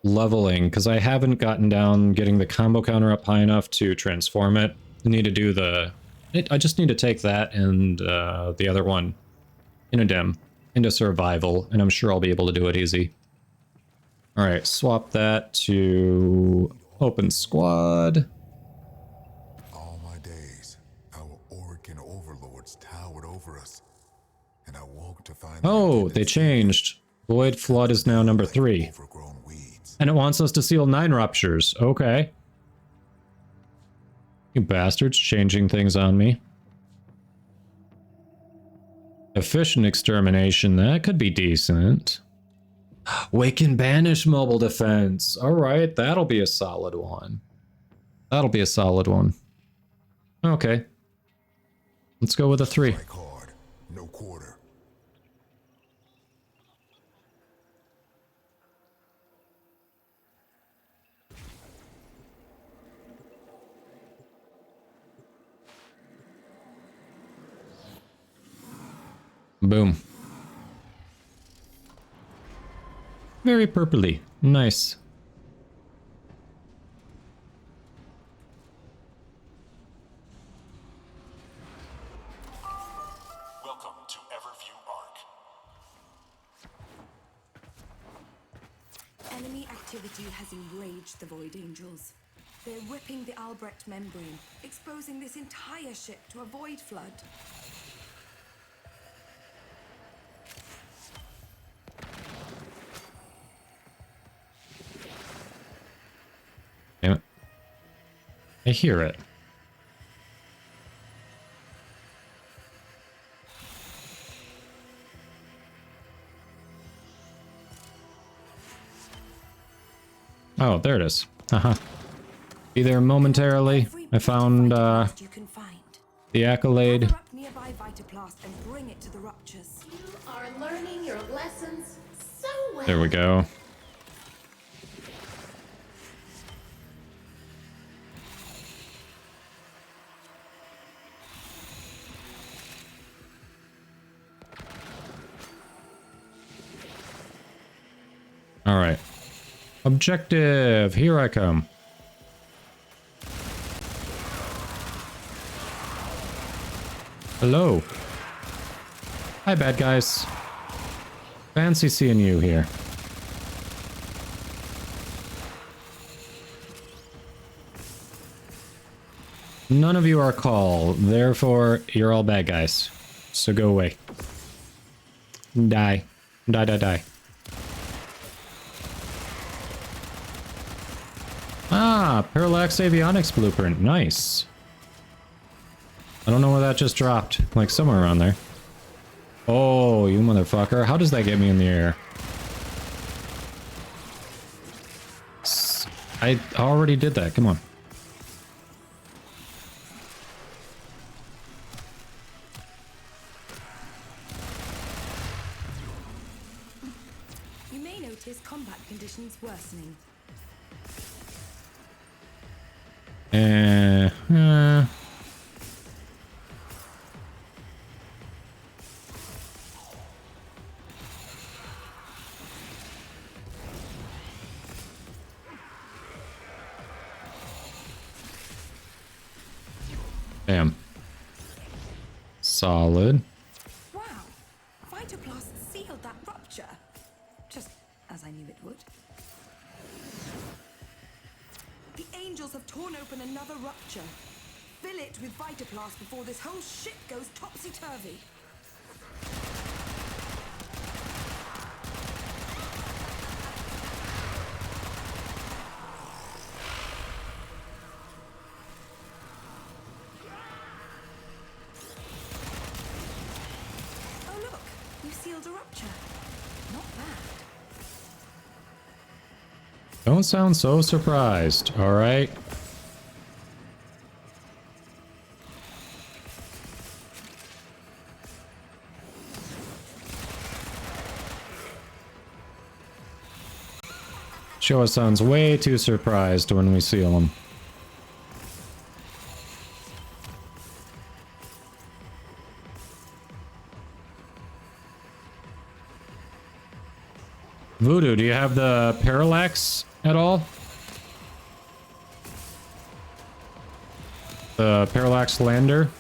leveling, because I haven't gotten down getting the combo counter up high enough to transform it. I need to do the... I just need to take that and the other one into survival, and I'm sure I'll be able to do it easy. Alright, swap that to open squad. All my days, our Orokin overlords towered over us, and I woke to find... Oh, they changed. Void Flood is now number 3. And it wants us to seal 9 ruptures. Okay. You bastards, changing things on me. Efficient extermination, that could be decent. Wake and banish mobile defense. Alright, that'll be a solid one. That'll be a solid one. Okay. Let's go with a 3. No quarter. Boom. Very purpley. Nice. Welcome to Everview Arc. Enemy activity has enraged the Void Angels. They're ripping the Albrecht membrane, exposing this entire ship to a void flood. Damn it. I hear it. Oh, there it is. Uh-huh. Be there momentarily. I found the accolade. Gather up nearby Vitaplast and bring it to the ruptures. You are learning your lessons so well. There we go. All right. Objective. Here I come. Hello. Hi, bad guys. Fancy seeing you here. None of you are Call, therefore you're all bad guys. So go away. Die. Die, die, die. Ah, Parallax Avionics Blueprint. Nice. I don't know where that just dropped. Like somewhere around there. Oh, you motherfucker. How does that get me in the air? I already did that. Come on. You may notice combat conditions worsening. Damn. Solid. Wow, Vitaplast sealed that rupture. Just as I knew it would. The Angels have torn open another rupture. Fill it with Vitaplast before this whole ship goes topsy-turvy. Oh look, you sealed a rupture. Not bad. Don't sound so surprised, alright? Showa sounds way too surprised when we seal him. Voodoo, do you have the parallax at all? The parallax lander?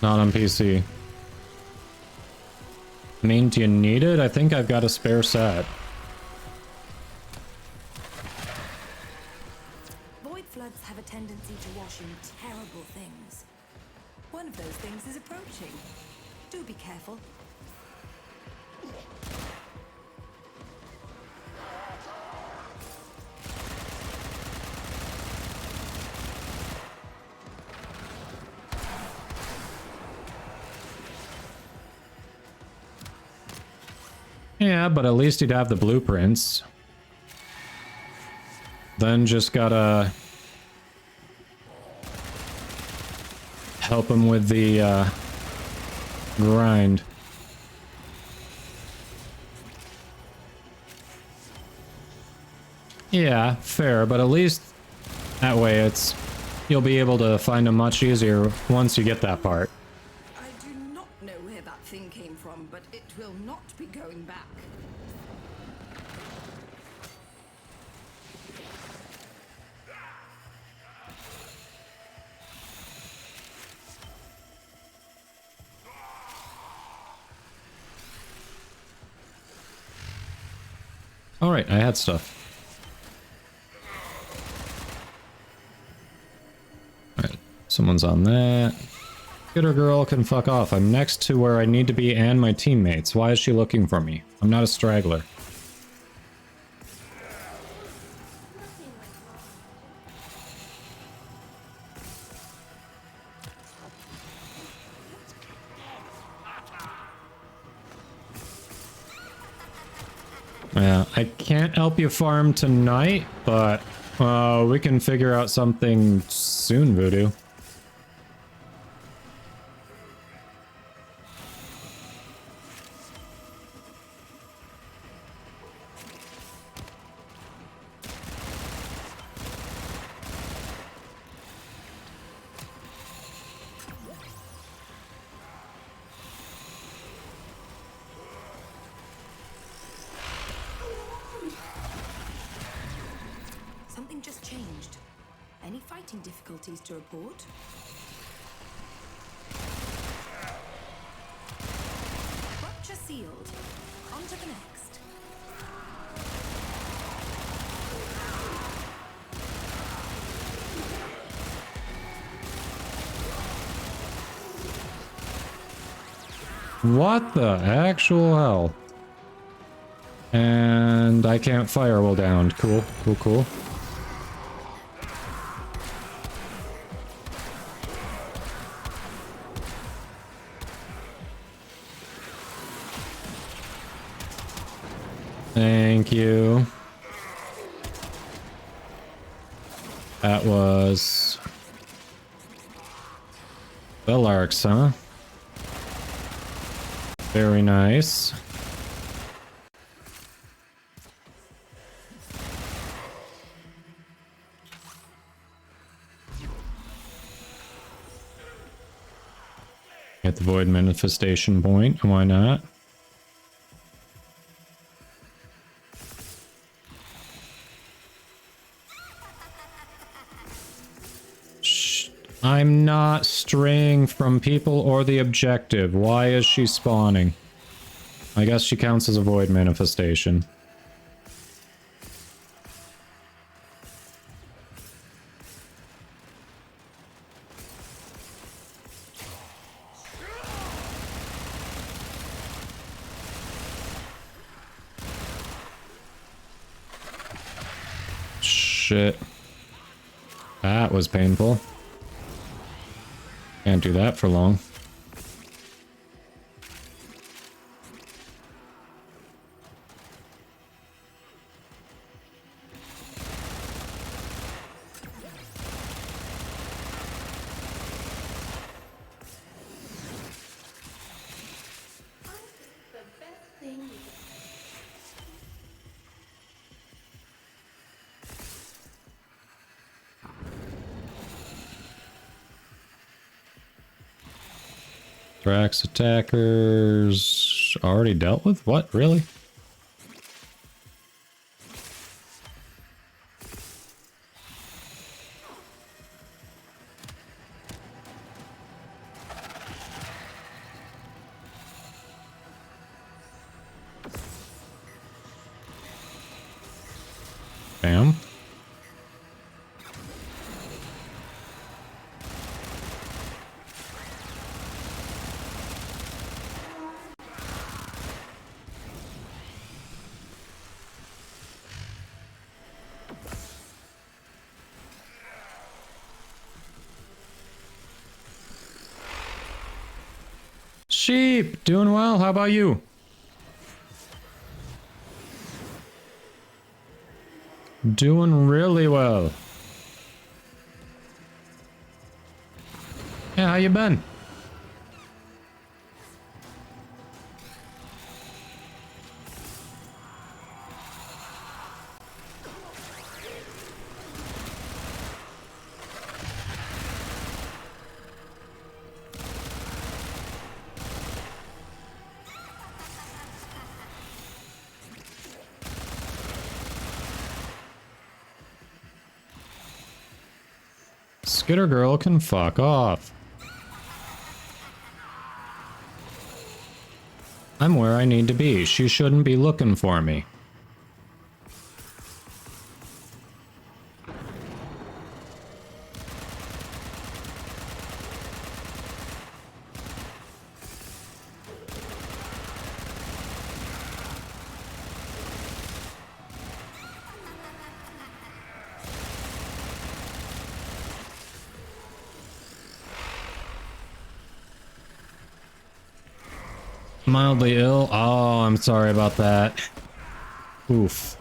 Not on PC. I mean, do you need it? I think I've got a spare set. Void floods have a tendency to wash in terrible things. One of those things is approaching. Do be careful. Yeah, but at least you'd have the blueprints. Then just gotta help him with the grind. Yeah, fair, but at least that way you'll be able to find them much easier once you get that part. I do not know where that thing came from, but it will not be going back. Alright, I had stuff. Alright, someone's on that. Skitter girl can fuck off. I'm next to where I need to be and my teammates. Why is she looking for me? I'm not a straggler. Yeah, I can't help you farm tonight, but we can figure out something soon, Voodoo. Something just changed. Any fighting difficulties to report? Rupture sealed. On to the next. What the actual hell? And I can't firewall down. Cool, cool, cool. Thank you. That was... the Larks, huh? Very nice. Get the void manifestation point, why not? Shh. I'm not straying from people or the objective. Why is she spawning? I guess she counts as a void manifestation. Shit. That was painful. Can't do that for long. Thrax attackers already dealt with? What? Really? Bam. Sheep, doing well. How about you? Doing really well. Yeah, how you been? Skitter girl can fuck off. I'm where I need to be. She shouldn't be looking for me. Mildly ill? Oh, I'm sorry about that. Oof.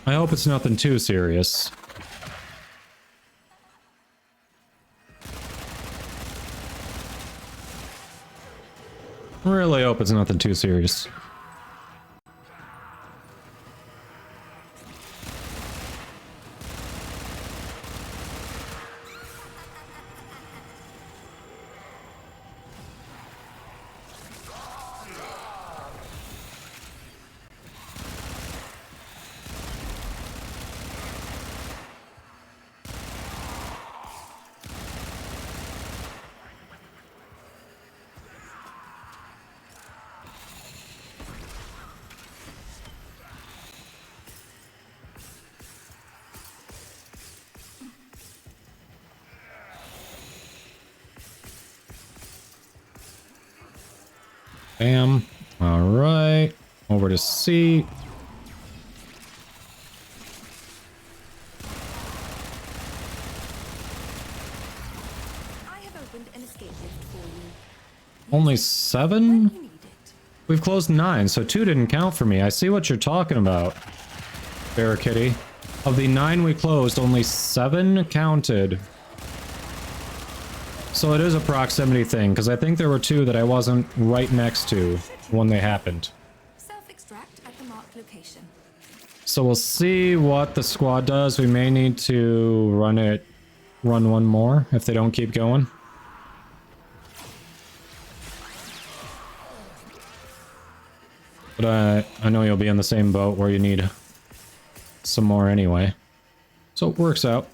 I hope it's nothing too serious. Really hope it's nothing too serious. Bam. Alright. Over to C. I have opened an escape lift for you. Only 7? We've closed 9, so 2 didn't count for me. I see what you're talking about, Kitty. Of the 9 we closed, only 7 counted. So it is a proximity thing, because I think there were 2 that I wasn't right next to when they happened. Self-extract at the marked location. So we'll see what the squad does. We may need to run one more if they don't keep going. But I know you'll be in the same boat where you need some more anyway. So it works out.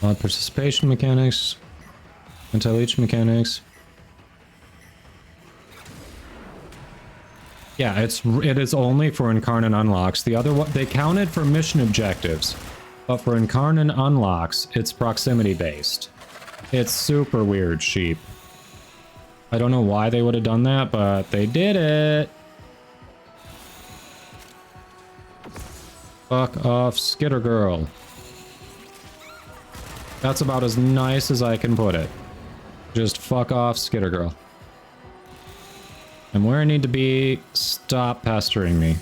Participation mechanics, anti-leech mechanics. Yeah, it is only for Incarnate unlocks. The other one, they counted for mission objectives, but for Incarnate unlocks, it's proximity based. It's super weird, sheep. I don't know why they would have done that, but they did it. Fuck off, Skitter Girl. That's about as nice as I can put it. Just fuck off, Skitter Girl. And where I need to be, stop pestering me.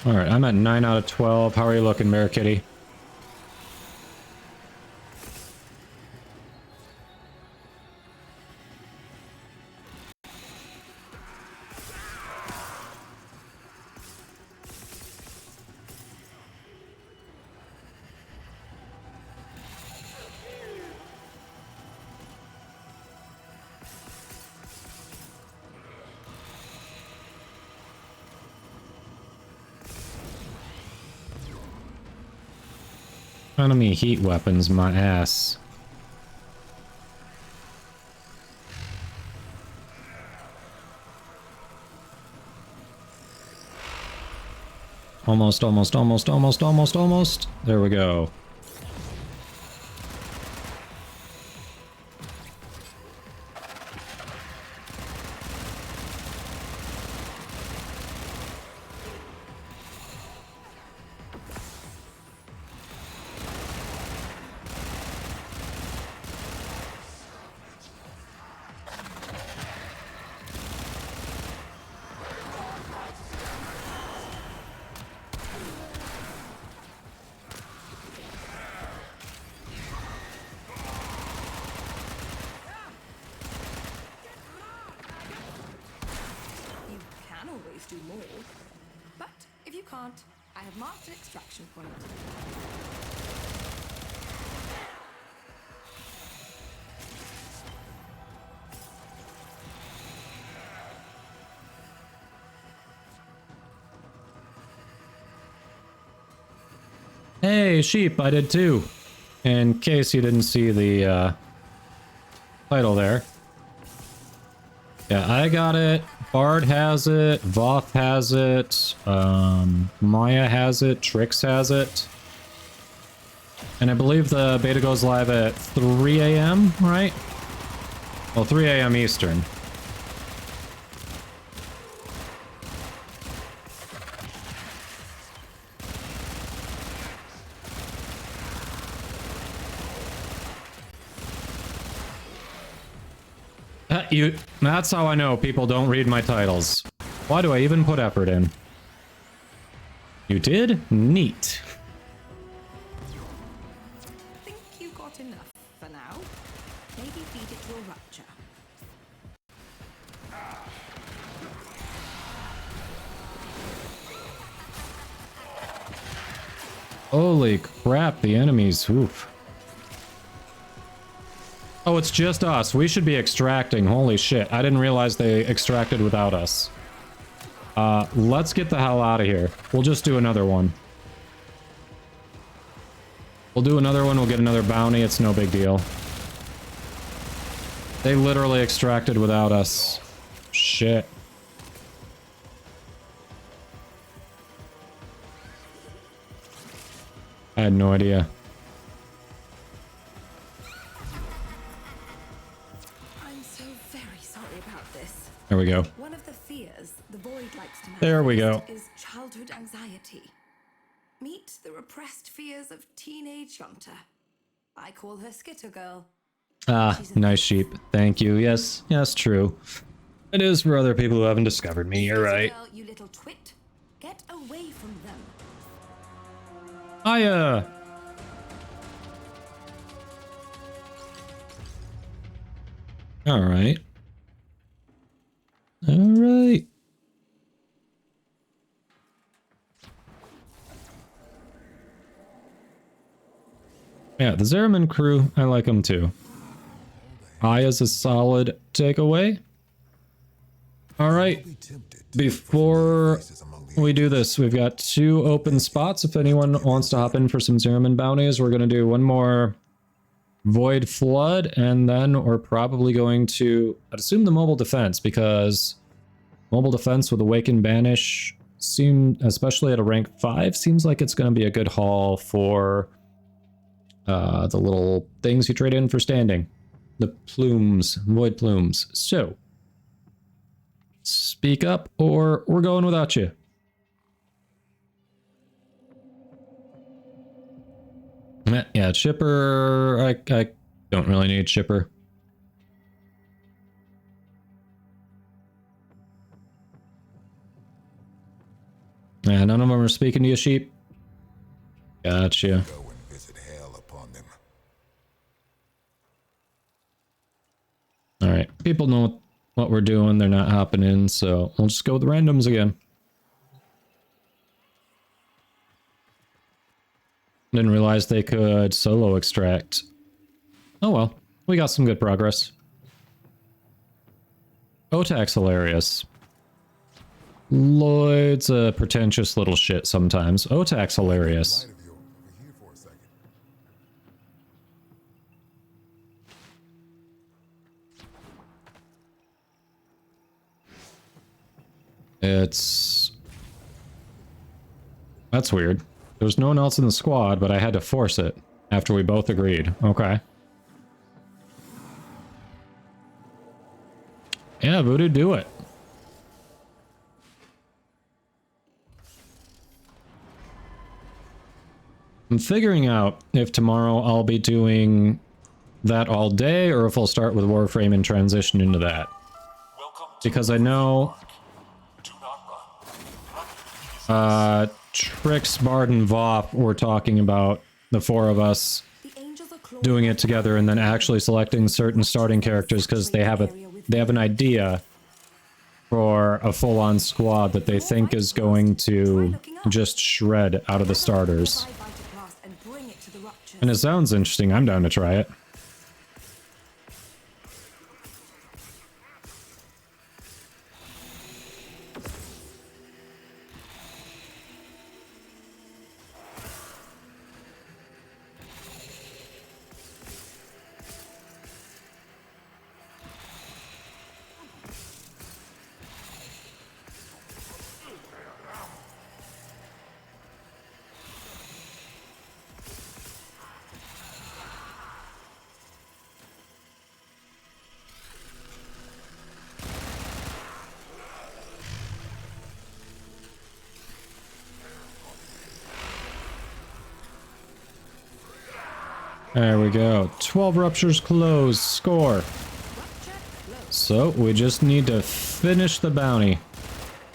Alright, I'm at 9 out of 12. How are you looking, Bear Kitty? Enemy heat weapons, my ass. Almost. There we go. always do more. But if you can't, I have marked an extraction point. Hey, sheep, I did too. In case you didn't see the title there. Yeah, I got it. Bard has it. Voth has it. Maya has it. Trix has it. And I believe the beta goes live at 3 a.m., right? Well, 3 a.m. Eastern. That's how I know people don't read my titles. Why do I even put effort in? You did? Neat. Think you got enough for now? Maybe feed it to a rupture. Holy crap, the enemies. Oof. Oh, it's just us. We should be extracting. Holy shit. I didn't realize they extracted without us. Let's get the hell out of here. We'll just do another one. We'll do another one. We'll get another bounty. It's no big deal. They literally extracted without us. Shit. I had no idea. There we go. One of the fears the Void likes to There we go. is childhood anxiety. Meet the repressed fears of teenage Yonta. I call her Skitter Girl. Ah, nice sheep. Thank you. Yes, yes, true. It is for other people who haven't discovered me. You're right. Girl, you little twit. Get away from them. All right. All right. Yeah, the Zeraman crew, I like them too. Aya's a solid takeaway. All right. Before we do this, we've got 2 open spots. If anyone wants to hop in for some Zeraman bounties, we're going to do one more Void Flood, and then we're probably going to, I'd assume, the mobile defense, because mobile defense with Awaken Banish especially at a rank 5, seems like it's going to be a good haul for the little things you trade in for standing. The plumes, void plumes. So, speak up or we're going without you. Yeah, Chipper, I don't really need Chipper. Yeah, none of them are speaking to you, sheep. Gotcha. Alright, people know what we're doing, they're not hopping in, so we'll just go with the randoms again. Didn't realize they could solo extract. Oh well, we got some good progress. Otak's hilarious. Lloyd's a pretentious little shit sometimes. Otak's hilarious. That's weird. There's no one else in the squad, but I had to force it after we both agreed. Okay. Yeah, Voodoo, do it. I'm figuring out if tomorrow I'll be doing that all day or if I'll start with Warframe and transition into that. Because I know Trix, Bard, and Vop were talking about the 4 of us doing it together and then actually selecting certain starting characters because they have an idea for a full-on squad that they think is going to just shred out of the starters. And it sounds interesting. I'm down to try it. There we go. 12 ruptures closed. Score. So, we just need to finish the bounty.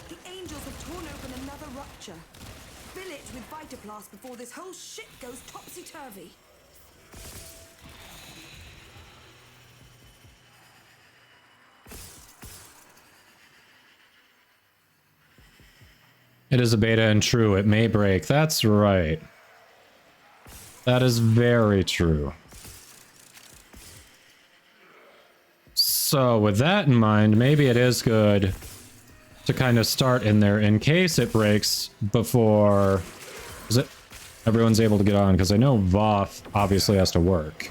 The angels have torn open another rupture. Fill it with Vitaplast before this whole shit goes topsy-turvy. It is a beta and true. It may break. That's right. That is very true. So with that in mind, maybe it is good to kind of start in there in case it breaks before everyone's able to get on, because I know VOF obviously has to work.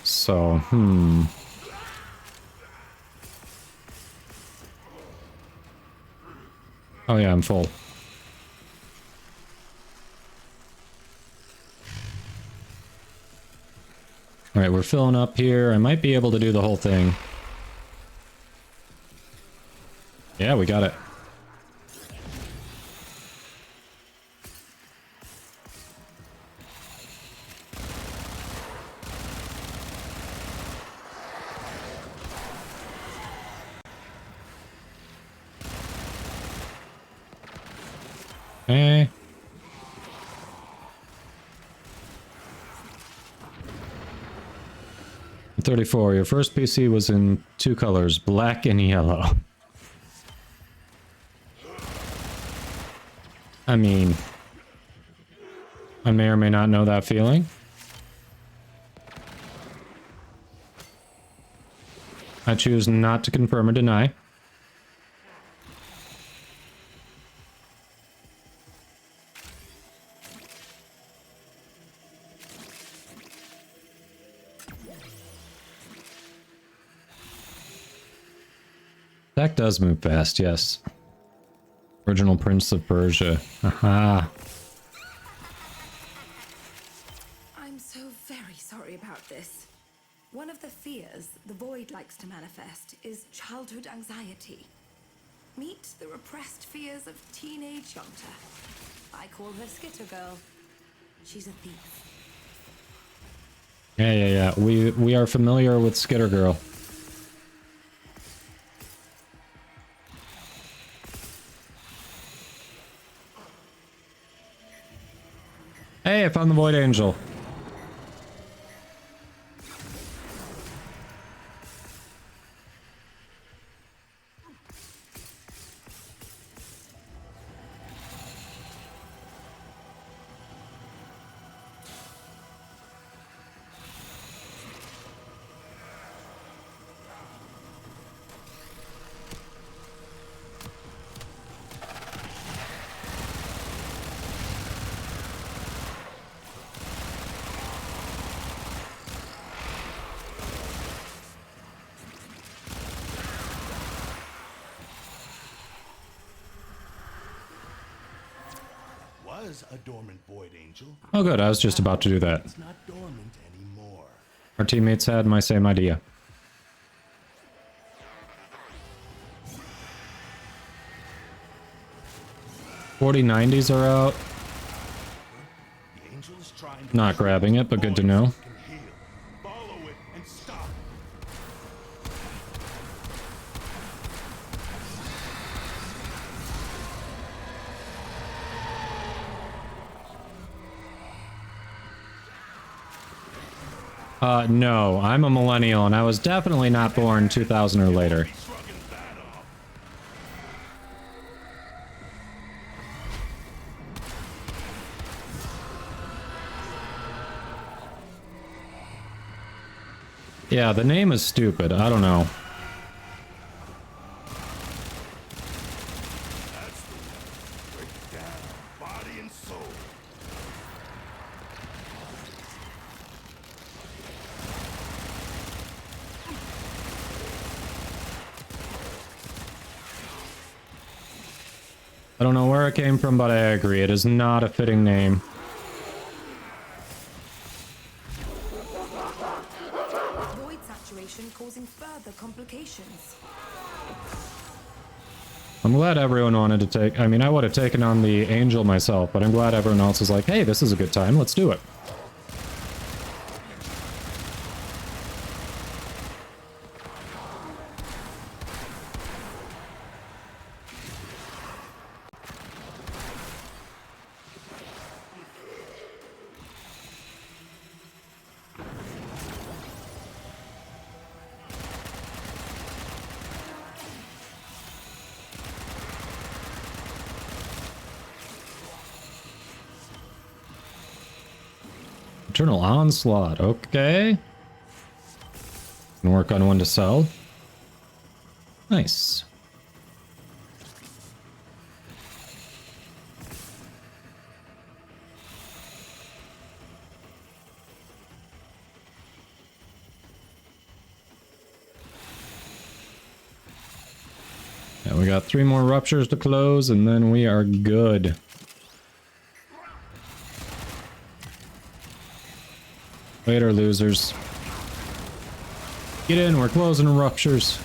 So, Oh yeah, I'm full. Alright, we're filling up here. I might be able to do the whole thing. Yeah, we got it. Okay. $34. Your first PC was in two colors, black and yellow. I mean, I may or may not know that feeling. I choose not to confirm or deny. That does move fast, yes. Original Prince of Persia. Aha. I'm so very sorry about this. One of the fears the Void likes to manifest is childhood anxiety. Meet the repressed fears of teenage Yonta. I call her Skitter Girl. She's a thief. Yeah. We are familiar with Skitter Girl. Hey, I found the Void Angel. Was a dormant void angel. Oh good, I was just about to do that. It's not dormant anymore. Our teammates had my same idea. $40.90s are out. The angel is trying to Not grabbing it, but good to know. follow it and stop. No, I'm a millennial, and I was definitely not born 2000 or later. Yeah, the name is stupid. I don't know. I don't know where it came from, but I agree. It is not a fitting name. Void saturation causing further complications. I'm glad everyone wanted to take... I mean, I would have taken on the Angel myself, but I'm glad everyone else is like, hey, this is a good time. Let's do it. Eternal Onslaught, okay. Can work on one to sell. Nice. Yeah, we got 3 more ruptures to close, and then we are good. Later, losers. Get in, we're closing ruptures.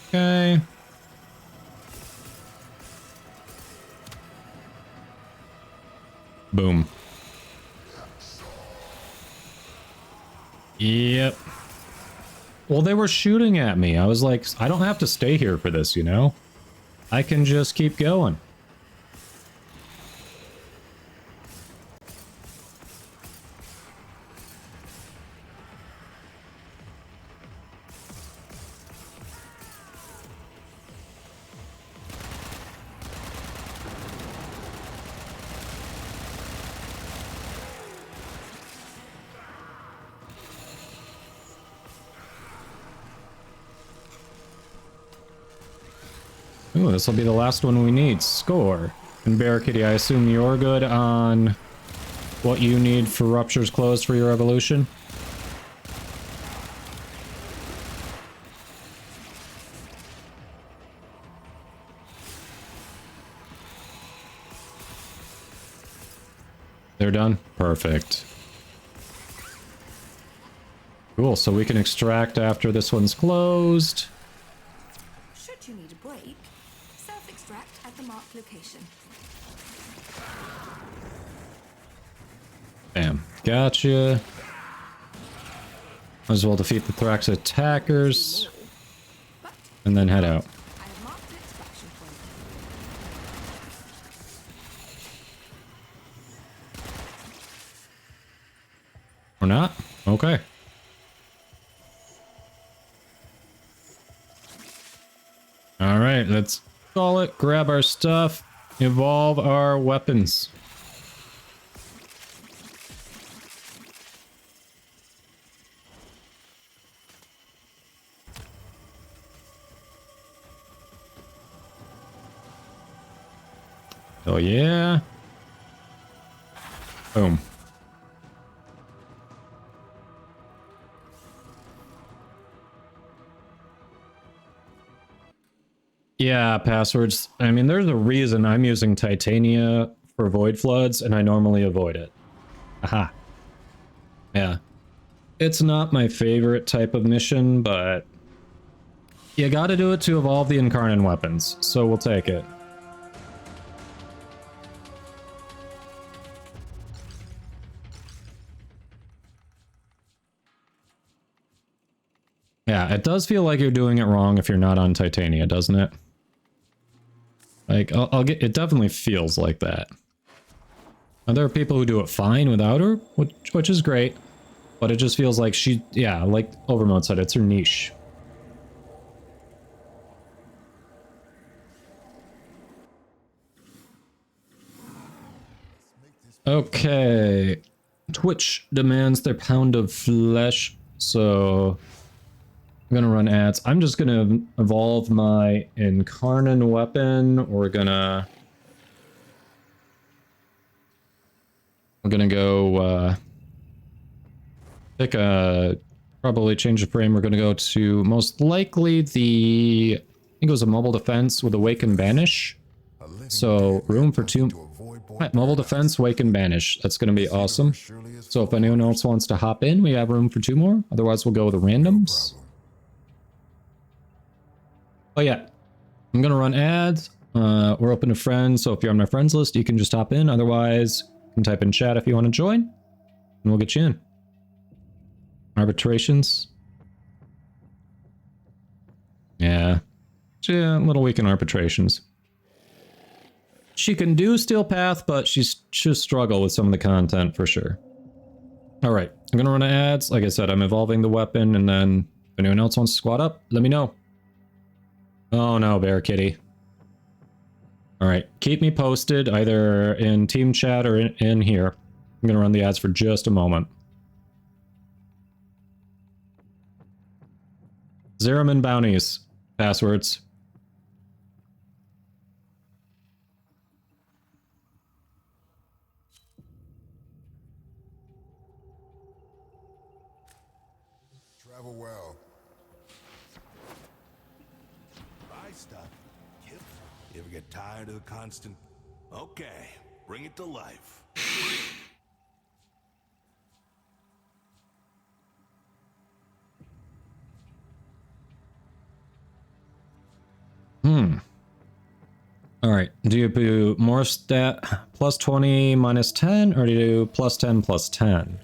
Okay. Boom. Yep. Well, they were shooting at me. I was like, I don't have to stay here for this, you know? I can just keep going. Ooh, this will be the last one we need. Score. And Bear Kitty, I assume you're good on what you need for ruptures closed for your evolution? They're done? Perfect. Cool, so we can extract after this one's closed. Should you need a break, self-extract at the marked location. Bam. Gotcha. Might as well defeat the Thrax attackers. And then head out. Or not? Okay. Alright, let's call it, grab our stuff, evolve our weapons. Oh yeah. Boom. Yeah, passwords. I mean, there's a reason I'm using Titania for Void Floods, and I normally avoid it. Aha. Yeah. It's not my favorite type of mission, but you gotta do it to evolve the Incarnate weapons, so we'll take it. Yeah, it does feel like you're doing it wrong if you're not on Titania, doesn't it? Like, I'll get, it definitely feels like that. And there are people who do it fine without her, which is great. But it just feels like she, yeah, like Overmode said, it's her niche. Okay. Twitch demands their pound of flesh, so I'm gonna run ads. I'm just gonna evolve my Incarnate weapon. We're gonna go pick a, probably change the frame. We're gonna go to most likely the, I think it was a mobile defense with Awake and Banish. So room for 2. Right, mobile defense, Wake and Banish. That's gonna be awesome. So if anyone else wants to hop in, we have room for 2 more. Otherwise, we'll go with the randoms. Oh yeah, I'm gonna run ads. We're open to friends, so if you're on my friends list, you can just hop in. Otherwise, you can type in chat if you want to join, and we'll get you in. Arbitrations. Yeah, a little weak in arbitrations. She can do Steel Path, but she'll struggle with some of the content for sure. All right, I'm gonna run ads. Like I said, I'm evolving the weapon, and then if anyone else wants to squad up, let me know. Oh no, Bear Kitty. All right, keep me posted either in team chat or in here. I'm gonna run the ads for just a moment. Zeraman bounties. Passwords. Travel well. Bye, stuff. Yep. You ever get tired of the constant? Okay, bring it to life. All right. Do you do more stat plus 20 minus 10, or do you do plus 10 plus 10?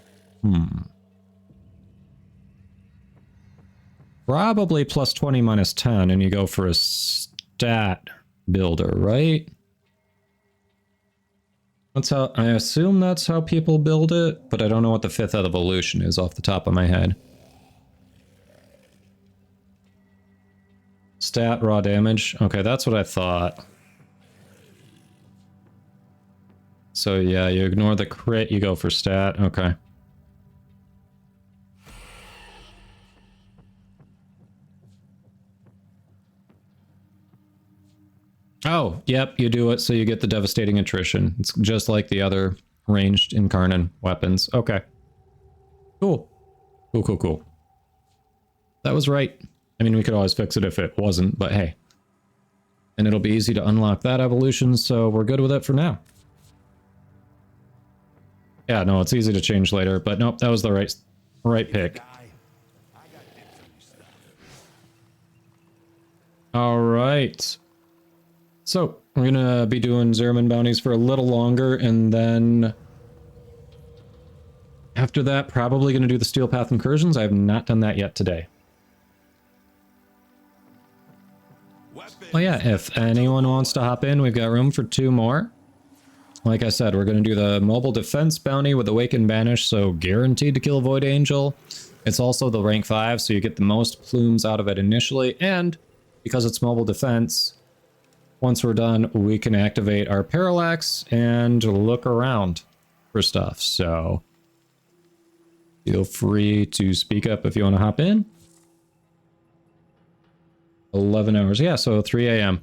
Probably plus 20 minus 10, and you go for a stat builder, right? That's how, I assume that's how people build it, but I don't know what the 5th evolution is off the top of my head. Stat raw damage. Okay, that's what I thought. So yeah, you ignore the crit, you go for stat. Okay. Oh, yep, you do it so you get the devastating attrition. It's just like the other ranged Incarnate weapons. Okay. Cool. Cool. That was right. I mean, we could always fix it if it wasn't, but hey. And it'll be easy to unlock that evolution, so we're good with it for now. Yeah, no, it's easy to change later, but nope, that was the right pick. All right. So, we're gonna be doing Zeraman bounties for a little longer, and then after that, probably gonna do the Steel Path incursions. I have not done that yet today. Oh yeah, if anyone wants to hop in, we've got room for 2 more. Like I said, we're going to do the mobile defense bounty with Awaken Banish, so guaranteed to kill Void Angel. It's also the rank 5, so you get the most plumes out of it initially, and because it's mobile defense, once we're done, we can activate our parallax and look around for stuff, so feel free to speak up if you want to hop in. 11 hours, yeah, so 3 a.m.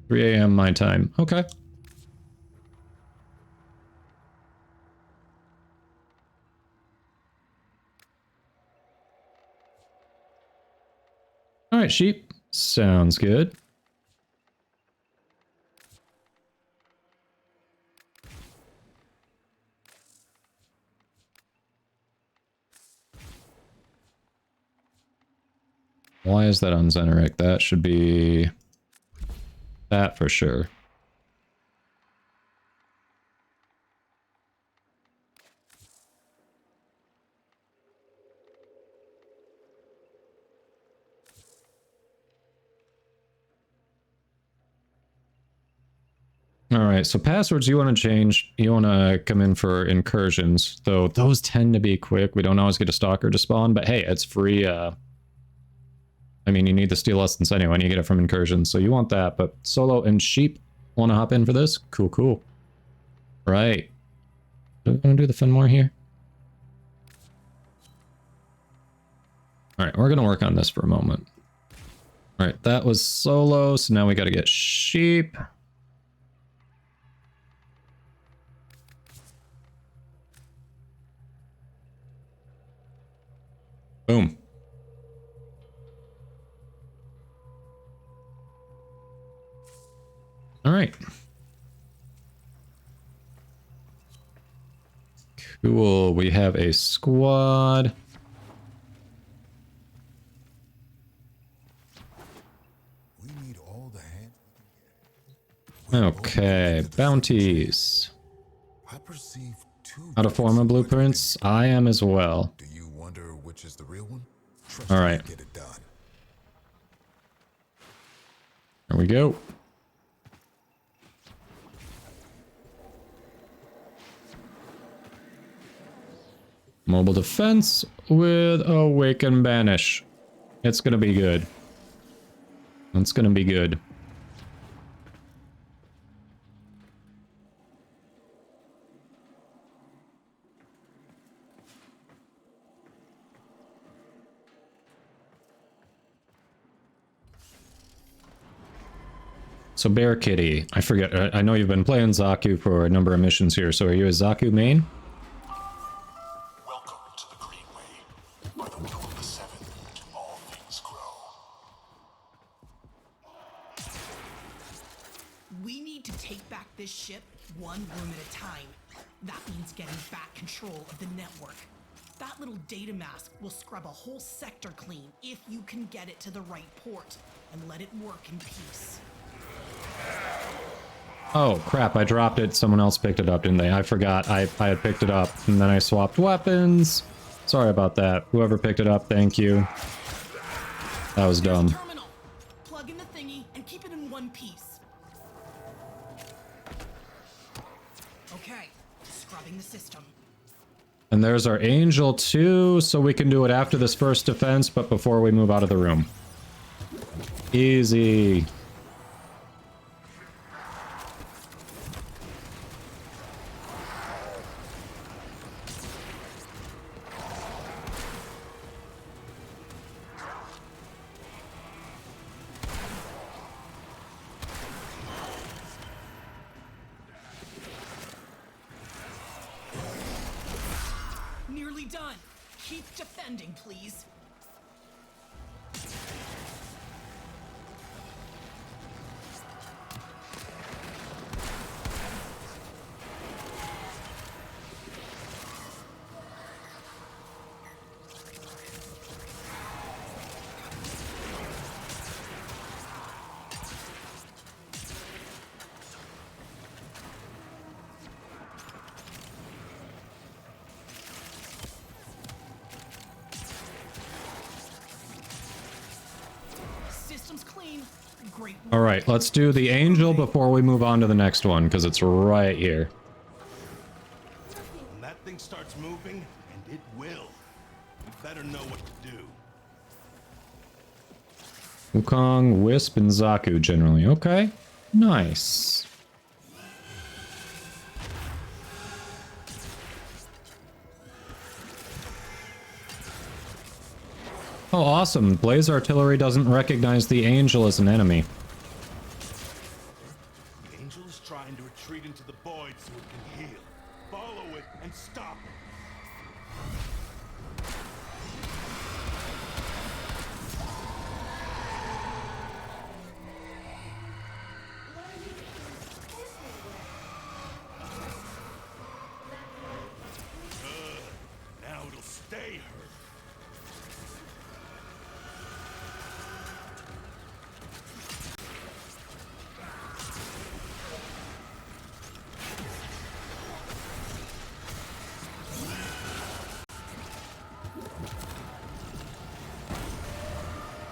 3 a.m. my time, okay. All right, sheep. Sounds good. Why is that on Zeneric? That should be that for sure. All right, so passwords you want to change. You want to come in for incursions, though those tend to be quick. We don't always get a stalker to spawn, but hey, it's free. I mean, you need the steel essence anyway, and you get it from incursions, so you want that. But Solo and Sheep want to hop in for this? Cool, cool. Right. Do we want to do the Fenmore here? All right, we're going to work on this for a moment. All right, that was Solo, so now we got to get Sheep. Boom. All right. Cool. We have a squad. Okay, bounties. Out of form of blueprints? I am as well. Do you wonder which is the real one? All right. Get it done. There we go. Mobile defense with Awaken Banish. It's gonna be good. It's gonna be good. So Bear Kitty, I forget, I know you've been playing Zaku for a number of missions here, so are you a Zaku main? Welcome to the Greenway, where the will of the Seven to all things grow. We need to take back this ship one room at a time. That means getting back control of the network. That little data mask will scrub a whole sector clean if you can get it to the right port and let it work in peace. Oh crap, I dropped it. Someone else picked it up, didn't they? I forgot. I had picked it up and then I swapped weapons. Sorry about that. Whoever picked it up, thank you. That was dumb. Terminal. Plug in the thingy and keep it in one piece. Okay, scrubbing the system. And there's our Angel too, so we can do it after this first defense, but before we move out of the room. Easy. Nearly done. Keep defending, please. Systems clean. Great. All right, let's do the Angel before we move on to the next one, because it's right here. When that thing starts moving, and it will, you better know what to do. Wukong, Wisp, and Zaku generally. Okay, nice. Oh, awesome. Blaze Artillery doesn't recognize the Angel as an enemy. The Angel is trying to retreat into the void so it can heal. Follow it and stop it. Now it'll stay hurt.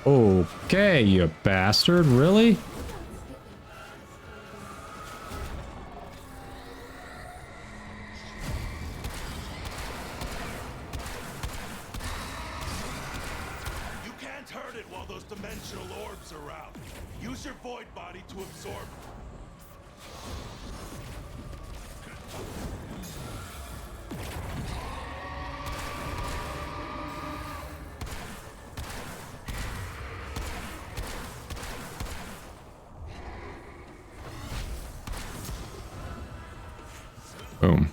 Okay, you bastard, really? You can't hurt it while those dimensional orbs are out. Use your void body to absorb. Boom.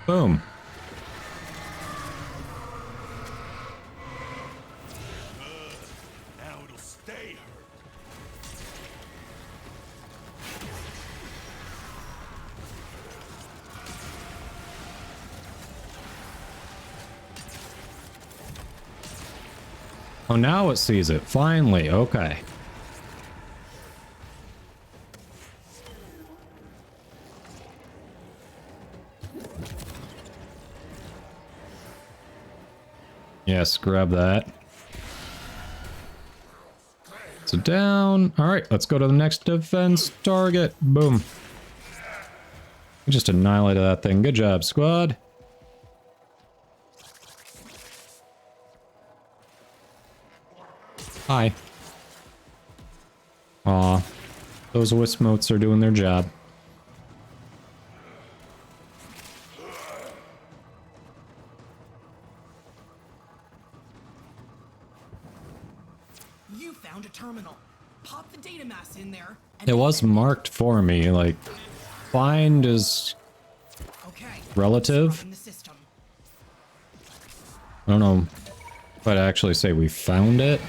Boom. Now it'll stay hurt. Oh, now it sees it. Finally. Okay. Yes, grab that. So down. All right, let's go to the next defense target. Boom. We just annihilated that thing. Good job, squad. Hi. Aw. Those wisp motes are doing their job. You found a terminal. Pop the data mass in there. It was marked for me, like, find is relative. I don't know if I'd actually say we found it.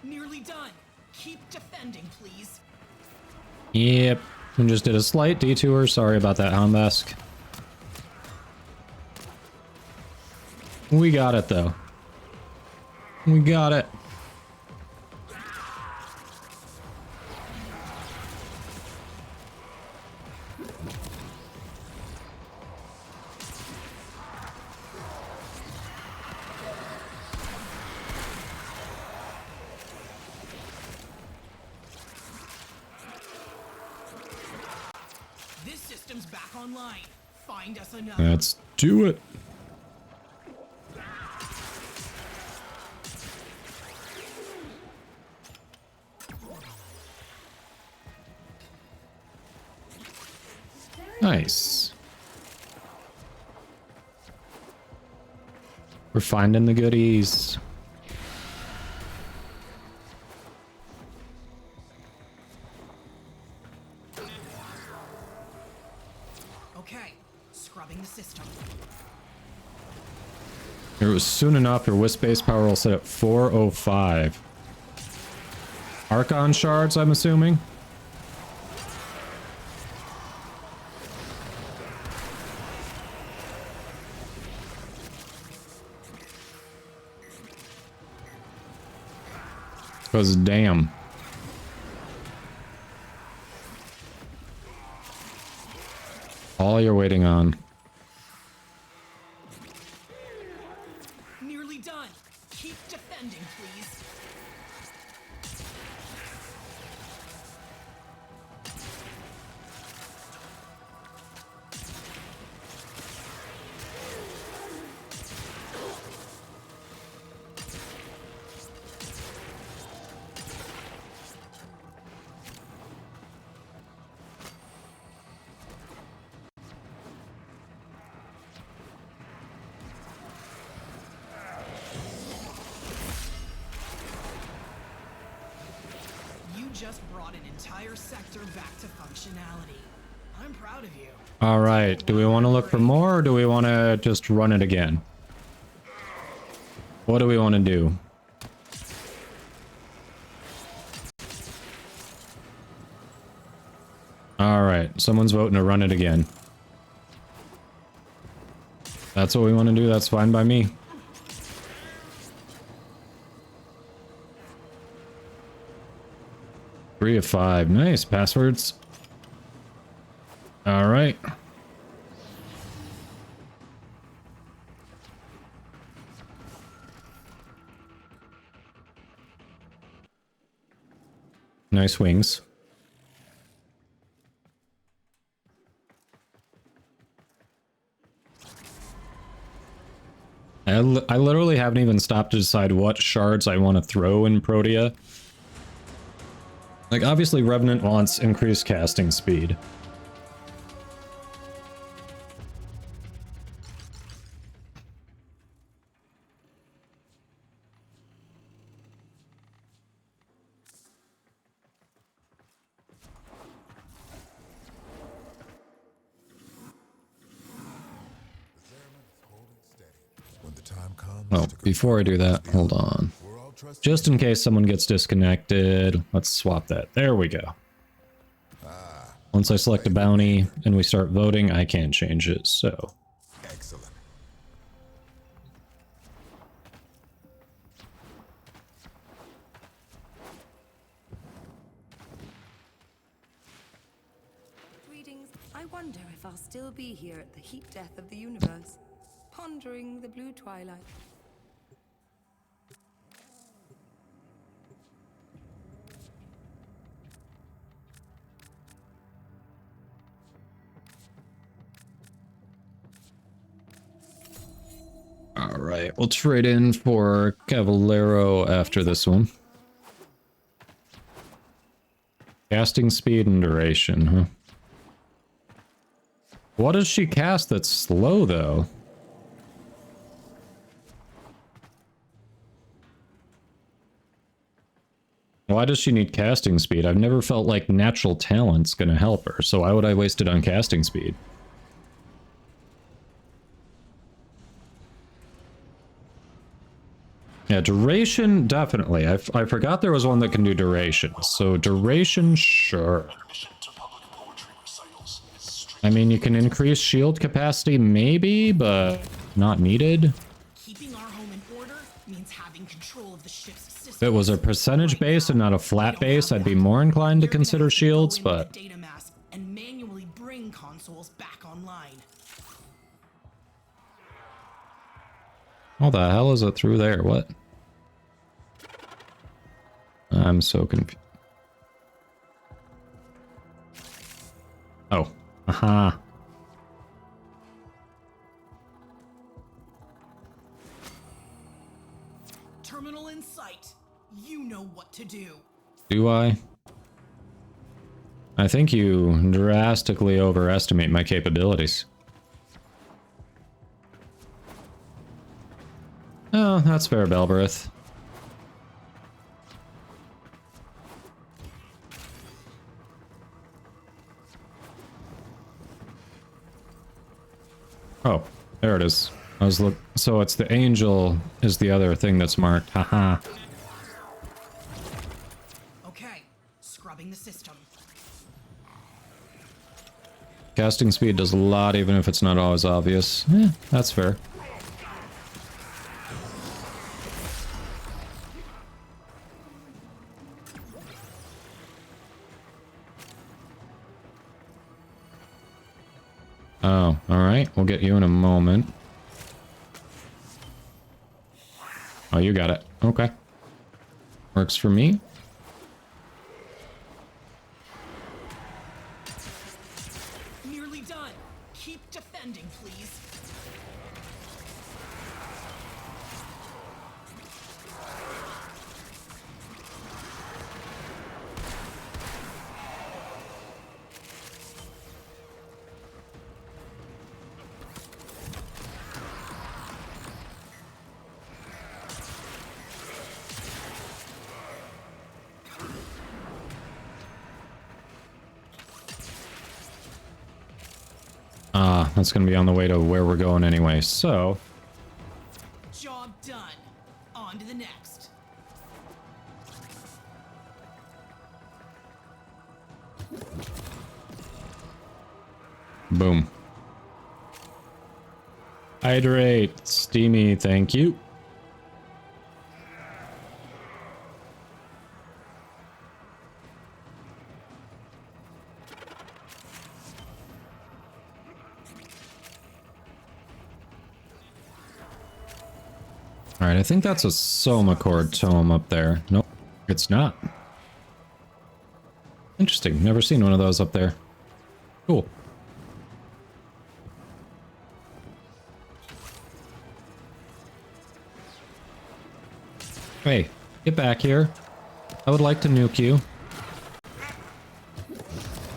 Nearly done. Keep defending, please. Yep. We just did a slight detour. Sorry about that, Hombask. We got it, though. We got it. This system's back online. Find us another. Let's do it. Nice. We're finding the goodies. Okay, scrubbing the system. It was soon enough. Your wisp base power will set at 405. Archon shards, I'm assuming. Because damn. All you're waiting on. Nearly done. Keep defending, please. You just brought an entire sector back to functionality. I'm proud of you. All right. Do we want to look for more or do we want to just run it again? What do we want to do? Alright, someone's voting to run it again. That's what we want to do, that's fine by me. Three of 5. Nice. Passwords. Alright. Nice wings. I literally haven't even stopped to decide what shards I want to throw in Protea. Like, obviously Revenant wants increased casting speed. Oh, before I do that, hold on. Just in case someone gets disconnected, let's swap that. There we go. Once I select a bounty and we start voting, I can't change it, so. Excellent. Greetings. I wonder if I'll still be here at the heat death of the universe, pondering the blue twilight. Alright, we'll trade in for Cavallero after this one. Casting speed and duration, huh? What does she cast that's slow, though? Why does she need casting speed? I've never felt like natural talent's gonna help her, so why would I waste it on casting speed? Yeah, duration, definitely. I forgot there was one that can do duration. So duration, sure. I mean, you can increase shield capacity, maybe, but not needed. Keeping our home in order means having control of the ship's system. If it was a percentage base and not a flat base, I'd be more inclined to consider shields, but... Data mass and manually bring consoles back online. How the hell is it through there? What? I'm so confused. Oh. Aha. Terminal in sight. You know what to do. Do I? I think you drastically overestimate my capabilities. Oh, that's fair, Belberith. Oh, there it is. I was so it's the angel is the other thing that's marked. Haha. Okay, scrubbing the system. Casting speed does a lot, even if it's not always obvious. That's fair. Oh, alright. We'll get you in a moment. Oh, you got it. Okay. Works for me. Nearly done. Keep defending, please. Ah, that's gonna be on the way to where we're going anyway, so... Job done. On to the next. Boom. Hydrate. Steamy, thank you. Alright, I think that's a Somacord tome up there. Nope, it's not. Interesting, never seen one of those up there. Cool. Hey, get back here. I would like to nuke you.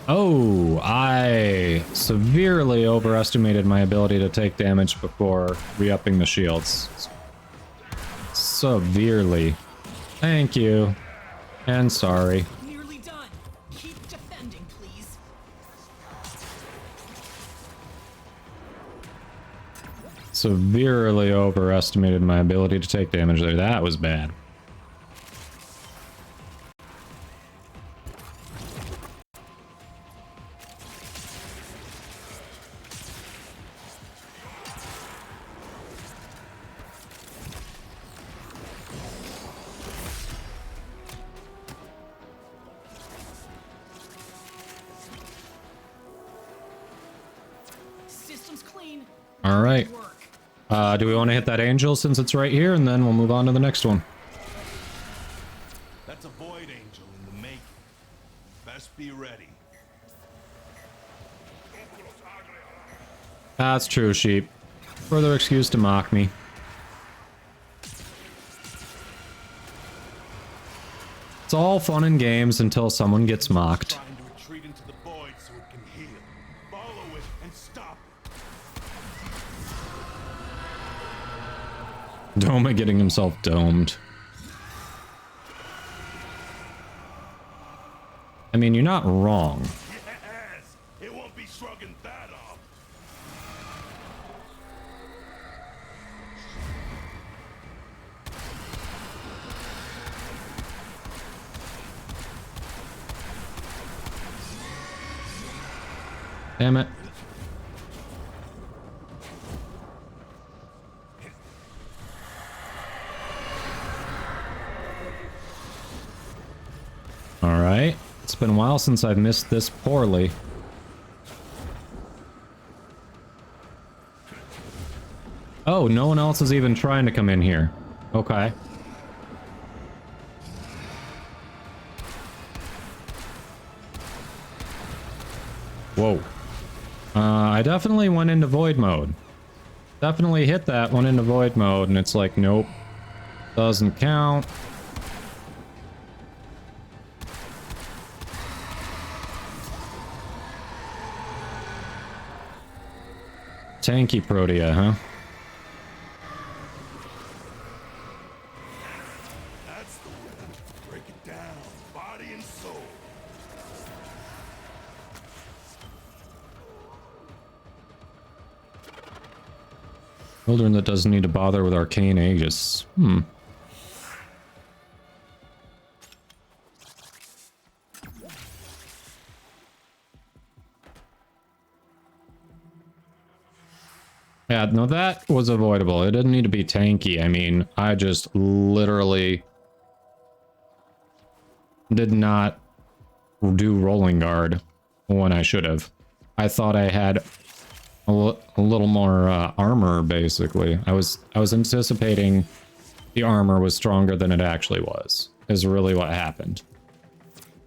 Oh, I severely overestimated my ability to take damage before re-upping the shields. Severely. Thank you. And sorry. Nearly done. Keep defending, please. Severely overestimated my ability to take damage there. That was bad. Systems clean. All right. Do we want to hit that angel since it's right here, and then we'll move on to the next one? That's a void angel in the making. Best be ready. That's true, sheep. Further excuse to mock me. It's all fun and games until someone gets mocked. Trying to retreat into the void so it can heal. Follow it and stop it. Doma getting himself domed. I mean, you're not wrong. Yes, it won't be shrugging that off. Damn it. Alright. It's been a while since I've missed this poorly. Oh, no one else is even trying to come in here. Okay. Whoa. I definitely went into void mode. Definitely hit that one into void mode, and it's like, nope. Doesn't count. Tanky Protea, huh? That's the way. Break it down, body and soul. Children that doesn't need to bother with arcane Aegis. Hmm. Yeah, no, that was avoidable. It didn't need to be tanky. I mean, I just literally did not do rolling guard when I should have. I thought I had a little more armor, basically. I was anticipating the armor was stronger than it actually was, is really what happened.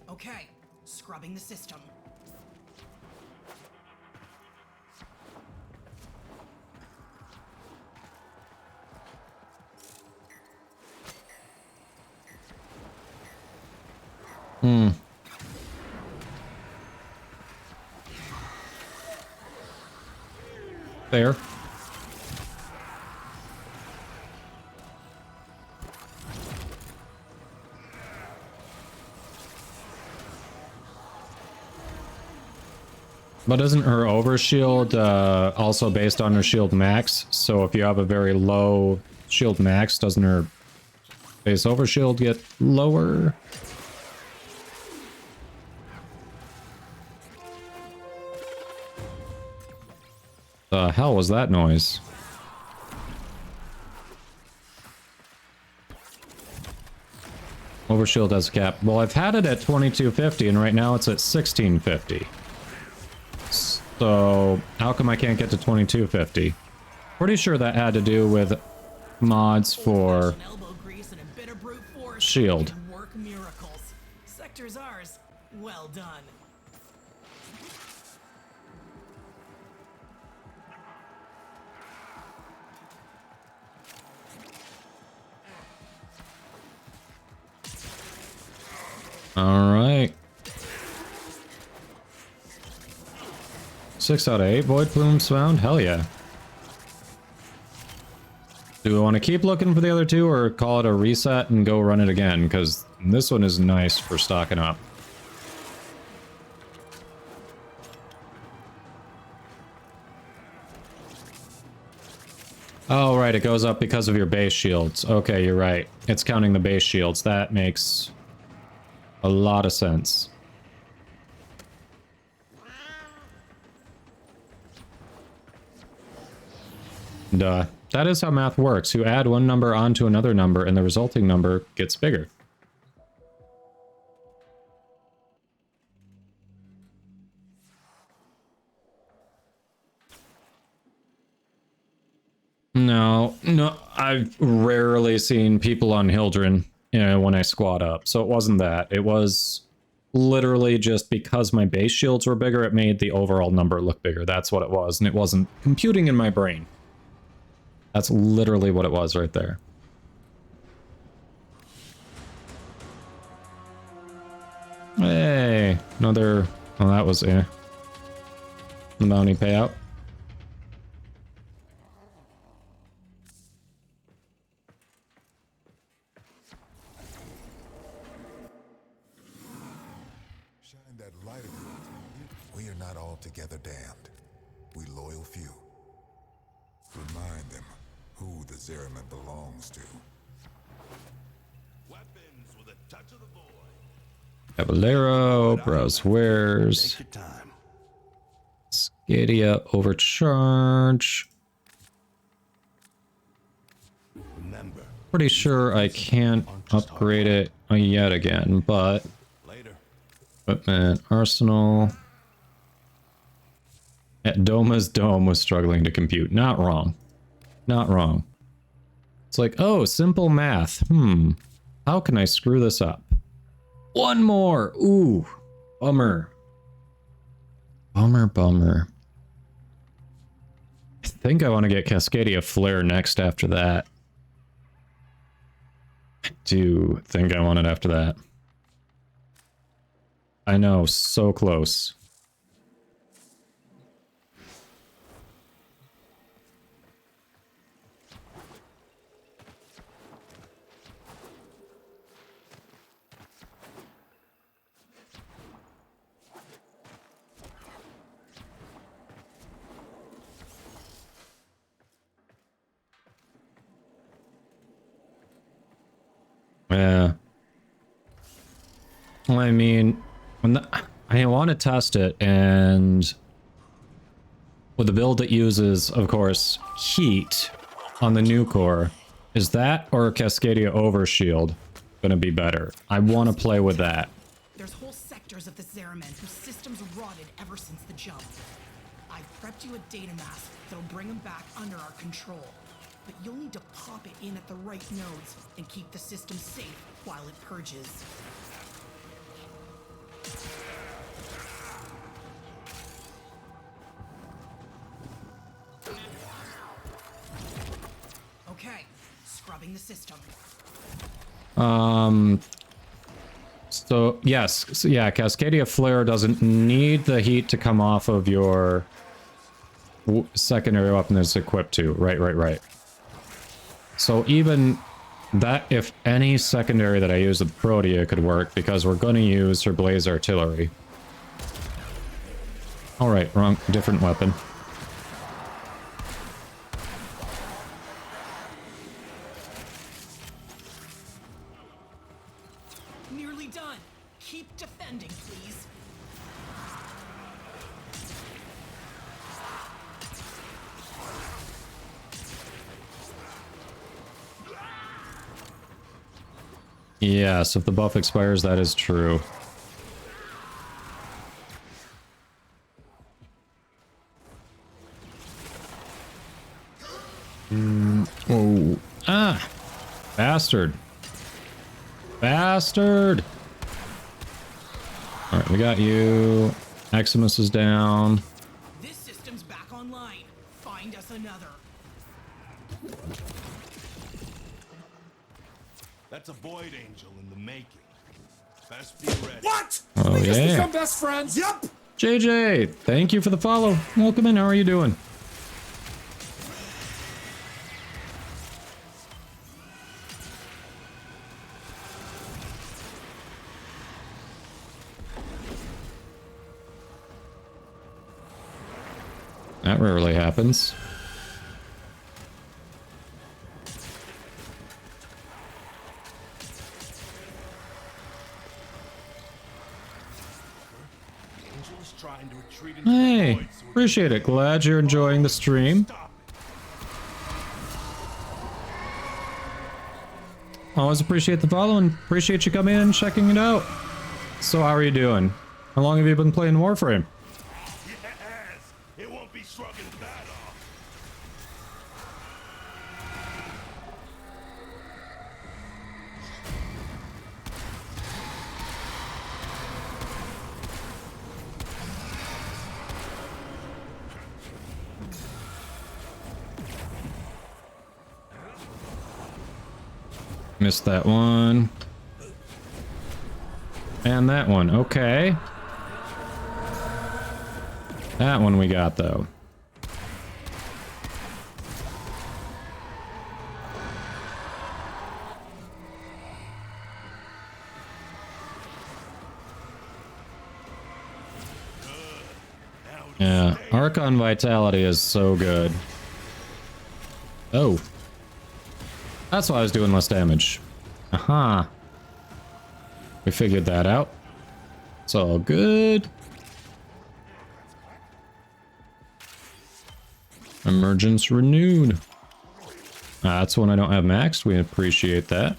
Okay, scrubbing the system. Hmm. There. But isn't her overshield also based on her shield max? So if you have a very low shield max, doesn't her base overshield get lower? The hell was that noise? Overshield has a cap. Well, I've had it at 2250 and right now it's at 1650. So, how come I can't get to 2250? Pretty sure that had to do with mods for shield. Work miracles. Sector's ours. Well done. Alright. 6 out of 8 void plumes found? Hell yeah. Do we want to keep looking for the other two or call it a reset and go run it again? Because this one is nice for stocking up. Oh, right, it goes up because of your base shields. Okay, you're right. It's counting the base shields. That makes a lot of sense. Duh. That is how math works. You add one number onto another number, and the resulting number gets bigger. No, I've rarely seen people on Hildren, when I squad up, so it wasn't that. It was literally just because my base shields were bigger, it made the overall number look bigger. That's what it was, and it wasn't computing in my brain. That's literally what it was right there. Hey, another... Well, that was bounty payout. Shine that light of yours. We are not altogether damned. We loyal few. Remind them who the Zeraman belongs to. Weapons with a touch of the void. Caballero, browse wares. Scadia overcharge. Remember. Pretty sure I can't upgrade it yet again, but equipment, arsenal. Doma's dome was struggling to compute. Not wrong. Not wrong. It's like, oh, simple math. How can I screw this up? One more! Ooh. Bummer. Bummer. I think I want to get Cascadia Flare next after that. I do think I want it after that. I know, so close. Yeah. Well, I mean, I want to test it, and with the build that uses, of course, heat on the new core, is that or Cascadia Overshield gonna be better? I want to play with that. There's whole sectors of the Zeraman whose systems rotted ever since the jump. I've prepped you a data mask that'll bring them back under our control. But you'll need to pop it in at the right nodes and keep the system safe while it purges. Okay, scrubbing the system. So, yes. So, yeah, Cascadia Flare doesn't need the heat to come off of your secondary weapon that's equipped to. Right. So even that, if any secondary that I use with Protea could work, because we're going to use her Blaze Artillery. Alright, wrong. Different weapon. Nearly done. Keep defending, please. Yes, if the buff expires, that is true. Oh. Ah! Bastard. Bastard! Alright, we got you. Eximus is down. This system's back online. Find us another. That's a Void Angel in the making. Best be ready. What? Oh, We just yeah. become best friends. Yep. JJ, thank you for the follow. Welcome in. How are you doing? That rarely happens. Hey, appreciate it. Glad you're enjoying the stream. Always appreciate the follow and appreciate you coming in and checking it out. So how are you doing? How long have you been playing Warframe? Yes, it won't be shrugging that off. Missed that one. And that one. Okay. That one we got, though. Yeah, Archon Vitality is so good. Oh. That's why I was doing less damage. Aha. We figured that out. It's all good. Emergence renewed. That's one I don't have maxed. We appreciate that.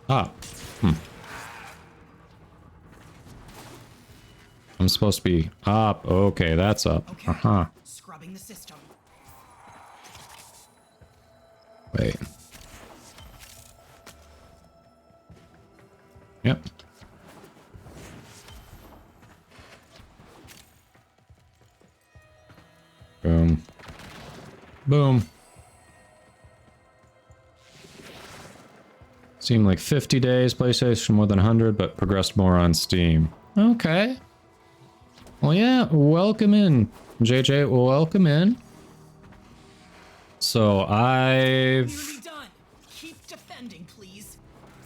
Ah. I'm supposed to be up. Okay, that's up. Uh-huh. Scrubbing the system. Wait. Yep. Boom. Boom. Seemed like 50 days, PlayStation more than 100, but progressed more on Steam. Okay. Well, yeah, welcome in. JJ, welcome in. So, Keep defending, please.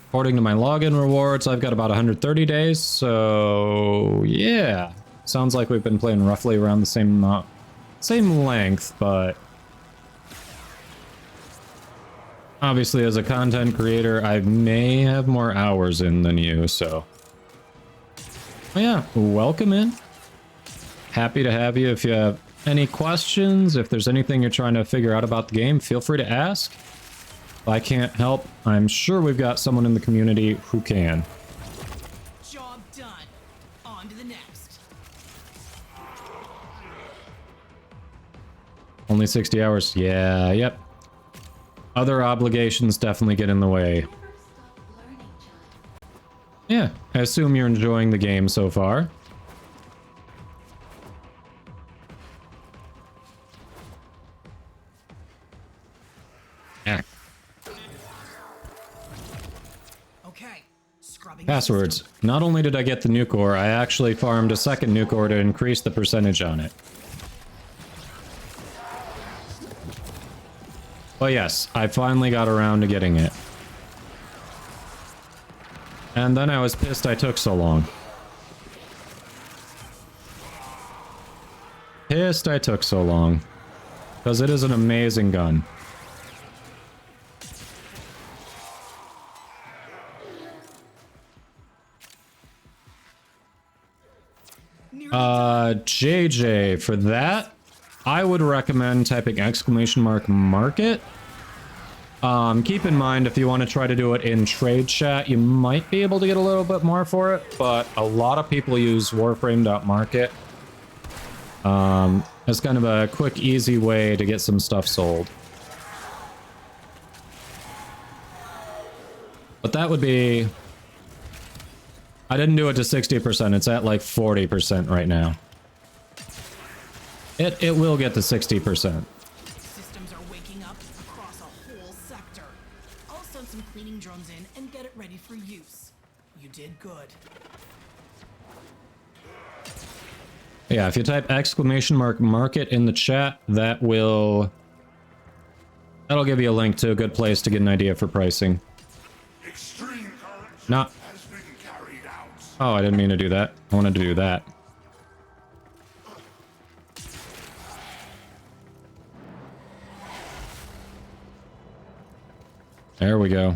according to my login rewards, I've got about 130 days, so yeah. Sounds like we've been playing roughly around the same length, but obviously as a content creator, I may have more hours in than you, so yeah, welcome in. Happy to have you. If you have any questions, if there's anything you're trying to figure out about the game, feel free to ask. If I can't help, I'm sure we've got someone in the community who can. Job done. On to the next. Only 60 hours. Yeah, yep. Other obligations definitely get in the way. Yeah, I assume you're enjoying the game so far. Yeah. Okay. Scrubbing Passwords. Not only did I get the nuke ore, I actually farmed a second nuke ore to increase the percentage on it. But yes, I finally got around to getting it. And then I was pissed I took so long. Pissed I took so long. Because it is an amazing gun. JJ, for that, I would recommend typing !market. Keep in mind, if you want to try to do it in trade chat, you might be able to get a little bit more for it, but a lot of people use warframe.market. It's kind of a quick, easy way to get some stuff sold. But that would be... I didn't do it to 60%, it's at like 40% right now. It will get to 60%. Systems are waking up across a whole sector. I'll send some cleaning drones in and get it ready for use. You did good. Yeah, if you type !market in the chat, that'll give you a link to a good place to get an idea for pricing. Not. Oh, I didn't mean to do that. I wanted to do that. There we go.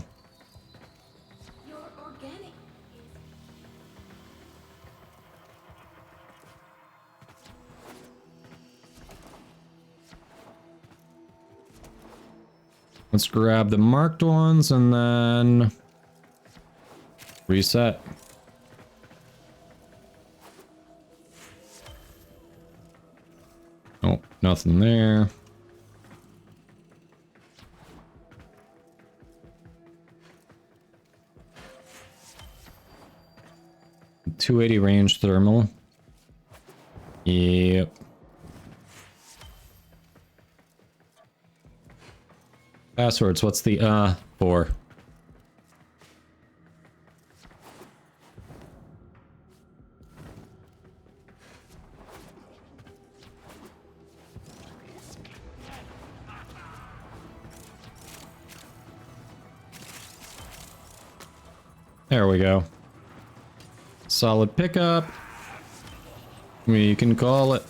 Let's grab the marked ones and then reset. Oh, nothing there. .280 range thermal. Yep. Passwords, what's the for? There we go. Solid pickup. We can call it.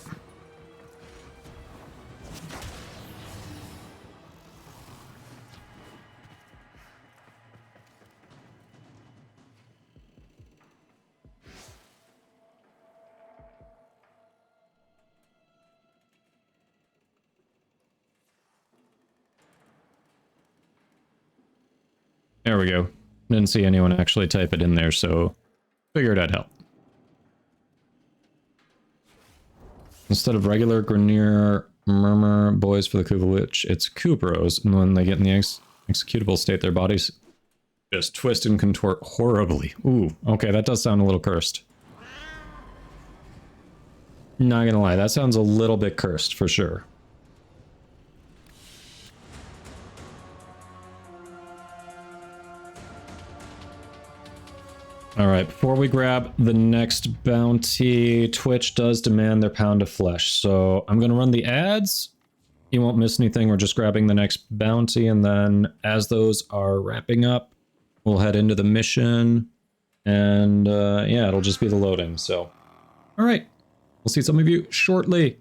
There we go. Didn't see anyone actually type it in there, so figured I'd help. Instead of regular Grenier Murmur Boys for the Kuvalich, it's Kubros, and when they get in the executable state, their bodies just twist and contort horribly. Ooh, okay, that does sound a little cursed. Not gonna lie, that sounds a little bit cursed, for sure. Alright, before we grab the next bounty, Twitch does demand their pound of flesh, so I'm gonna run the ads. You won't miss anything, we're just grabbing the next bounty, and then as those are wrapping up, we'll head into the mission, and yeah, it'll just be the loading, so. Alright, we'll see some of you shortly.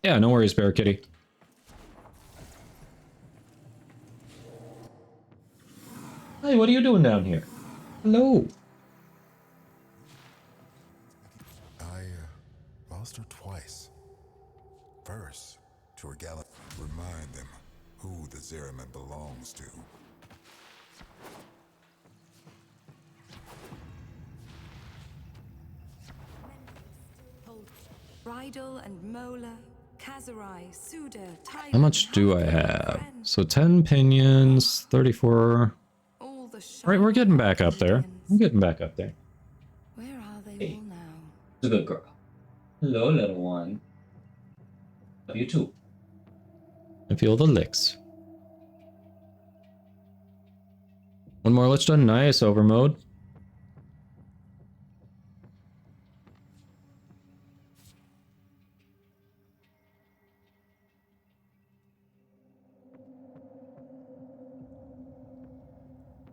Yeah, no worries, Bear Kitty. Hey, what are you doing down here? Hello. I lost her twice. First, to her gallant, remind them who the Zeraman belongs to. Rydal and Mola, Kazurai, Suda, How much do I have? So 10 pinions, 34... Right, we're getting back up there. I'm getting back up there. Where are they all now? It's a good girl. Hello, little one. Love you too. I feel the licks. One more lich done. Nice, over mode.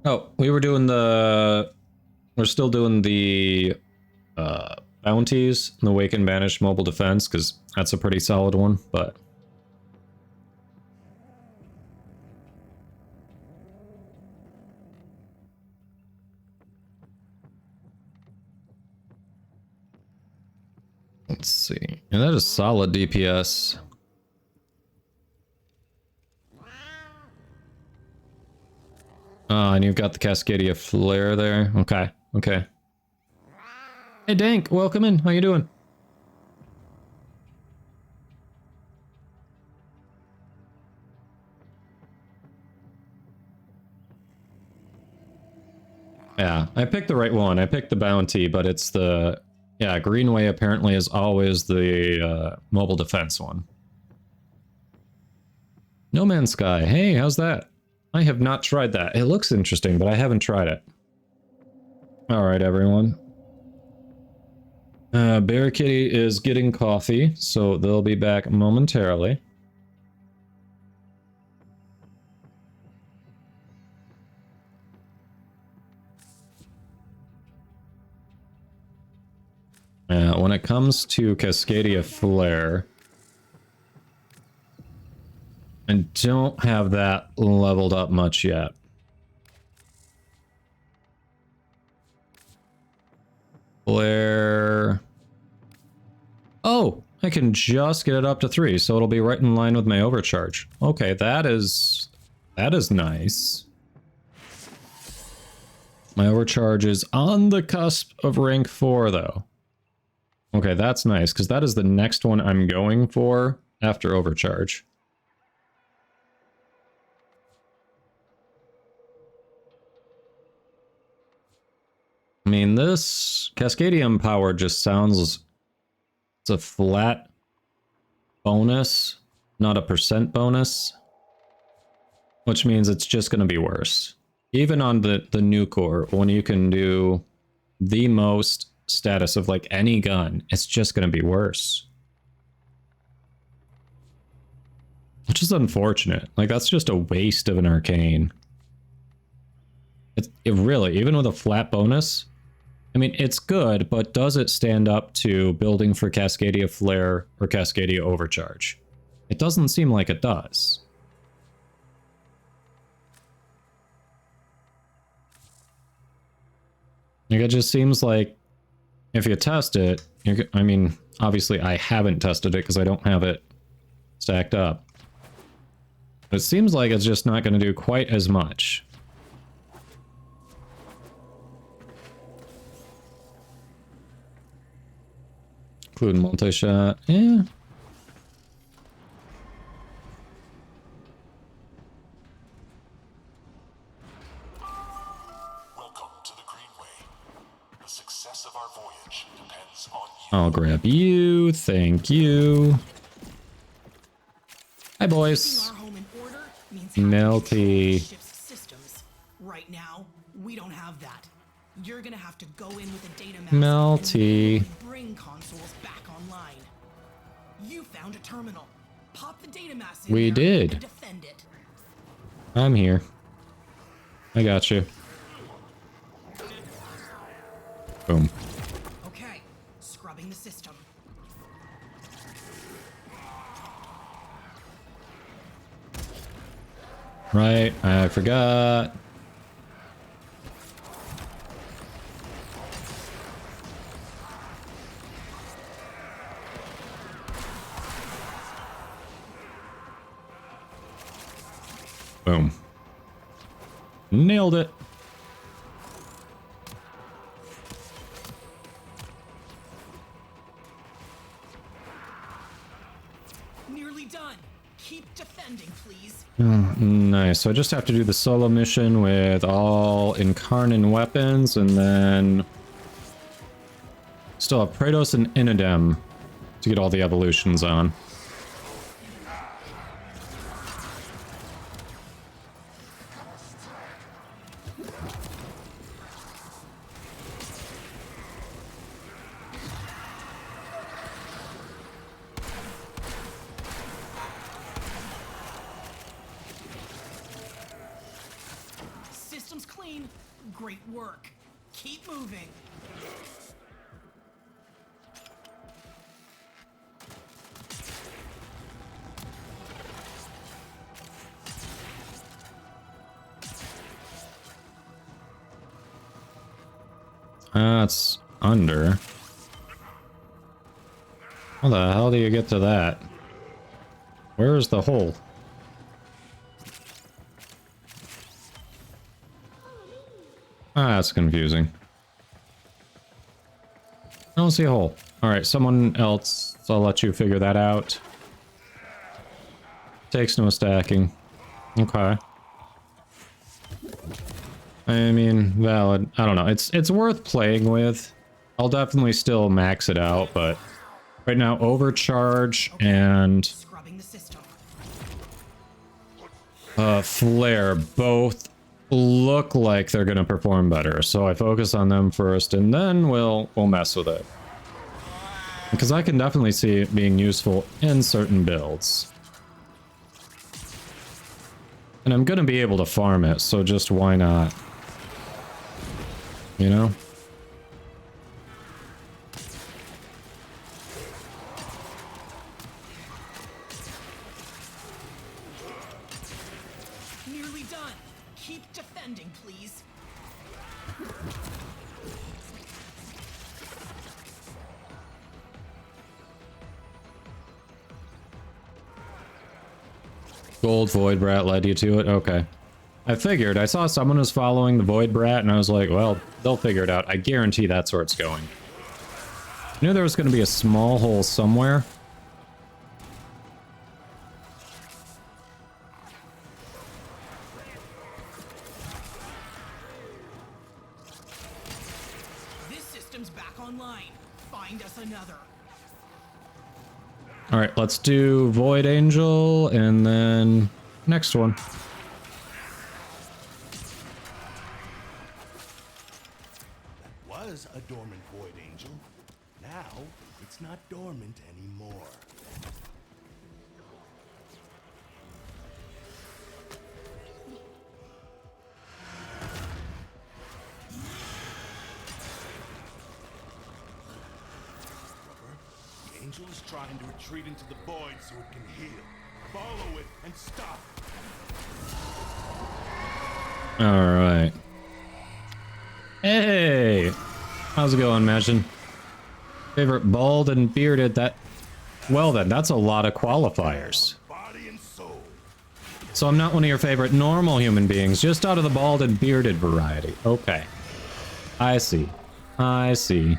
Oh, we were doing the... We're still doing the bounties, the Wake and Banish Mobile Defense, because that's a pretty solid one, but... Let's see. And that is solid DPS. And you've got the Cascadia Flare there. Okay, okay. Hey Dank, welcome in. How you doing? Yeah, I picked the right one. I picked the bounty, but it's the... Yeah, Greenway apparently is always the mobile defense one. No Man's Sky. Hey, how's that? I have not tried that. It looks interesting, but I haven't tried it. Alright, everyone. Bear Kitty is getting coffee, so they'll be back momentarily. When it comes to Cascadia Flare, I don't have that leveled up much yet. Flare... Oh! I can just get it up to 3, so it'll be right in line with my overcharge. Okay, that is nice. My overcharge is on the cusp of rank 4, though. Okay, that's nice, because that is the next one I'm going for after overcharge. I mean, this Cascadium power just sounds... It's a flat bonus, not a percent bonus. Which means it's just going to be worse. Even on the new core, when you can do the most status of like any gun, it's just going to be worse. Which is unfortunate. Like, that's just a waste of an arcane. It really, even with a flat bonus, I mean, it's good, but does it stand up to building for Cascadia Flare or Cascadia Overcharge? It doesn't seem like it does. Like, it just seems like if you test it, I mean, obviously I haven't tested it because I don't have it stacked up. But it seems like it's just not going to do quite as much. Including multi-shot, yeah. Welcome to the Greenway. The success of our voyage depends on you. I'll grab you, thank you. Hi, boys. Melty. Right now, we don't have that. You're gonna have to go in with a data map Melty. and bring consoles back online. You found a terminal. Pop the data mass in We there did. and defend it. I'm here. I got you. Boom. Okay, scrubbing the system. Right, I forgot. Boom. Nailed it. Nearly done. Keep defending, please. Nice. So I just have to do the solo mission with all Incarnan weapons, and then still have Praetos and Inodem to get all the evolutions on. System's clean. Great work. Keep moving. That's under. How the hell do you get to that? Where is the hole? Ah, that's confusing. I don't see a hole. Alright, someone else. So I'll let you figure that out. Takes no stacking. Okay. I mean, valid. I don't know. It's worth playing with. I'll definitely still max it out, but right now overcharge and flare both look like they're gonna perform better. So I focus on them first, and then we'll mess with it. Because I can definitely see it being useful in certain builds. And I'm gonna be able to farm it, so just why not? You know? Nearly done. Keep defending, please. Gold Void Brat led you to it? Okay. I figured. I saw someone was following the Void Brat, and I was like, well, they'll figure it out. I guarantee that's where it's going. I knew there was going to be a small hole somewhere. This system's back online. Find us another. Alright, let's do Void Angel, and then next one. Was a dormant void angel. Now it's not dormant anymore. The angel is trying to retreat into the void so it can heal. Follow it and stop. Alright. Hey! How's it going, Imagine? Favorite bald and bearded, that... Well then, that's a lot of qualifiers. So I'm not one of your favorite normal human beings, just out of the bald and bearded variety. Okay. I see. I see.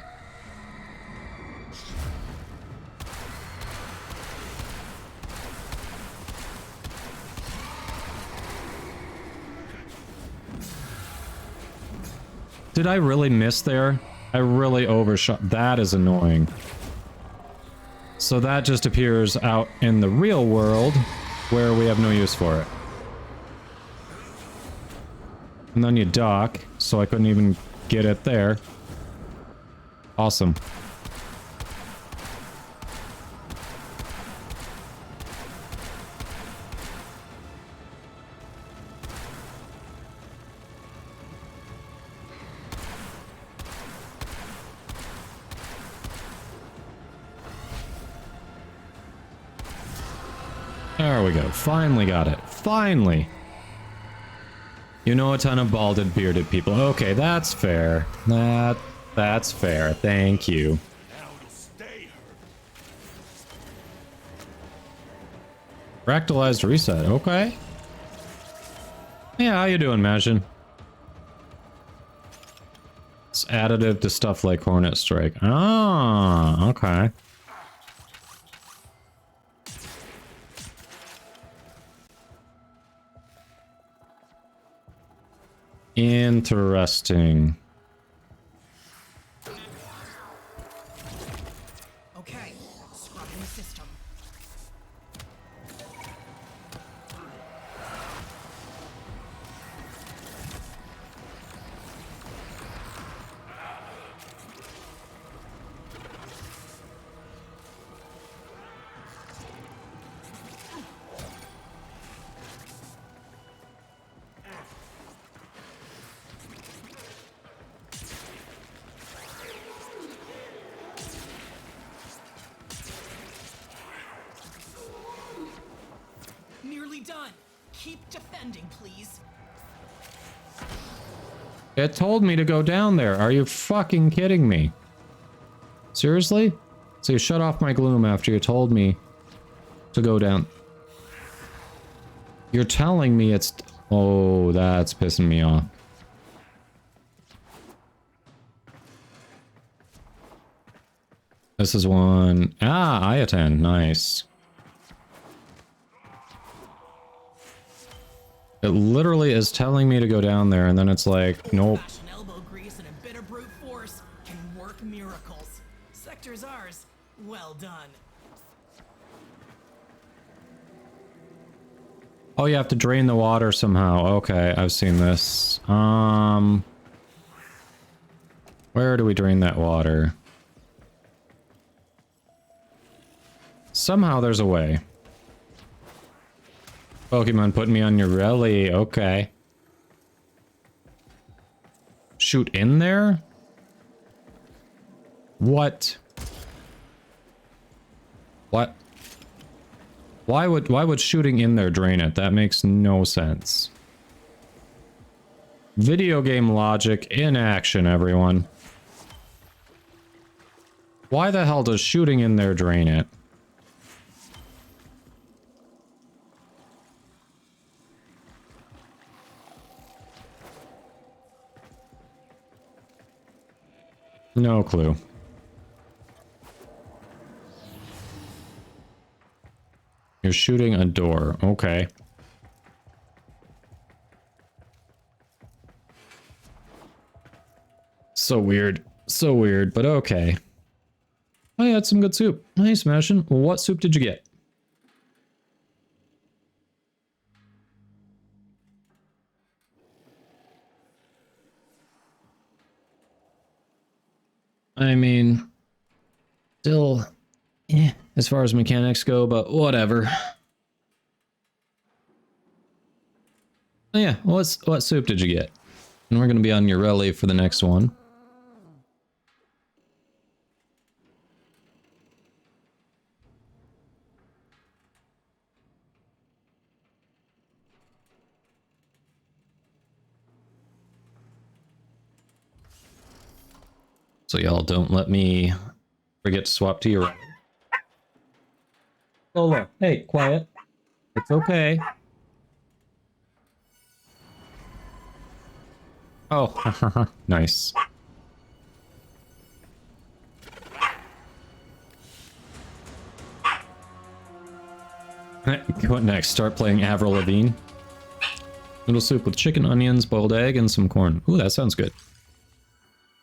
Did I really miss there? I really overshot. That is annoying. So that just appears out in the real world where we have no use for it. And then you dock, so I couldn't even get it there. Awesome. There we go. Finally got it. Finally. You know a ton of balded, bearded people. Okay, that's fair. That's fair. Thank you. Fractalized reset. Okay. Yeah, how you doing, Majin? It's additive to stuff like Hornet Strike. Ah, okay. Interesting. Okay, scrubbing the system. Nearly done. Keep defending, please. It told me to go down there. Are you fucking kidding me? Seriously? So you shut off my gloom after you told me to go down. You're telling me it's... Oh, that's pissing me off. This is one... Ah, I attend. Nice. It literally is telling me to go down there, and then it's like, nope. Elbow grease and a bit of brute force can work miracles. Sector's ours. Well done. Oh, you have to drain the water somehow. Okay, I've seen this. Where do we drain that water? Somehow there's a way. Pokemon putting me on your rally. Okay. Shoot in there? What? What? Why would shooting in there drain it? That makes no sense. Video game logic in action, everyone. Why the hell does shooting in there drain it? No clue. You're shooting a door. Okay. So weird. So weird, but okay. I had some good soup. Hey, Smashin'. What soup did you get? I mean, still, as far as mechanics go, but whatever. Oh yeah, what soup did you get? And we're gonna be on your rally for the next one. So y'all don't let me forget to swap to your right. Lola, hey, quiet. It's okay. Oh, nice. What next? Start playing Avril Lavigne? Noodle soup with chicken, onions, boiled egg, and some corn. Ooh, that sounds good.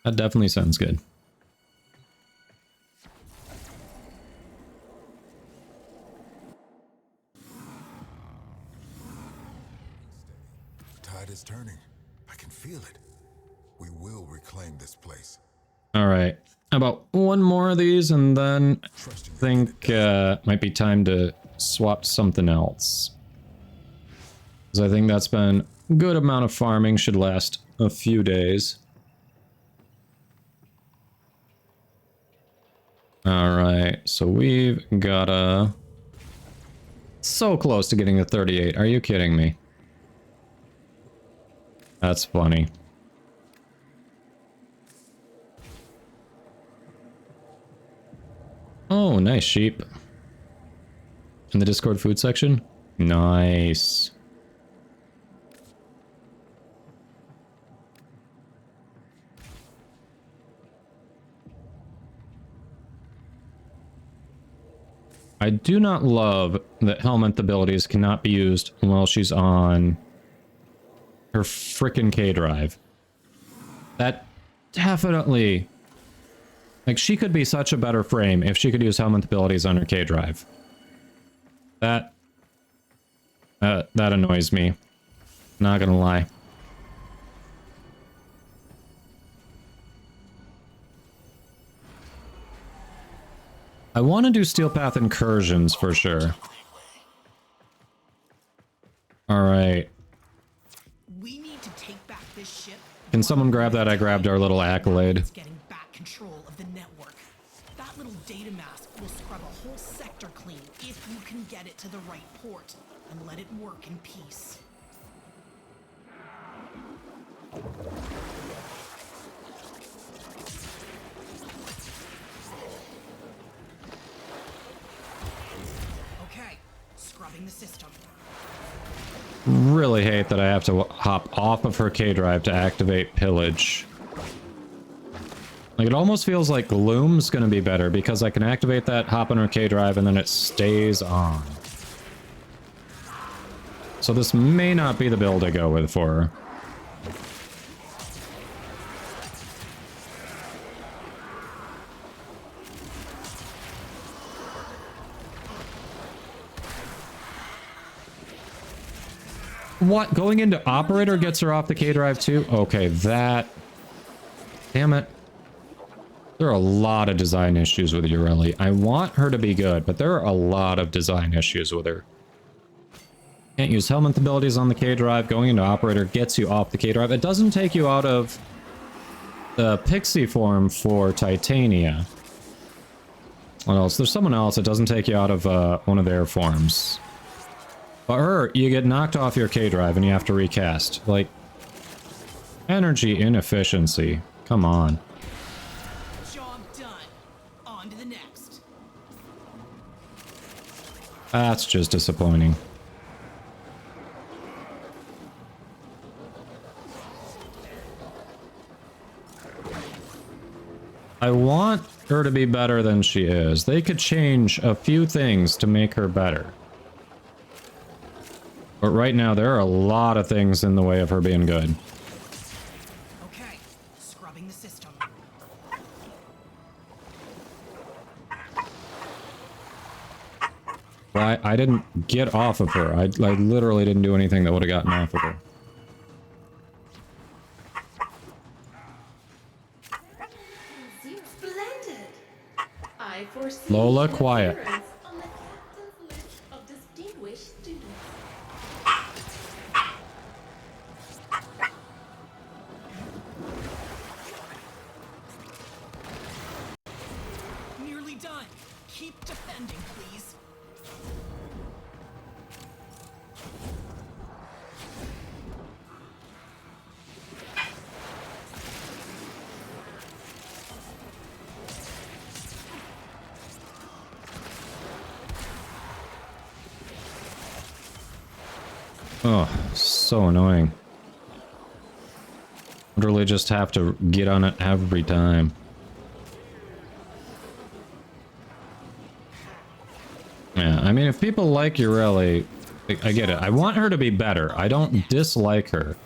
That definitely sounds good. The tide is turning. I can feel it. We will reclaim this place. All right. How about one more of these, and then I think might be time to swap to something else. Because I think that's been a good amount of farming. Should last a few days. Alright, so we've got a... So close to getting to 38. Are you kidding me? That's funny. Oh, nice sheep. In the Discord food section? Nice. I do not love that Helmet abilities cannot be used while she's on her frickin' K drive. That definitely... Like, she could be such a better frame if she could use Helmet abilities on her K drive. That annoys me. Not gonna lie. I want to do Steel Path incursions for sure. Alright. We need to take back this ship. Can someone grab that? I grabbed our little accolade. Getting back control of the network. That little data mask will scrub a whole sector clean if you can get it to the right port and let it work in peace. Scrubbing the system. Really hate that I have to hop off of her K-drive to activate pillage. Like, it almost feels like Gloom's gonna be better because I can activate that, hop on her K-drive, and then it stays on. So this may not be the build I go with for her. What? Going into operator gets her off the K-drive too? Okay, that... Damn it. There are a lot of design issues with Ureli. I want her to be good, but there are a lot of design issues with her. Can't use helmet abilities on the K-drive. Going into operator gets you off the K-drive. It doesn't take you out of the pixie form for Titania. What else? There's someone else. It doesn't take you out of one of their forms. But her, you get knocked off your K-drive and you have to recast. Like, energy inefficiency. Come on. Job done. On to the next. That's just disappointing. I want her to be better than she is. They could change a few things to make her better. But right now, there are a lot of things in the way of her being good. Okay, scrubbing the system. Well, I didn't get off of her. I literally didn't do anything that would have gotten off of her. Splendid. I foresee Lola, an quiet. appearance on the captain's list of distinguished students. Nearly done. Keep defending, please. Oh, so annoying. Literally just have to get on it every time. Yeah, I mean, if people like Ureli, I get it. I want her to be better. I don't dislike her.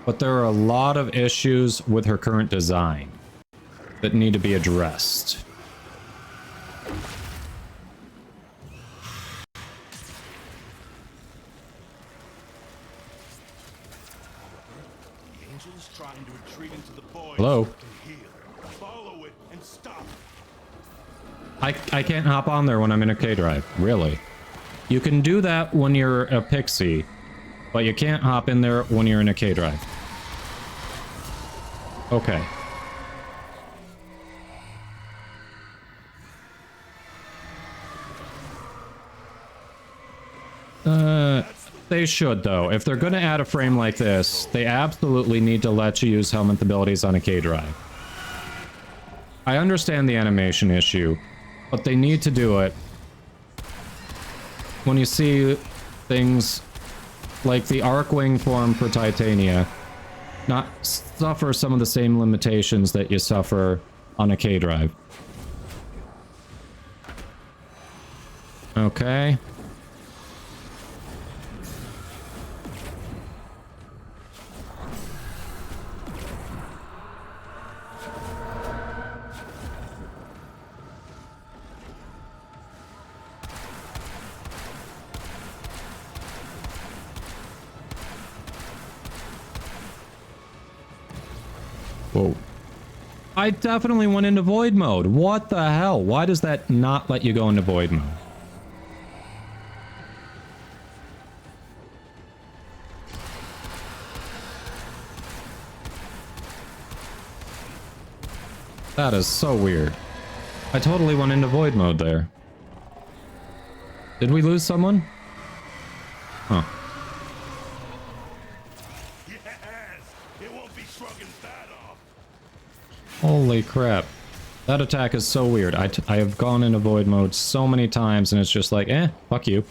But there are a lot of issues with her current design that need to be addressed. The Angel's trying to retreat into the void. Hello? So it can heal. Follow it and stop. I can't hop on there when I'm in a K-drive. Really. You can do that when you're a pixie, but you can't hop in there when you're in a K-drive. Okay. They should, though. If they're gonna add a frame like this, they absolutely need to let you use helmet abilities on a K-drive. I understand the animation issue, but they need to do it. When you see things like the Arcwing form for Titania not suffer some of the same limitations that you suffer on a K-drive. Okay. Whoa. I definitely went into void mode. What the hell? Why does that not let you go into void mode? That is so weird. I totally went into void mode there. Did we lose someone? Huh. Holy crap. That attack is so weird. I have gone into void mode so many times and it's just like, fuck you.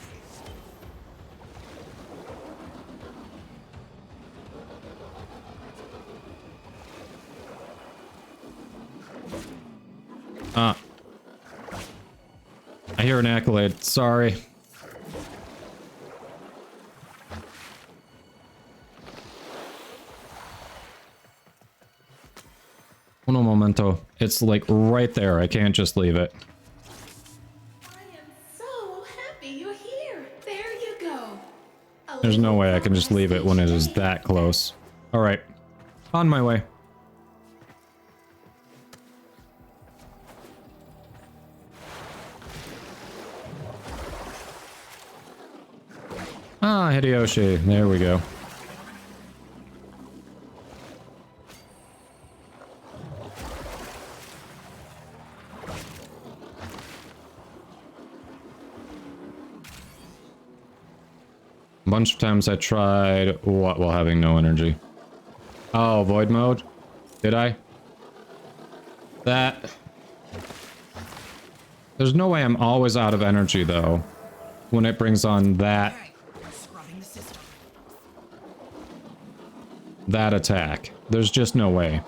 an accolade. Sorry. Uno momento. It's like right there. I can't just leave it. So happy you're here. There you go. There's no way I can just leave it when it is that close. Alright. On my way. Ah, Hideyoshi. There we go. A bunch of times I tried what while having no energy. Oh, void mode? Did I? That... There's no way I'm always out of energy, though, when it brings on that... that attack. There's just no way.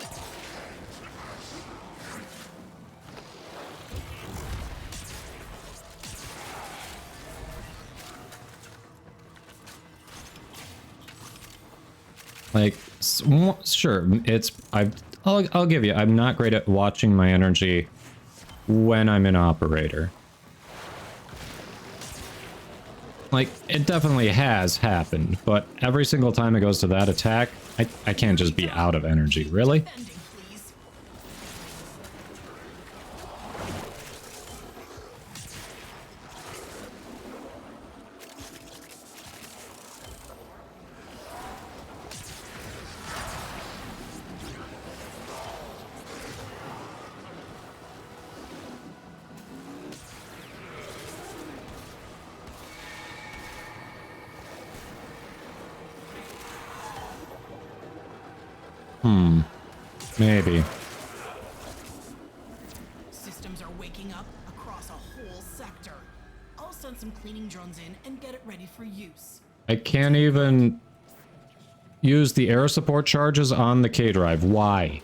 Like, sure, it's... I'll give you, I'm not great at watching my energy when I'm an operator. Like, it definitely has happened, but every single time it goes to that attack, I can't just be out of energy, really? Maybe. Systems are waking up across a whole sector. I'll send some cleaning drones in and get it ready for use. I can't even use the air support charges on the K drive. Why?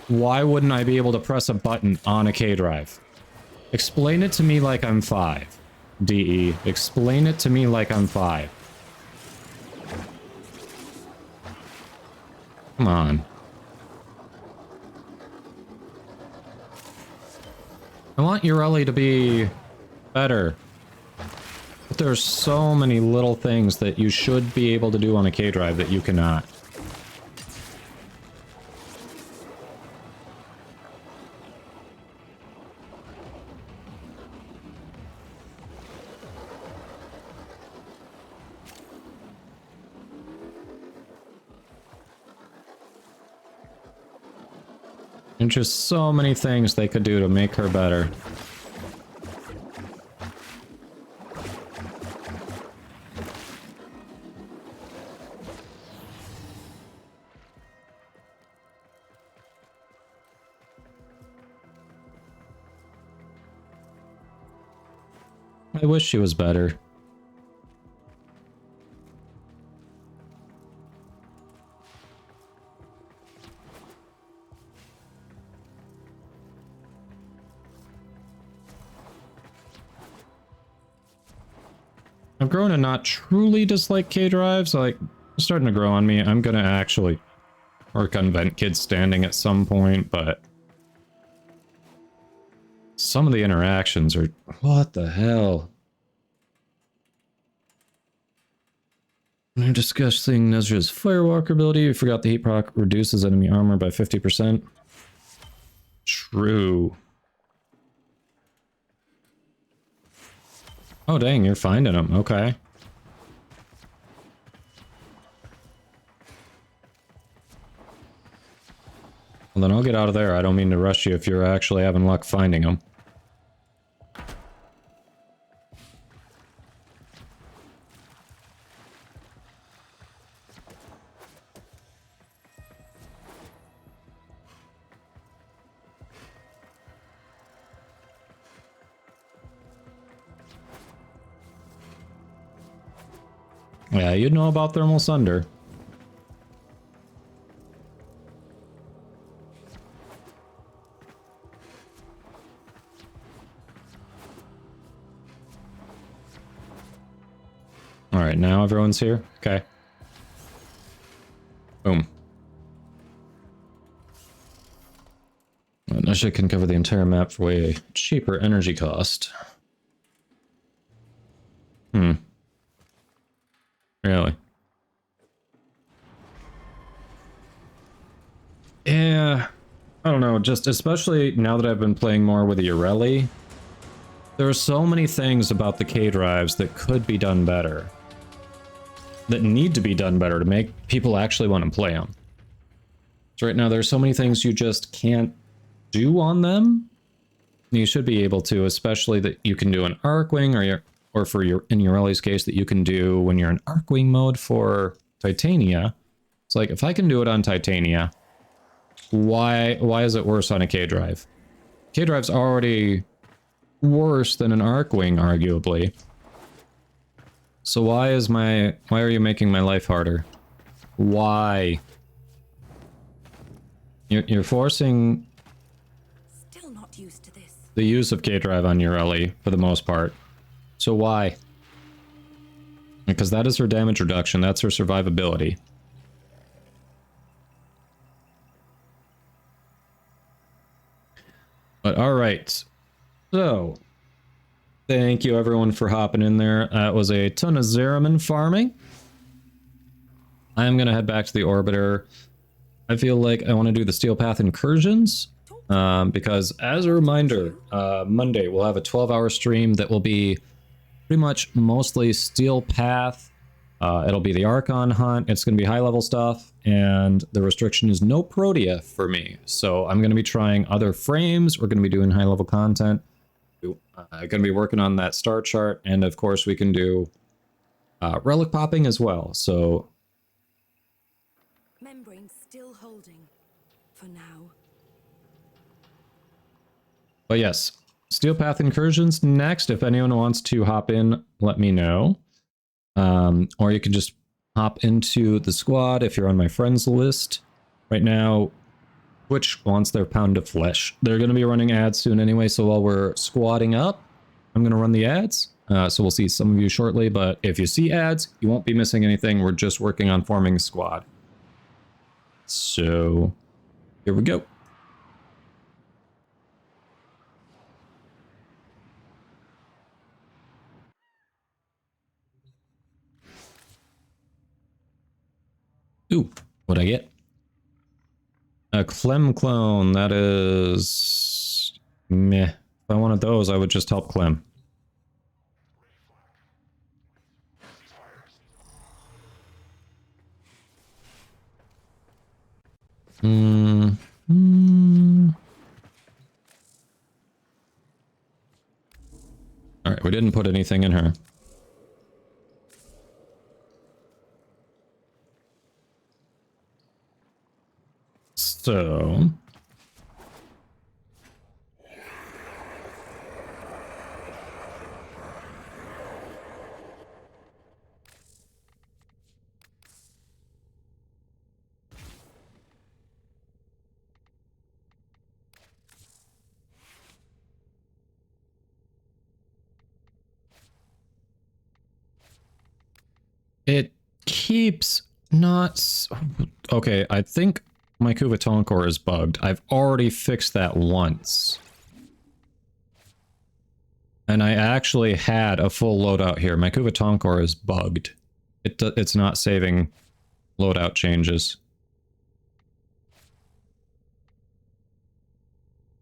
Why wouldn't I be able to press a button on a K drive? Explain it to me like I'm 5. DE. Explain it to me like I'm 5. Come on. I want Urelli to be better. But there's so many little things that you should be able to do on a K drive that you cannot. And just so many things they could do to make her better. I wish she was better. I've grown to not truly dislike K-drives, like, it's starting to grow on me. I'm gonna actually work on Vent Kid standing at some point, but some of the interactions are... What the hell? When you're discussing Nezra's Firewalker ability, you forgot the heat proc reduces enemy armor by 50%. True. Oh dang, you're finding them. Okay. Well then I'll get out of there. I don't mean to rush you if you're actually having luck finding them. Yeah, you'd know about Thermal Sunder. All right, now everyone's here. Okay. Boom. And that shit can cover the entire map for way cheaper energy cost. Really? Yeah. I don't know, just especially now that I've been playing more with the Yoreli, there are so many things about the K drives that could be done better. That need to be done better to make people actually want to play them. So right now there's so many things you just can't do on them. You should be able to, especially that you can do an Arcwing, or for your in Yoreli's case that you can do when you're in Arcwing mode for Titania. It's like, if I can do it on Titania, why is it worse on a K drive? K drive's already worse than an Arcwing, arguably. So why are you making my life harder? Why? You're forcing Still not used to this. the use of K drive on Yoreli for the most part. So why? Because that is her damage reduction, that's her survivability. But alright. So, thank you everyone for hopping in there. That was a ton of Zeraman farming. I'm gonna head back to the Orbiter. I feel like I want to do the Steel Path incursions. Because as a reminder, Monday we'll have a 12-hour stream that will be pretty much mostly Steel Path. It'll be the Archon hunt. It's going to be high-level stuff, and the restriction is no Protea for me. So I'm going to be trying other frames. We're going to be doing high-level content. Going to be working on that star chart, and of course we can do relic popping as well. So Membrane still holding for now. But yes, Steel Path incursions next. If anyone wants to hop in, let me know. Or you can just hop into the squad if you're on my friends list. Right now, Twitch wants their pound of flesh. They're going to be running ads soon anyway, so while we're squatting up, I'm going to run the ads. So we'll see some of you shortly, but if you see ads, you won't be missing anything. We're just working on forming a squad. So, here we go. Ooh, what'd I get? A Clem clone, that is... meh. If I wanted those, I would just help Clem. Alright, we didn't put anything in her. So... it keeps not... Okay, I think my Kuvaton core is bugged. I've already fixed that once. And I actually had a full loadout here. My Kuvaton core is bugged. It's not saving loadout changes.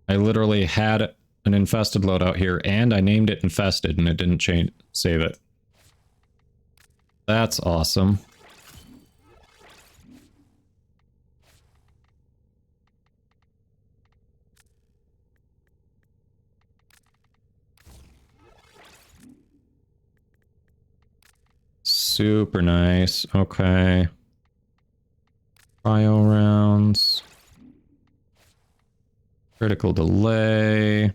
I literally had an infested loadout here, and I named it infested, and it didn't save it. That's awesome. Super nice. Okay. Cryo rounds. Critical delay.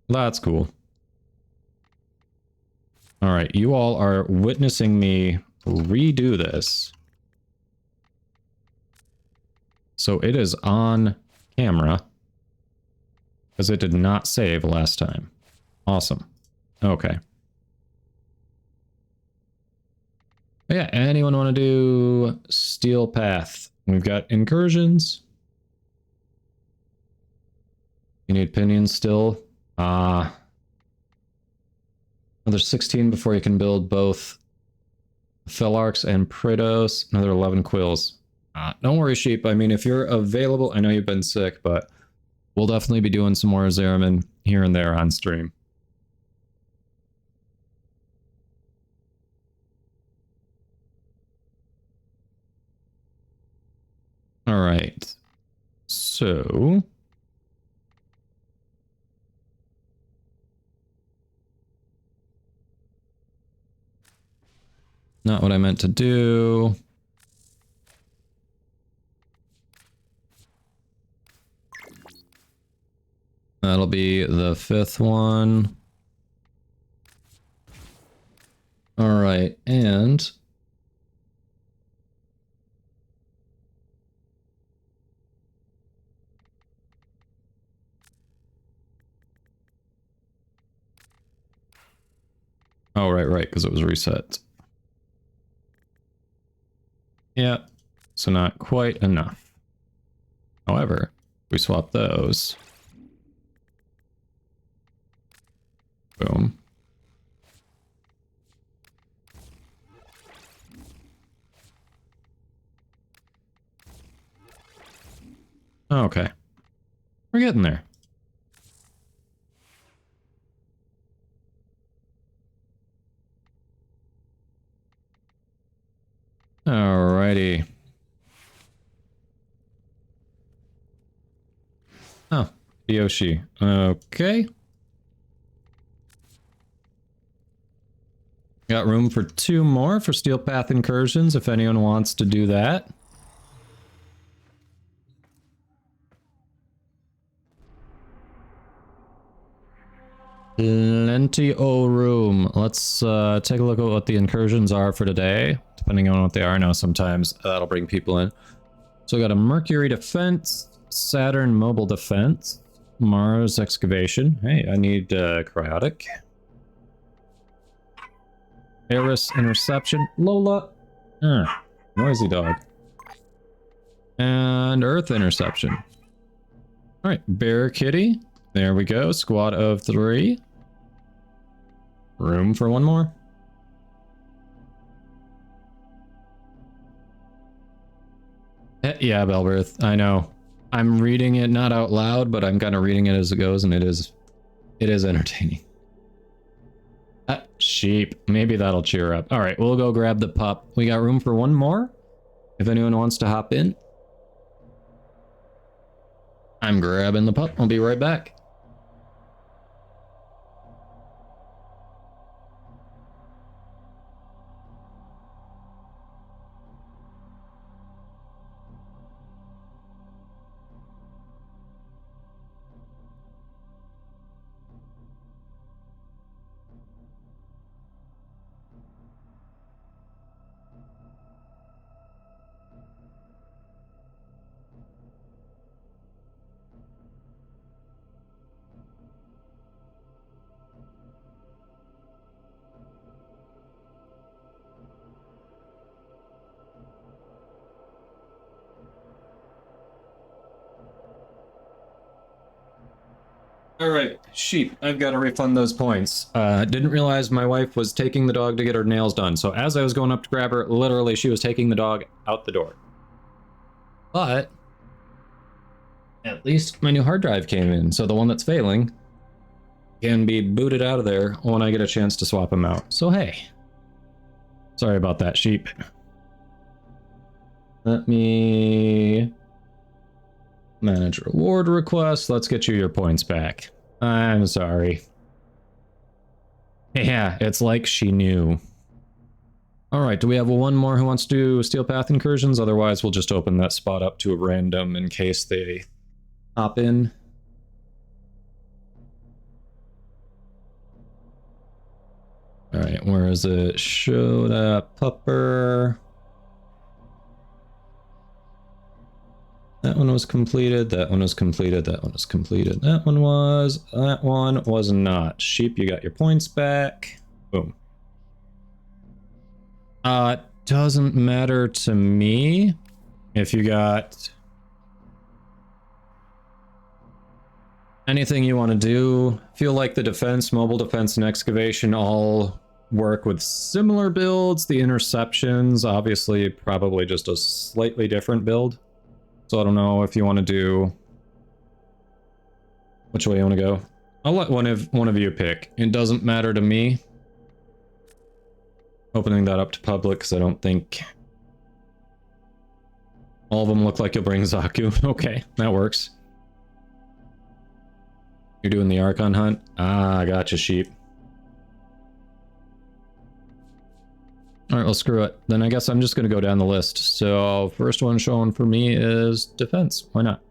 That's cool. All right, you all are witnessing me redo this. So it is on camera. Because it did not save last time. Awesome. Okay. Yeah, anyone want to do Steel Path? We've got incursions. You need pinions still. Another 16 before you can build both Felarx and Praetos. Another 11 quills. Don't worry, Sheep. I mean, if you're available, I know you've been sick, but we'll definitely be doing some more Zeramin here and there on stream. All right. So... not what I meant to do. That'll be the 5th one. All right, and... oh, right, because it was reset. Yeah, so not quite enough. However, we swap those. Boom. Okay. We're getting there. Alrighty. Oh, Yoshi. Okay. Got room for 2 more for Steel Path incursions if anyone wants to do that. Plenty of room. Let's take a look at what the incursions are for today. Depending on what they are now, sometimes that'll bring people in. So we got a Mercury Defense, Saturn Mobile Defense, Mars Excavation. Hey, I need Cryotic. Eris Interception. Lola. Noisy dog. And Earth Interception. Alright, Bear Kitty. There we go. Squad of 3. Room for one more. Yeah, Belbirth. I know. I'm reading it not out loud, but I'm kind of reading it as it goes, and it is entertaining. Sheep. Maybe that'll cheer up. All right, we'll go grab the pup. We got room for one more. If anyone wants to hop in. I'm grabbing the pup. I'll be right back. All right, Sheep, I've got to refund those points. Didn't realize my wife was taking the dog to get her nails done. So as I was going up to grab her, literally she was taking the dog out the door. But at least my new hard drive came in. So the one that's failing can be booted out of there when I get a chance to swap them out. So hey, sorry about that, Sheep. Let me manage reward request. Let's get you your points back. I'm sorry. Yeah, it's like she knew. All right, do we have one more who wants to do Steel Path incursions? Otherwise, we'll just open that spot up to a random in case they hop in. All right, where is it? Show that pupper. That one was completed, that one was completed, that one was completed, that one was not. Sheep, you got your points back. Boom. Doesn't matter to me if you got anything you want to do. Feel like the defense, mobile defense, and excavation all work with similar builds. The interceptions, obviously, probably just a slightly different build. So I don't know if you want to do which way you want to go. I'll let one of you pick. It doesn't matter to me. Opening that up to public because I don't think all of them look like you'll bring Zaku. Okay, that works. You're doing the Archon hunt? Ah, I gotcha, sheep. Alright, well, screw it. Then I guess I'm just going to go down the list. So, first one shown for me is defense. Why not?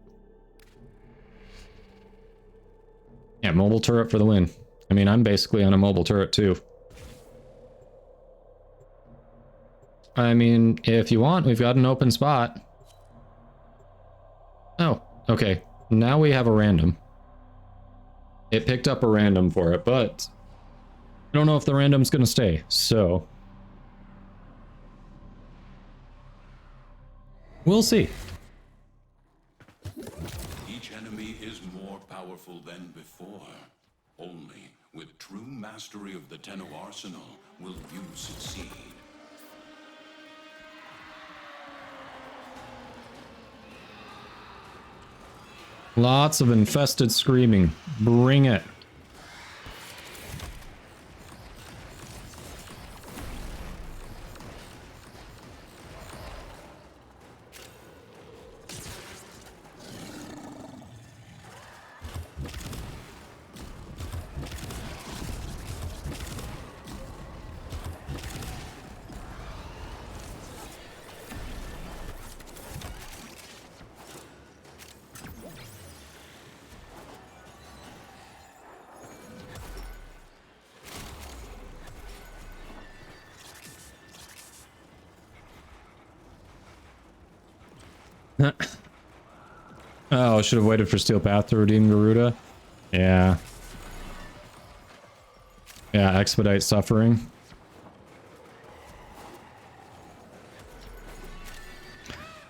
Yeah, mobile turret for the win. I mean, I'm basically on a mobile turret, too. I mean, if you want, we've got an open spot. Oh, okay. Now we have a random. It picked up a random for it, but I don't know if the random's going to stay, so we'll see. Each enemy is more powerful than before. Only with true mastery of the Tenno arsenal will you succeed. Lots of infested screaming. Bring it. Oh, should have waited for Steel Path to redeem Garuda. Yeah. Yeah, expedite suffering.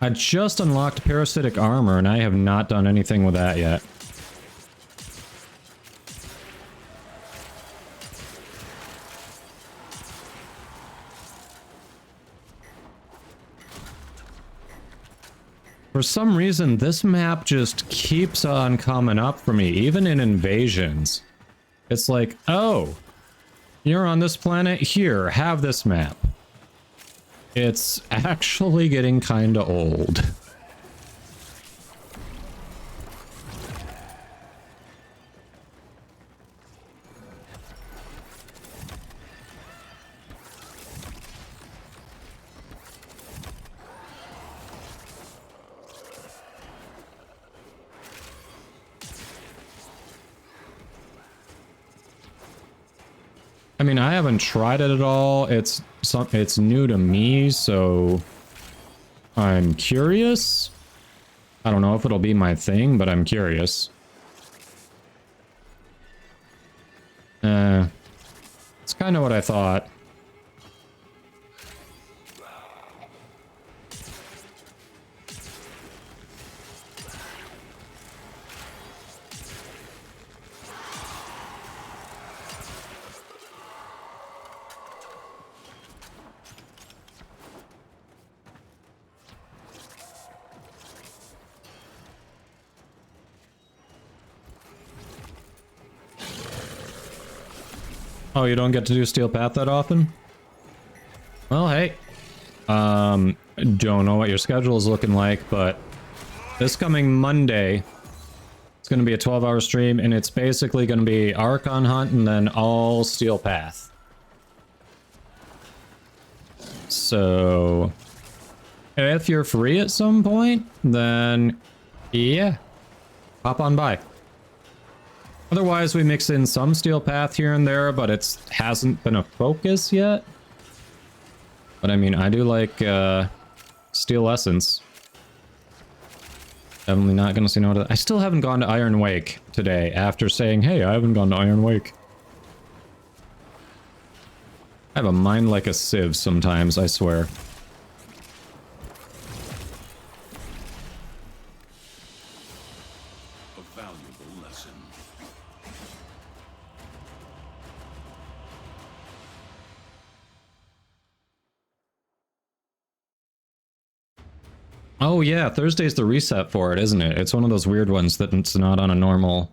I just unlocked parasitic armor and I have not done anything with that yet. For some reason, this map just keeps on coming up for me, even in invasions. It's like, oh, you're on this planet? Here, have this map. It's actually getting kinda old. I mean, I haven't tried it at all. It's new to me, so I'm curious. I don't know if it'll be my thing, but I'm curious. It's kind of what I thought. Oh, you don't get to do Steel Path that often? Well, hey. Don't know what your schedule is looking like, but this coming Monday, it's going to be a 12-hour stream, and it's basically going to be Archon Hunt and then all Steel Path. So, if you're free at some point, then yeah, hop on by. Otherwise, we mix in some Steel Path here and there, but it hasn't been a focus yet. But I mean, I do like Steel Essence. Definitely not gonna say no to that. I still haven't gone to Iron Wake today after saying, hey, I haven't gone to Iron Wake. I have a mind like a sieve sometimes, I swear. A valuable lesson. Oh yeah, Thursday's the reset for it, isn't it? It's one of those weird ones that it's not on a normal...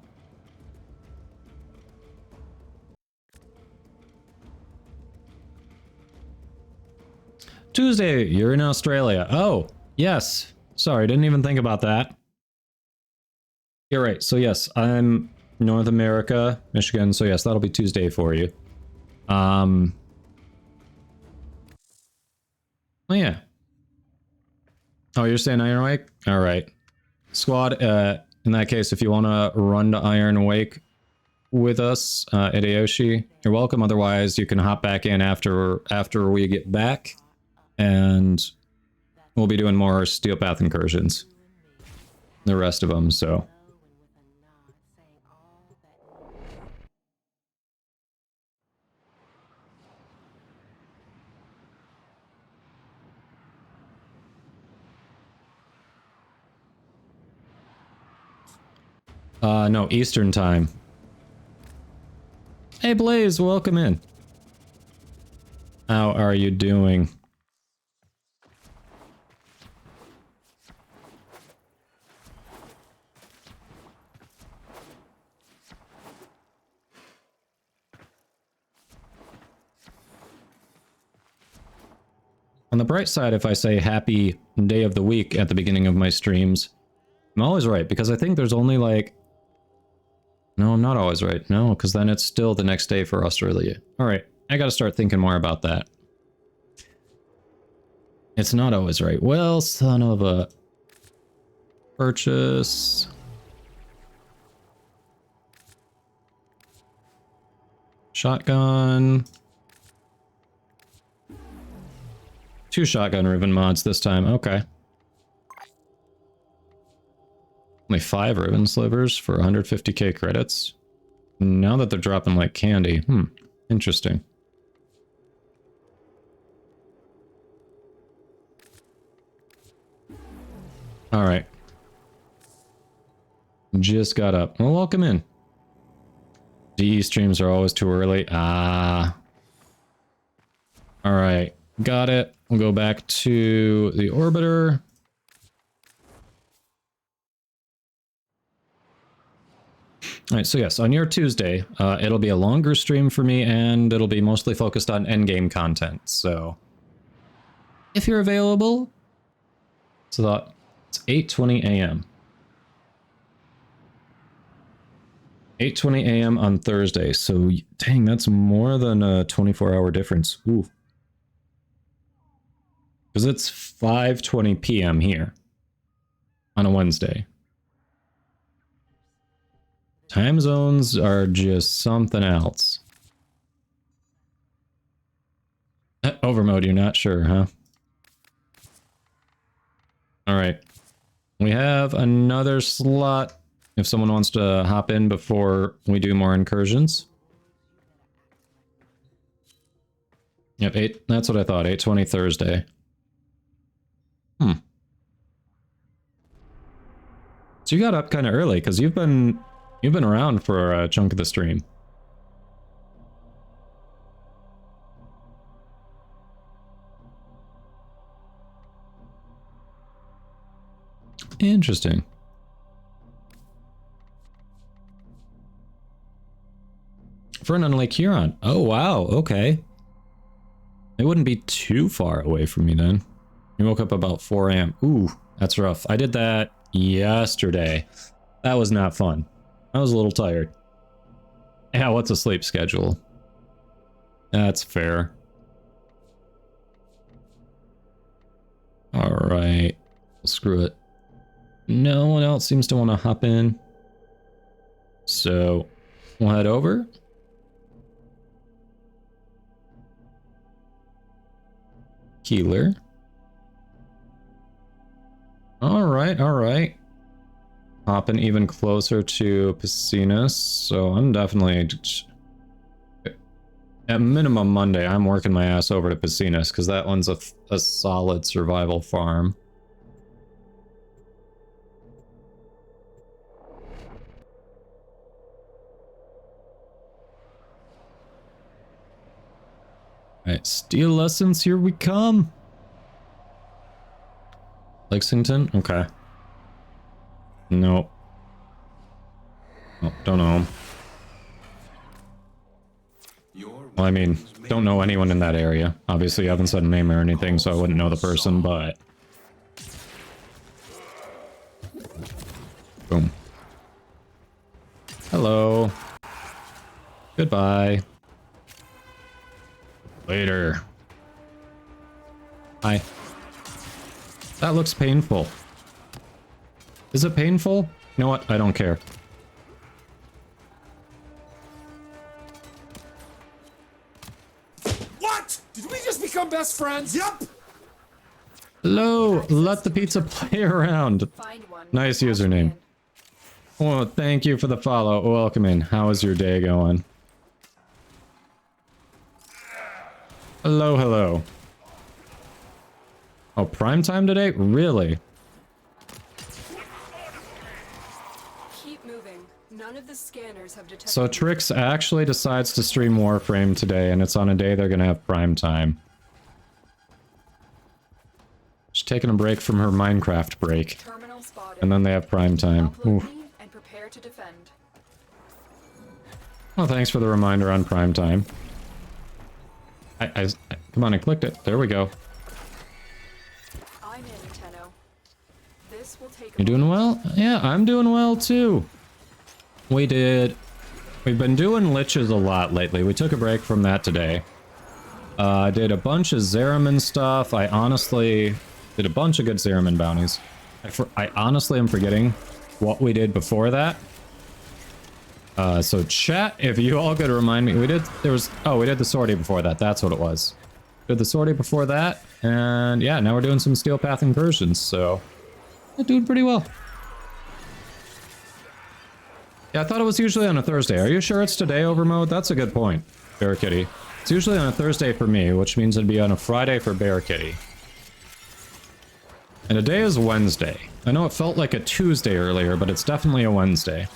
Tuesday, you're in Australia. Oh, yes. Sorry, didn't even think about that. You're right. So yes, I'm North America, Michigan. So yes, that'll be Tuesday for you. Oh yeah. Oh, you're saying Iron Wake? All right. Squad, in that case, if you want to run to Iron Wake with us at Aoshi, you're welcome. Otherwise, you can hop back in after we get back, and we'll be doing more Steel Path incursions. The rest of them, so. No, Eastern time. Hey Blaze, welcome in. How are you doing? On the bright side, if I say happy day of the week at the beginning of my streams, I'm always right, because I think there's only like... No, I'm not always right. No, because then it's still the next day for Australia. Alright, I gotta start thinking more about that. It's not always right. Well, son of a... Purchase... Shotgun... 2 shotgun ribbon mods this time, okay. Only 5 ribbon slivers for 150k credits. Now that they're dropping like candy, interesting. Alright. Just got up. Well, welcome in. DE streams are always too early. Ah. Alright, got it. We'll go back to the orbiter. Alright, so yes, on your Tuesday, it'll be a longer stream for me, and it'll be mostly focused on endgame content, so... If you're available... So it's 8:20 a.m. 8:20 a.m. on Thursday, so dang, that's more than a 24-hour difference. Ooh. Because it's 5:20 p.m. here on a Wednesday. Time zones are just something else. Overmode, you're not sure, huh? Alright. We have another slot if someone wants to hop in before we do more incursions. Yep, that's what I thought, 8:20 Thursday. So you got up kind of early, because you've been around for a chunk of the stream. Interesting. Fern on Lake Huron. Oh, wow, okay. It wouldn't be too far away from me then. You woke up about 4 a.m. Ooh, that's rough. I did that yesterday. That was not fun. I was a little tired. Yeah, what's a sleep schedule? That's fair. Alright. Screw it. No one else seems to want to hop in. So, we'll head over. Keeler. Alright, alright. Hopping even closer to Piscinas, so I'm definitely... At minimum Monday, I'm working my ass over to Piscinas, because that one's a solid survival farm. Alright, steel lessons, here we come! Lexington? Okay. Nope. Oh, don't know him. Well, I mean, don't know anyone in that area. Obviously, I haven't said a name or anything, so I wouldn't know the person, but... Boom. Hello. Goodbye. Later. Hi. That looks painful. Is it painful? You know what? I don't care. What? Did we just become best friends? Yup. Hello, let the pizza play around. Nice username. Oh, thank you for the follow. Welcome in. How is your day going? Hello, hello. Oh, prime time today? Really? Keep moving. None of the scanners have detected. So Trix actually decides to stream Warframe today, and it's on a day they're gonna have prime time. She's taking a break from her Minecraft break. And then they have prime time. Oof. And prepare to defend. Well, thanks for the reminder on prime time. Come on, I clicked it. There we go. I'm in, Tenno. This will take. You doing well? Yeah, I'm doing well too. We've been doing liches a lot lately. We took a break from that today. I did a bunch of Zeraman stuff. I honestly did a bunch of good Zeraman bounties. I honestly am forgetting what we did before that. So chat, if you all could remind me, we did the sortie before that. That's what it was. Did the sortie before that, and yeah, now we're doing some Steel Path incursions, so we're doing pretty well. Yeah, I thought it was usually on a Thursday. Are you sure it's today over mode? That's a good point, Bear Kitty. It's usually on a Thursday for me, which means it'd be on a Friday for Bear Kitty. And today is Wednesday. I know it felt like a Tuesday earlier, but it's definitely a Wednesday.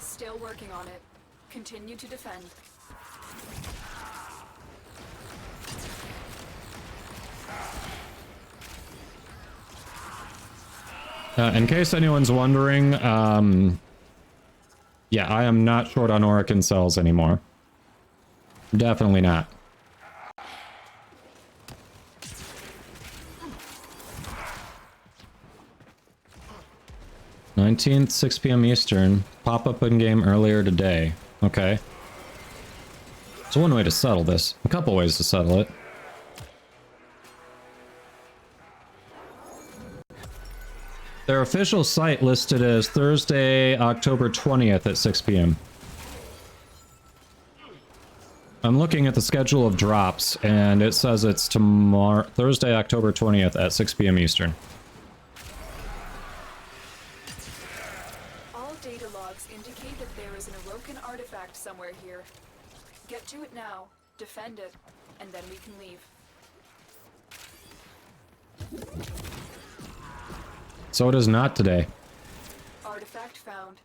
Still working on it. Continue to defend. In case anyone's wondering, yeah, I am not short on Orokin cells anymore. Definitely not. "19th, 6 p.m. Eastern. Pop-up in-game earlier today." Okay. So one way to settle this. A couple ways to settle it. Their official site listed as Thursday, October 20th at 6 p.m. I'm looking at the schedule of drops, and it says it's tomorrow, Thursday, October 20th at 6 p.m. Eastern. All data logs indicate that there is an Awoken artifact somewhere here. Get to it now, defend it, and then we can leave. So it is not today. Artifact found.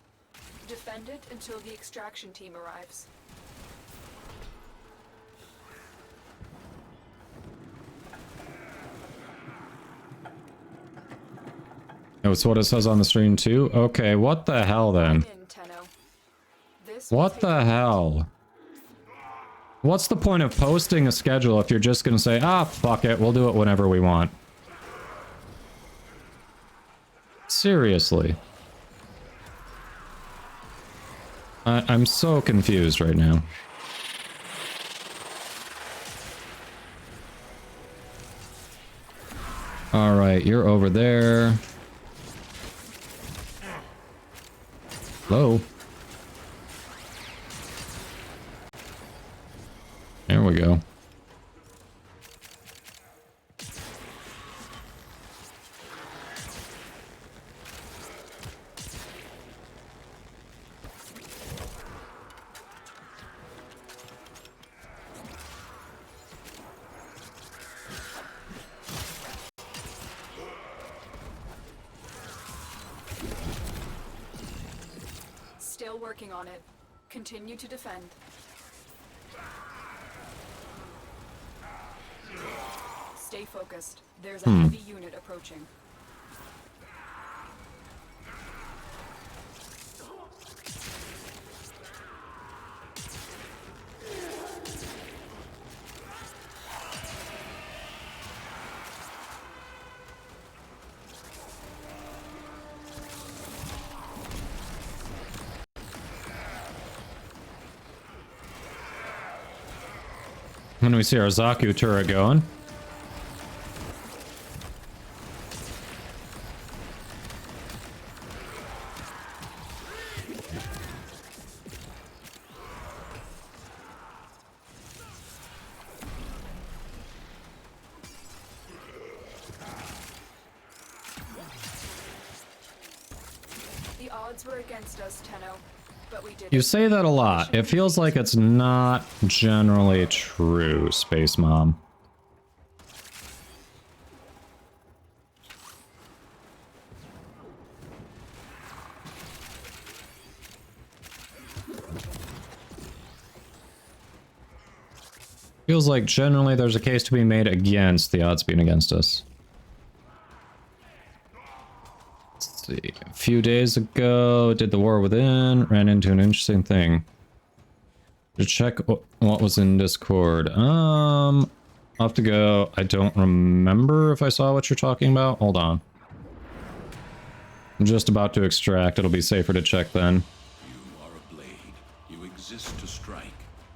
Defend it until the extraction team arrives. Oh, it's what it says on the stream too? Okay, what the hell then? What the hell? What's the point of posting a schedule if you're just gonna say, ah, fuck it, we'll do it whenever we want? Seriously. I'm so confused right now. Alright, you're over there. Hello? There we go. Still working on it. Continue to defend. Stay focused. There's a heavy unit approaching. When do we see our Zaku turret going? The odds were against us, Tenno, but we did. You say that a lot. It feels like it's not generally true, Space Mom. Feels like generally there's a case to be made against the odds being against us. Let's see. A few days ago, did the War Within, ran into an interesting thing. To check what was in Discord. I'll have to go. I don't remember if I saw what you're talking about. Hold on. I'm just about to extract. It'll be safer to check then. You are a blade. You exist to strike.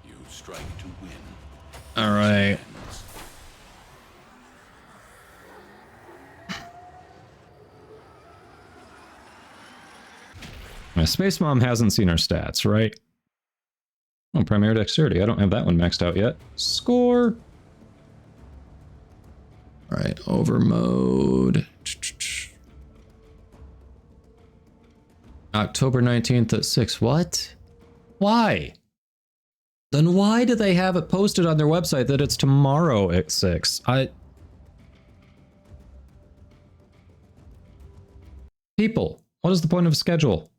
You strike to win. All right. My Space Mom hasn't seen her stats, right? Oh, Primary Dexterity. I don't have that one maxed out yet. Score! Alright, over mode. October 19th at 6. What? Why? Then why do they have it posted on their website that it's tomorrow at 6? People, what is the point of a schedule?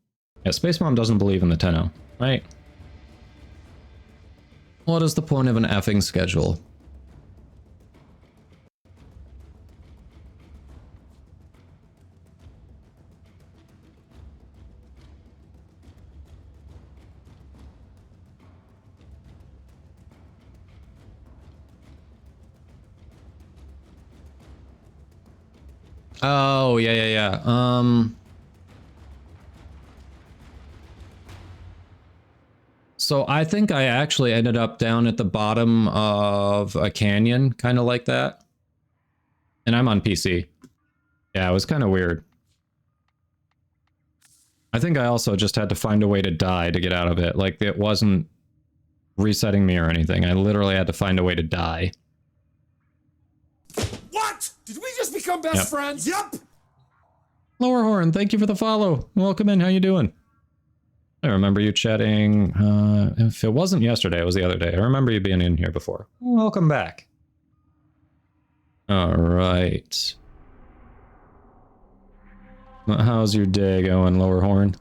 Yeah, Space Mom doesn't believe in the Tenno, right? What is the point of an effing schedule? Oh, yeah. So I think I actually ended up down at the bottom of a canyon, kind of like that. And I'm on PC. Yeah, it was kind of weird. I think I also just had to find a way to die to get out of it. Like, it wasn't resetting me or anything. I literally had to find a way to die. What? Did we just become best friends? Yep. Lower Horn, thank you for the follow. Welcome in, how you doing? I remember you chatting, if it wasn't yesterday, it was the other day. I remember you being in here before. Welcome back. All right. How's your day going, Lower Horn?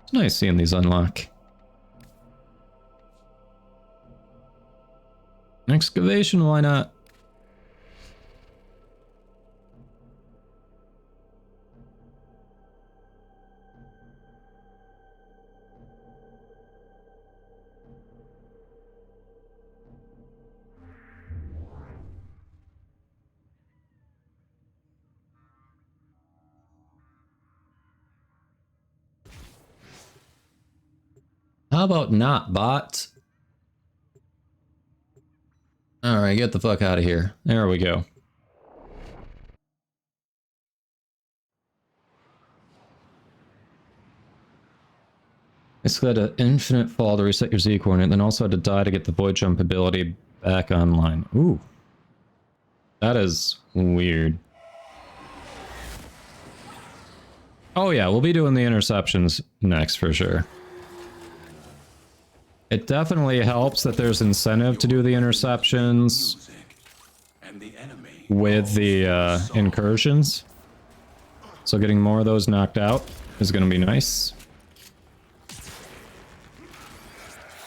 It's nice seeing these unlock. Excavation, why not? How about not, bot? Alright, get the fuck out of here. There we go. It's got an infinite fall to reset your Z coordinate, then also had to die to get the void jump ability back online. Ooh. That is weird. Oh yeah, we'll be doing the interceptions next for sure. It definitely helps that there's incentive to do the interceptions with the incursions. So getting more of those knocked out is going to be nice.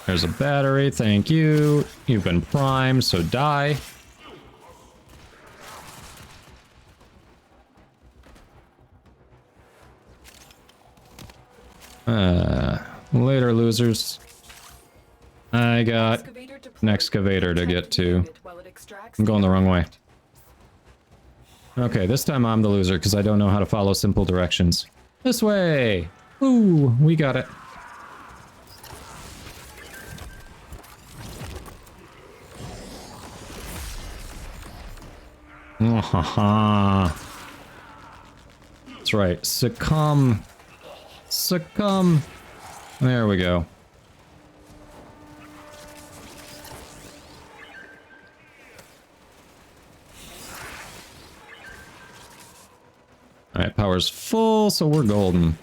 There's a battery, thank you. You've been primed, so die. Later, losers. I got an excavator to get to. I'm going the wrong way. Okay, this time I'm the loser because I don't know how to follow simple directions. This way! Ooh, we got it. That's right. Succumb. Succumb. There we go. Alright, power's full, so we're golden.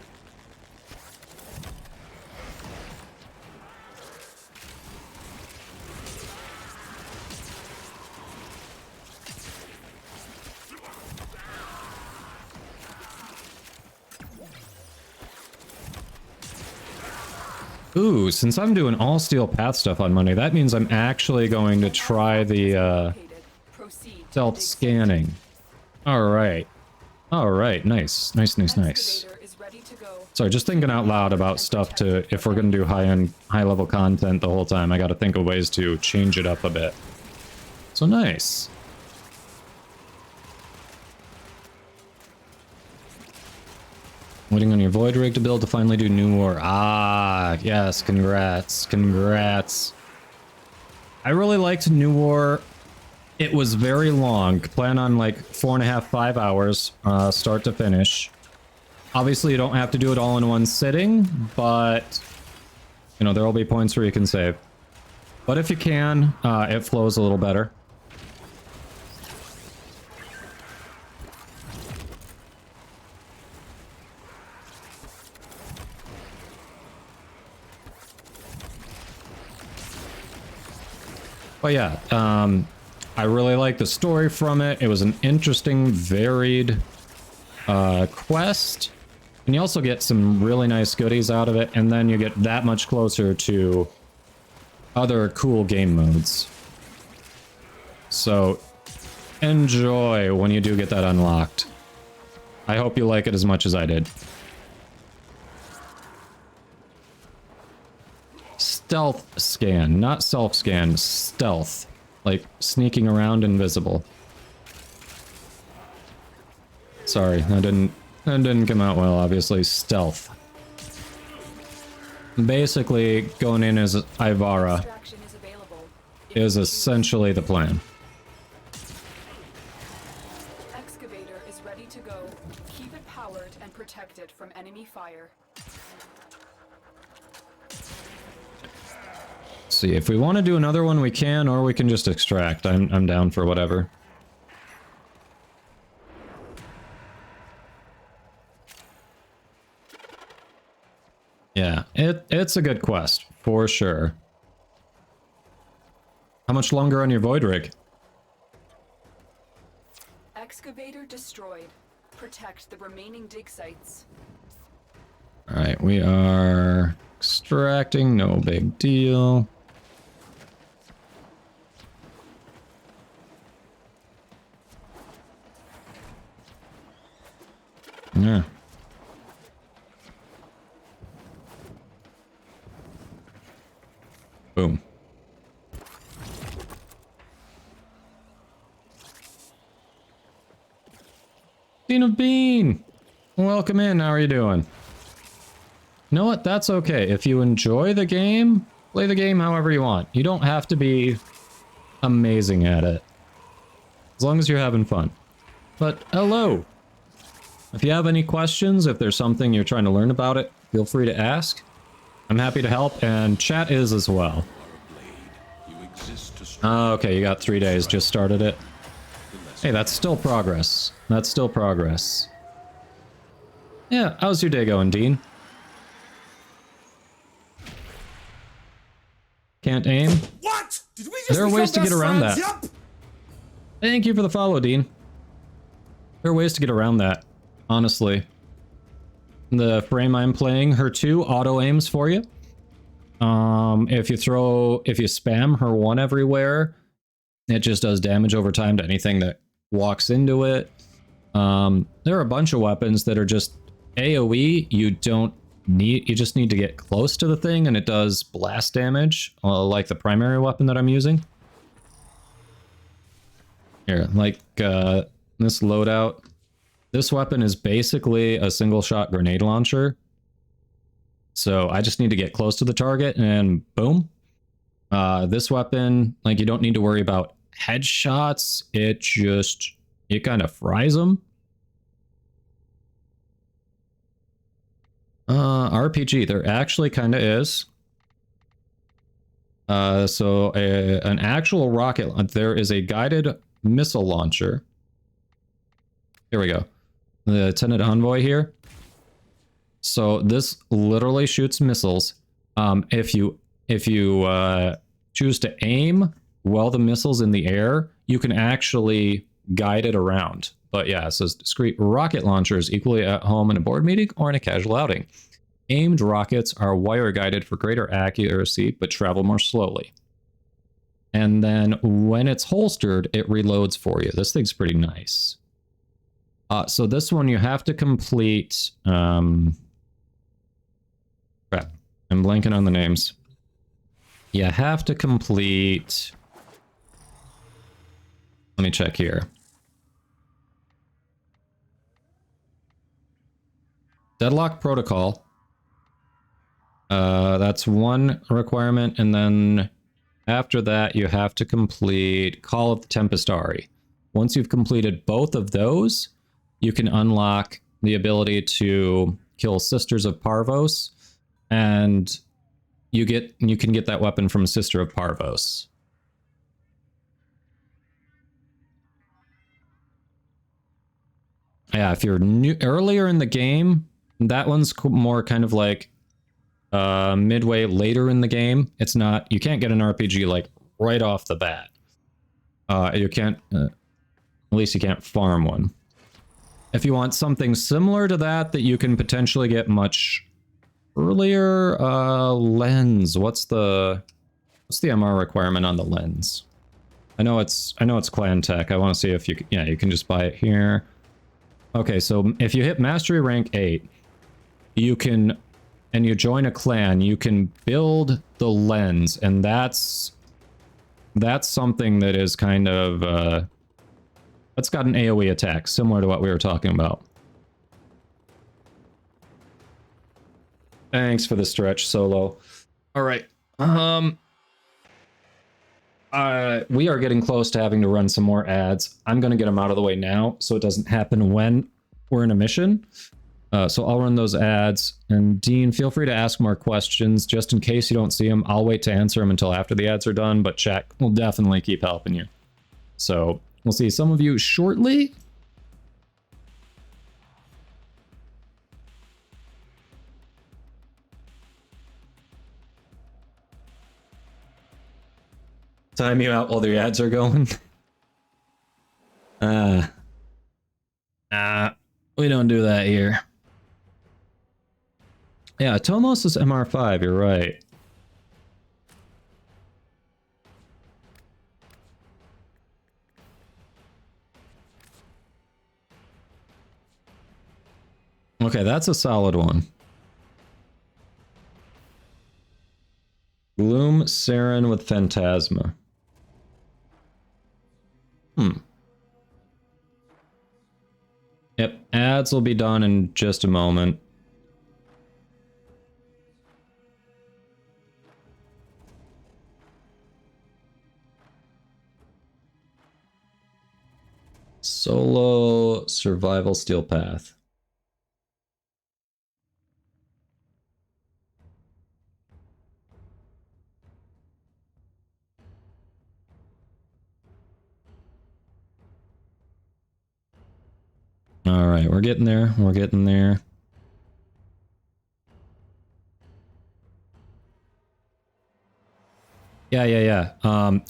Ooh, since I'm doing all steel path stuff on Monday, that means I'm actually going to try the stealth scanning. Alright. Alright, nice. Nice, nice, nice. Sorry, just thinking out loud about stuff to, if we're gonna do high level content the whole time, I gotta think of ways to change it up a bit. So nice. Waiting on your void rig to build to finally do New War. Ah, yes, congrats, congrats. I really liked New War. It was very long. Plan on like 4.5, 5 hours, start to finish. Obviously, you don't have to do it all in one sitting, but you know, there will be points where you can save. But if you can, it flows a little better. But yeah, I really like the story from it. It was an interesting, varied quest. And you also get some really nice goodies out of it, and then you get that much closer to other cool game modes. So, enjoy when you do get that unlocked. I hope you like it as much as I did. Stealth scan, not self-scan, stealth. Like, sneaking around invisible. Sorry, that didn't come out well, obviously. Stealth. Basically, going in as Ivara is essentially the plan. Excavator is ready to go. Keep it powered and protect it from enemy fire. See, if we want to do another one, we can, or we can just extract. I'm down for whatever. Yeah, it's a good quest, for sure. How much longer on your void rig? Excavator destroyed. Protect the remaining dig sites. Alright, we are extracting, no big deal. Yeah. Boom. Dean of Bean! Welcome in, how are you doing? You know what, that's okay. If you enjoy the game, play the game however you want. You don't have to be amazing at it. As long as you're having fun. But hello! If you have any questions, if there's something you're trying to learn about it, feel free to ask. I'm happy to help, and chat is as well. Okay, you got 3 days, just started it. Hey, that's still progress. That's still progress. Yeah, how's your day going, Dean? Can't aim? What? Did we just There are ways to get around that. Yep. Thank you for the follow, Dean. There are ways to get around that, honestly. The frame I'm playing, her 2 auto aims for you. If you spam her 1 everywhere, it just does damage over time to anything that walks into it. There are a bunch of weapons that are just AoE. You just need to get close to the thing and it does blast damage, like the primary weapon that I'm using. Here, like this loadout. This weapon is basically a single shot grenade launcher. So I just need to get close to the target and boom. This weapon, like, you don't need to worry about headshots. It kind of fries them. RPG, there actually kind of is. So an actual rocket, there is a guided missile launcher. Here we go. The Lieutenant Envoy here. So this literally shoots missiles. If you choose to aim while the missile's in the air, you can actually guide it around. But yeah, it says discrete rocket launchers equally at home in a board meeting or in a casual outing. Aimed rockets are wire guided for greater accuracy, but travel more slowly. And then when it's holstered, it reloads for you. This thing's pretty nice. So this one you have to complete. Crap, I'm blanking on the names. You have to complete. Let me check here. Deadlock Protocol. That's one requirement, and then after that you have to complete Call of the Tempestari. Once you've completed both of those, you can unlock the ability to kill Sisters of Parvos, and you can get that weapon from Sister of Parvos. Yeah, if you're earlier in the game, that one's more kind of like midway later in the game. It's not, you can't get an RPG like right off the bat. You can't, at least you can't farm one. If you want something similar to that you can potentially get much earlier, lens. What's the MR requirement on the lens? I know it's clan tech. I want to see if you can, yeah, you can just buy it here. Okay, so if you hit mastery rank 8, you can, and you join a clan, you can build the lens, and that's something that is kind of it's got an AoE attack similar to what we were talking about. Thanks for the stretch, Solo. All right. We are getting close to having to run some more ads. I'm going to get them out of the way now so it doesn't happen when we're in a mission. So I'll run those ads. And Dean, feel free to ask more questions. Just in case you don't see them, I'll wait to answer them until after the ads are done, but chat will definitely keep helping you. So we'll see some of you shortly. Time you out while the ads are going. We don't do that here. Yeah, Tomos is MR5, you're right. Okay, that's a solid one. Gloom Saren with Phantasma. Yep, ads will be done in just a moment. Solo Survival Steel Path. All right, we're getting there. We're getting there. Yeah.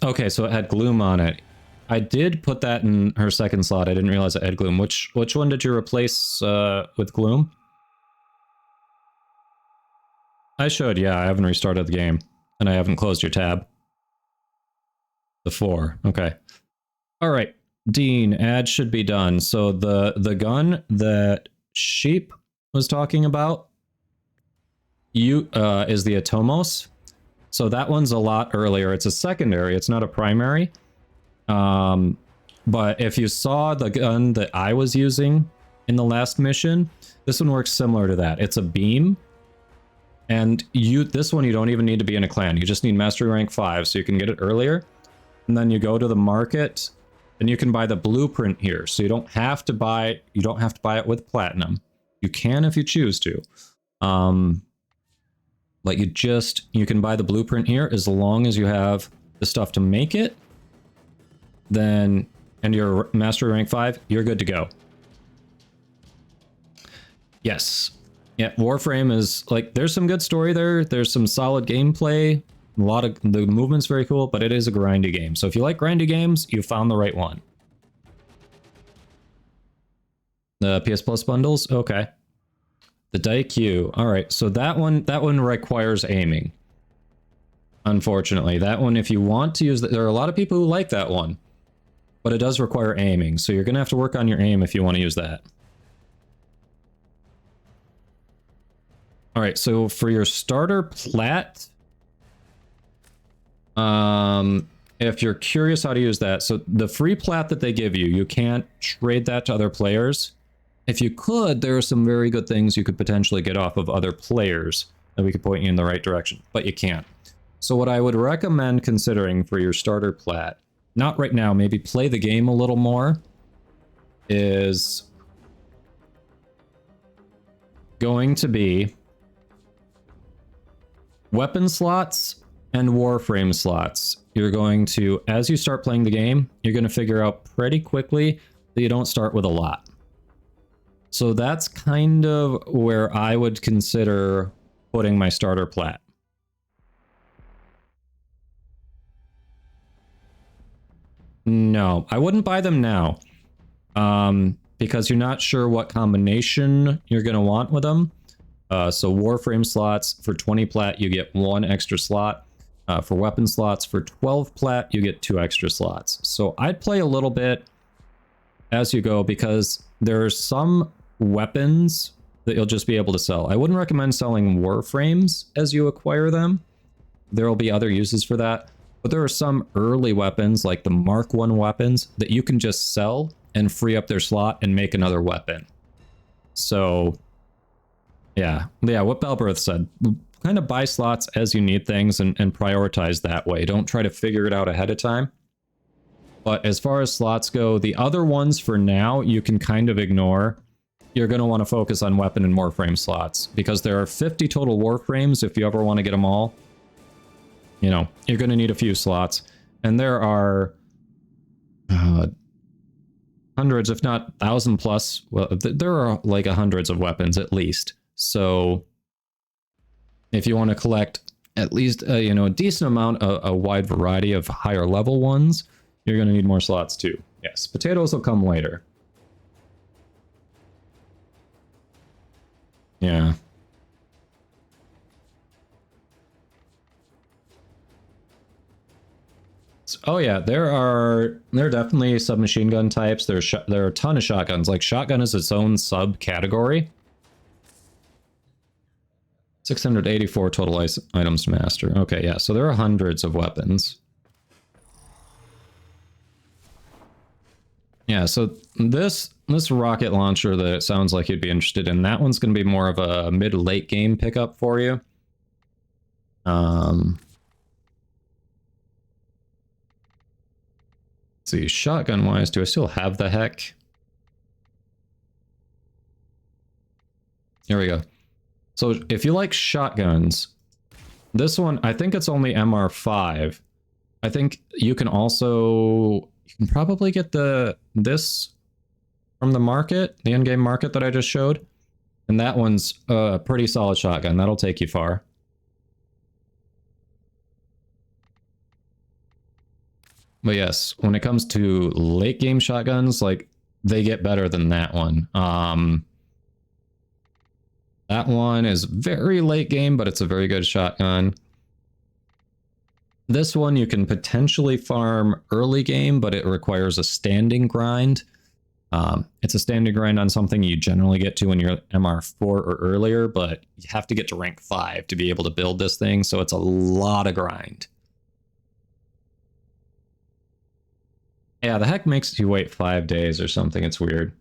Okay, so it had gloom on it. I did put that in her second slot. I didn't realize it had gloom. Which one did you replace with gloom? I should, yeah. I haven't restarted the game. And I haven't closed your tab. The 4. Okay. Alright. Dean, ads should be done. So the gun that Sheep was talking about is the Atomos. So that one's a lot earlier. It's a secondary. It's not a primary. But if you saw the gun that I was using in the last mission, this one works similar to that. It's a beam. And this one you don't even need to be in a clan. You just need mastery rank 5, so you can get it earlier. And then you go to the market and you can buy the blueprint here. So you don't have to buy it with platinum. You can if you choose to. But you can buy the blueprint here as long as you have the stuff to make it. Then, and you're mastery rank 5, you're good to go. Yes. Yeah, Warframe is, like, there's some good story there. There's some solid gameplay. A lot of, the movement's very cool, but it is a grindy game. So if you like grindy games, you found the right one. The PS Plus bundles? Okay. The Daikyu. Alright, so that one requires aiming. Unfortunately. That one, if you want to use there are a lot of people who like that one. But it does require aiming, so you're gonna have to work on your aim if you want to use that. Alright, so for your starter plat, if you're curious how to use that, so the free plat that they give you, you can't trade that to other players. If you could, there are some very good things you could potentially get off of other players that we could point you in the right direction, but you can't. So what I would recommend considering for your starter plat, not right now, maybe play the game a little more, is going to be weapon slots and Warframe slots. You're going to, as you start playing the game, you're going to figure out pretty quickly that you don't start with a lot. So that's kind of where I would consider putting my starter plat. No, I wouldn't buy them now. Because you're not sure what combination you're going to want with them. So Warframe slots, for 20 plat, you get 1 extra slot. For weapon slots, for 12 plat, you get 2 extra slots. So I'd play a little bit as you go, because there are some weapons that you'll just be able to sell. I wouldn't recommend selling Warframes as you acquire them. There will be other uses for that. But there are some early weapons, like the Mark 1 weapons, that you can just sell and free up their slot and make another weapon. So, yeah, what Belberth said. Kind of buy slots as you need things and prioritize that way. Don't try to figure it out ahead of time. But as far as slots go, the other ones for now, you can kind of ignore. You're going to want to focus on weapon and Warframe slots, because there are 50 total Warframes if you ever want to get them all. You know, you're going to need a few slots. And there are hundreds, if not 1,000 plus. Well, there are like hundreds of weapons at least. So if you want to collect at least a decent amount, a wide variety of higher level ones, you're going to need more slots too. Yes, potatoes will come later. Yeah. Oh yeah, there are definitely submachine gun types. There are a ton of shotguns. Like, shotgun is its own subcategory. 684 total items to master. Okay, yeah, so there are hundreds of weapons. Yeah, so this rocket launcher that it sounds like you'd be interested in, that one's going to be more of a mid-late game pickup for you. Let's see, shotgun-wise, do I still have the heck? Here we go. So if you like shotguns, this one, I think it's only MR5. I think you can also, you can probably get this from the market, the in-game market that I just showed. And that one's a pretty solid shotgun. That'll take you far. But yes, when it comes to late game shotguns, like, they get better than that one. That one is very late game, but it's a very good shotgun. This one you can potentially farm early game, but it requires a standing grind. It's a standing grind on something you generally get to when you're MR4 or earlier, but you have to get to rank 5 to be able to build this thing, so it's a lot of grind. Yeah, the heck makes you wait 5 days or something. It's weird.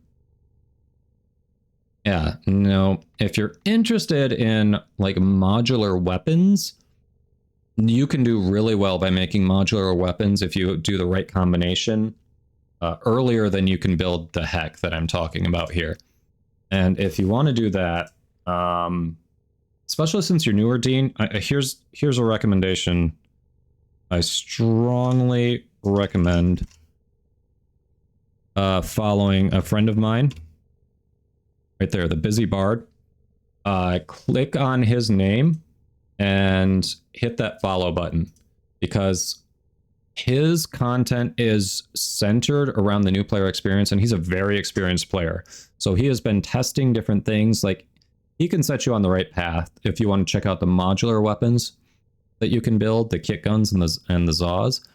Yeah, no. If you're interested in, like, modular weapons, you can do really well by making modular weapons if you do the right combination earlier than you can build the heck that I'm talking about here. And if you want to do that, especially since you're newer, Dean, here's a recommendation. I strongly recommend following a friend of mine. Right there, the Busy Bard. Click on his name and hit that follow button, because his content is centered around the new player experience, and he's a very experienced player. So he has been testing different things. Like, he can set you on the right path if you want to check out the modular weapons that you can build, the kit guns and the Zaws,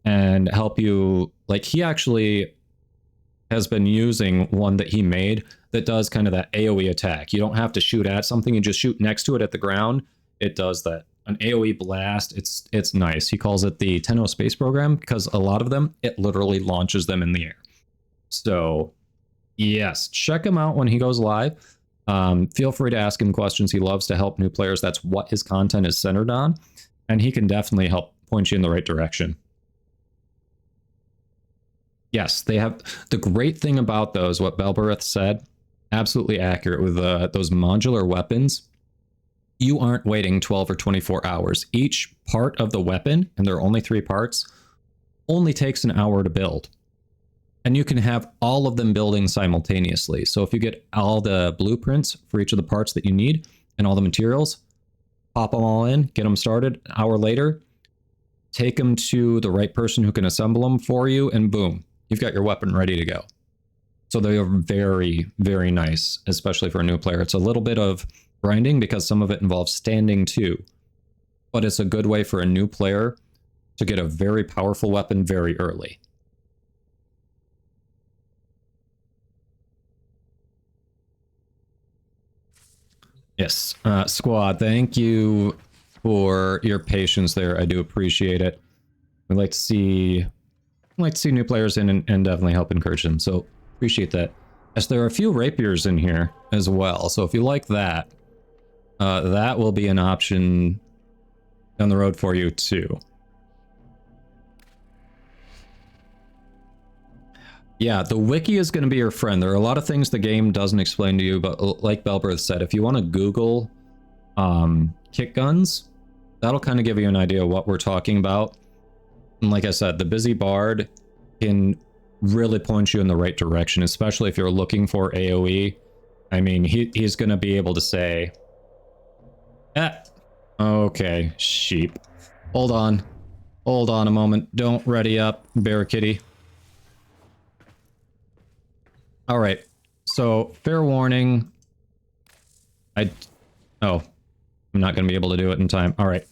and help you. Like, he actually has been using one that he made that does kind of that AoE attack. You don't have to shoot at something, you just shoot next to it at the ground. It does that. An AoE blast. It's nice. He calls it the Tenno Space Program, because a lot of them, it literally launches them in the air. So yes, check him out when he goes live. Feel free to ask him questions. He loves to help new players. That's what his content is centered on. And he can definitely help point you in the right direction. Yes, they have. The great thing about those, what Belbereth said, absolutely accurate with those modular weapons. You aren't waiting 12 or 24 hours. Each part of the weapon, and there are only 3 parts, only takes an hour to build. And you can have all of them building simultaneously. So if you get all the blueprints for each of the parts that you need and all the materials, pop them all in, get them started. An hour later, take them to the right person who can assemble them for you, and boom, you've got your weapon ready to go. So they are very, very nice, especially for a new player. It's a little bit of grinding because some of it involves standing too, but it's a good way for a new player to get a very powerful weapon very early. Yes, Squad, thank you for your patience there. I do appreciate it. We'd like to see new players in and definitely help encourage them. So appreciate that. Yes, there are a few rapiers in here as well. So if you like that, that will be an option down the road for you too. Yeah, the wiki is going to be your friend. There are a lot of things the game doesn't explain to you, but like Belberth said, if you want to Google kit guns, that'll kind of give you an idea of what we're talking about. And like I said, the Busy Bard can really point you in the right direction, especially if you're looking for AoE. I mean, he's going to be able to say, okay, sheep. Hold on a moment. Don't ready up, Bear Kitty. All right, so fair warning. I'm not going to be able to do it in time. All right,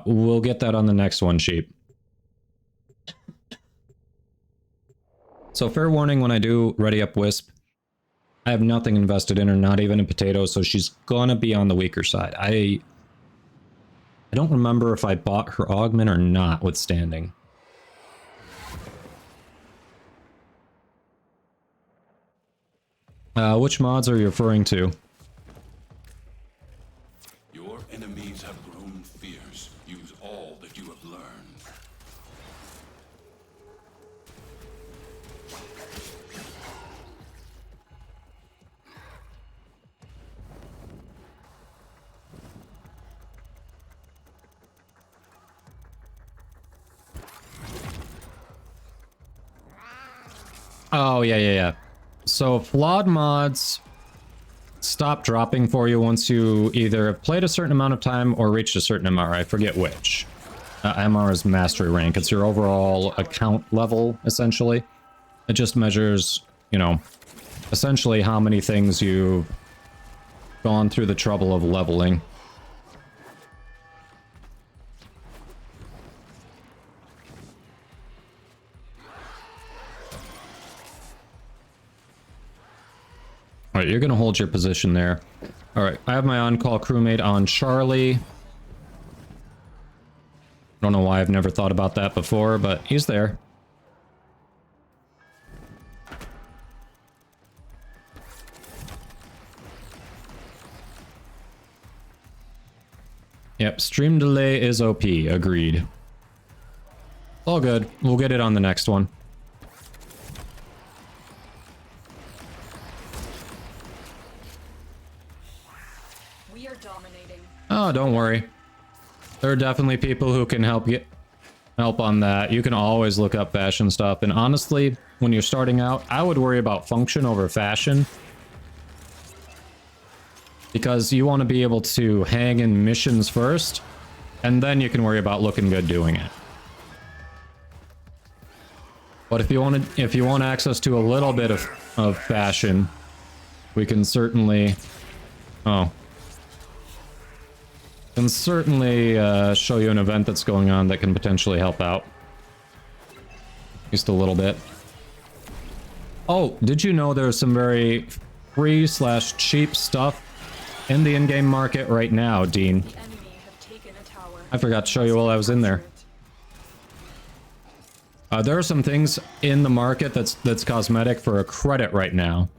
we'll get that on the next one, sheep. So fair warning, when I do ready up Wisp, I have nothing invested in her, not even a potato, so she's gonna be on the weaker side. I don't remember if I bought her augment or not with standing. Which mods are you referring to? Your enemies have grown fierce. Use all that you have learned. Oh, yeah. So flawed mods stop dropping for you once you either played a certain amount of time or reached a certain MR. I forget which. MR is mastery rank. It's your overall account level, essentially. It just measures, you know, essentially how many things you've gone through the trouble of leveling. Alright, you're gonna hold your position there. Alright, I have my on-call crewmate on Charlie. Don't know why I've never thought about that before, but he's there. Yep, stream delay is OP, agreed. All good, we'll get it on the next one. Oh, don't worry. There are definitely people who can help on that. You can always look up fashion stuff. And honestly, when you're starting out, I would worry about function over fashion. Because you want to be able to hang in missions first, and then you can worry about looking good doing it. But if you want access to a little bit of fashion, we can certainly... Oh. Can certainly show you an event that's going on that can potentially help out. Just a little bit. Oh, did you know there's some very free/cheap stuff in the in-game market right now, Dean? I forgot to show you while I was in there. There are some things in the market that's cosmetic for a credit right now.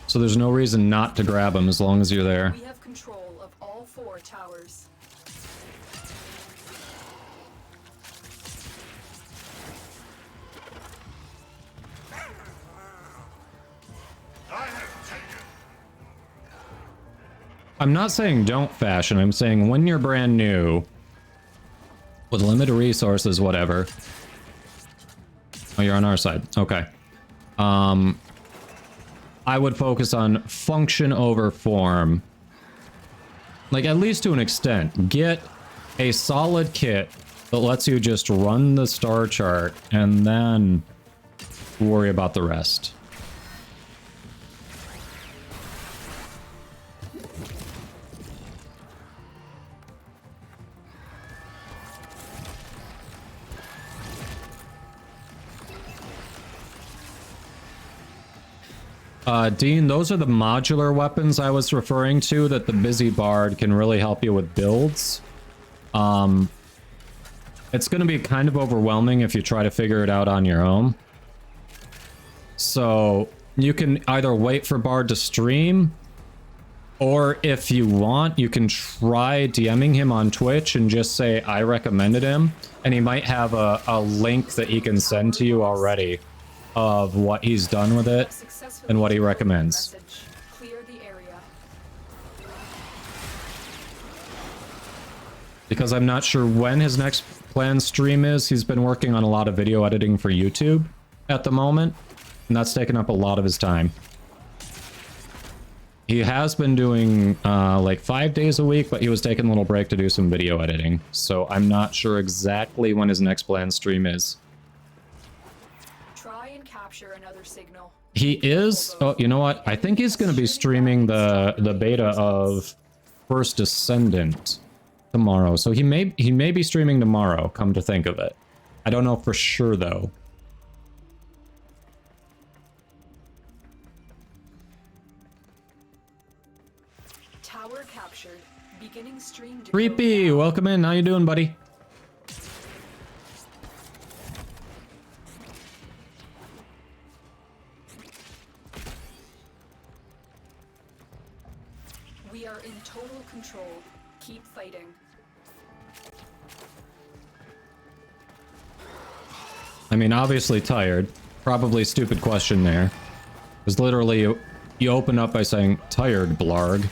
So there's no reason not to grab them as long as you're there. We have control of all 4 towers. I'm not saying don't fashion, I'm saying when you're brand new, with limited resources, whatever. Oh, you're on our side. Okay. I would focus on function over form. Like, at least to an extent. Get a solid kit that lets you just run the star chart and then worry about the rest. Dean, those are the modular weapons I was referring to that the Busy Bard can really help you with builds. It's going to be kind of overwhelming if you try to figure it out on your own. So you can either wait for Bard to stream, or if you want, you can try DMing him on Twitch and just say, I recommended him, and he might have a link that he can send to you already of what he's done with it and what he recommends. Because I'm not sure when his next planned stream is. He's been working on a lot of video editing for YouTube at the moment, and that's taken up a lot of his time. He has been doing like 5 days a week, but he was taking a little break to do some video editing. So I'm not sure exactly when his next planned stream is. Try and capture another signal. He is... Oh, you know what? I think he's going to be streaming the beta of First Descendant tomorrow. So he may be streaming tomorrow, come to think of it. I don't know for sure, though. Tower captured. Beginning stream. Creepy, welcome in. How you doing, buddy? We are in total control. Keep fighting. I mean, obviously tired. Probably stupid question there. Because literally, you open up by saying, tired, blarg.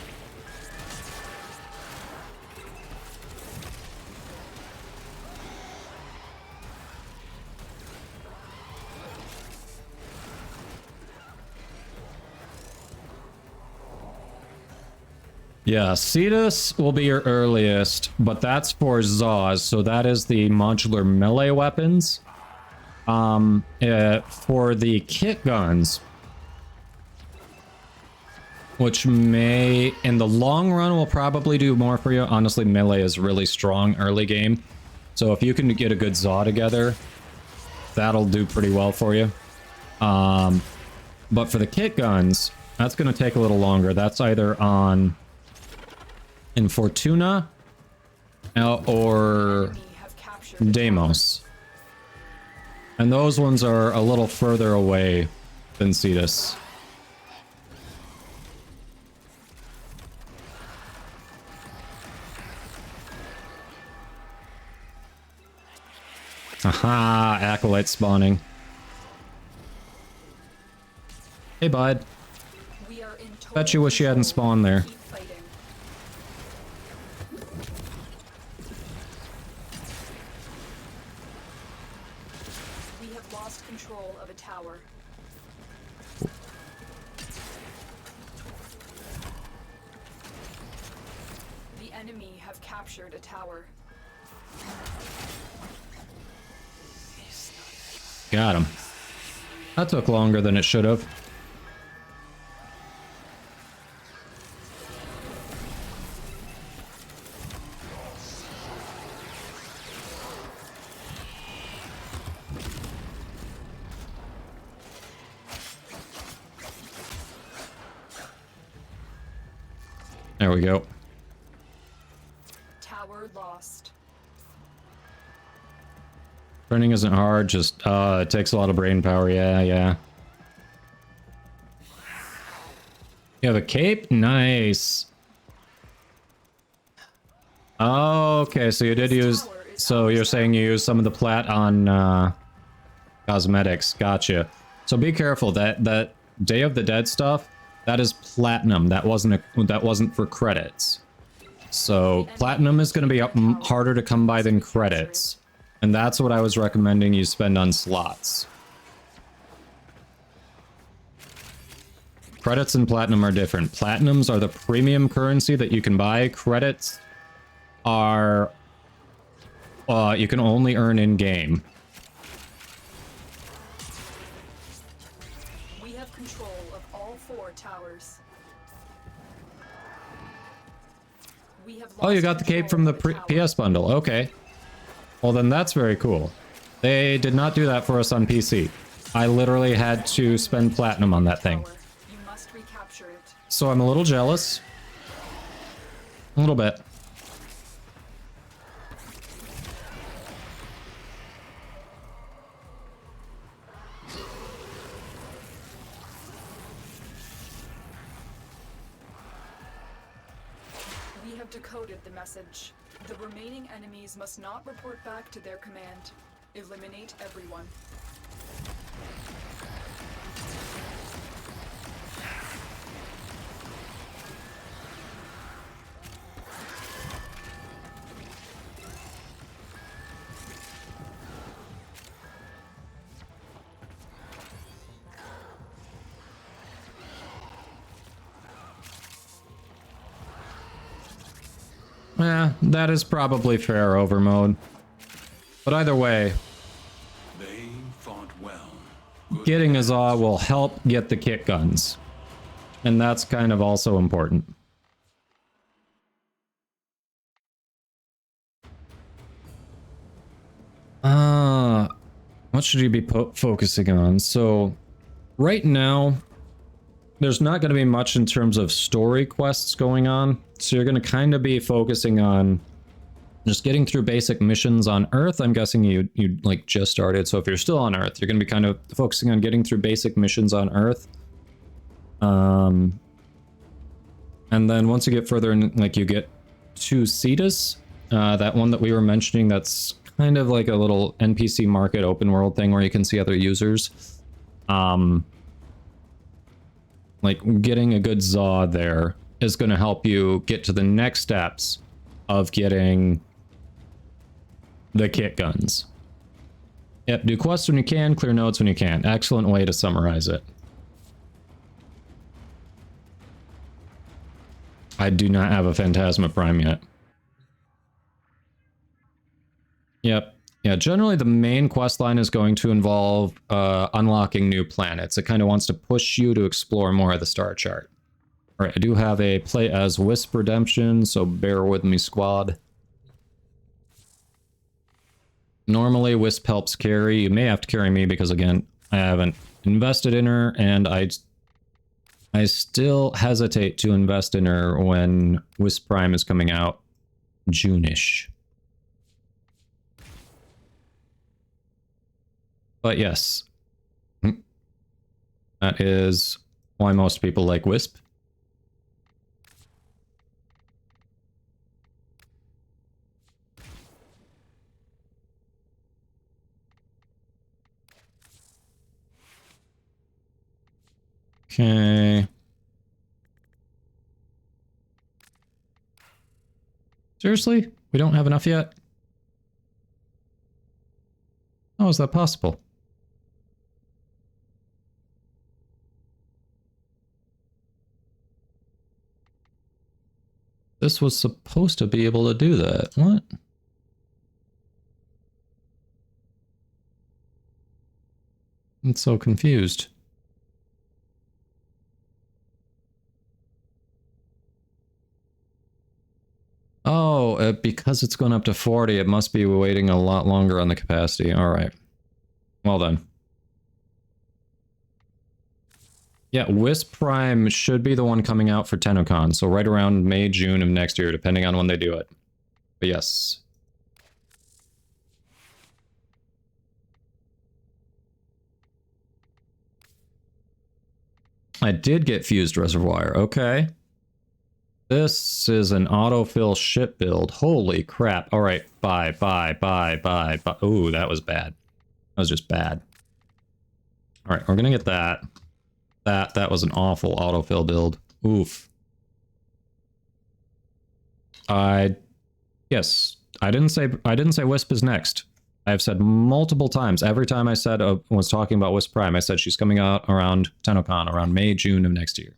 Yeah, Cetus will be your earliest, but that's for Zaws, so that is the modular melee weapons. For the kit guns, which may, in the long run, will probably do more for you. Honestly, melee is really strong early game, so if you can get a good Zaw together, that'll do pretty well for you. But for the kit guns, that's going to take a little longer. That's either on Infortuna or Deimos. And those ones are a little further away than Cetus. Aha, Acolyte spawning. Hey, bud. Bet you wish you hadn't spawned there. We have lost control of a tower. The enemy have captured a tower. Got him. That took longer than it should have. There we go. Tower lost. Running isn't hard, just it takes a lot of brain power. Yeah. You have a cape? Nice. Oh, okay, so you did use... So you're saying you used some of the plat on cosmetics. Gotcha. So be careful. That Day of the Dead stuff, that is platinum. That wasn't for credits. So platinum is going to be harder to come by than credits. And that's what I was recommending you spend on slots. Credits and platinum are different. Platinums are the premium currency that you can buy. Credits are... you can only earn in-game. We have control of all 4 towers. Oh, you got the cape from the PS bundle. Okay. Well, then that's very cool. They did not do that for us on PC. I literally had to spend platinum on that thing. You must recapture it. So I'm a little jealous. A little bit. We have decoded the message. The remaining enemies must not report back to their command. Eliminate everyone. Yeah, that is probably fair over mode. But either way, They fought well. getting a Zaw will help get the kit guns. And that's kind of also important. What should you be focusing on? So, right now, there's not going to be much in terms of story quests going on. So you're going to kind of be focusing on just getting through basic missions on Earth. I'm guessing you like just started. So if you're still on Earth, you're going to be kind of focusing on getting through basic missions on Earth. And then once you get further in, like you get to Cetus, that one that we were mentioning, that's kind of like a little NPC market open world thing where you can see other users. Like getting a good Zaw there is going to help you get to the next steps of getting the kit guns. Yep, do quests when you can, clear notes when you can. Excellent way to summarize it. I do not have a Phantasma Prime yet. Yep. Yeah, generally the main quest line is going to involve unlocking new planets. It kind of wants to push you to explore more of the star chart. Alright, I do have a play as Wisp Redemption, so bear with me, squad. Normally, Wisp helps carry. You may have to carry me because, again, I haven't invested in her, and I still hesitate to invest in her when Wisp Prime is coming out June-ish. But yes, that is why most people like Wisp. Okay. Seriously? We don't have enough yet? How is that possible? This was supposed to be able to do that. What? I'm so confused. Oh, because it's gone up to 40, it must be waiting a lot longer on the capacity. All right. Well done. Yeah, Wisp Prime should be the one coming out for TennoCon, so right around May, June of next year, depending on when they do it. But yes. I did get Fused Reservoir, okay. This is an autofill ship build. Holy crap. Alright, bye. Ooh, that was bad. That was just bad. Alright, we're gonna get that. That was an awful autofill build. Oof. Yes, I didn't say Wisp is next. I've said multiple times. Every time I said was talking about Wisp Prime, I said she's coming out around TennoCon, around May, June of next year.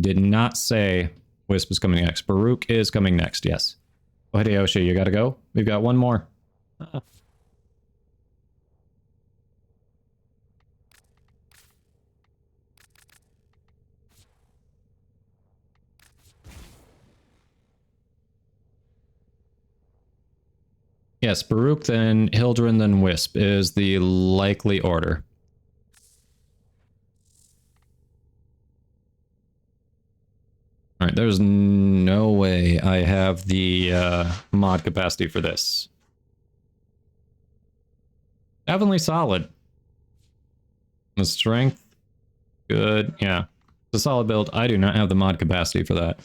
Did not say Wisp is coming next. Baruch is coming next, yes. Oh, Hideyoshi, you gotta go? We've got one more. Yes, Baruch, then Hildren, then Wisp is the likely order. Alright, there's no way I have the mod capacity for this. Definitely solid. The strength, good, yeah. It's a solid build. I do not have the mod capacity for that.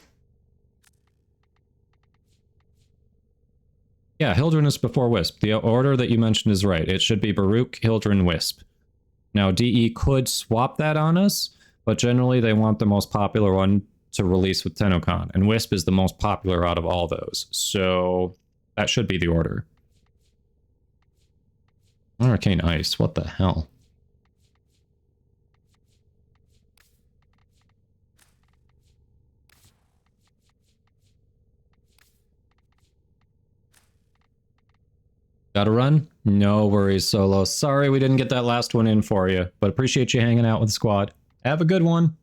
Yeah, Hildren is before Wisp. The order that you mentioned is right. It should be Baruch, Hildren, Wisp. Now, DE could swap that on us, but generally they want the most popular one to release with TennoCon, and Wisp is the most popular out of all those. So that should be the order. Arcane Ice, what the hell? Gotta run? No worries, Solo. Sorry we didn't get that last one in for you, but appreciate you hanging out with the squad. Have a good one.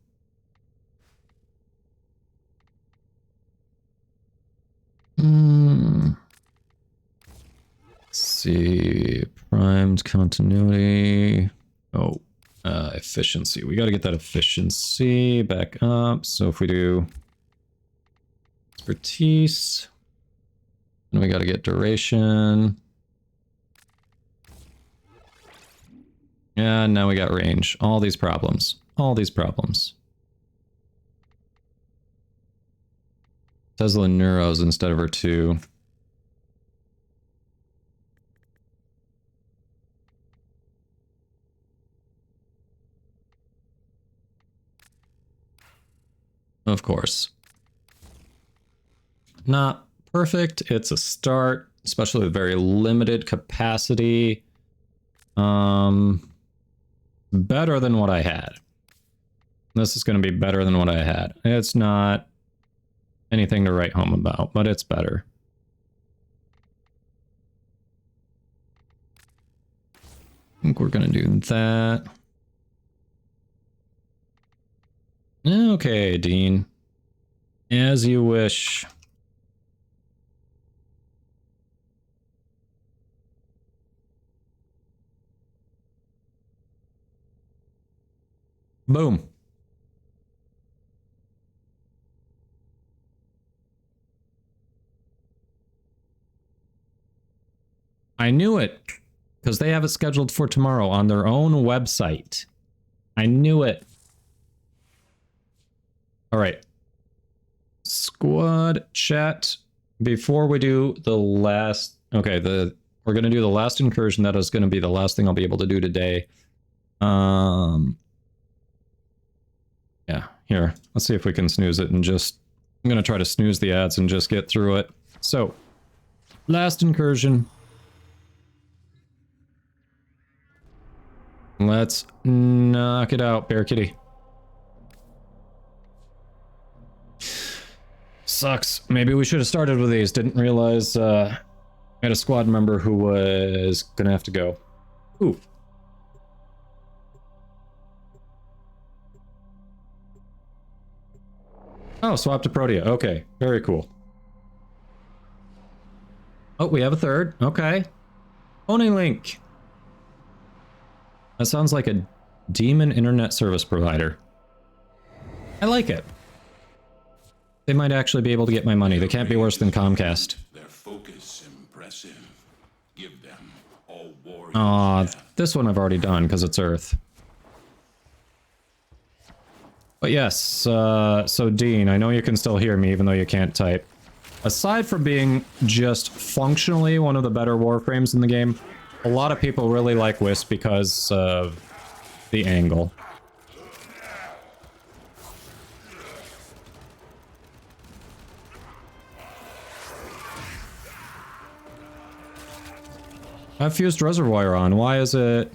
Let's see. Primed continuity. Oh, efficiency. We gotta get that efficiency back up. So if we do expertise, then we gotta get duration. Yeah, now we got range. All these problems. All these problems. Tesla Neuros instead of her 2. Of course. Not perfect. It's a start, especially with very limited capacity. Better than what I had. This is going to be better than what I had. It's not anything to write home about, but it's better. I think we're gonna do that. Okay, Dean. As you wish. Boom. I knew it, because they have it scheduled for tomorrow on their own website. I knew it. All right. Squad chat. Before we do the last... Okay, we're going to do the last incursion. That is going to be the last thing I'll be able to do today. Yeah, here. Let's see if we can snooze it and just... I'm going to try to snooze the ads and just get through it. So, last incursion. Let's knock it out, Bear Kitty. Sucks. Maybe we should have started with these. Didn't realize I had a squad member who was gonna have to go. Ooh. Oh, swap to Protea. Okay, very cool. Oh, we have a third. Okay. Owning Link. That sounds like a demon internet service provider. I like it. They might actually be able to get my money. They can't be worse than Comcast. Their focus impressive. Give them all warriors. Aw, this one I've already done because it's Earth. But yes, so Dean, I know you can still hear me even though you can't type. Aside from being just functionally one of the better Warframes in the game, a lot of people really like Wisp because of the angle. I've fused Reservoir on. Why is it...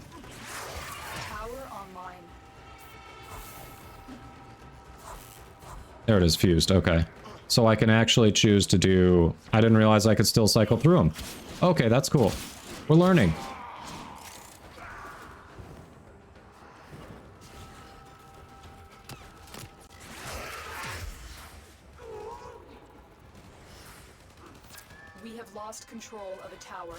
There it is, fused. Okay. So I can actually choose to do... I didn't realize I could still cycle through them. Okay, that's cool. We're learning. We have lost control of a tower.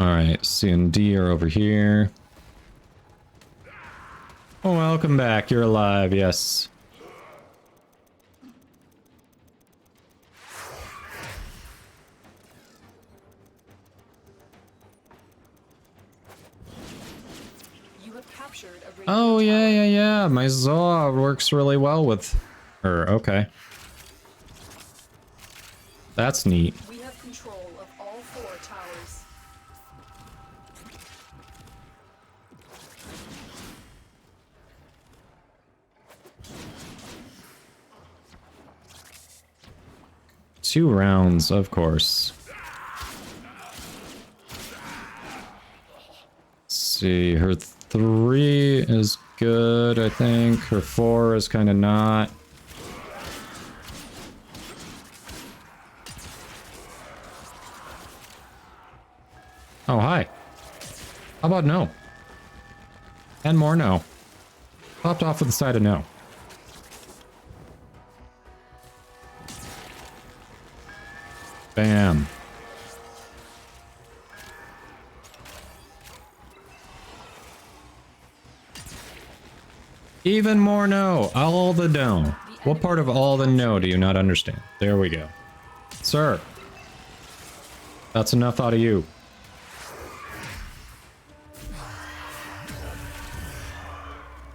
Alright, C and D are over here. Oh, welcome back. You're alive, yes. You have captured a radio Oh, yeah. My Zaw works really well with her. Okay. That's neat. We have control of all 4 towers. Two rounds, of course. Let's see, her 3 is good, I think. Her 4 is kind of not. Oh, hi. How about no? And more no. Popped off with the side of no. Bam. Even more no. All the no. What part of all the no do you not understand? There we go. Sir. That's enough out of you.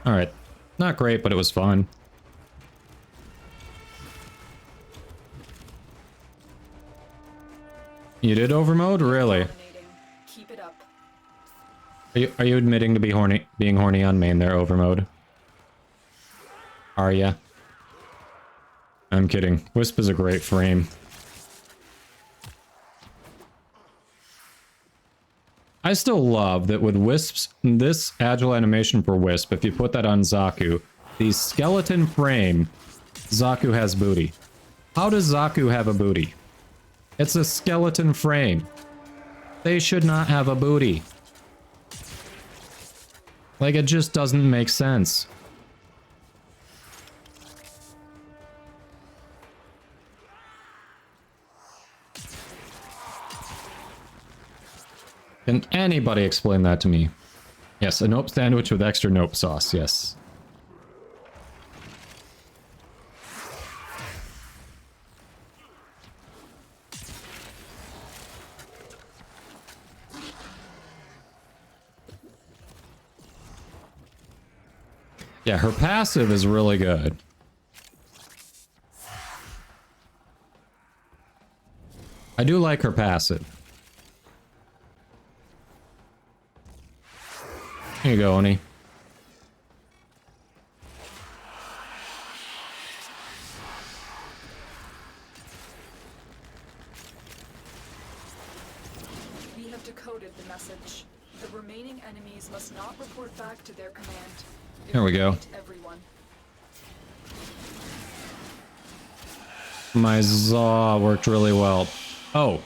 Alright. Not great, but it was fun. You did overmode? Really? Keep it up. Are you admitting to being horny on main there, overmode? Are ya? I'm kidding. Wisp is a great frame. I still love that with Wisps, this agile animation for Wisp, if you put that on Zaku, the skeleton frame, Zaku has booty. How does Zaku have a booty? It's a skeleton frame. They should not have a booty. Like, it just doesn't make sense. Can anybody explain that to me? Yes, a nope sandwich with extra nope sauce, yes. Yeah, her passive is really good. I do like her passive. Here you go, Oni. We have decoded the message. The remaining enemies must not report back to their command. There we go. Everyone. My Zaw worked really well. Oh.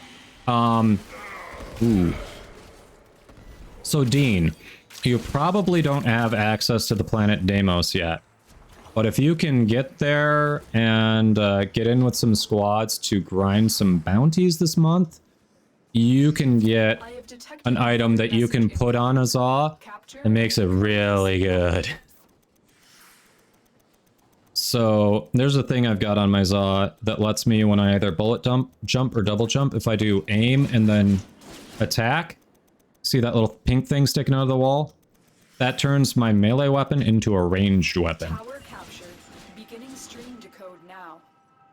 Ooh. So, Dean, you probably don't have access to the planet Deimos yet. But if you can get there and get in with some squads to grind some bounties this month, you can get an item that you can put on a Zaw that makes it really good. So there's a thing I've got on my Zaw that lets me, when I either bullet jump or double jump, if I do aim and then attack, see that little pink thing sticking out of the wall? That turns my melee weapon into a ranged weapon. Tower captured. Beginning stream decode now.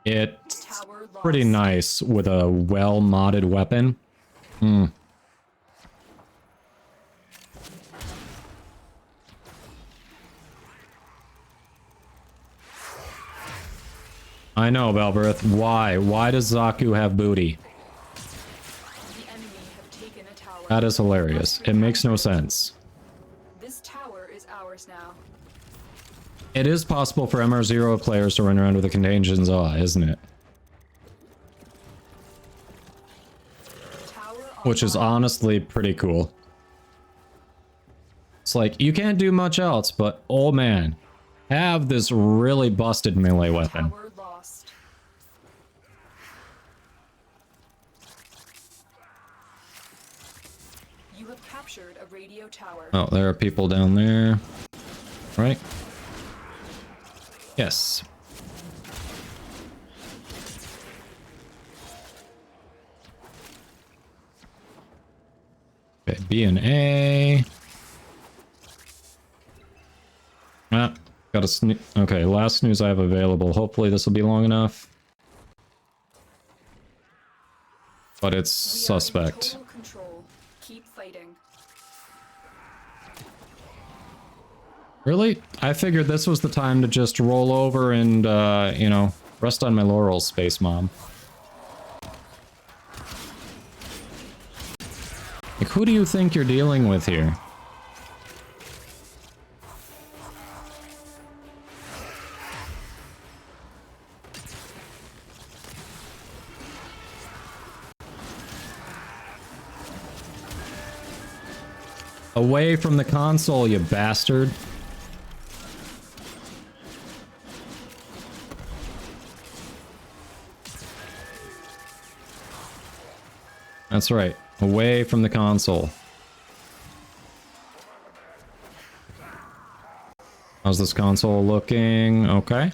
It's pretty nice with a well-modded weapon. Hmm. I know, Belberith. Why? Why does Zaku have booty? That is hilarious. It makes no sense. This tower is ours now. It is possible for MR0 players to run around with a contagion Zaw, isn't it? Which is honestly pretty cool. It's like, you can't do much else, but oh man, have this really busted melee weapon. Tower lost. You have captured a radio tower. Oh, there are people down there. Right? Yes. Okay, B and A. Ah, got a snooze. Okay, last snooze I have available. Hopefully this will be long enough. But it's suspect. Total control. Keep fighting. Really? I figured this was the time to just roll over and, you know, rest on my laurels, Space Mom. Like, who do you think you're dealing with here? Away from the console, you bastard. That's right. Away from the console. How's this console looking? Okay.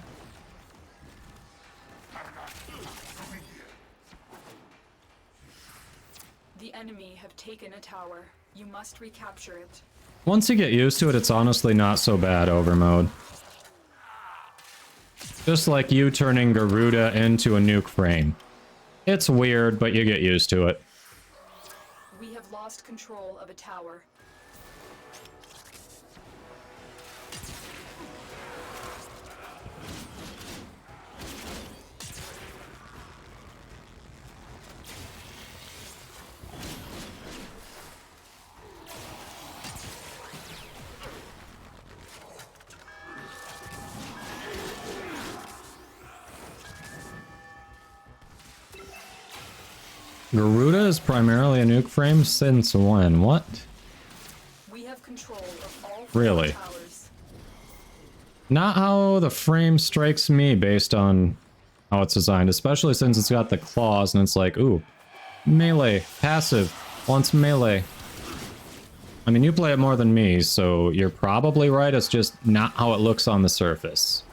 The enemy have taken a tower. You must recapture it. Once you get used to it, it's honestly not so bad over mode. Just like you turning Garuda into a nuke frame. It's weird, but you get used to it. We have lost control of a tower. Garuda is primarily a nuke frame since when? What? We have control of all Really? towers. Not how the frame strikes me based on how it's designed, especially since it's got the claws and it's like, ooh, melee, passive, wants melee. I mean, you play it more than me, so you're probably right. It's just not how it looks on the surface.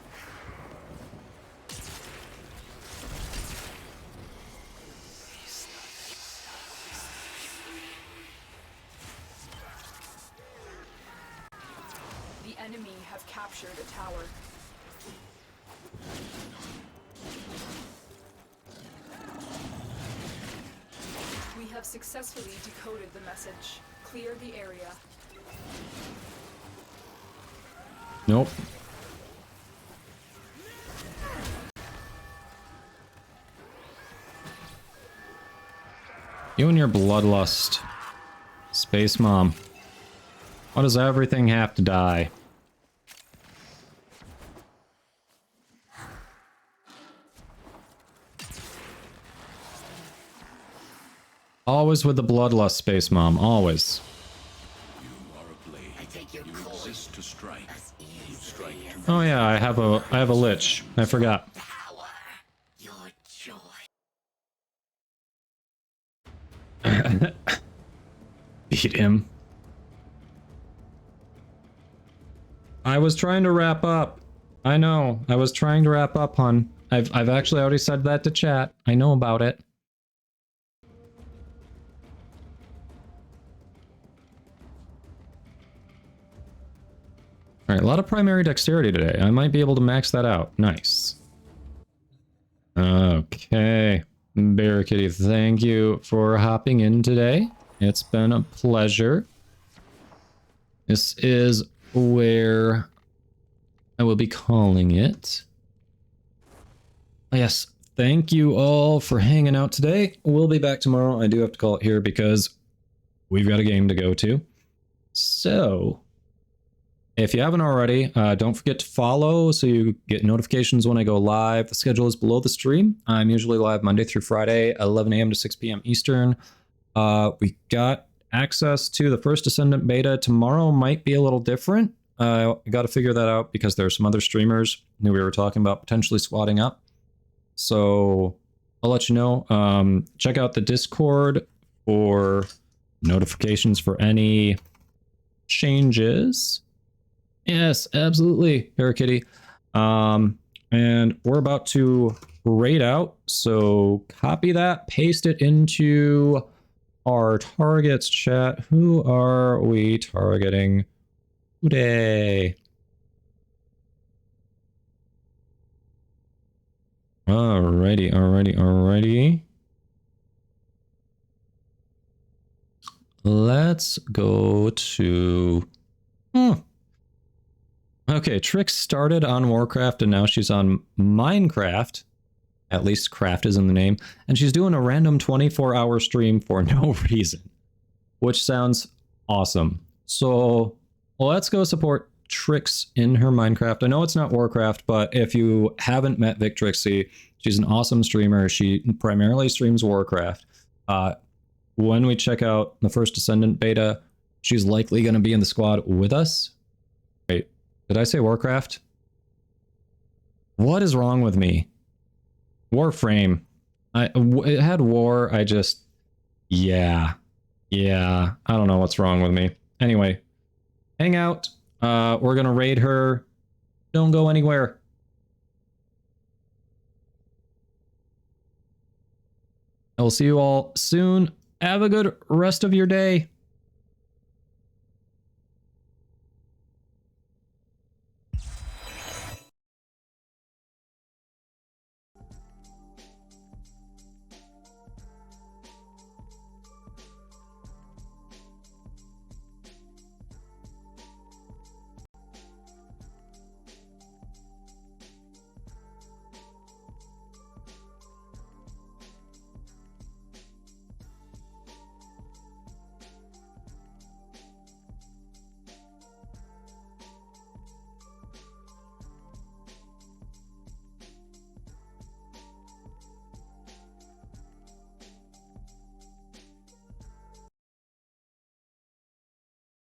The enemy have captured a tower. We have successfully decoded the message. Clear the area. Nope. You and your bloodlust. Space Mom. Why does everything have to die? Always with the bloodlust, Space Mom. Always. Exist to strike. You strike to Oh yeah, I have a lich. I forgot. Beat him. I was trying to wrap up. I know. I was trying to wrap up, hon. I've actually already said that to chat. I know about it. Alright, a lot of primary dexterity today. I might be able to max that out. Nice. Okay. Bear Kitty, thank you for hopping in today. It's been a pleasure. This is where I will be calling it. Yes, thank you all for hanging out today. We'll be back tomorrow. I do have to call it here because we've got a game to go to. So, if you haven't already, don't forget to follow so you get notifications when I go live. The schedule is below the stream. I'm usually live Monday through Friday, 11 a.m. to 6 p.m. Eastern. We got access to the first Descendant beta. Tomorrow might be a little different. I got to figure that out because there are some other streamers who we were talking about potentially squatting up. So I'll let you know. Check out the Discord for notifications for any changes. Yes, absolutely, Parakitty. And we're about to raid out, so copy that, paste it into our targets chat. Who are we targeting today? Alrighty. Let's go to... Okay, Trix started on Warcraft and now she's on Minecraft. At least craft is in the name. And she's doing a random 24-hour stream for no reason. Which sounds awesome. So let's go support Trix in her Minecraft. I know it's not Warcraft, but if you haven't met Vic Trixie, she's an awesome streamer. She primarily streams Warcraft. When we check out the first Descendant beta, she's likely going to be in the squad with us. Wait, did I say Warcraft? What is wrong with me? Warframe. It had war. Yeah. I don't know what's wrong with me. Anyway, hang out. We're going to raid her. Don't go anywhere. I will see you all soon. Have a good rest of your day.